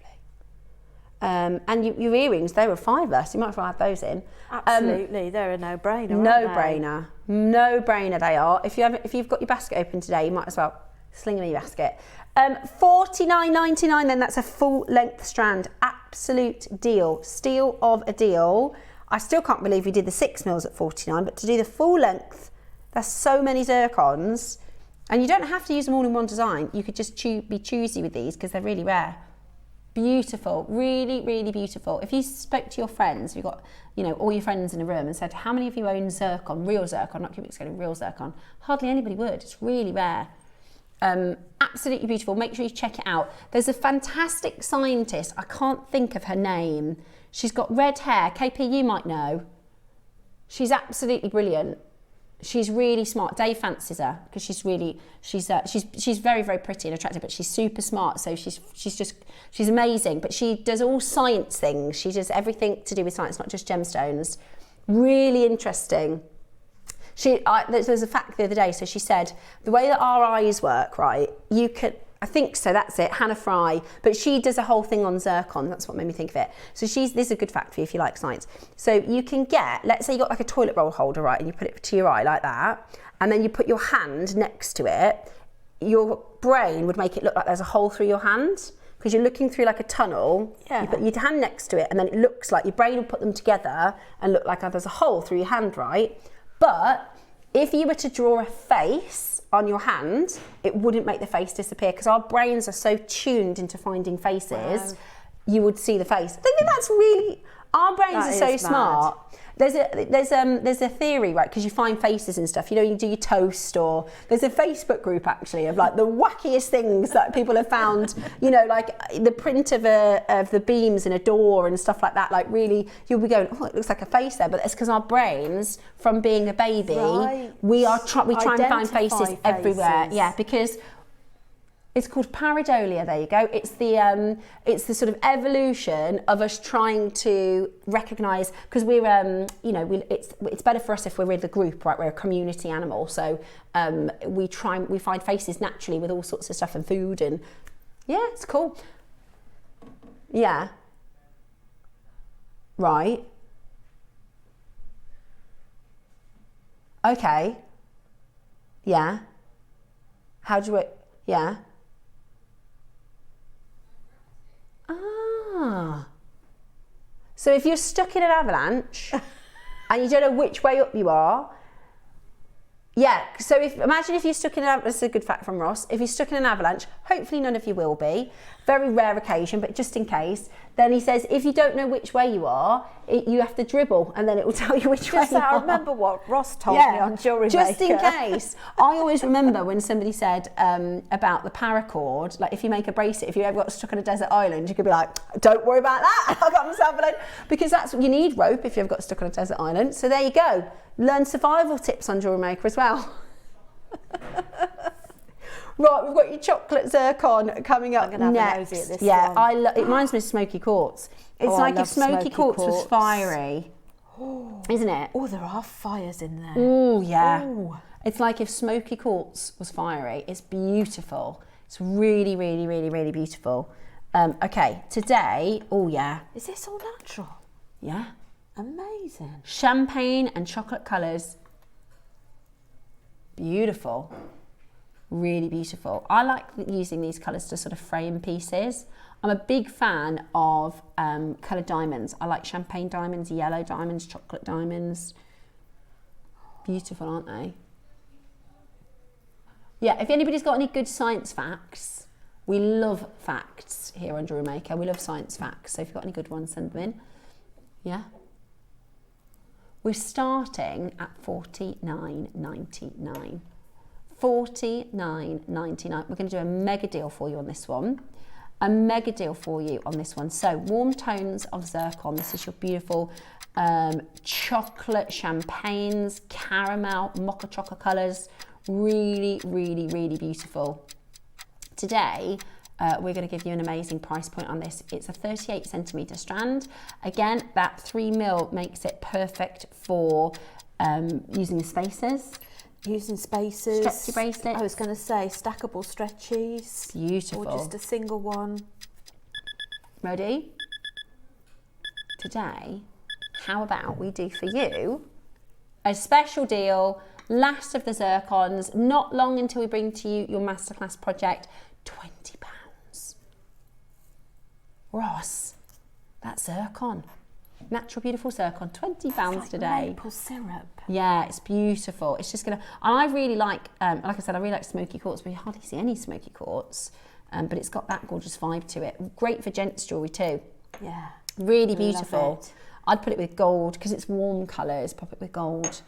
[SPEAKER 3] And your earrings, they were £5, so you might as well add those in.
[SPEAKER 4] Absolutely, they're a no-brainer.
[SPEAKER 3] No-brainer. No-brainer they are. If you've got your basket open today, you might as well sling them in your basket. $49.99 then, that's a full length strand. Absolute deal. Steal of a deal. I still can't believe you did the 6 mils at $49, but to do the full length, that's so many zircons. And you don't have to use them all in one design. You could just be choosy with these because they're really rare. Beautiful, really, really beautiful. If you spoke to your friends, you've got, all your friends in a room and said, how many of you own zircon, real zircon, not cubic zircon, real zircon? Hardly anybody would. It's really rare. Absolutely beautiful. Make sure you check it out. There's a fantastic scientist. I can't think of her name. She's got red hair. KP, you might know. She's absolutely brilliant. She's really smart. Dave fancies her because she's very, very pretty and attractive, but she's super smart. So she's amazing. But she does all science things. She does everything to do with science, not just gemstones. Really interesting. There's a fact the other day, so she said, the way that our eyes work, right, you could, I think so, that's it, Hannah Fry, but she does a whole thing on zircon, that's what made me think of it. So this is a good fact for you if you like science. So you can get, let's say you got like a toilet roll holder, right, and you put it to your eye like that, and then you put your hand next to it, your brain would make it look like there's a hole through your hand, because you're looking through like a tunnel. Yeah. You put your hand next to it, and then it looks like your brain will put them together and look like there's a hole through your hand, right? But if you were to draw a face on your hand, it wouldn't make the face disappear, because our brains are so tuned into finding faces, you would see the face. I think that's really, our brains are so smart. There's a theory, right, because you find faces and stuff, you know, you do your toast, or there's a Facebook group actually of like the wackiest things that people have found, you know, like the print of the beams in a door and stuff like that, like really, you'll be going, oh, it looks like a face there, but it's because our brains, from being a baby, we try and find faces everywhere. Yeah, because it's called pareidolia. There you go. It's the sort of evolution of us trying to recognise, because we're you know, it's better for us if we're with a group, right? We're a community animal, so we find faces naturally with all sorts of stuff and food, and yeah, it's cool. Yeah. Right. Okay. Yeah. How do it? Yeah. So if you're stuck in an avalanche and you don't know which way up you are, yeah, so imagine if you're stuck in an avalanche, this is a good fact from Ross, if you're stuck in an avalanche, hopefully none of you will be, very rare occasion, but just in case, then he says if you don't know which way you are, you have to dribble, and then it will tell you which way you are.
[SPEAKER 4] I remember what Ross told me on JewelleryMaker.
[SPEAKER 3] Just in case. I always remember when somebody said about the paracord, like if you make a bracelet, if you ever got stuck on a desert island, you could be like, don't worry about that, I got myself a load, because that's what you need, rope, if you ever got stuck on a desert island. So there you go. Learn survival tips on JewelleryMaker as well. Right, we've got your chocolate zircon coming up next. Have a nosy at this one. It reminds me of smoky quartz. It's like if smoky quartz was fiery, isn't it?
[SPEAKER 4] Oh, there are fires in there.
[SPEAKER 3] Oh, yeah. Ooh. It's like if smoky quartz was fiery. It's beautiful. It's really, really, really, really beautiful. Okay, today, oh yeah.
[SPEAKER 4] Is this all natural?
[SPEAKER 3] Yeah.
[SPEAKER 4] Amazing.
[SPEAKER 3] Champagne and chocolate colours. Beautiful. Really beautiful. I like using these colours to sort of frame pieces. I'm a big fan of coloured diamonds. I like champagne diamonds, yellow diamonds, chocolate diamonds. Beautiful, aren't they? Yeah, if anybody's got any good science facts, we love facts here on JewelleryMaker. We love science facts, so if you've got any good ones, send them in. Yeah. We're starting at $49.99. $49.99. We're going to do a mega deal for you on this one. A mega deal for you on this one. So warm tones of zircon. This is your beautiful chocolate champagnes, caramel, mocha chocolate colours. Really, really, really beautiful. Today, we're going to give you an amazing price point on this. It's a 38 centimetre strand. Again, that 3mm makes it perfect for using the spaces.
[SPEAKER 4] Using spaces.
[SPEAKER 3] Stretchy bracelets.
[SPEAKER 4] I was going to say stackable stretchies.
[SPEAKER 3] Beautiful.
[SPEAKER 4] Or just a single one.
[SPEAKER 3] Ready? Today, how about we do for you a special deal, last of the zircons, not long until we bring to you your Masterclass project, £20. Ross, that's zircon. Natural, beautiful zircon, £20 today.
[SPEAKER 4] Maple syrup.
[SPEAKER 3] Yeah, it's beautiful. It's just gonna, and I really like I said, I really like smoky quartz, but you hardly see any smoky quartz, but it's got that gorgeous vibe to it. Great for gents jewellery too.
[SPEAKER 4] Yeah.
[SPEAKER 3] Really beautiful. I'd put it with gold, because it's warm colours, pop it with gold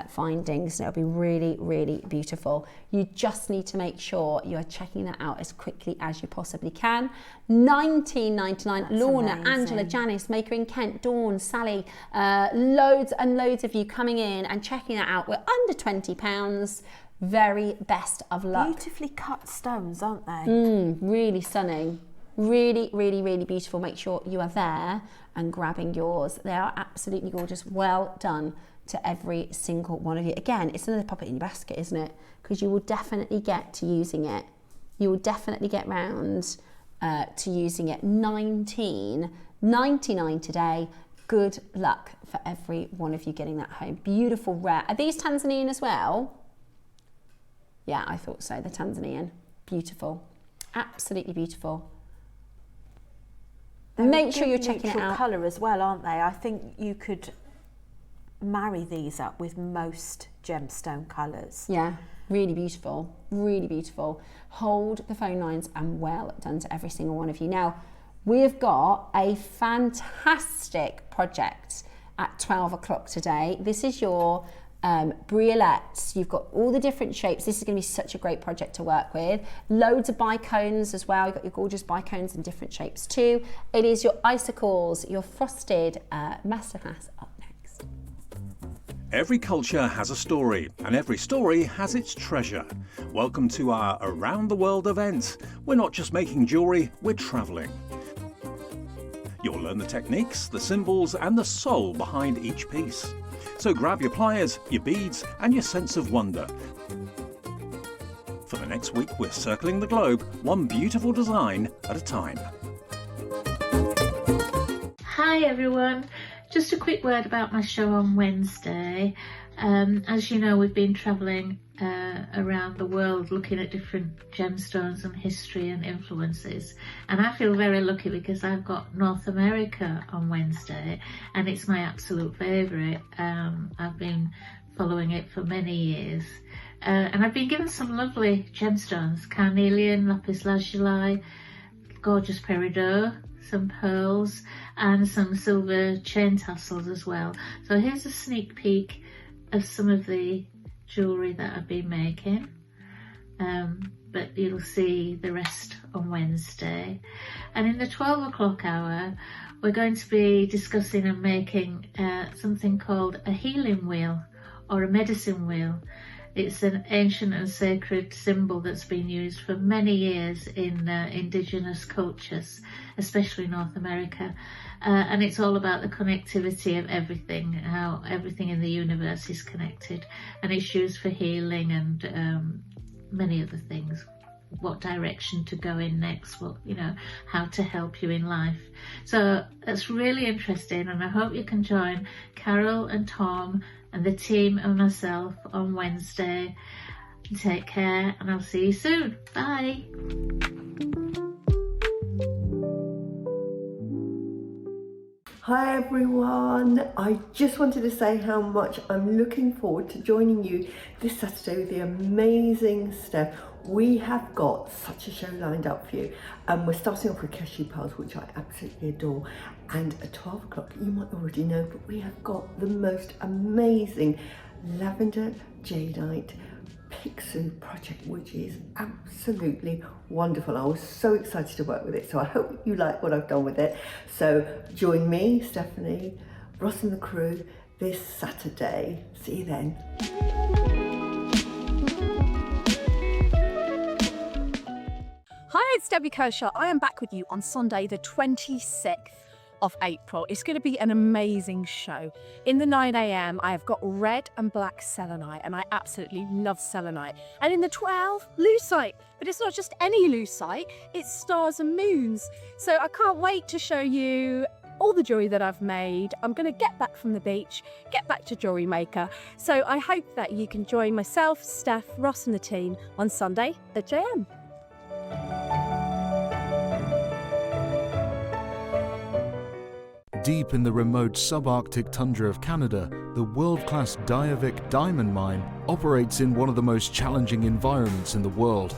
[SPEAKER 3] findings, and it'll be really, really beautiful. You just need to make sure you are checking that out as quickly as you possibly can. $19.99. Lorna, amazing. Angela, Janice, Maker in Kent, Dawn, Sally, loads and loads of you coming in and checking that out. We're under £20. Very best of luck.
[SPEAKER 4] Beautifully cut stones, aren't they?
[SPEAKER 3] Really stunning. Really, really, really beautiful. Make sure you are there and grabbing yours. They are absolutely gorgeous. Well done to every single one of you. Again, it's another pop it in your basket, isn't it? Because you will definitely get to using it. You will definitely get round to using it. $19.99 today. Good luck for every one of you getting that home. Beautiful, rare. Are these Tanzanian as well? Yeah, I thought so. They're Tanzanian. Beautiful. Absolutely beautiful. Make sure you're checking it out.
[SPEAKER 4] Colour as well, aren't they? I think you could marry these up with most gemstone colours.
[SPEAKER 3] Yeah, really beautiful, really beautiful. Hold the phone lines and well done to every single one of you. Now, we've got a fantastic project at 12 o'clock today. This is your briolettes. You've got all the different shapes. This is going to be such a great project to work with. Loads of bicones as well. You've got your gorgeous bicones in different shapes too. It is your icicles, your frosted masterclass up next.
[SPEAKER 1] Every culture has a story, and every story has its treasure. Welcome to our Around the World event. We're not just making jewellery, we're travelling. You'll learn the techniques, the symbols, and the soul behind each piece. So grab your pliers, your beads, and your sense of wonder. For the next week, we're circling the globe, one beautiful design at a time.
[SPEAKER 7] Hi everyone, just a quick word about my show on Wednesday. As you know, we've been travelling around the world looking at different gemstones and history and influences, and I feel very lucky because I've got North America on Wednesday and it's my absolute favourite. I've been following it for many years, and I've been given some lovely gemstones: carnelian, lapis lazuli, gorgeous peridot, some pearls and some silver chain tassels as well. So here's a sneak peek of some of the jewellery that I've been making, but you'll see the rest on Wednesday. And in the 12 o'clock hour we're going to be discussing and making something called a healing wheel or a medicine wheel. It's an ancient and sacred symbol that's been used for many years in indigenous cultures, especially North America. And it's all about the connectivity of everything, how everything in the universe is connected. And it's used for healing and many other things. What direction to go in next, what, you know, how to help you in life. So that's really interesting, and I hope you can join Carol and Tom and the team and myself on Wednesday. Take care, and I'll see you soon. Bye.
[SPEAKER 10] Hi everyone, I just wanted to say how much I'm looking forward to joining you this Saturday with the amazing Steph. We have got such a show lined up for you. We're starting off with Keshi Pearls, which I absolutely adore, and at 12 o'clock, you might already know, but we have got the most amazing lavender jadeite Pixie project, which is absolutely wonderful. I was so excited to work with it, so I hope you like what I've done with it. So join me, Stephanie, Ross and the crew this Saturday. See you then.
[SPEAKER 5] Hi, it's Debbie Kershaw. I am back with you on Sunday the 26th of April. It's going to be an amazing show. In the 9 a.m. I have got red and black selenite, and I absolutely love selenite. And in the 12, lucite. But it's not just any lucite, it's stars and moons. So I can't wait to show you all the jewellery that I've made. I'm going to get back from the beach, get back to JewelleryMaker. So I hope that you can join myself, Steph, Ross and the team on Sunday at JM.
[SPEAKER 6] Deep in the remote subarctic tundra of Canada, the world-class Diavik diamond mine operates in one of the most challenging environments in the world.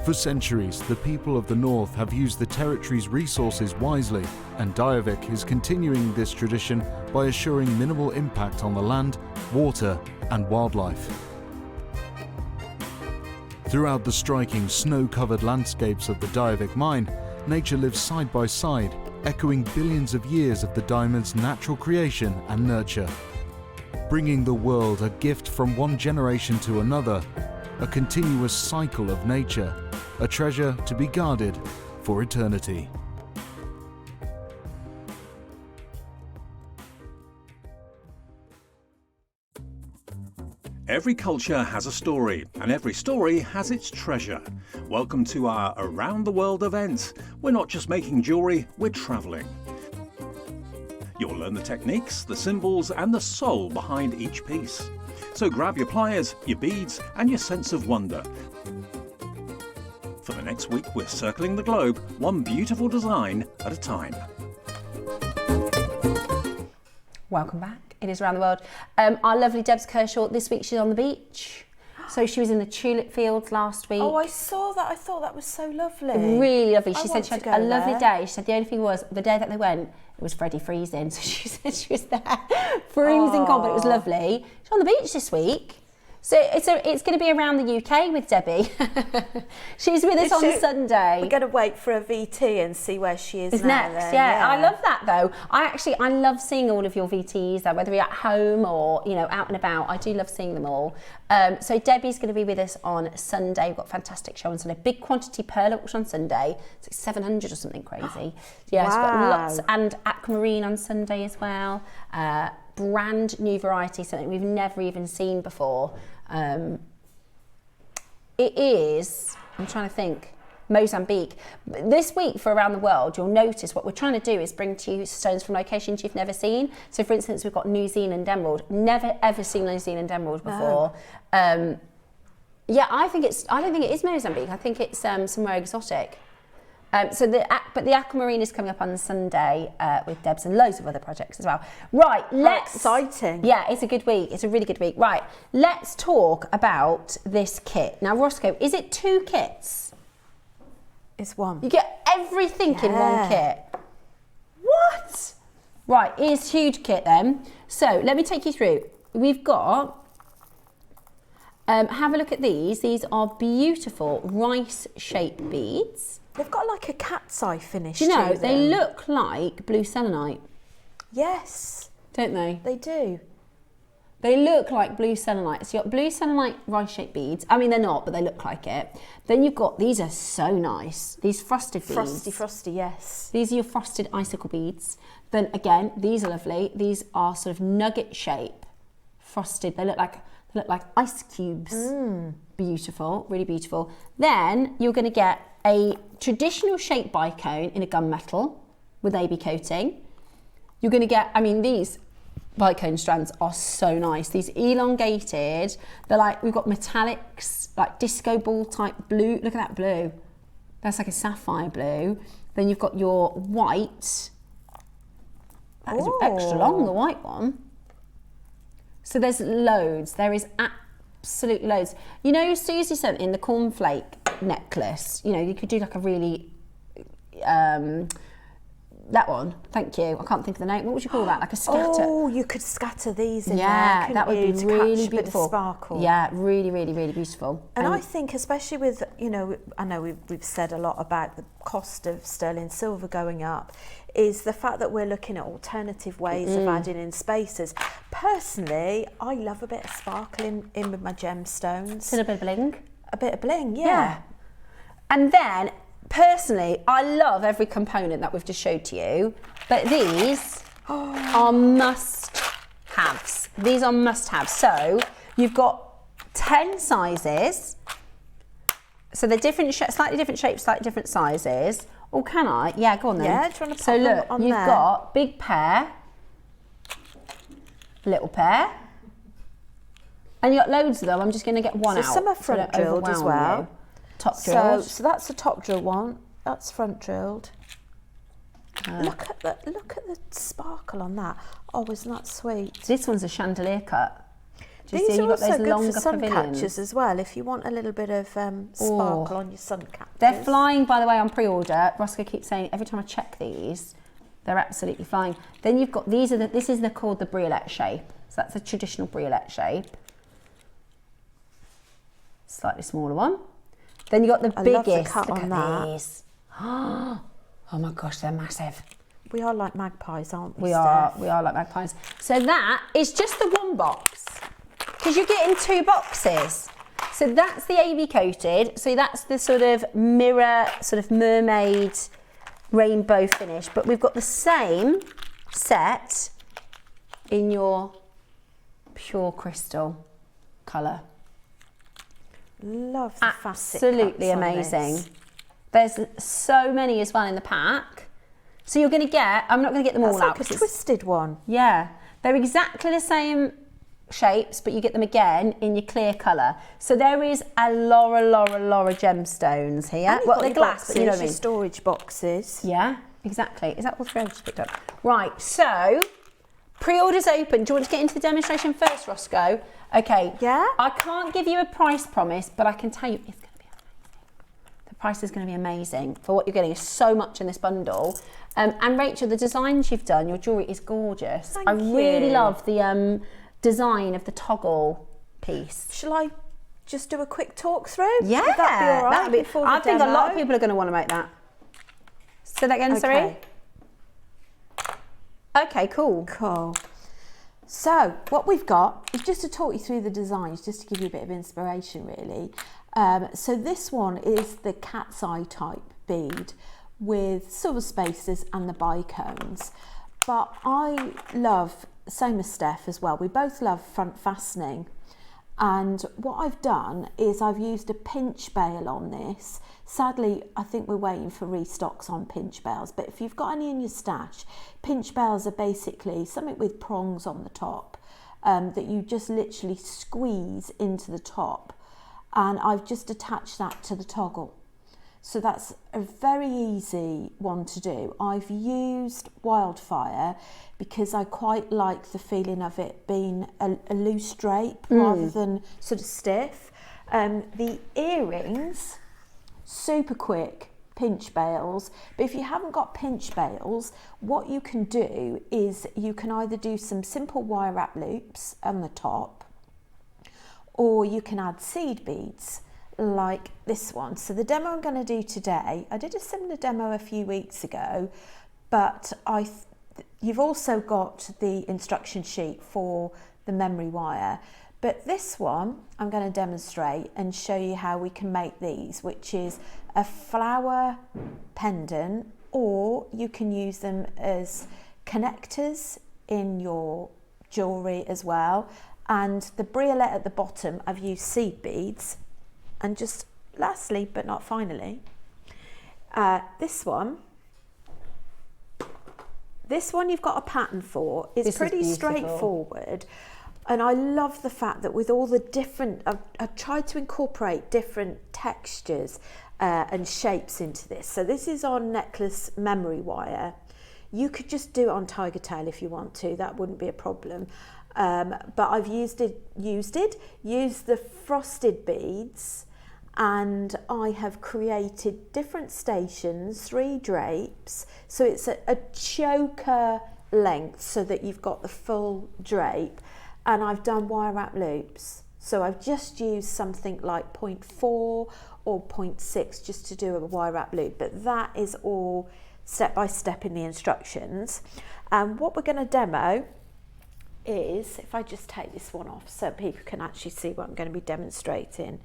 [SPEAKER 6] For centuries, the people of the North have used the territory's resources wisely, and Diavik is continuing this tradition by assuring minimal impact on the land, water, and wildlife. Throughout the striking snow-covered landscapes of the Diavik mine, nature lives side by side, echoing billions of years of the diamond's natural creation and nurture. Bringing the world a gift from one generation to another, a continuous cycle of nature, a treasure to be guarded for eternity.
[SPEAKER 1] Every culture has a story, and every story has its treasure. Welcome to our Around the World event. We're not just making jewellery, we're travelling. You'll learn the techniques, the symbols, and the soul behind each piece. So grab your pliers, your beads, and your sense of wonder. For the next week, we're circling the globe, one beautiful design at a time.
[SPEAKER 3] Welcome back. It is Around the World. Our lovely Debs Kershaw, this week she's on the beach. So she was in the tulip fields last week.
[SPEAKER 4] Oh, I saw that. I thought that was so lovely.
[SPEAKER 3] Really lovely. She
[SPEAKER 4] I
[SPEAKER 3] said she
[SPEAKER 4] want
[SPEAKER 3] had
[SPEAKER 4] to
[SPEAKER 3] a
[SPEAKER 4] go
[SPEAKER 3] lovely
[SPEAKER 4] there.
[SPEAKER 3] day. She said the only thing was, the day that they went, it was Freddie freezing. So she said she was there freezing cold, but it was lovely. She's on the beach this week. So it's going to be around the UK with Debbie. She's with us on Sunday.
[SPEAKER 4] We're going to wait for a VT and see where she is now.
[SPEAKER 3] Next,
[SPEAKER 4] then.
[SPEAKER 3] yeah. I love that though. I love seeing all of your VTs, whether you're at home or out and about. I do love seeing them all. So Debbie's going to be with us on Sunday. We've got a fantastic show on Sunday. Big quantity pearl auction on Sunday. It's like 700 or something crazy. Yeah, it's got lots, and aquamarine on Sunday as well. Brand new variety, something we've never even seen before. It is, I'm trying to think, Mozambique. This week for Around the World, you'll notice what we're trying to do is bring to you stones from locations you've never seen. So for instance, we've got New Zealand emerald. Never ever seen New Zealand emerald before. No. Yeah, I don't think it is Mozambique. I think it's somewhere exotic. But the aquamarine is coming up on Sunday with Debs and loads of other projects as well. Right,
[SPEAKER 4] exciting.
[SPEAKER 3] Yeah, it's a good week. It's a really good week. Right, let's talk about this kit. Now, Roscoe, is it 2 kits?
[SPEAKER 4] It's 1.
[SPEAKER 3] You get everything in 1 kit. What? Right, it's a huge kit then. So let me take you through. We've got, have a look at these. These are beautiful rice-shaped beads.
[SPEAKER 4] They've got like a cat's eye finish.
[SPEAKER 3] Do you know,
[SPEAKER 4] to them.
[SPEAKER 3] they look like blue selenite.
[SPEAKER 4] Yes.
[SPEAKER 3] Don't they?
[SPEAKER 4] They do.
[SPEAKER 3] They look like blue selenite. So you've got blue selenite rice-shaped beads. I mean, they're not, but they look like it. Then you've got, these are so nice. These frosted beads.
[SPEAKER 4] Frosty, yes.
[SPEAKER 3] These are your frosted icicle beads. Then again, these are lovely. These are sort of nugget shape, frosted. They look like ice cubes. Beautiful, really beautiful. Then you're going to get a traditional shaped bicone in a gunmetal with AB coating. You're going to get, I mean, these bicone strands are so nice. These elongated, they're like, we've got metallics, like disco ball type blue. Look at that blue. That's like a sapphire blue. Then you've got your white. That is extra long, the white one. So there's loads. There is absolute loads. You know, Susie sent in the cornflake necklace. You know, you could do like a really, that one. Thank you. I can't think of the name. What would you call that? Like a scatter.
[SPEAKER 4] Oh, you could scatter these in there.
[SPEAKER 3] Yeah, that would be really beautiful.
[SPEAKER 4] A bit of sparkle.
[SPEAKER 3] Yeah, really, really, really beautiful.
[SPEAKER 4] And I think, especially with, I know we've said a lot about the cost of sterling silver going up, is the fact that we're looking at alternative ways of adding in spaces. Personally, I love a bit of sparkle in with my gemstones.
[SPEAKER 3] And a bit of bling.
[SPEAKER 4] A bit of bling, yeah.
[SPEAKER 3] And then, personally, I love every component that we've just showed to you, but these are must-haves. These are must-haves. So, you've got 10 sizes. So they're different, slightly different shapes, slightly different sizes. Oh, can I? Yeah, go on then.
[SPEAKER 4] Yeah, do you want to
[SPEAKER 3] so
[SPEAKER 4] pop them
[SPEAKER 3] look,
[SPEAKER 4] on
[SPEAKER 3] you've
[SPEAKER 4] there?
[SPEAKER 3] got big pair, little pair, and you've got loads of them. I'm just going to get one out.
[SPEAKER 4] So some are front drilled as well.
[SPEAKER 3] Top drilled.
[SPEAKER 4] So that's the top drill one. That's front drilled. Look at the sparkle on that. Oh, isn't that sweet?
[SPEAKER 3] This one's a chandelier cut.
[SPEAKER 4] These are also good for sun catchers as well, if you want a little bit of sparkle on your sun catchers.
[SPEAKER 3] They're flying, by the way, on pre-order. Roscoe keeps saying every time I check these, they're absolutely flying. Then you've got these. This is called the briolette shape. So that's a traditional briolette shape. Slightly smaller one. Then you've got the biggest.
[SPEAKER 4] Love the cut
[SPEAKER 3] Look
[SPEAKER 4] on
[SPEAKER 3] at
[SPEAKER 4] that.
[SPEAKER 3] these. Oh my gosh, they're massive.
[SPEAKER 4] We are like magpies, aren't we?
[SPEAKER 3] We are like magpies. So that is just the one box, because you're getting 2 boxes. So that's the AV coated. So that's the sort of mirror, sort of mermaid rainbow finish. But we've got the same set in your pure crystal colour.
[SPEAKER 4] Love the facet
[SPEAKER 3] absolutely
[SPEAKER 4] cuts on
[SPEAKER 3] amazing.
[SPEAKER 4] this.
[SPEAKER 3] There's so many as well in the pack. So you're going to get, I'm not going to get them all out.
[SPEAKER 4] That's like a twisted one.
[SPEAKER 3] Yeah, they're exactly the same shapes, but you get them again in your clear colour. So there is a Laura gemstones here.
[SPEAKER 4] And
[SPEAKER 3] Well,
[SPEAKER 4] they're
[SPEAKER 3] they're glass, but you know what I
[SPEAKER 4] your
[SPEAKER 3] mean.
[SPEAKER 4] storage boxes.
[SPEAKER 3] Yeah, exactly. Is that all three I've just picked up? Right, so pre-orders open. Do you want to get into the demonstration first, Roscoe? Okay.
[SPEAKER 4] Yeah.
[SPEAKER 3] I can't give you a price promise, but I can tell you it's going to be amazing. The price is going to be amazing for what you're getting. Is so much in this bundle. And Rachel, the designs you've done, your jewellery is gorgeous.
[SPEAKER 4] Thank
[SPEAKER 3] I really
[SPEAKER 4] you.
[SPEAKER 3] love the design of the toggle piece.
[SPEAKER 4] Shall I just do a quick talk through?
[SPEAKER 3] Yeah,
[SPEAKER 4] Would that be all right?
[SPEAKER 3] that'd be-
[SPEAKER 4] before the
[SPEAKER 3] I think a lot of
[SPEAKER 4] demo?
[SPEAKER 3] people are going to want to make that. Say that again, sorry. Okay, cool.
[SPEAKER 4] Cool. So what we've got is just to talk you through the designs, just to give you a bit of inspiration really. So this one is the cat's eye type bead with silver spaces and the bicones. But I love, same as Steph as well, we both love front fastening. And what I've done is I've used a pinch bail on this. Sadly, I think we're waiting for restocks on pinch bails, but if you've got any in your stash, pinch bails are basically something with prongs on the top that you just literally squeeze into the top. And I've just attached that to the toggle. So that's a very easy one to do. I've used Wildfire because I quite like the feeling of it being a loose drape rather than sort of stiff. The earrings, super quick pinch bails, but if you haven't got pinch bails, what you can do is you can either do some simple wire wrap loops on the top, or you can add seed beads like this one. So the demo I'm going to do today, I did a similar demo a few weeks ago, but you've also got the instruction sheet for the memory wire. But this one I'm going to demonstrate and show you how we can make these, which is a flower pendant, or you can use them as connectors in your jewellery as well. And the briolette at the bottom, I've used seed beads. And just lastly, but not finally, this one you've got a pattern for. It's pretty straightforward. And I love the fact that with all the different, I've tried to incorporate different textures and shapes into this. So this is on necklace memory wire. You could just do it on tiger tail if you want to, that wouldn't be a problem. But I've used the frosted beads, and I have created different stations, 3 drapes. So it's a choker length so that you've got the full drape. And I've done wire wrap loops. So I've just used something like 0.4 or 0.6 just to do a wire wrap loop. But that is all step by step in the instructions. And what we're going to demo is, if I just take this one off so people can actually see what I'm going to be demonstrating.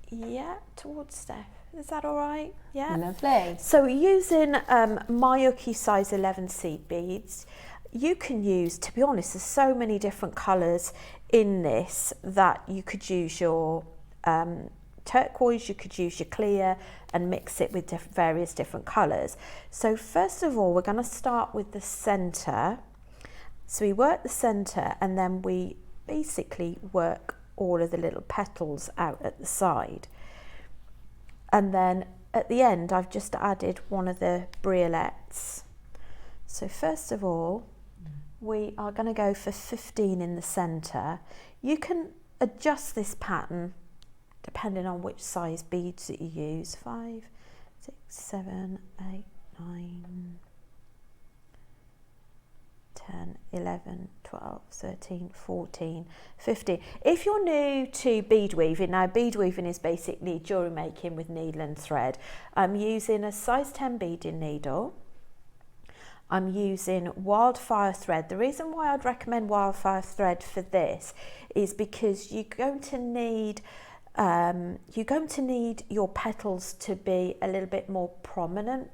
[SPEAKER 4] Yeah, towards Steph. Is that all right? Yeah.
[SPEAKER 3] Lovely.
[SPEAKER 4] So using Mayuki size 11 seed beads, you can use, to be honest, there's so many different colours in this that you could use your turquoise, you could use your clear and mix it with various different colours. So first of all, we're going to start with the centre. So we work the centre and then we basically work all of the little petals out at the side. And then at the end, I've just added one of the briolettes. So first of all, we are going to go for 15 in the centre. You can adjust this pattern depending on which size beads that you use. 5, 6, 7, 8, 9, 10, 11, 12, 13, 14, 15. If you're new to bead weaving, now bead weaving is basically jewellery making with needle and thread. I'm using a size 10 beading needle. I'm using wildfire thread. The reason why I'd recommend wildfire thread for this is because you're going to need your petals to be a little bit more prominent,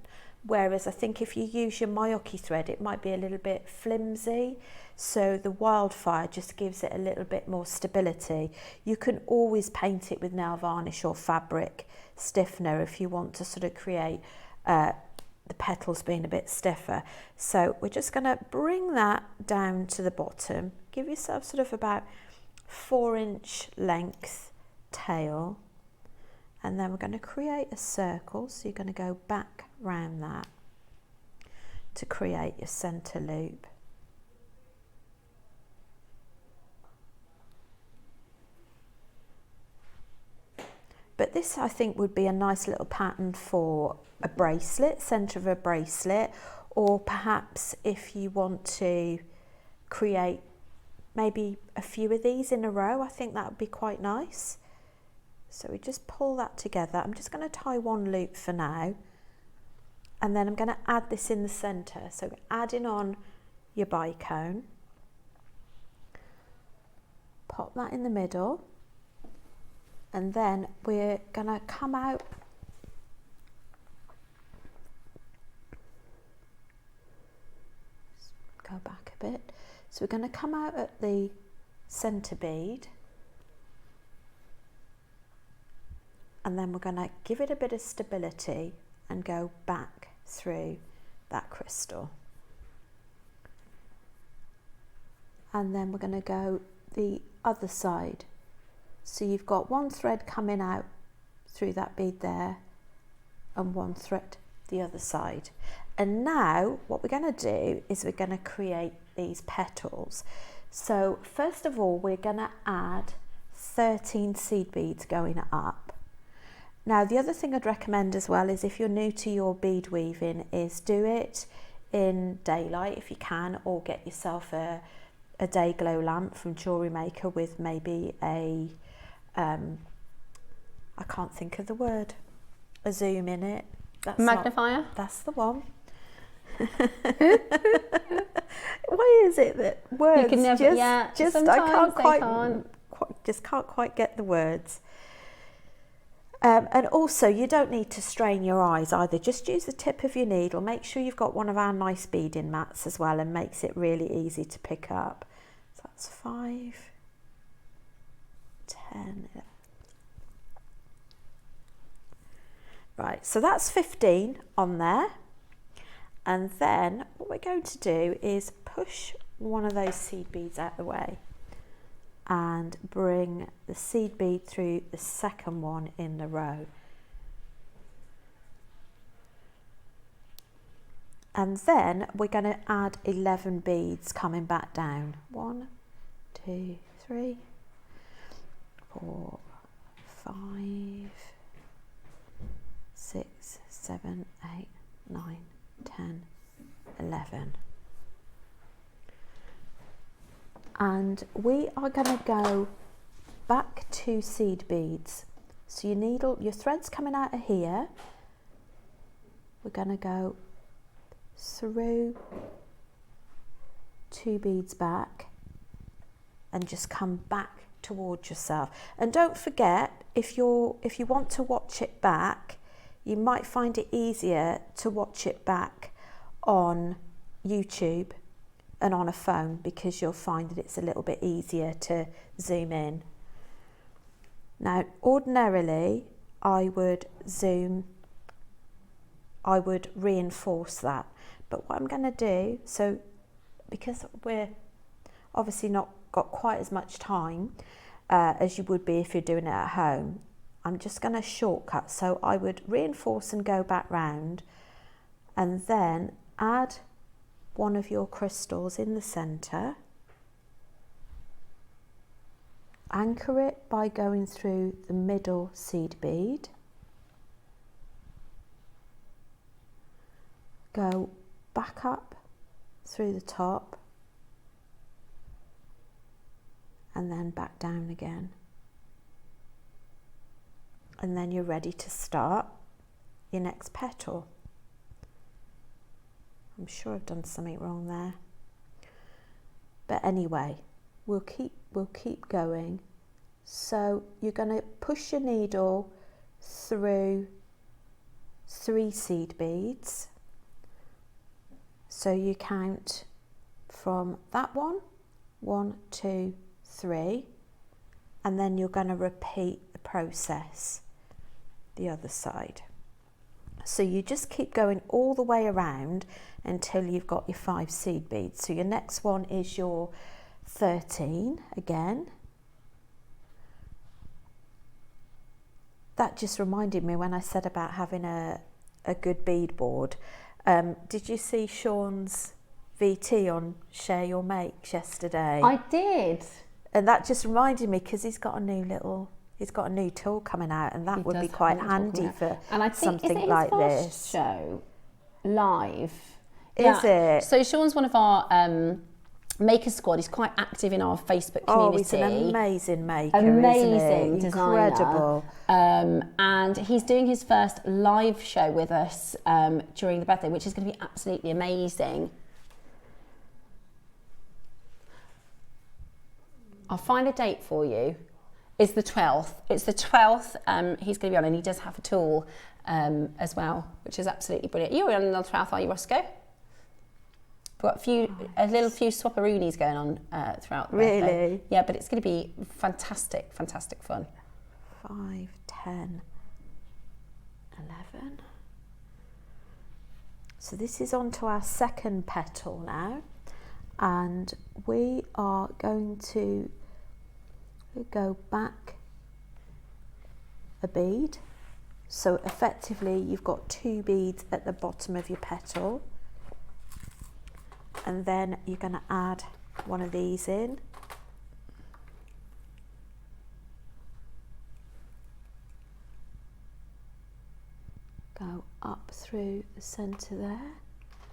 [SPEAKER 4] whereas I think if you use your Mayoki thread it might be a little bit flimsy, so the wildfire just gives it a little bit more stability. You can always paint it with nail varnish or fabric stiffener if you want to sort of create the petals being a bit stiffer. So we're just going to bring that down to the bottom. Give yourself sort of about 4-inch length tail, and then we're going to create a circle. So you're going to go back round that to create your center loop. But this, I think, would be a nice little pattern for a bracelet, centre of a bracelet, or perhaps if you want to create maybe a few of these in a row, I think that would be quite nice. So we just pull that together. I'm just going to tie one loop for now, and then I'm going to add this in the centre. So adding on your bicone, pop that in the middle, and then we're going to come out go back a bit. So we're going to come out at the centre bead, and then we're going to give it a bit of stability and go back through that crystal. And then we're going to go the other side. So you've got one thread coming out through that bead there and one thread the other side. And now what we're going to do is we're going to create these petals. So first of all, we're going to add 13 seed beads going up. Now the other thing I'd recommend as well is, if you're new to your bead weaving, is do it in daylight if you can, or get yourself a day glow lamp from JewelleryMaker with maybe a I can't think of the word, a zoom in it. That's
[SPEAKER 3] magnifier?
[SPEAKER 4] That's the one. Why is it that words
[SPEAKER 3] you can never,
[SPEAKER 4] just can't quite get the words. And also, you don't need to strain your eyes either. Just use the tip of your needle. Make sure you've got one of our nice beading mats as well, and makes it really easy to pick up. So that's 5, 10. Right, so that's 15 on there. And then what we're going to do is push one of those seed beads out of the way and bring the seed bead through the second one in the row. And then we're going to add 11 beads coming back down. 1, 2, 3, 4, 5, 6, 7, 8, 9, 10, 11. And we are going to go back 2 seed beads. So your thread's coming out of here. We're going to go through 2 beads back and just come back towards yourself. And don't forget, if you want to watch it back, you might find it easier to watch it back on YouTube and on a phone, because you'll find that it's a little bit easier to zoom in. Now, ordinarily, I would reinforce that. But what I'm going to do, so because we're obviously not got quite as much time as you would be if you're doing it at home, I'm just going to shortcut. So I would reinforce and go back round, and then add one of your crystals in the centre, anchor it by going through the middle seed bead, go back up through the top, and then back down again. And then you're ready to start your next petal. I'm sure I've done something wrong there. But anyway, we'll keep going. So you're going to push your needle through 3 seed beads. So you count from that one, 1, 2, 3, and then you're going to repeat the process the other side. So you just keep going all the way around until you've got your 5 seed beads. So your next one is your 13 again. That just reminded me when I said about having a good bead board. Did you see Sean's VT on Share Your Makes yesterday?
[SPEAKER 3] I did.
[SPEAKER 4] And that just reminded me, because he's got a new tool coming out, and that would be quite handy for something like this.
[SPEAKER 3] Show live.
[SPEAKER 4] Is it?
[SPEAKER 3] So Sean's one of our maker squad. He's quite active in our Facebook community.
[SPEAKER 4] Oh, he's an amazing maker,
[SPEAKER 3] amazing
[SPEAKER 4] isn't he?
[SPEAKER 3] designer.
[SPEAKER 4] Incredible.
[SPEAKER 3] And he's doing his first live show with us during the birthday, which is going to be absolutely amazing. I'll find a date for you. It's the 12th. It's the 12th. He's going to be on, and he does have a tool as well, which is absolutely brilliant. You're on the 12th, are you, Roscoe? We've got a little few swapperoonies going on throughout the birthday.
[SPEAKER 4] Really?
[SPEAKER 3] Yeah, but it's going to be fantastic, fantastic fun.
[SPEAKER 4] 5, 10, 11. So this is on to our second petal now, and we are going to go back a bead. So effectively you've got 2 beads at the bottom of your petal, and then you're going to add one of these in. Go up through the centre there.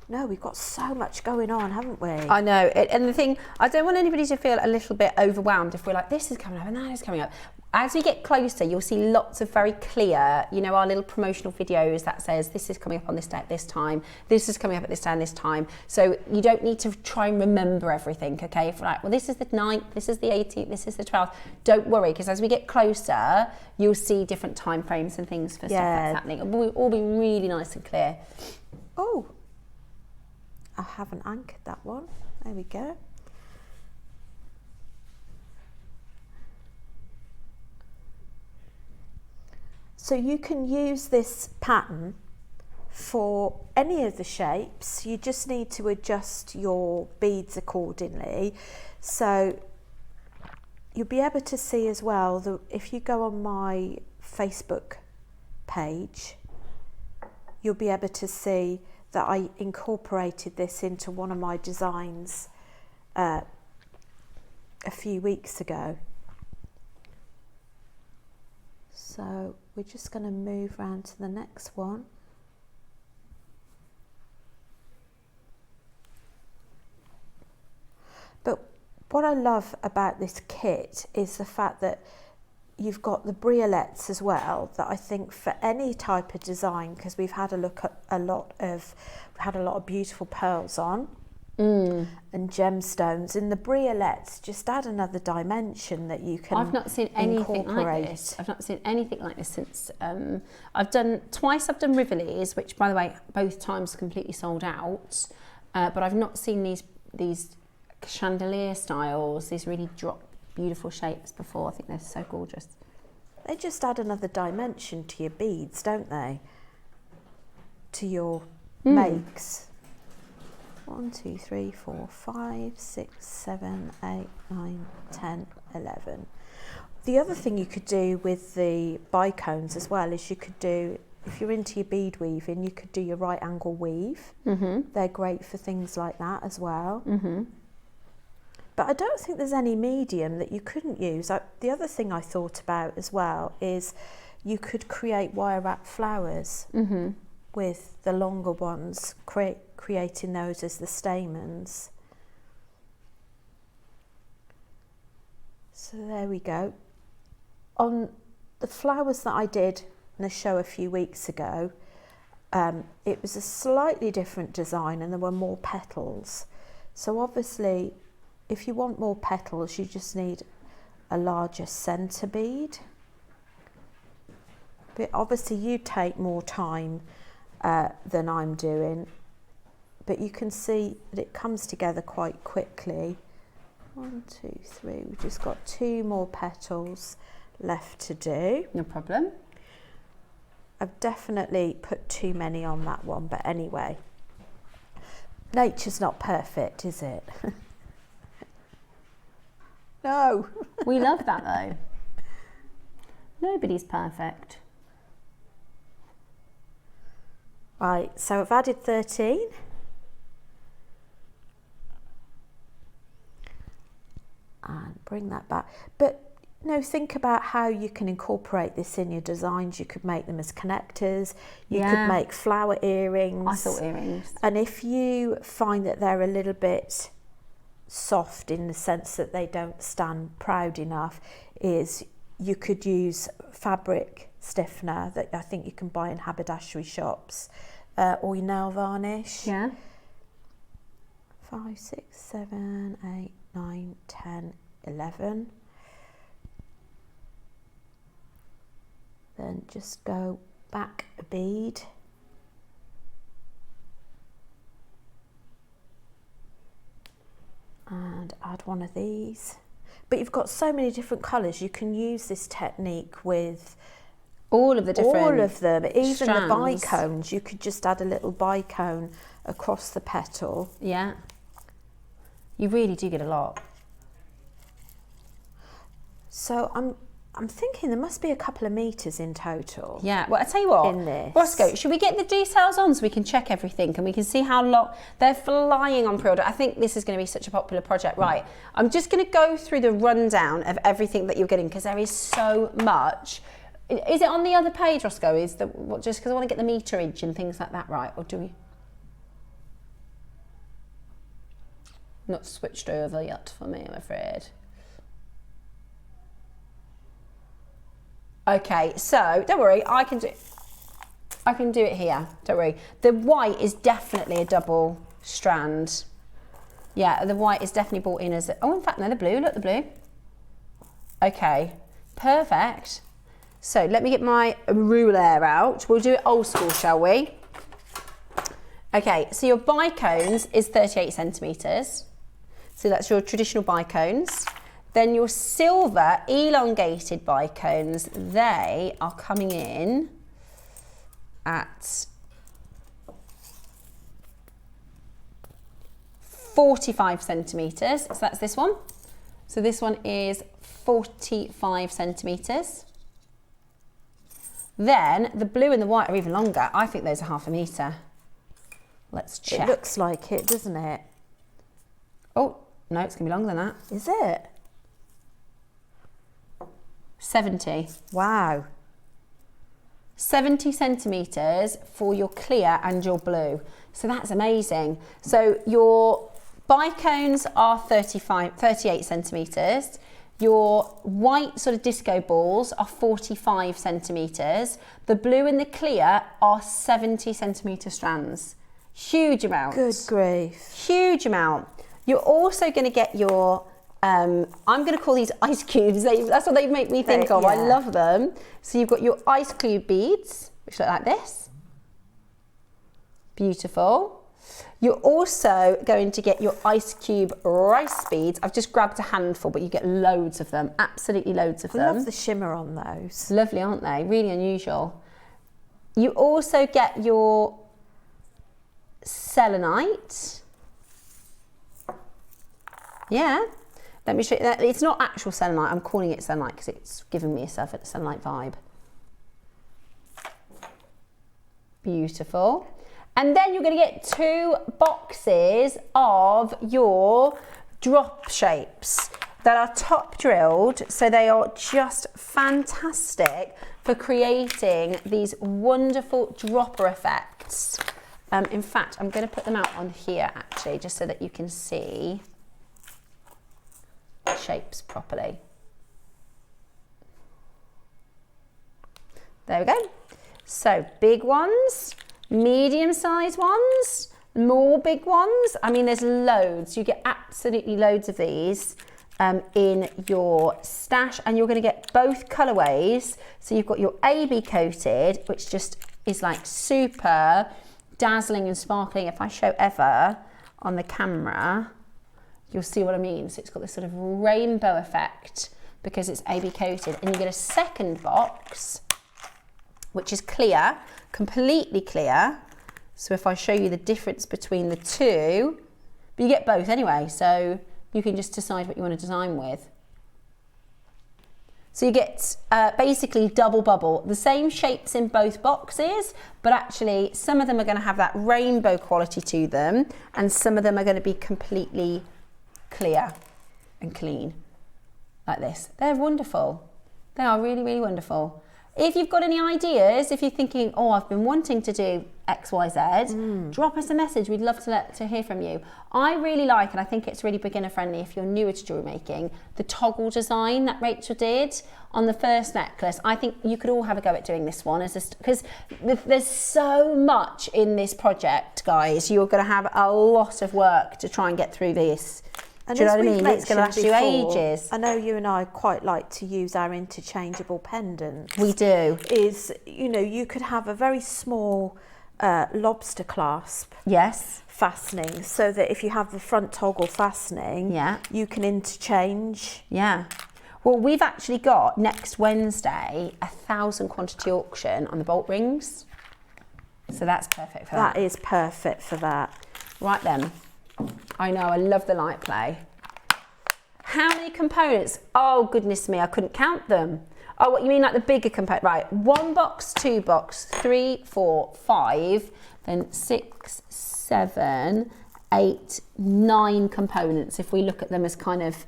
[SPEAKER 4] No, we've got so much going on, haven't we?
[SPEAKER 3] I know, and the thing, I don't want anybody to feel a little bit overwhelmed if we're like, this is coming up and that is coming up. As we get closer, you'll see lots of very clear, you know, our little promotional videos that says this is coming up on this day at this time, this is coming up at this day and this time. So you don't need to try and remember everything, okay? If we're like, well, this is the 9th, this is the 18th, this is the 12th. Don't worry, because as we get closer, you'll see different time frames and things for stuff that's happening. It will all be really nice and clear.
[SPEAKER 4] Oh, I haven't anchored that one. There we go. So you can use this pattern for any of the shapes. You just need to adjust your beads accordingly. So you'll be able to see as well that if you go on my Facebook page, you'll be able to see that I incorporated this into one of my designs a few weeks ago. So we're just going to move around to the next one. But what I love about this kit is the fact that you've got the briolets as well, that I think for any type of design, because we've had a look at a lot of beautiful pearls on and gemstones, and the briolets just add another dimension that you can
[SPEAKER 3] I've not seen anything like this. I've not seen anything like this since I've done Rivolis, which by the way both times completely sold out, but I've not seen these chandelier styles, these really beautiful shapes before. I think they're so gorgeous.
[SPEAKER 4] They just add another dimension to your beads, don't they? To your makes. 1, 2, 3, 4, 5, 6, 7, 8, 9, 10, 11. The other thing you could do with the bicones as well is you could do, if you're into your bead weaving, you could do your right angle weave. They're great for things like that as well. But I don't think there's any medium that you couldn't use. The other thing I thought about as well is you could create wire wrap flowers with the longer ones, creating those as the stamens. So there we go. On the flowers that I did in a show a few weeks ago, it was a slightly different design and there were more petals. So obviously, if you want more petals, you just need a larger centre bead. But obviously you take more time than I'm doing, but you can see that it comes together quite quickly. 1, 2, 3, we've just got 2 more petals left to do.
[SPEAKER 3] No problem.
[SPEAKER 4] I've definitely put too many on that one, but anyway, nature's not perfect, is it? No.
[SPEAKER 3] We love that though. Nobody's perfect.
[SPEAKER 4] Right, so I've added 13. And bring that back. But think about how you can incorporate this in your designs. You could make them as connectors. You could make flower earrings.
[SPEAKER 3] I thought earrings.
[SPEAKER 4] And if you find that they're a little bit soft in the sense that they don't stand proud enough, is you could use fabric stiffener that I think you can buy in haberdashery shops, or your nail varnish.
[SPEAKER 3] Yeah.
[SPEAKER 4] 5, 6, 7, 8, 9, 10, 11. Then just go back a bead. And add one of these. But you've got so many different colours, you can use this technique with
[SPEAKER 3] all of the different
[SPEAKER 4] all of them. Even
[SPEAKER 3] strands.
[SPEAKER 4] The bicones, you could just add a little bicone across the petal.
[SPEAKER 3] Yeah. You really do get a lot.
[SPEAKER 4] So I'm thinking there must be a couple of metres in total.
[SPEAKER 3] Yeah, well, I tell you what,
[SPEAKER 4] in this.
[SPEAKER 3] Roscoe, should we get the details on so we can check everything and we can see how long they're flying on pre-order? I think this is going to be such a popular project. Right, I'm just going to go through the rundown of everything that you're getting because there is so much. Is it on the other page, Roscoe? Is the just because I want to get the meterage and things like that right, or do we? Not switched over yet for me, I'm afraid. Okay, so don't worry, I can do it here, don't worry. The white is definitely a double strand. Yeah, the white is definitely brought in as, oh, in fact, no, the blue, look, the blue. Okay, perfect. So let me get my ruler out. We'll do it old school, shall we? Okay, so your bicones is 38 centimetres. So that's your traditional bicones. Then your silver elongated bicones, they are coming in at 45 centimetres. So that's this one. So this one is 45 centimetres. Then the blue and the white are even longer. I think those are 1/2 metre. Let's check.
[SPEAKER 4] It looks like it, doesn't it?
[SPEAKER 3] Oh, no, it's going to be longer than that.
[SPEAKER 4] Is it?
[SPEAKER 3] 70.
[SPEAKER 4] Wow.
[SPEAKER 3] 70 centimetres for your clear and your blue. So that's amazing. So your bicones are 38 centimetres. Your white sort of disco balls are 45 centimetres. The blue and the clear are 70 centimetre strands. Huge amount.
[SPEAKER 4] Good grief.
[SPEAKER 3] Huge amount. You're also going to get your I'm going to call these ice cubes. That's what they make me think of.
[SPEAKER 4] Yeah.
[SPEAKER 3] I love them. So you've got your ice cube beads, which look like this. Beautiful. You're also going to get your ice cube rice beads. I've just grabbed a handful, but you get loads of them. Absolutely loads of them.
[SPEAKER 4] I love the shimmer on those.
[SPEAKER 3] Lovely, aren't they? Really unusual. You also get your selenite. Yeah. Let me show you that. It's not actual selenite. I'm calling it selenite because it's giving me a selenite vibe. Beautiful. And then you're going to get 2 boxes of your drop shapes that are top drilled. So they are just fantastic for creating these wonderful dropper effects. In fact, I'm going to put them out on here actually, just so that you can see shapes properly. There we go. So big ones, medium-sized ones, more big ones. I mean, there's loads. You get absolutely loads of these in your stash, and you're going to get both colourways. So you've got your AB coated, which just is like super dazzling and sparkling. If I show Eva on the camera, you'll see what I mean. So it's got this sort of rainbow effect because it's AB coated. And you get a second box, which is clear, completely clear. So if I show you the difference between the two, but you get both anyway, so you can just decide what you want to design with. So you get basically double bubble, the same shapes in both boxes, but actually some of them are going to have that rainbow quality to them, and some of them are going to be completely clear and clean, like this. They're wonderful. They are really, really wonderful. If you've got any ideas, if you're thinking, oh, I've been wanting to do X, Y, Z, drop us a message. We'd love to hear from you. I really like, and I think it's really beginner friendly if you're newer to jewellery making, the toggle design that Rachel did on the first necklace. I think you could all have a go at doing this one, because there's so much in this project, guys. You're going to have a lot of work to try and get through this.
[SPEAKER 4] And
[SPEAKER 3] do you know
[SPEAKER 4] as
[SPEAKER 3] what I
[SPEAKER 4] we've
[SPEAKER 3] mean? It's going to last you
[SPEAKER 4] before,
[SPEAKER 3] ages.
[SPEAKER 4] I know you and I quite like to use our interchangeable pendants.
[SPEAKER 3] We do.
[SPEAKER 4] Is, you know, you could have a very small lobster clasp.
[SPEAKER 3] Yes.
[SPEAKER 4] Fastening, so that if you have the front toggle fastening,
[SPEAKER 3] yeah,
[SPEAKER 4] you can interchange.
[SPEAKER 3] Yeah. Well, we've actually got next Wednesday 1,000 quantity auction on the bolt rings. So that's perfect for that.
[SPEAKER 4] That is perfect for that.
[SPEAKER 3] Right then. I know, I love the light play. How many components? Oh, goodness me, I couldn't count them. Oh, what you mean like the bigger component? Right, 1 box, 2 box, 3, 4, 5, then 6, 7, 8, 9 components if we look at them as kind of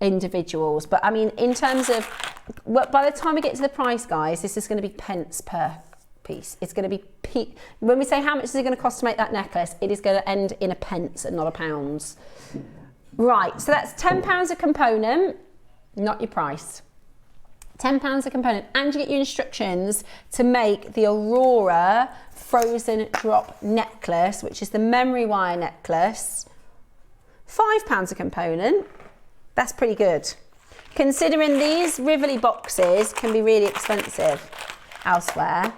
[SPEAKER 3] individuals. But I mean, in terms of, by the time we get to the price, guys, this is going to be pence per piece. It's going to be, when we say how much is it going to cost to make that necklace, it is going to end in a pence and not a pounds. Right, so that's £10 a component, not your price. £10 a component, and you get your instructions to make the Aurora frozen drop necklace, which is the memory wire necklace. £5 a component. That's pretty good, considering these Rivoli boxes can be really expensive elsewhere.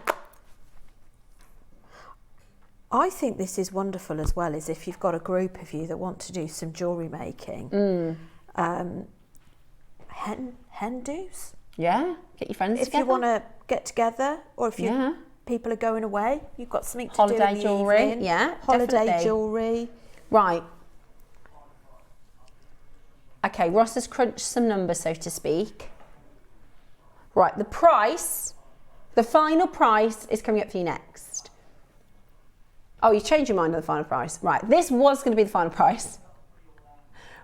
[SPEAKER 4] I think this is wonderful as well, is if you've got a group of you that want to do some jewellery making. Hen do's.
[SPEAKER 3] Yeah, get your friends
[SPEAKER 4] if
[SPEAKER 3] together.
[SPEAKER 4] you want to get together, or if people are going away, you've got something to
[SPEAKER 3] holiday
[SPEAKER 4] do in the
[SPEAKER 3] jewellery.
[SPEAKER 4] evening.
[SPEAKER 3] Yeah,
[SPEAKER 4] holiday
[SPEAKER 3] definitely.
[SPEAKER 4] jewellery.
[SPEAKER 3] Right. Okay, Ross has crunched some numbers, so to speak. Right, the price, the final price is coming up for you next. Oh, you changed your mind on the final price. Right, this was going to be the final price.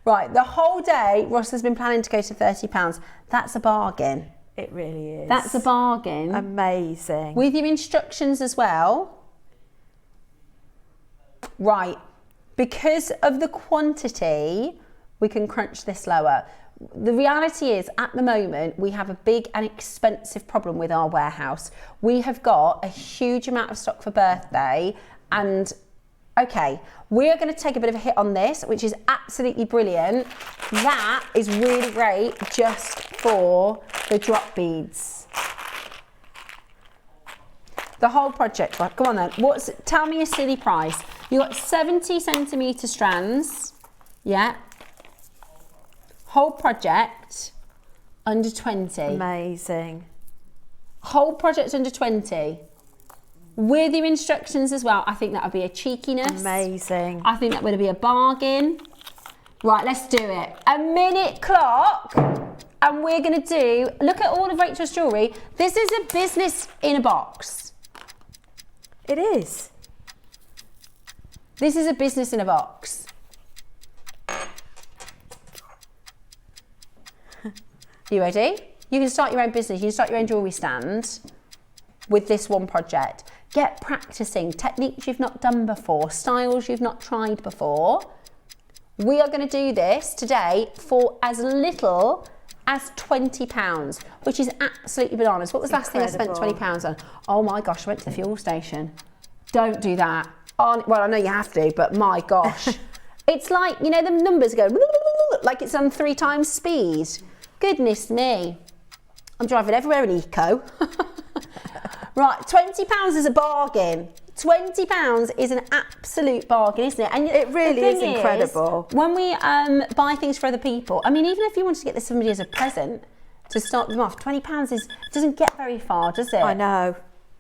[SPEAKER 3] Right, the whole day, Ross has been planning to go to £30. That's a bargain.
[SPEAKER 4] It really is.
[SPEAKER 3] That's a bargain.
[SPEAKER 4] Amazing.
[SPEAKER 3] With your instructions as well. Right, because of the quantity, we can crunch this lower. The reality is, at the moment, we have a big and expensive problem with our warehouse. We have got a huge amount of stock for birthday, and okay, we're going to take a bit of a hit on this, which is absolutely brilliant. That is really great just for the drop beads. The whole project, right, come on then. Tell me a silly price. You got 70 centimetre strands, yeah. Whole project, under 20.
[SPEAKER 4] Amazing.
[SPEAKER 3] Whole project under 20. With your instructions as well, I think that would be a cheekiness.
[SPEAKER 4] Amazing.
[SPEAKER 3] I think that would be a bargain. Right, let's do it. A minute clock, and we're going to do, look at all of Rachel's jewellery. This is a business in a box.
[SPEAKER 4] It is.
[SPEAKER 3] This is a business in a box. You ready? You can start your own business. You can start your own jewellery stand with this one project. Get practicing techniques you've not done before, styles you've not tried before. We are going to do this today for as little as £20, which is absolutely bananas. What was the last thing I spent £20 on? Oh my gosh, I went to the fuel station. Don't do that. Well, I know you have to, but my gosh. It's like, you know, the numbers go like it's on 3 times speed. Goodness me. I'm driving everywhere in Eco. Right, £20 is a bargain. £20 is an absolute bargain, isn't it? And
[SPEAKER 4] it really is incredible.
[SPEAKER 3] When we buy things for other people, I mean, even if you wanted to get this somebody as a present to start them off, £20 doesn't get very far, does it?
[SPEAKER 4] I know.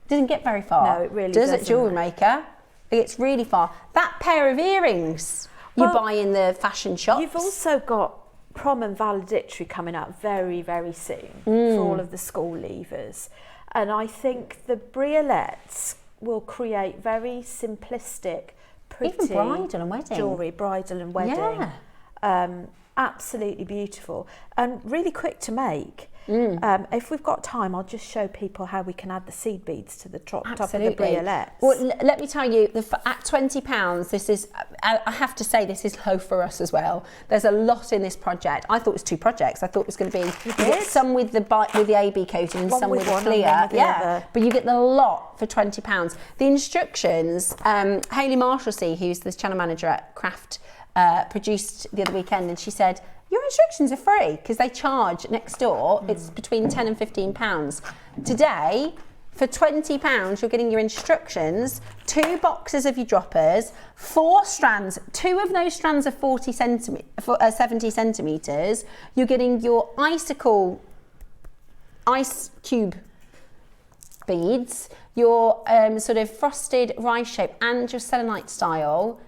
[SPEAKER 3] Doesn't get very far.
[SPEAKER 4] No, it really doesn't.
[SPEAKER 3] Does it, JewelleryMaker? It gets really far. That pair of earrings you buy in the fashion shops.
[SPEAKER 4] You've also got prom and valedictory coming up very, very soon for all of the school leavers. And I think the briolets will create very simplistic, pretty
[SPEAKER 3] even bridal and wedding
[SPEAKER 4] jewellery, bridal and wedding. Yeah. Absolutely beautiful and really quick to make. If we've got time, I'll just show people how we can add the seed beads to the top of the briolets.
[SPEAKER 3] Well, let me tell you, at £20, this is, I have to say, this is low for us as well. There's a lot in this project. I thought it was 2 projects. I thought it was going to be you get some with the AB coating and some with the clear. But you get the lot for £20. The instructions, Hayley Marshalsea, who's the channel manager at Craft, produced the other weekend, and she said, your instructions are free because they charge next door. It's between £10 and £15. Today, for £20, you're getting your instructions, 2 boxes of your droppers, 4 strands. 2 of those strands are 70 centimetres. You're getting your Icicle ice cube beads, your sort of frosted rice shape, and your selenite style,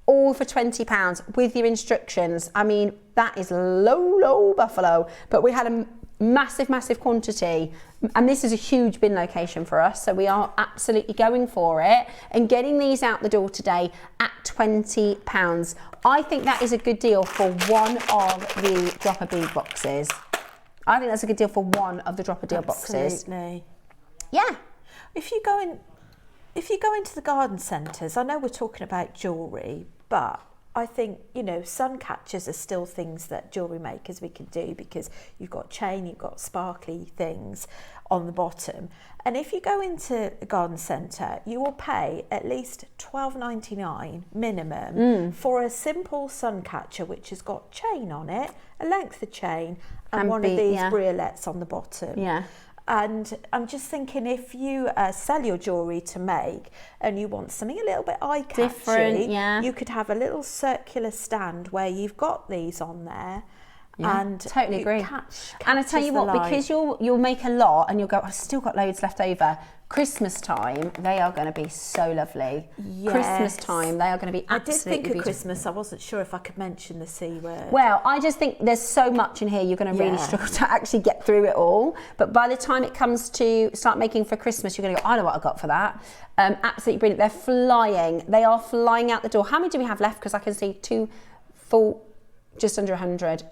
[SPEAKER 3] all for £20 with your instructions. I mean, that is low buffalo, but we had a massive quantity, and this is a huge bin location for us, so we are absolutely going for it and getting these out the door today at £20. I think that is a good deal for one of the dropper bead boxes. I think that's a good deal for one of the dropper deal boxes.
[SPEAKER 4] Absolutely.
[SPEAKER 3] Yeah.
[SPEAKER 4] If you go into the garden centres, I know we're talking about jewellery, but I think, you know, sun catchers are still things that jewellery makers we can do, because you've got chain, you've got sparkly things on the bottom. And if you go into a garden centre, you will pay at least $12.99 minimum for a simple sun catcher, which has got chain on it, a length of chain, and one of these briolets on the bottom.
[SPEAKER 3] Yeah.
[SPEAKER 4] And I'm just thinking, if you sell your jewellery to make and you want something a little bit eye-catchy, you could have a little circular stand where you've got these on there.
[SPEAKER 3] Yeah,
[SPEAKER 4] and
[SPEAKER 3] totally agree. And I tell you what, because you'll make a lot and you'll go, I've still got loads left over. Christmas time, they are going to be so lovely. Yes. Christmas time, they are going to be absolutely beautiful. I did think
[SPEAKER 4] of Christmas. I wasn't sure if I could mention the C word.
[SPEAKER 3] Well, I just think there's so much in here, you're going to really struggle to actually get through it all. But by the time it comes to start making for Christmas, you're going to go, I know what I got for that. Absolutely brilliant. They're flying. They are flying out the door. How many do we have left? Because I can see 2 full... just under 100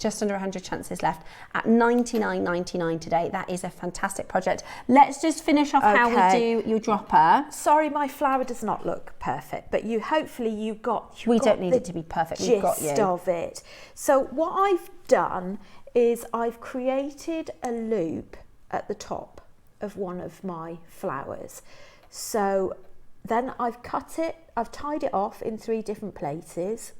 [SPEAKER 3] chances left at $99.99 today. That is a fantastic project. Let's just finish off how we do your dropper.
[SPEAKER 4] Sorry, my flower does not look perfect, but hopefully you got.
[SPEAKER 3] We don't need it to be perfect. We've got you.
[SPEAKER 4] Gist of it. So what I've done is I've created a loop at the top of one of my flowers. So then I've cut it. I've tied it off in 3 different places.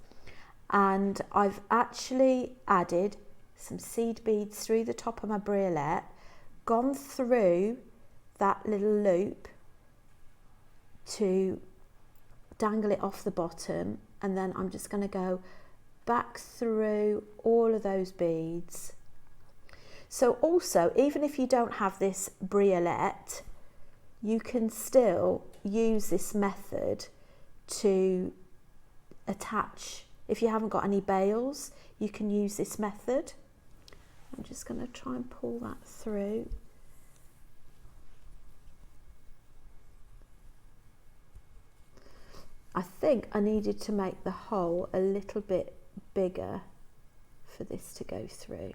[SPEAKER 4] And I've actually added some seed beads through the top of my briolet, gone through that little loop to dangle it off the bottom, and then I'm just going to go back through all of those beads. So also, even if you don't have this briolet, you can still use this method to attach. If you haven't got any bails, you can use this method. I'm just going to try and pull that through. I think I needed to make the hole a little bit bigger for this to go through.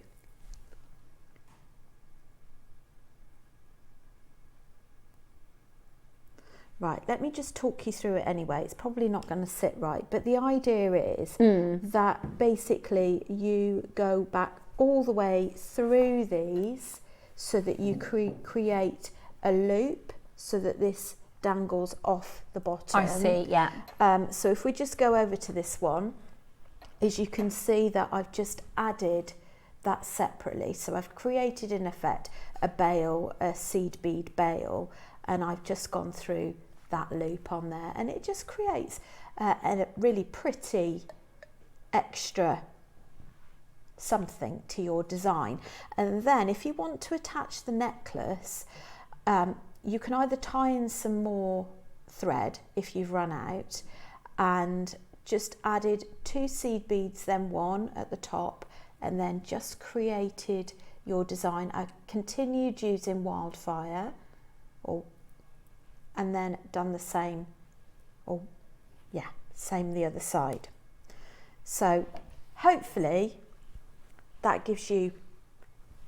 [SPEAKER 4] Right, let me just talk you through it anyway. It's probably not going to sit right, but the idea is that basically you go back all the way through these so that you create a loop so that this dangles off the bottom.
[SPEAKER 3] I see, yeah.
[SPEAKER 4] So if we just go over to this one, as you can see that I've just added that separately. So I've created in effect a bail, a seed bead bail, and I've just gone through that loop on there, and it just creates a really pretty extra something to your design. And then if you want to attach the necklace, you can either tie in some more thread if you've run out, and just added 2 seed beads, then 1 at the top, and then just created your design. I continued using wildfire, and then done the same, same the other side. So hopefully that gives you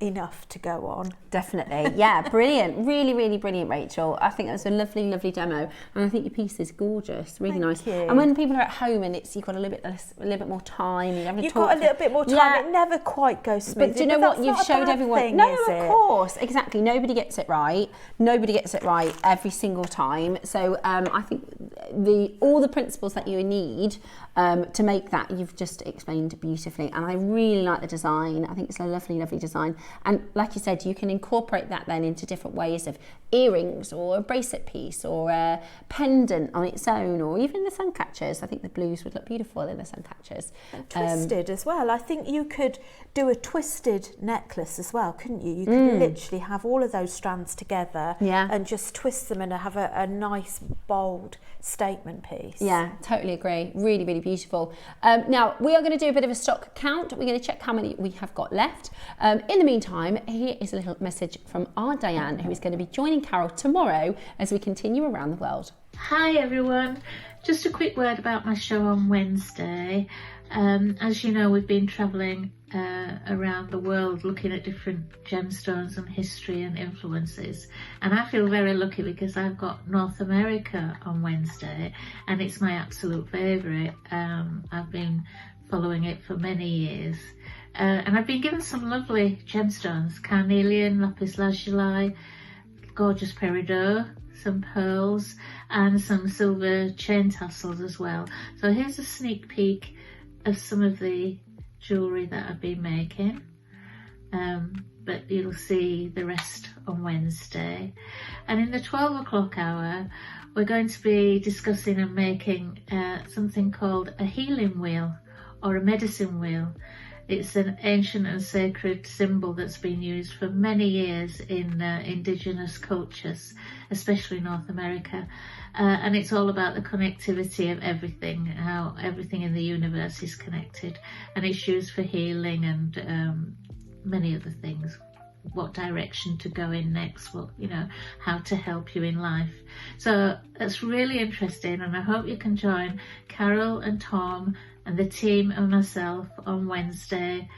[SPEAKER 4] enough to go on.
[SPEAKER 3] Definitely, yeah, brilliant, really, really brilliant, Rachel. I think that was a lovely, lovely demo, and I think your piece is gorgeous, really nice.
[SPEAKER 4] you.
[SPEAKER 3] And when people are at home and you've got a little bit more time,
[SPEAKER 4] you've got a little bit more time.
[SPEAKER 3] Yeah.
[SPEAKER 4] It never quite goes smoothly.
[SPEAKER 3] But do you know what? You've showed everyone. No, of course, exactly. Nobody gets it right. Nobody gets it right every single time. So I think all the principles that you need to make that, you've just explained beautifully, and I really like the design. I think it's a lovely, lovely design. And like you said, you can incorporate that then into different ways of earrings or a bracelet piece or a pendant on its own, or even the sun catchers. I think the blues would look beautiful in the sun catchers.
[SPEAKER 4] And twisted as well. I think you could do a twisted necklace as well, couldn't you? You could literally have all of those strands together and just twist them and have a nice, bold statement piece.
[SPEAKER 3] Yeah, totally agree. Really, really beautiful. Now, we are going to do a bit of a stock count. We're going to check how many we have got left. In the meantime, here is a little message from our Diane, who is going to be joining Carol tomorrow as we continue around the world.
[SPEAKER 7] Hi everyone, just a quick word about my show on Wednesday. As you know, we've been travelling around the world looking at different gemstones and history and influences, and I feel very lucky because I've got North America on Wednesday, and it's my absolute favourite. I've been following it for many years, and I've been given some lovely gemstones: carnelian, lapis lazuli, gorgeous peridot, some pearls, and some silver chain tassels as well. So here's a sneak peek of some of the jewellery that I've been making, but you'll see the rest on Wednesday. And in the 12 o'clock hour, we're going to be discussing and making something called a healing wheel or a medicine wheel. It's an ancient and sacred symbol that's been used for many years in indigenous cultures, especially North America. And it's all about the connectivity of everything, how everything in the universe is connected. And it's used for healing and many other things. What direction to go in next, how to help you in life. So that's really interesting, and I hope you can join Carol and Tom and the team and myself on Wednesday.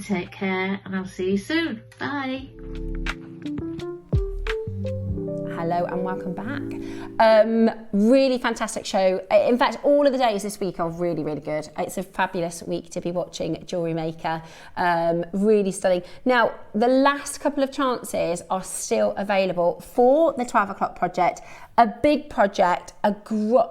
[SPEAKER 7] Take care, and I'll see you soon. Bye.
[SPEAKER 3] Hello and welcome back. Really fantastic show. In fact, all of the days this week are really, really good. It's a fabulous week to be watching JewelleryMaker. Really stunning. Now, the last couple of chances are still available for the 12 o'clock project. A big project.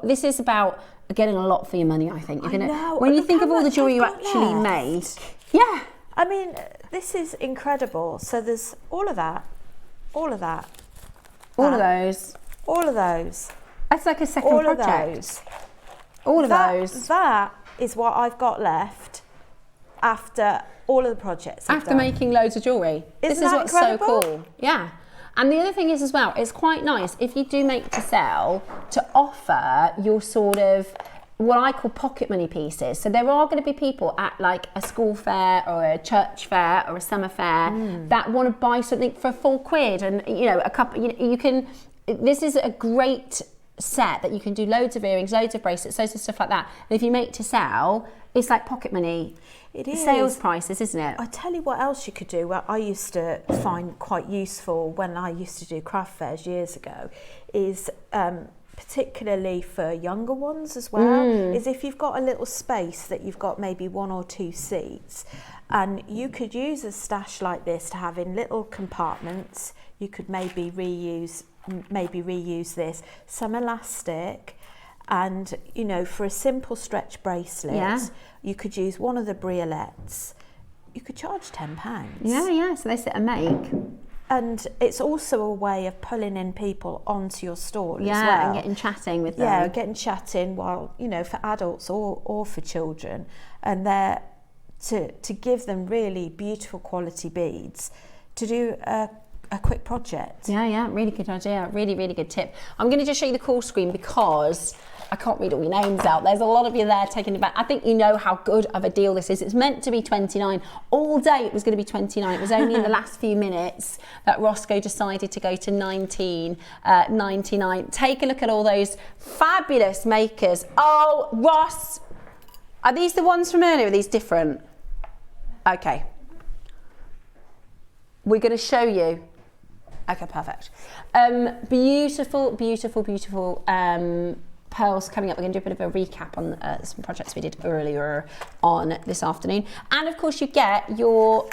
[SPEAKER 3] This is about getting a lot for your money, I think. When you think of all the jewellery you actually made. Yeah.
[SPEAKER 4] I mean, this is incredible. So there's all of that.
[SPEAKER 3] All of those.
[SPEAKER 4] All of those.
[SPEAKER 3] That's like a second project. All of those.
[SPEAKER 4] That is what I've got left after all of the projects I've done.
[SPEAKER 3] Making loads of jewellery. This is what's incredible? So cool. Yeah. And the other thing is as well, it's quite nice if you do make to sell to offer your sort of what I call pocket money pieces. So there are going to be people at like a school fair or a church fair or a summer fair that want to buy something for £4, and a couple. You can. This is a great set that you can do loads of earrings, loads of bracelets, loads of stuff like that. And if you make to sell, it's like pocket money.
[SPEAKER 4] It is.
[SPEAKER 3] Sales prices, isn't it?
[SPEAKER 4] I tell you what else you could do. What I used to find quite useful when I used to do craft fairs years ago is particularly for younger ones as well, is if you've got a little space that you've got maybe 1 or 2 seats, and you could use a stash like this to have in little compartments. You could maybe reuse this, some elastic, and you know, for a simple stretch bracelet, you could use one of the briolets. You could charge £10.
[SPEAKER 3] Yeah, so they sit and make.
[SPEAKER 4] And it's also a way of pulling in people onto your stall as well.
[SPEAKER 3] Yeah, and getting chatting with them.
[SPEAKER 4] Yeah, getting chatting while, you know, for adults or for children. And they're to give them really beautiful quality beads to do a quick project.
[SPEAKER 3] Yeah, really good idea. Really, really good tip. I'm going to just show you the call screen because I can't read all your names out. There's a lot of you there taking it back. I think you know how good of a deal this is. It's meant to be $29. All day it was going to be $29. It was only in the last few minutes that Roscoe decided to go to $19.99. Take a look at all those fabulous makers. Oh, Ross, are these the ones from earlier? Are these different? Okay. We're going to show you. Okay, perfect. Beautiful pearls coming up. We're going to do a bit of a recap on some projects we did earlier on this afternoon. And of course you get your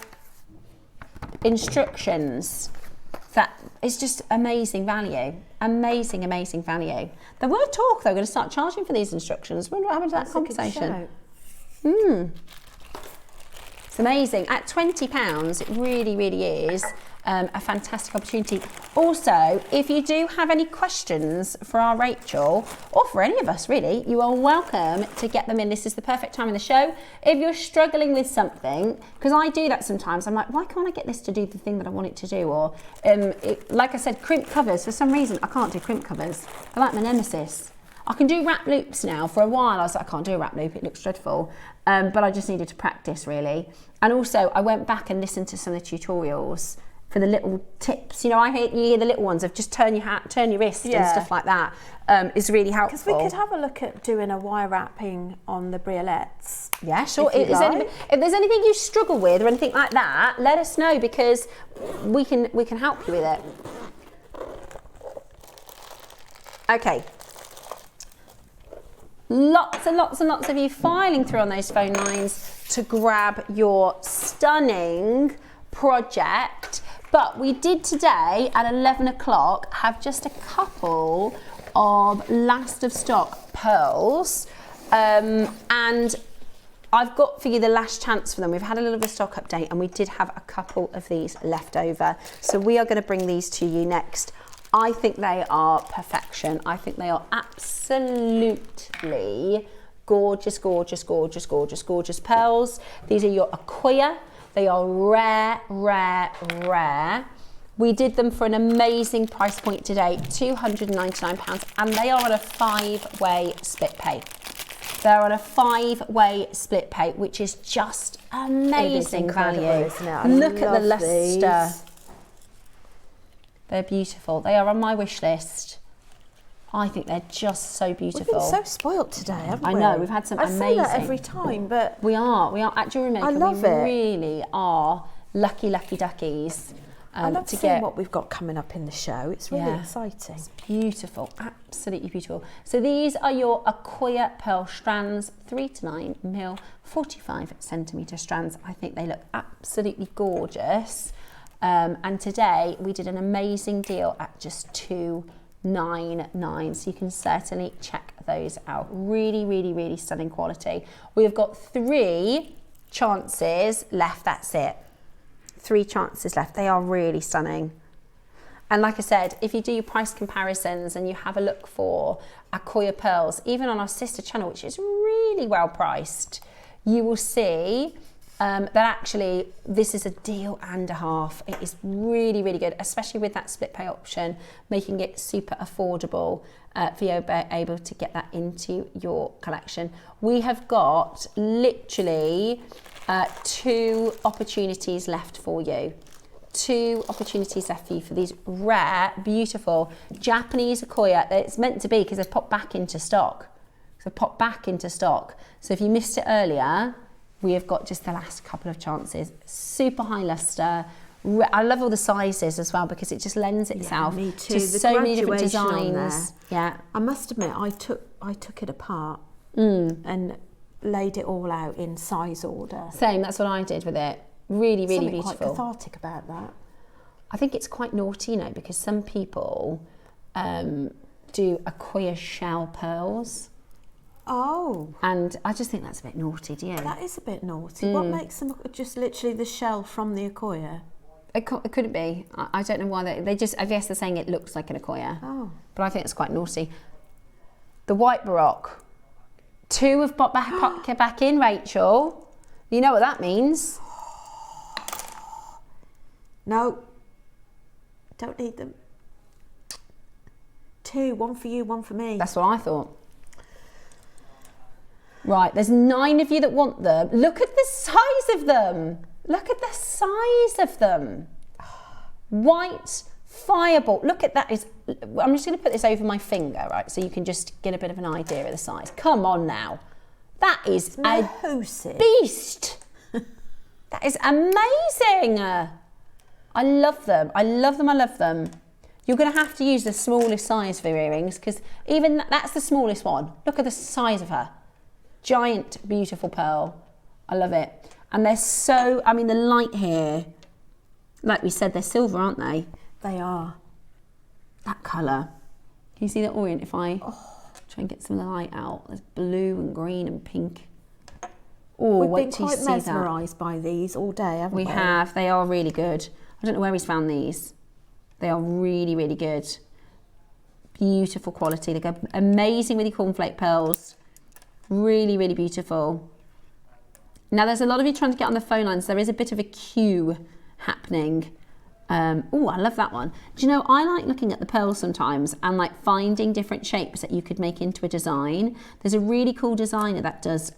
[SPEAKER 3] instructions. That is just amazing value. Amazing value. There were talk though, we're going to start charging for these instructions. Wonder what happened to that conversation. It's amazing. At £20, it really is a fantastic opportunity. Also, if you do have any questions for our Rachel, or for any of us really, you are welcome to get them in. This is the perfect time in the show. If you're struggling with something, because I do that sometimes, I'm like, why can't I get this to do the thing that I want it to do? Or, like I said, crimp covers. For some reason, I can't do crimp covers. They're like my nemesis. I can do wrap loops now. For a while, I was like, I can't do a wrap loop. It looks dreadful. But I just needed to practice, really. And also, I went back and listened to some of the tutorials for the little tips. You know, you hear the little ones of just turn your wrist and stuff like that. Is really helpful.
[SPEAKER 4] Because we could have a look at doing a wire wrapping on the briolets.
[SPEAKER 3] Yeah, sure. If there's anything you struggle with or anything like that, let us know, because we can help you with it. Okay. Lots and lots of you filing through on those phone lines to grab your stunning project. But we did today at 11 o'clock have just a couple of last of stock pearls. And I've got for you the last chance for them. We've had a little bit of stock update and we did have a couple of these left over. So we are going to bring these to you next. I think they are perfection. I think they are absolutely gorgeous pearls. These are your Acquia. They are rare. We did them for an amazing price point today, £299, and they are on a 5-way split pay. They're on a 5-way split pay, which is just amazing value.
[SPEAKER 4] Isn't it?
[SPEAKER 3] Look at the luster. They're beautiful. They are on my wish list. I think they're just so beautiful.
[SPEAKER 4] We've been so spoilt today, haven't we?
[SPEAKER 3] I know, we've had some amazing.
[SPEAKER 7] I say that every time, but
[SPEAKER 3] we are at JewelleryMaker.
[SPEAKER 4] I love it.
[SPEAKER 3] Really are lucky duckies.
[SPEAKER 4] I love seeing what we've got coming up in the show. It's really exciting.
[SPEAKER 3] It's beautiful, absolutely beautiful. So these are your Acquia pearl strands, 3 to 9 mil, 45 centimetre strands. I think they look absolutely gorgeous. And today we did an amazing deal at just $299, so you can certainly check those out. Really stunning quality. We've got 3 chances left. That's it. 3 chances left. They are really stunning. And like I said, if you do your price comparisons and you have a look for Acquia pearls, even on our sister channel, which is really well priced, you will see that actually this is a deal and a half. It is really good, especially with that split pay option, making it super affordable for you able to get that into your collection. We have got literally 2 opportunities left for you. 2 opportunities left for you for these rare, beautiful Japanese Acquia. It's meant to be because they've popped back into stock. So if you missed it earlier, we have got just the last couple of chances. Super high luster, I love all the sizes as well because it just lends itself
[SPEAKER 4] me too.
[SPEAKER 3] to so many different
[SPEAKER 4] graduation on
[SPEAKER 3] designs. Yeah.
[SPEAKER 4] I must admit, I took it apart and laid it all out in size order.
[SPEAKER 3] Same, that's what I did with it. Really, really
[SPEAKER 4] Something
[SPEAKER 3] beautiful.
[SPEAKER 4] quite cathartic about that.
[SPEAKER 3] I think it's quite naughty, because some people do Acquia shell pearls.
[SPEAKER 4] Oh.
[SPEAKER 3] And I just think that's a bit naughty, do you?
[SPEAKER 4] That is a bit naughty. What makes them just literally the shell from the Acquia?
[SPEAKER 3] It couldn't be. I don't know why they just, I guess they're saying it looks like an Acquia.
[SPEAKER 4] Oh.
[SPEAKER 3] But I think it's quite naughty. The white Baroque. 2 have popped back in, Rachel. You know what that means.
[SPEAKER 4] No. Don't need them. 2, 1 for you, 1 for me.
[SPEAKER 3] That's what I thought. Right, there's 9 of you that want them. Look at the size of them. Look at the size of them. White fireball. Look at that. I'm just going to put this over my finger, right? So you can just get a bit of an idea of the size. Come on now. That is a beast. That is amazing. I love them. I love them. I love them. You're going to have to use the smallest size for your earrings because even that's the smallest one. Look at the size of her. Giant, beautiful pearl. I love it. And they're so, I mean, the light here, like we said, they're silver, aren't they?
[SPEAKER 4] They are.
[SPEAKER 3] That colour. Can you see that orient if I try and get some of the light out? There's blue and green and pink. Oh,
[SPEAKER 4] We've
[SPEAKER 3] wait
[SPEAKER 4] been
[SPEAKER 3] till you
[SPEAKER 4] quite
[SPEAKER 3] see that.
[SPEAKER 4] mesmerised by these all day, haven't we?
[SPEAKER 3] We have. They are really good. I don't know where he's found these. They are really, really good. Beautiful quality. They go amazing with your cornflake pearls. Really, really beautiful. Now, there's a lot of you trying to get on the phone lines. There is a bit of a queue happening. Oh, I love that one. Do you know, I like looking at the pearls sometimes and like finding different shapes that you could make into a design. There's a really cool designer that does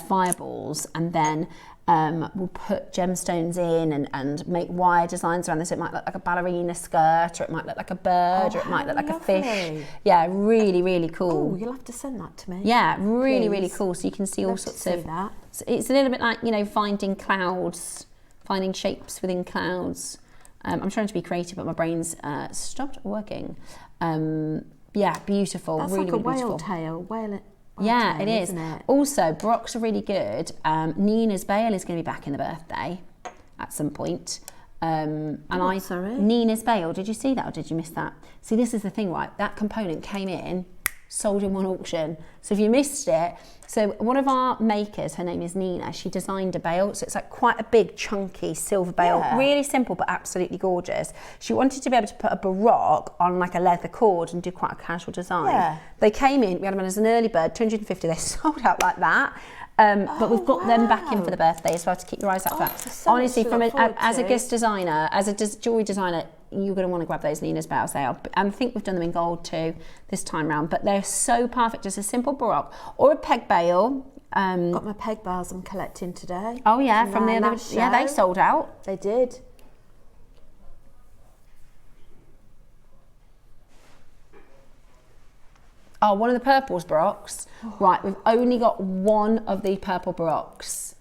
[SPEAKER 3] fireballs and then will put gemstones in and make wire designs around this. It might look like a ballerina skirt, or it might look like a bird, or it might look like a fish. Yeah, really, really cool.
[SPEAKER 4] Oh, you'll have to send that to me.
[SPEAKER 3] Yeah, really,
[SPEAKER 4] Please.
[SPEAKER 3] really cool. So you can see all sorts of
[SPEAKER 4] that.
[SPEAKER 3] It's a little bit like, finding clouds, finding shapes within clouds. I'm trying to be creative, but my brain's stopped working. Yeah, beautiful.
[SPEAKER 4] That's
[SPEAKER 3] really,
[SPEAKER 4] like a
[SPEAKER 3] really beautiful.
[SPEAKER 4] whale tail. Whale
[SPEAKER 3] Yeah,
[SPEAKER 4] tail,
[SPEAKER 3] it is.
[SPEAKER 4] Isn't it?
[SPEAKER 3] Also, Baroques are really good. Nina's Bale is going to be back in the birthday at some point.
[SPEAKER 4] Sorry?
[SPEAKER 3] Nina's Bale, did you see that or did you miss that? See, this is the thing, right? That component came in, sold in one auction. So if you missed it, so one of our makers, her name is Nina, she designed a bale. So it's like quite a big, chunky silver bale.
[SPEAKER 4] Yeah.
[SPEAKER 3] Really simple, but absolutely gorgeous. She wanted to be able to put a Baroque on like a leather cord and do quite a casual design.
[SPEAKER 4] Yeah.
[SPEAKER 3] They came in, we had them as an early bird, 250, they sold out like that. But we've got them back in for the birthday as well to keep your eyes out for that.
[SPEAKER 4] So
[SPEAKER 3] Honestly,
[SPEAKER 4] much to look forward
[SPEAKER 3] as a
[SPEAKER 4] to.
[SPEAKER 3] guest designer, as a jewellery designer, you're going to want to grab those Nina's Bales. They are, and I think we've done them in gold too this time round, but they're so perfect. Just a simple Baroque or a peg bale.
[SPEAKER 4] Got my peg bars I'm collecting today.
[SPEAKER 3] Oh yeah, from the other,
[SPEAKER 4] last
[SPEAKER 3] yeah, they
[SPEAKER 4] show.
[SPEAKER 3] sold out.
[SPEAKER 4] They did.
[SPEAKER 3] Oh, one of the purples Baroques. Right, we've only got one of the purple Baroques.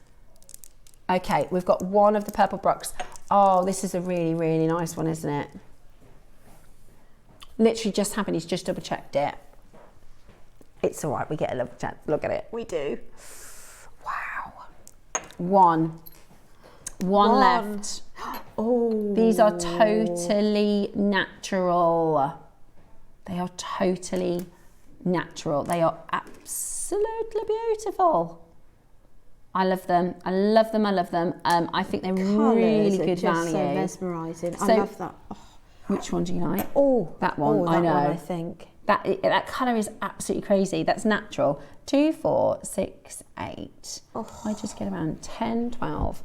[SPEAKER 3] Okay, we've got one of the purple Baroques. Oh, this is a really, really nice one, isn't it? Literally just happened, he's just double checked it. It's all right, we get a look at it.
[SPEAKER 4] We do.
[SPEAKER 3] Wow. One left.
[SPEAKER 4] Oh.
[SPEAKER 3] These are totally natural. They are totally natural. They are absolutely beautiful. I love them. I love them. I love them. I think they're really good value.
[SPEAKER 4] So mesmerising. I
[SPEAKER 3] So-
[SPEAKER 4] love that. Oh.
[SPEAKER 3] Which one do you like?
[SPEAKER 4] Oh,
[SPEAKER 3] That one.
[SPEAKER 4] Oh, that
[SPEAKER 3] I know.
[SPEAKER 4] one, I think.
[SPEAKER 3] That colour is absolutely crazy. That's natural. 2, 4, 6, 8.
[SPEAKER 4] Oh.
[SPEAKER 3] I just get around 10, 12.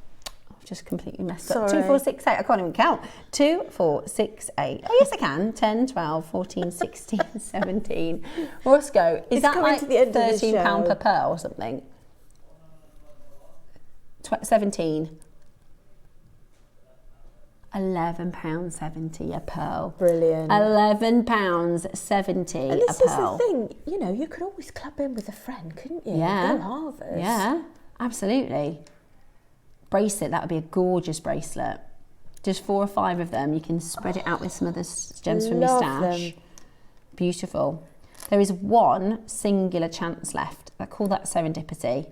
[SPEAKER 3] I've just completely messed up.
[SPEAKER 4] Sorry.
[SPEAKER 3] 2, 4, 6, 8. I can't even count. 2, 4, 6, 8. Oh, yes, I can. 10, 12, 14, 16, 17. Roscoe, is
[SPEAKER 4] It's
[SPEAKER 3] that
[SPEAKER 4] coming
[SPEAKER 3] like
[SPEAKER 4] to the end of the
[SPEAKER 3] £13
[SPEAKER 4] show.
[SPEAKER 3] per pearl or something? 17. £11.70 a pearl.
[SPEAKER 4] Brilliant.
[SPEAKER 3] £11.70
[SPEAKER 4] And
[SPEAKER 3] a
[SPEAKER 4] this is the
[SPEAKER 3] pearl.
[SPEAKER 4] thing, you could always club in with a friend, couldn't you?
[SPEAKER 3] Yeah.
[SPEAKER 4] Go harvest.
[SPEAKER 3] Yeah, absolutely. Bracelet, that would be a gorgeous bracelet. Just 4 or 5 of them. You can spread it out with some other gems from your
[SPEAKER 4] love
[SPEAKER 3] stash.
[SPEAKER 4] them.
[SPEAKER 3] Beautiful. There is one singular chance left. I call that serendipity.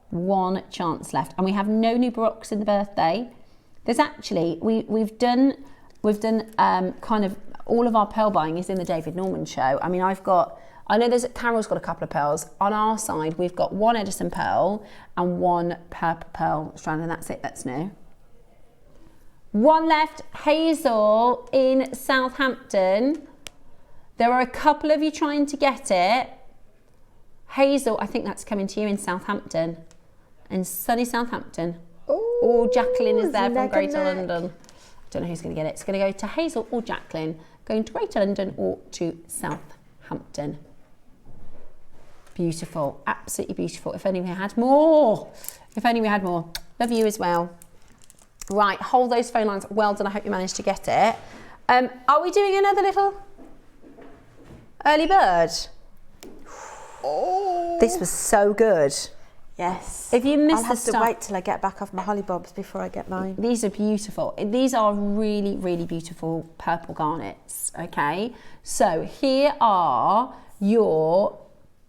[SPEAKER 3] One chance left. And we have no new Baroques in the birthday. There's actually, we've done kind of all of our pearl buying is in the David Norman show. I mean, I know Carol's got a couple of pearls. On our side, we've got 1 Edison pearl and 1 purple pearl strand, and that's it, that's new. 1 left, Hazel in Southampton. There are a couple of you trying to get it. Hazel, I think that's coming to you in Southampton, in sunny Southampton. Or Jacqueline is there from Greater London. I don't know who's going to get it. It's going to go to Hazel or Jacqueline, going to Greater London or to Southampton. Beautiful, absolutely beautiful. If only we had more. If only we had more. Love you as well. Right, hold those phone lines. Well done, I hope you managed to get it. Are we doing another little early bird? Oh. This was so good.
[SPEAKER 4] Yes.
[SPEAKER 3] If you missed
[SPEAKER 4] I'll
[SPEAKER 3] the
[SPEAKER 4] have
[SPEAKER 3] stuff,
[SPEAKER 4] to wait till I get back off my hollybobs before I get mine.
[SPEAKER 3] These are beautiful. These are really, really beautiful purple garnets, okay? So here are your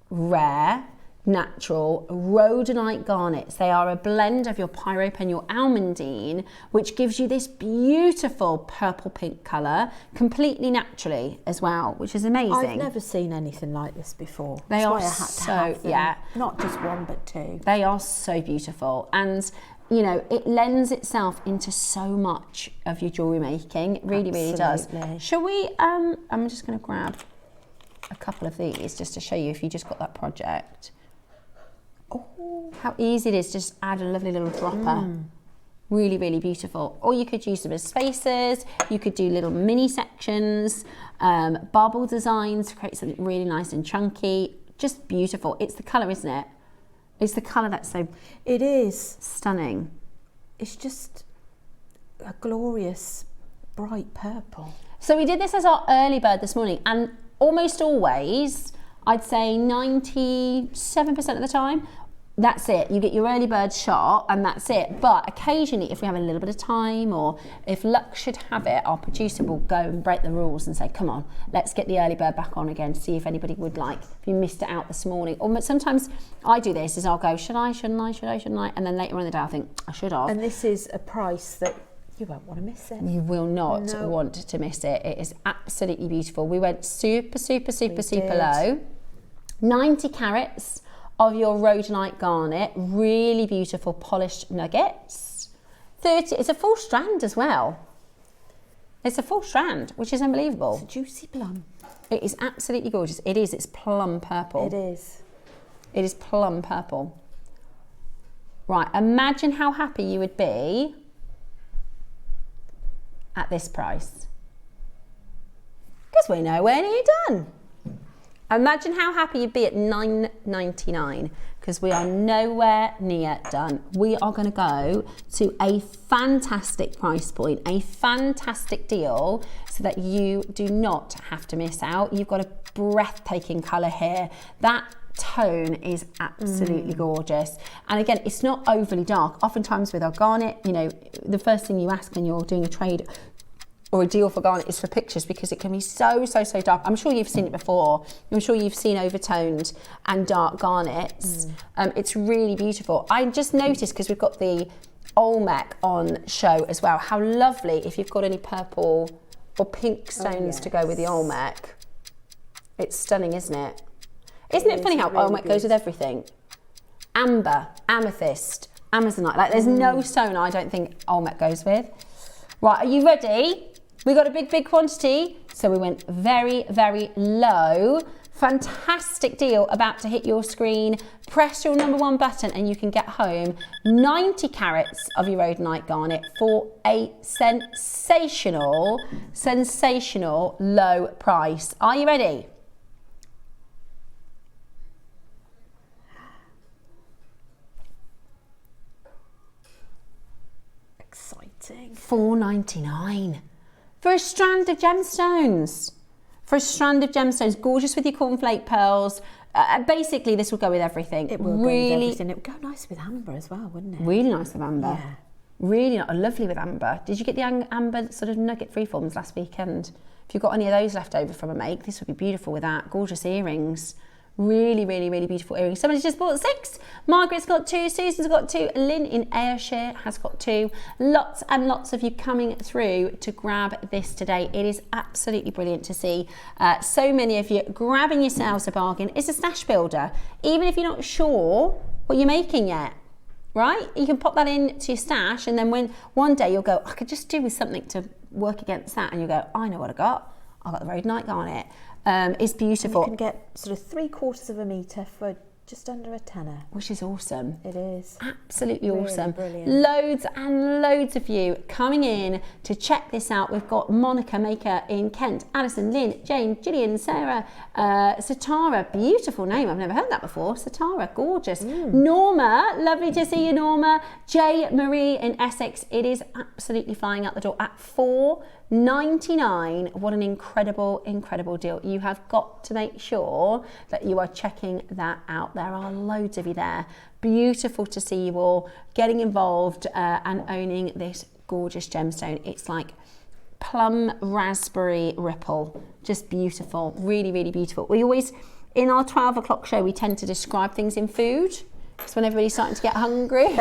[SPEAKER 3] rare, natural rhodolite garnets. They are a blend of your pyrope and your almandine, which gives you this beautiful purple pink colour, completely naturally as well, which is amazing.
[SPEAKER 4] I've never seen anything like this before.
[SPEAKER 3] They
[SPEAKER 4] That's
[SPEAKER 3] are
[SPEAKER 4] why I had to have them.
[SPEAKER 3] yeah.
[SPEAKER 4] Not just 1 but 2.
[SPEAKER 3] They are so beautiful, and you know, it lends itself into so much of your jewellery making. It really, really does. Shall we, I'm just going to grab a couple of these just to show you if you just got that project. Oh, how easy it is, just add a lovely little dropper. Really, really beautiful. Or you could use them as spacers, you could do little mini sections, bubble designs to create something really nice and chunky. Just beautiful. It's the colour, isn't it? It's the colour that's so...
[SPEAKER 4] It is.
[SPEAKER 3] Stunning.
[SPEAKER 4] It's just a glorious, bright purple.
[SPEAKER 3] So we did this as our early bird this morning, and almost always, I'd say 97% of the time, that's it. You get your early bird shot and that's it. But occasionally, if we have a little bit of time or if luck should have it, our producer will go and break the rules and say, come on, let's get the early bird back on again to see if anybody would like, if you missed it out this morning. Or sometimes I do this, is I'll go, should I? And then later on in the day, I think, I should have.
[SPEAKER 4] And this is a price that you won't want to miss it.
[SPEAKER 3] You will not want to miss it. It is absolutely beautiful. We went super low. 90 carats of your rhodolite garnet, really beautiful polished nuggets. 30, it's a full strand as well. It's a full strand, which is unbelievable.
[SPEAKER 4] It's a juicy plum.
[SPEAKER 3] It is absolutely gorgeous. It is, it's plum purple.
[SPEAKER 4] It is.
[SPEAKER 3] It is plum purple. Right, imagine how happy you would be at this price. Because we're nowhere near done. Imagine how happy you'd be at $9.99, because we are nowhere near done. We are going to go to a fantastic price point, a fantastic deal, so that you do not have to miss out. You've got a breathtaking colour here. That tone is absolutely gorgeous. And again, it's not overly dark. Oftentimes with our garnet, you know, the first thing you ask when you're doing a trade or a deal for garnet is for pictures, because it can be so dark. I'm sure you've seen it before. I'm sure you've seen overtoned and dark garnets. It's really beautiful. I just noticed, because we've got the Olmec on show as well, how lovely if you've got any purple or pink stones to go with the Olmec. It's stunning, isn't it? Isn't it funny how really Olmec goes with everything? Amber, amethyst, amazonite. Like, there's no stone I don't think Olmec goes with. Right, are you ready? We got a big quantity, so we went very low. Fantastic deal about to hit your screen. Press your #1 button and you can get home 90 carats of your rhodolite garnet for a sensational low price. Are you ready?
[SPEAKER 4] Exciting.
[SPEAKER 3] $4.99 for a strand of gemstones. Gorgeous with your cornflake pearls. Basically, this will go with everything.
[SPEAKER 4] It will go with everything. It would go nice with amber as well, wouldn't it?
[SPEAKER 3] Really nice with amber.
[SPEAKER 4] Yeah.
[SPEAKER 3] Really lovely with amber. Did you get the amber sort of nugget freeforms last weekend? If you've got any of those left over from a make, this would be beautiful with that. Gorgeous earrings. Really, really, really beautiful earrings. Somebody's just bought 6. Margaret's got 2. Susan's got 2. Lynn in Ayrshire has got 2. Lots and lots of you coming through to grab this today. It is absolutely brilliant to see so many of you grabbing yourselves a bargain. It's a stash builder. Even if you're not sure what you're making yet, right? You can pop that into your stash, and then when one day you'll go, I could just do with something to work against that, and you go, I know what I got. I got the Rhodolite Garnet. It's beautiful.
[SPEAKER 4] You can get sort of 3/4 of a metre for just under a tenner.
[SPEAKER 3] Which is awesome.
[SPEAKER 4] It is.
[SPEAKER 3] Absolutely
[SPEAKER 4] really
[SPEAKER 3] awesome.
[SPEAKER 4] Brilliant.
[SPEAKER 3] Loads and loads of you coming in to check this out. We've got Monica Maker in Kent, Alison, Lynn, Jane, Gillian, Sarah, Satara, beautiful name. I've never heard that before. Satara, gorgeous. Norma, lovely to see you, Norma. J. Marie in Essex. It is absolutely flying out the door at $4.99. What an incredible, incredible deal. You have got to make sure that you are checking that out. There are loads of you there. Beautiful to see you all getting involved and owning this gorgeous gemstone. It's like plum raspberry ripple. Just beautiful. Really, really beautiful. We always, in our 12 o'clock show, we tend to describe things in food. It's when everybody's starting to get hungry.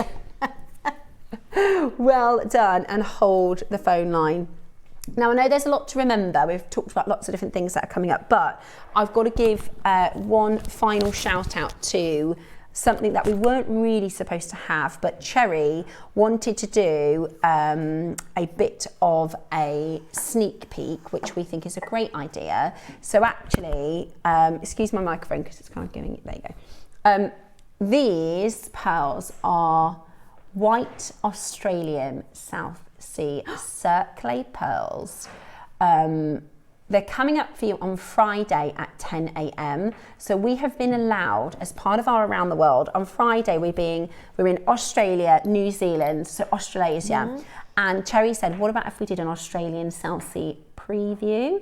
[SPEAKER 3] Well done, and hold the phone line. Now, I know there's a lot to remember. We've talked about lots of different things that are coming up, but I've got to give one final shout out to something that we weren't really supposed to have, but Cherry wanted to do a bit of a sneak peek, which we think is a great idea. So actually, excuse my microphone because it's kind of giving it, there you go. These pearls are white Australian South Sea Circle pearls. They're coming up for you on Friday at 10 a.m. So we have been allowed, as part of our Around the World, on Friday we're in Australia, New Zealand, so Australasia. And Cherry said, what about if we did an Australian South Sea preview?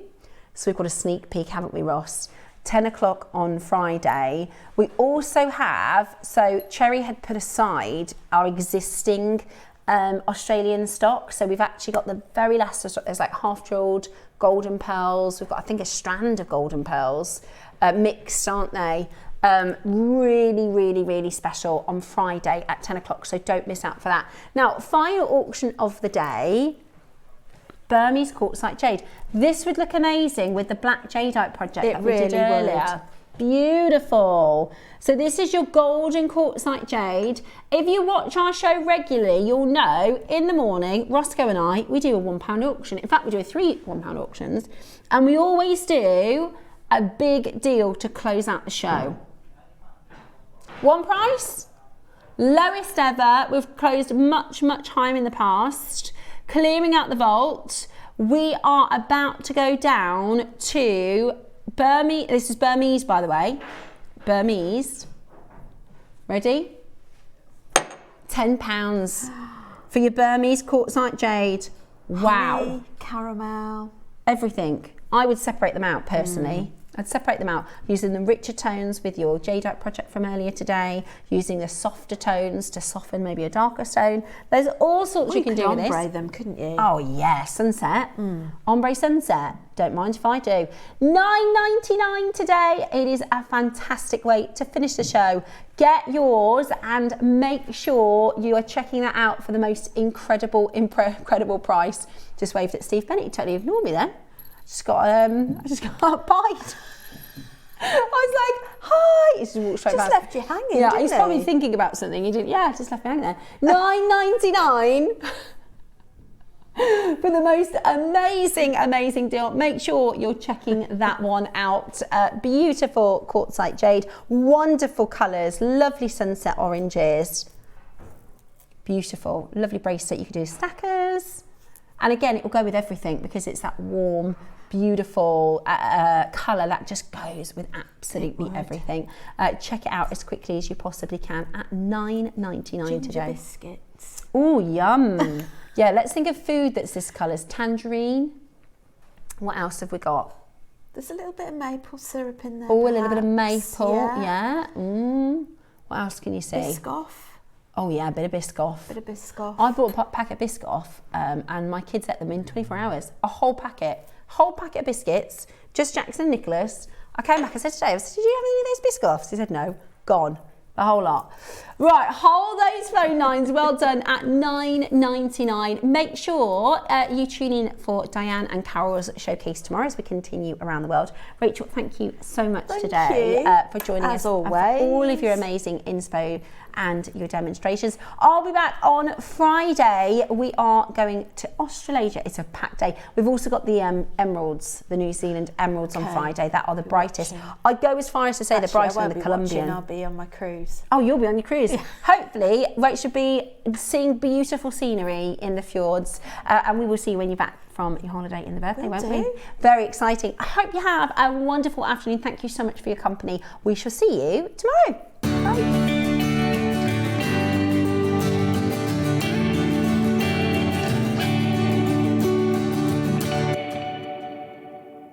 [SPEAKER 3] So we've got a sneak peek, haven't we, Ross? 10 o'clock on Friday. We also have, so Cherry had put aside our existing Australian stock. So we've actually got the very last of stock. There's like half jeweled golden pearls. We've got, I think, a strand of golden pearls, mixed, aren't they? Really, really, really special on Friday at 10 o'clock. So don't miss out for that. Now, final auction of the day. Burmese quartzite jade. This would look amazing with the black jadeite project that we did earlier. Beautiful. So this is your golden quartzite jade. If you watch our show regularly, you'll know in the morning, Roscoe and I, we do a £1 auction. In fact, we do 3 £1 auctions, and we always do a big deal to close out the show. One price, lowest ever. We've closed much, much higher in the past. Clearing out the vault. We are about to go down to Burmese. This is Burmese, by the way. Burmese. Ready? £10 for your Burmese quartzite jade. Wow.
[SPEAKER 4] Honey, caramel.
[SPEAKER 3] Everything. I would separate them out personally. I'd separate them out using the richer tones with your jadeite project from earlier today, using the softer tones to soften maybe a darker stone. There's all sorts you can do with this.
[SPEAKER 4] Ombre them, couldn't you?
[SPEAKER 3] Oh yeah, sunset. Ombre sunset. Don't mind if I do. $9.99 today. It is a fantastic way to finish the show. Get yours and make sure you are checking that out for the most incredible price. Just waved at Steve Bennett. You totally ignored me then. I just got a bite. I was like, hi. He just walked straight past.
[SPEAKER 4] Left you hanging.
[SPEAKER 3] Yeah,
[SPEAKER 4] didn't
[SPEAKER 3] he's probably thinking about something. He didn't. Yeah, just left me hanging there. $9.99 for the most amazing deal. Make sure you're checking that one out. Beautiful quartzite jade, wonderful colours, lovely sunset oranges. Beautiful, lovely bracelet. You could do stackers. And again, it will go with everything because it's that warm, beautiful colour that just goes with absolutely everything. Check it out as quickly as you possibly can at $9.99 today.
[SPEAKER 4] Biscuits.
[SPEAKER 3] Oh, yum. Yeah, let's think of food that's this colours. Tangerine. What else have we got?
[SPEAKER 4] There's a little bit of maple syrup in there.
[SPEAKER 3] Oh, a little bit of maple.
[SPEAKER 4] Yeah.
[SPEAKER 3] What else can you see?
[SPEAKER 4] Biscoff.
[SPEAKER 3] Oh yeah, a bit of Biscoff.
[SPEAKER 4] Bit of Biscoff.
[SPEAKER 3] I bought a packet of Biscoff and my kids ate them in 24 hours. A whole packet of biscuits, just Jackson and Nicholas. I came back and said to Dave, did you have any of those Biscoffs? He said, no, gone. A whole lot. Right, hold those phone lines. Well done at $9.99. Make sure you tune in for Diane and Carol's showcase tomorrow as we continue around the world. Rachel, thank you so much today for joining us.
[SPEAKER 4] As always.
[SPEAKER 3] And for all of your amazing inspo and your demonstrations. I'll be back on Friday. We are going to Australasia. It's a packed day. We've also got the emeralds, the New Zealand emeralds on Friday. That are the brightest. I'd go as far as to say the brighter than the Colombian.
[SPEAKER 4] I'll be on my cruise.
[SPEAKER 3] Oh, you'll be on your cruise. Hopefully, Rachel will be seeing beautiful scenery in the fjords, and we will see you when you're back from your holiday in the birthday, won't we? Very exciting. I hope you have a wonderful afternoon. Thank you so much for your company. We shall see you tomorrow. Bye.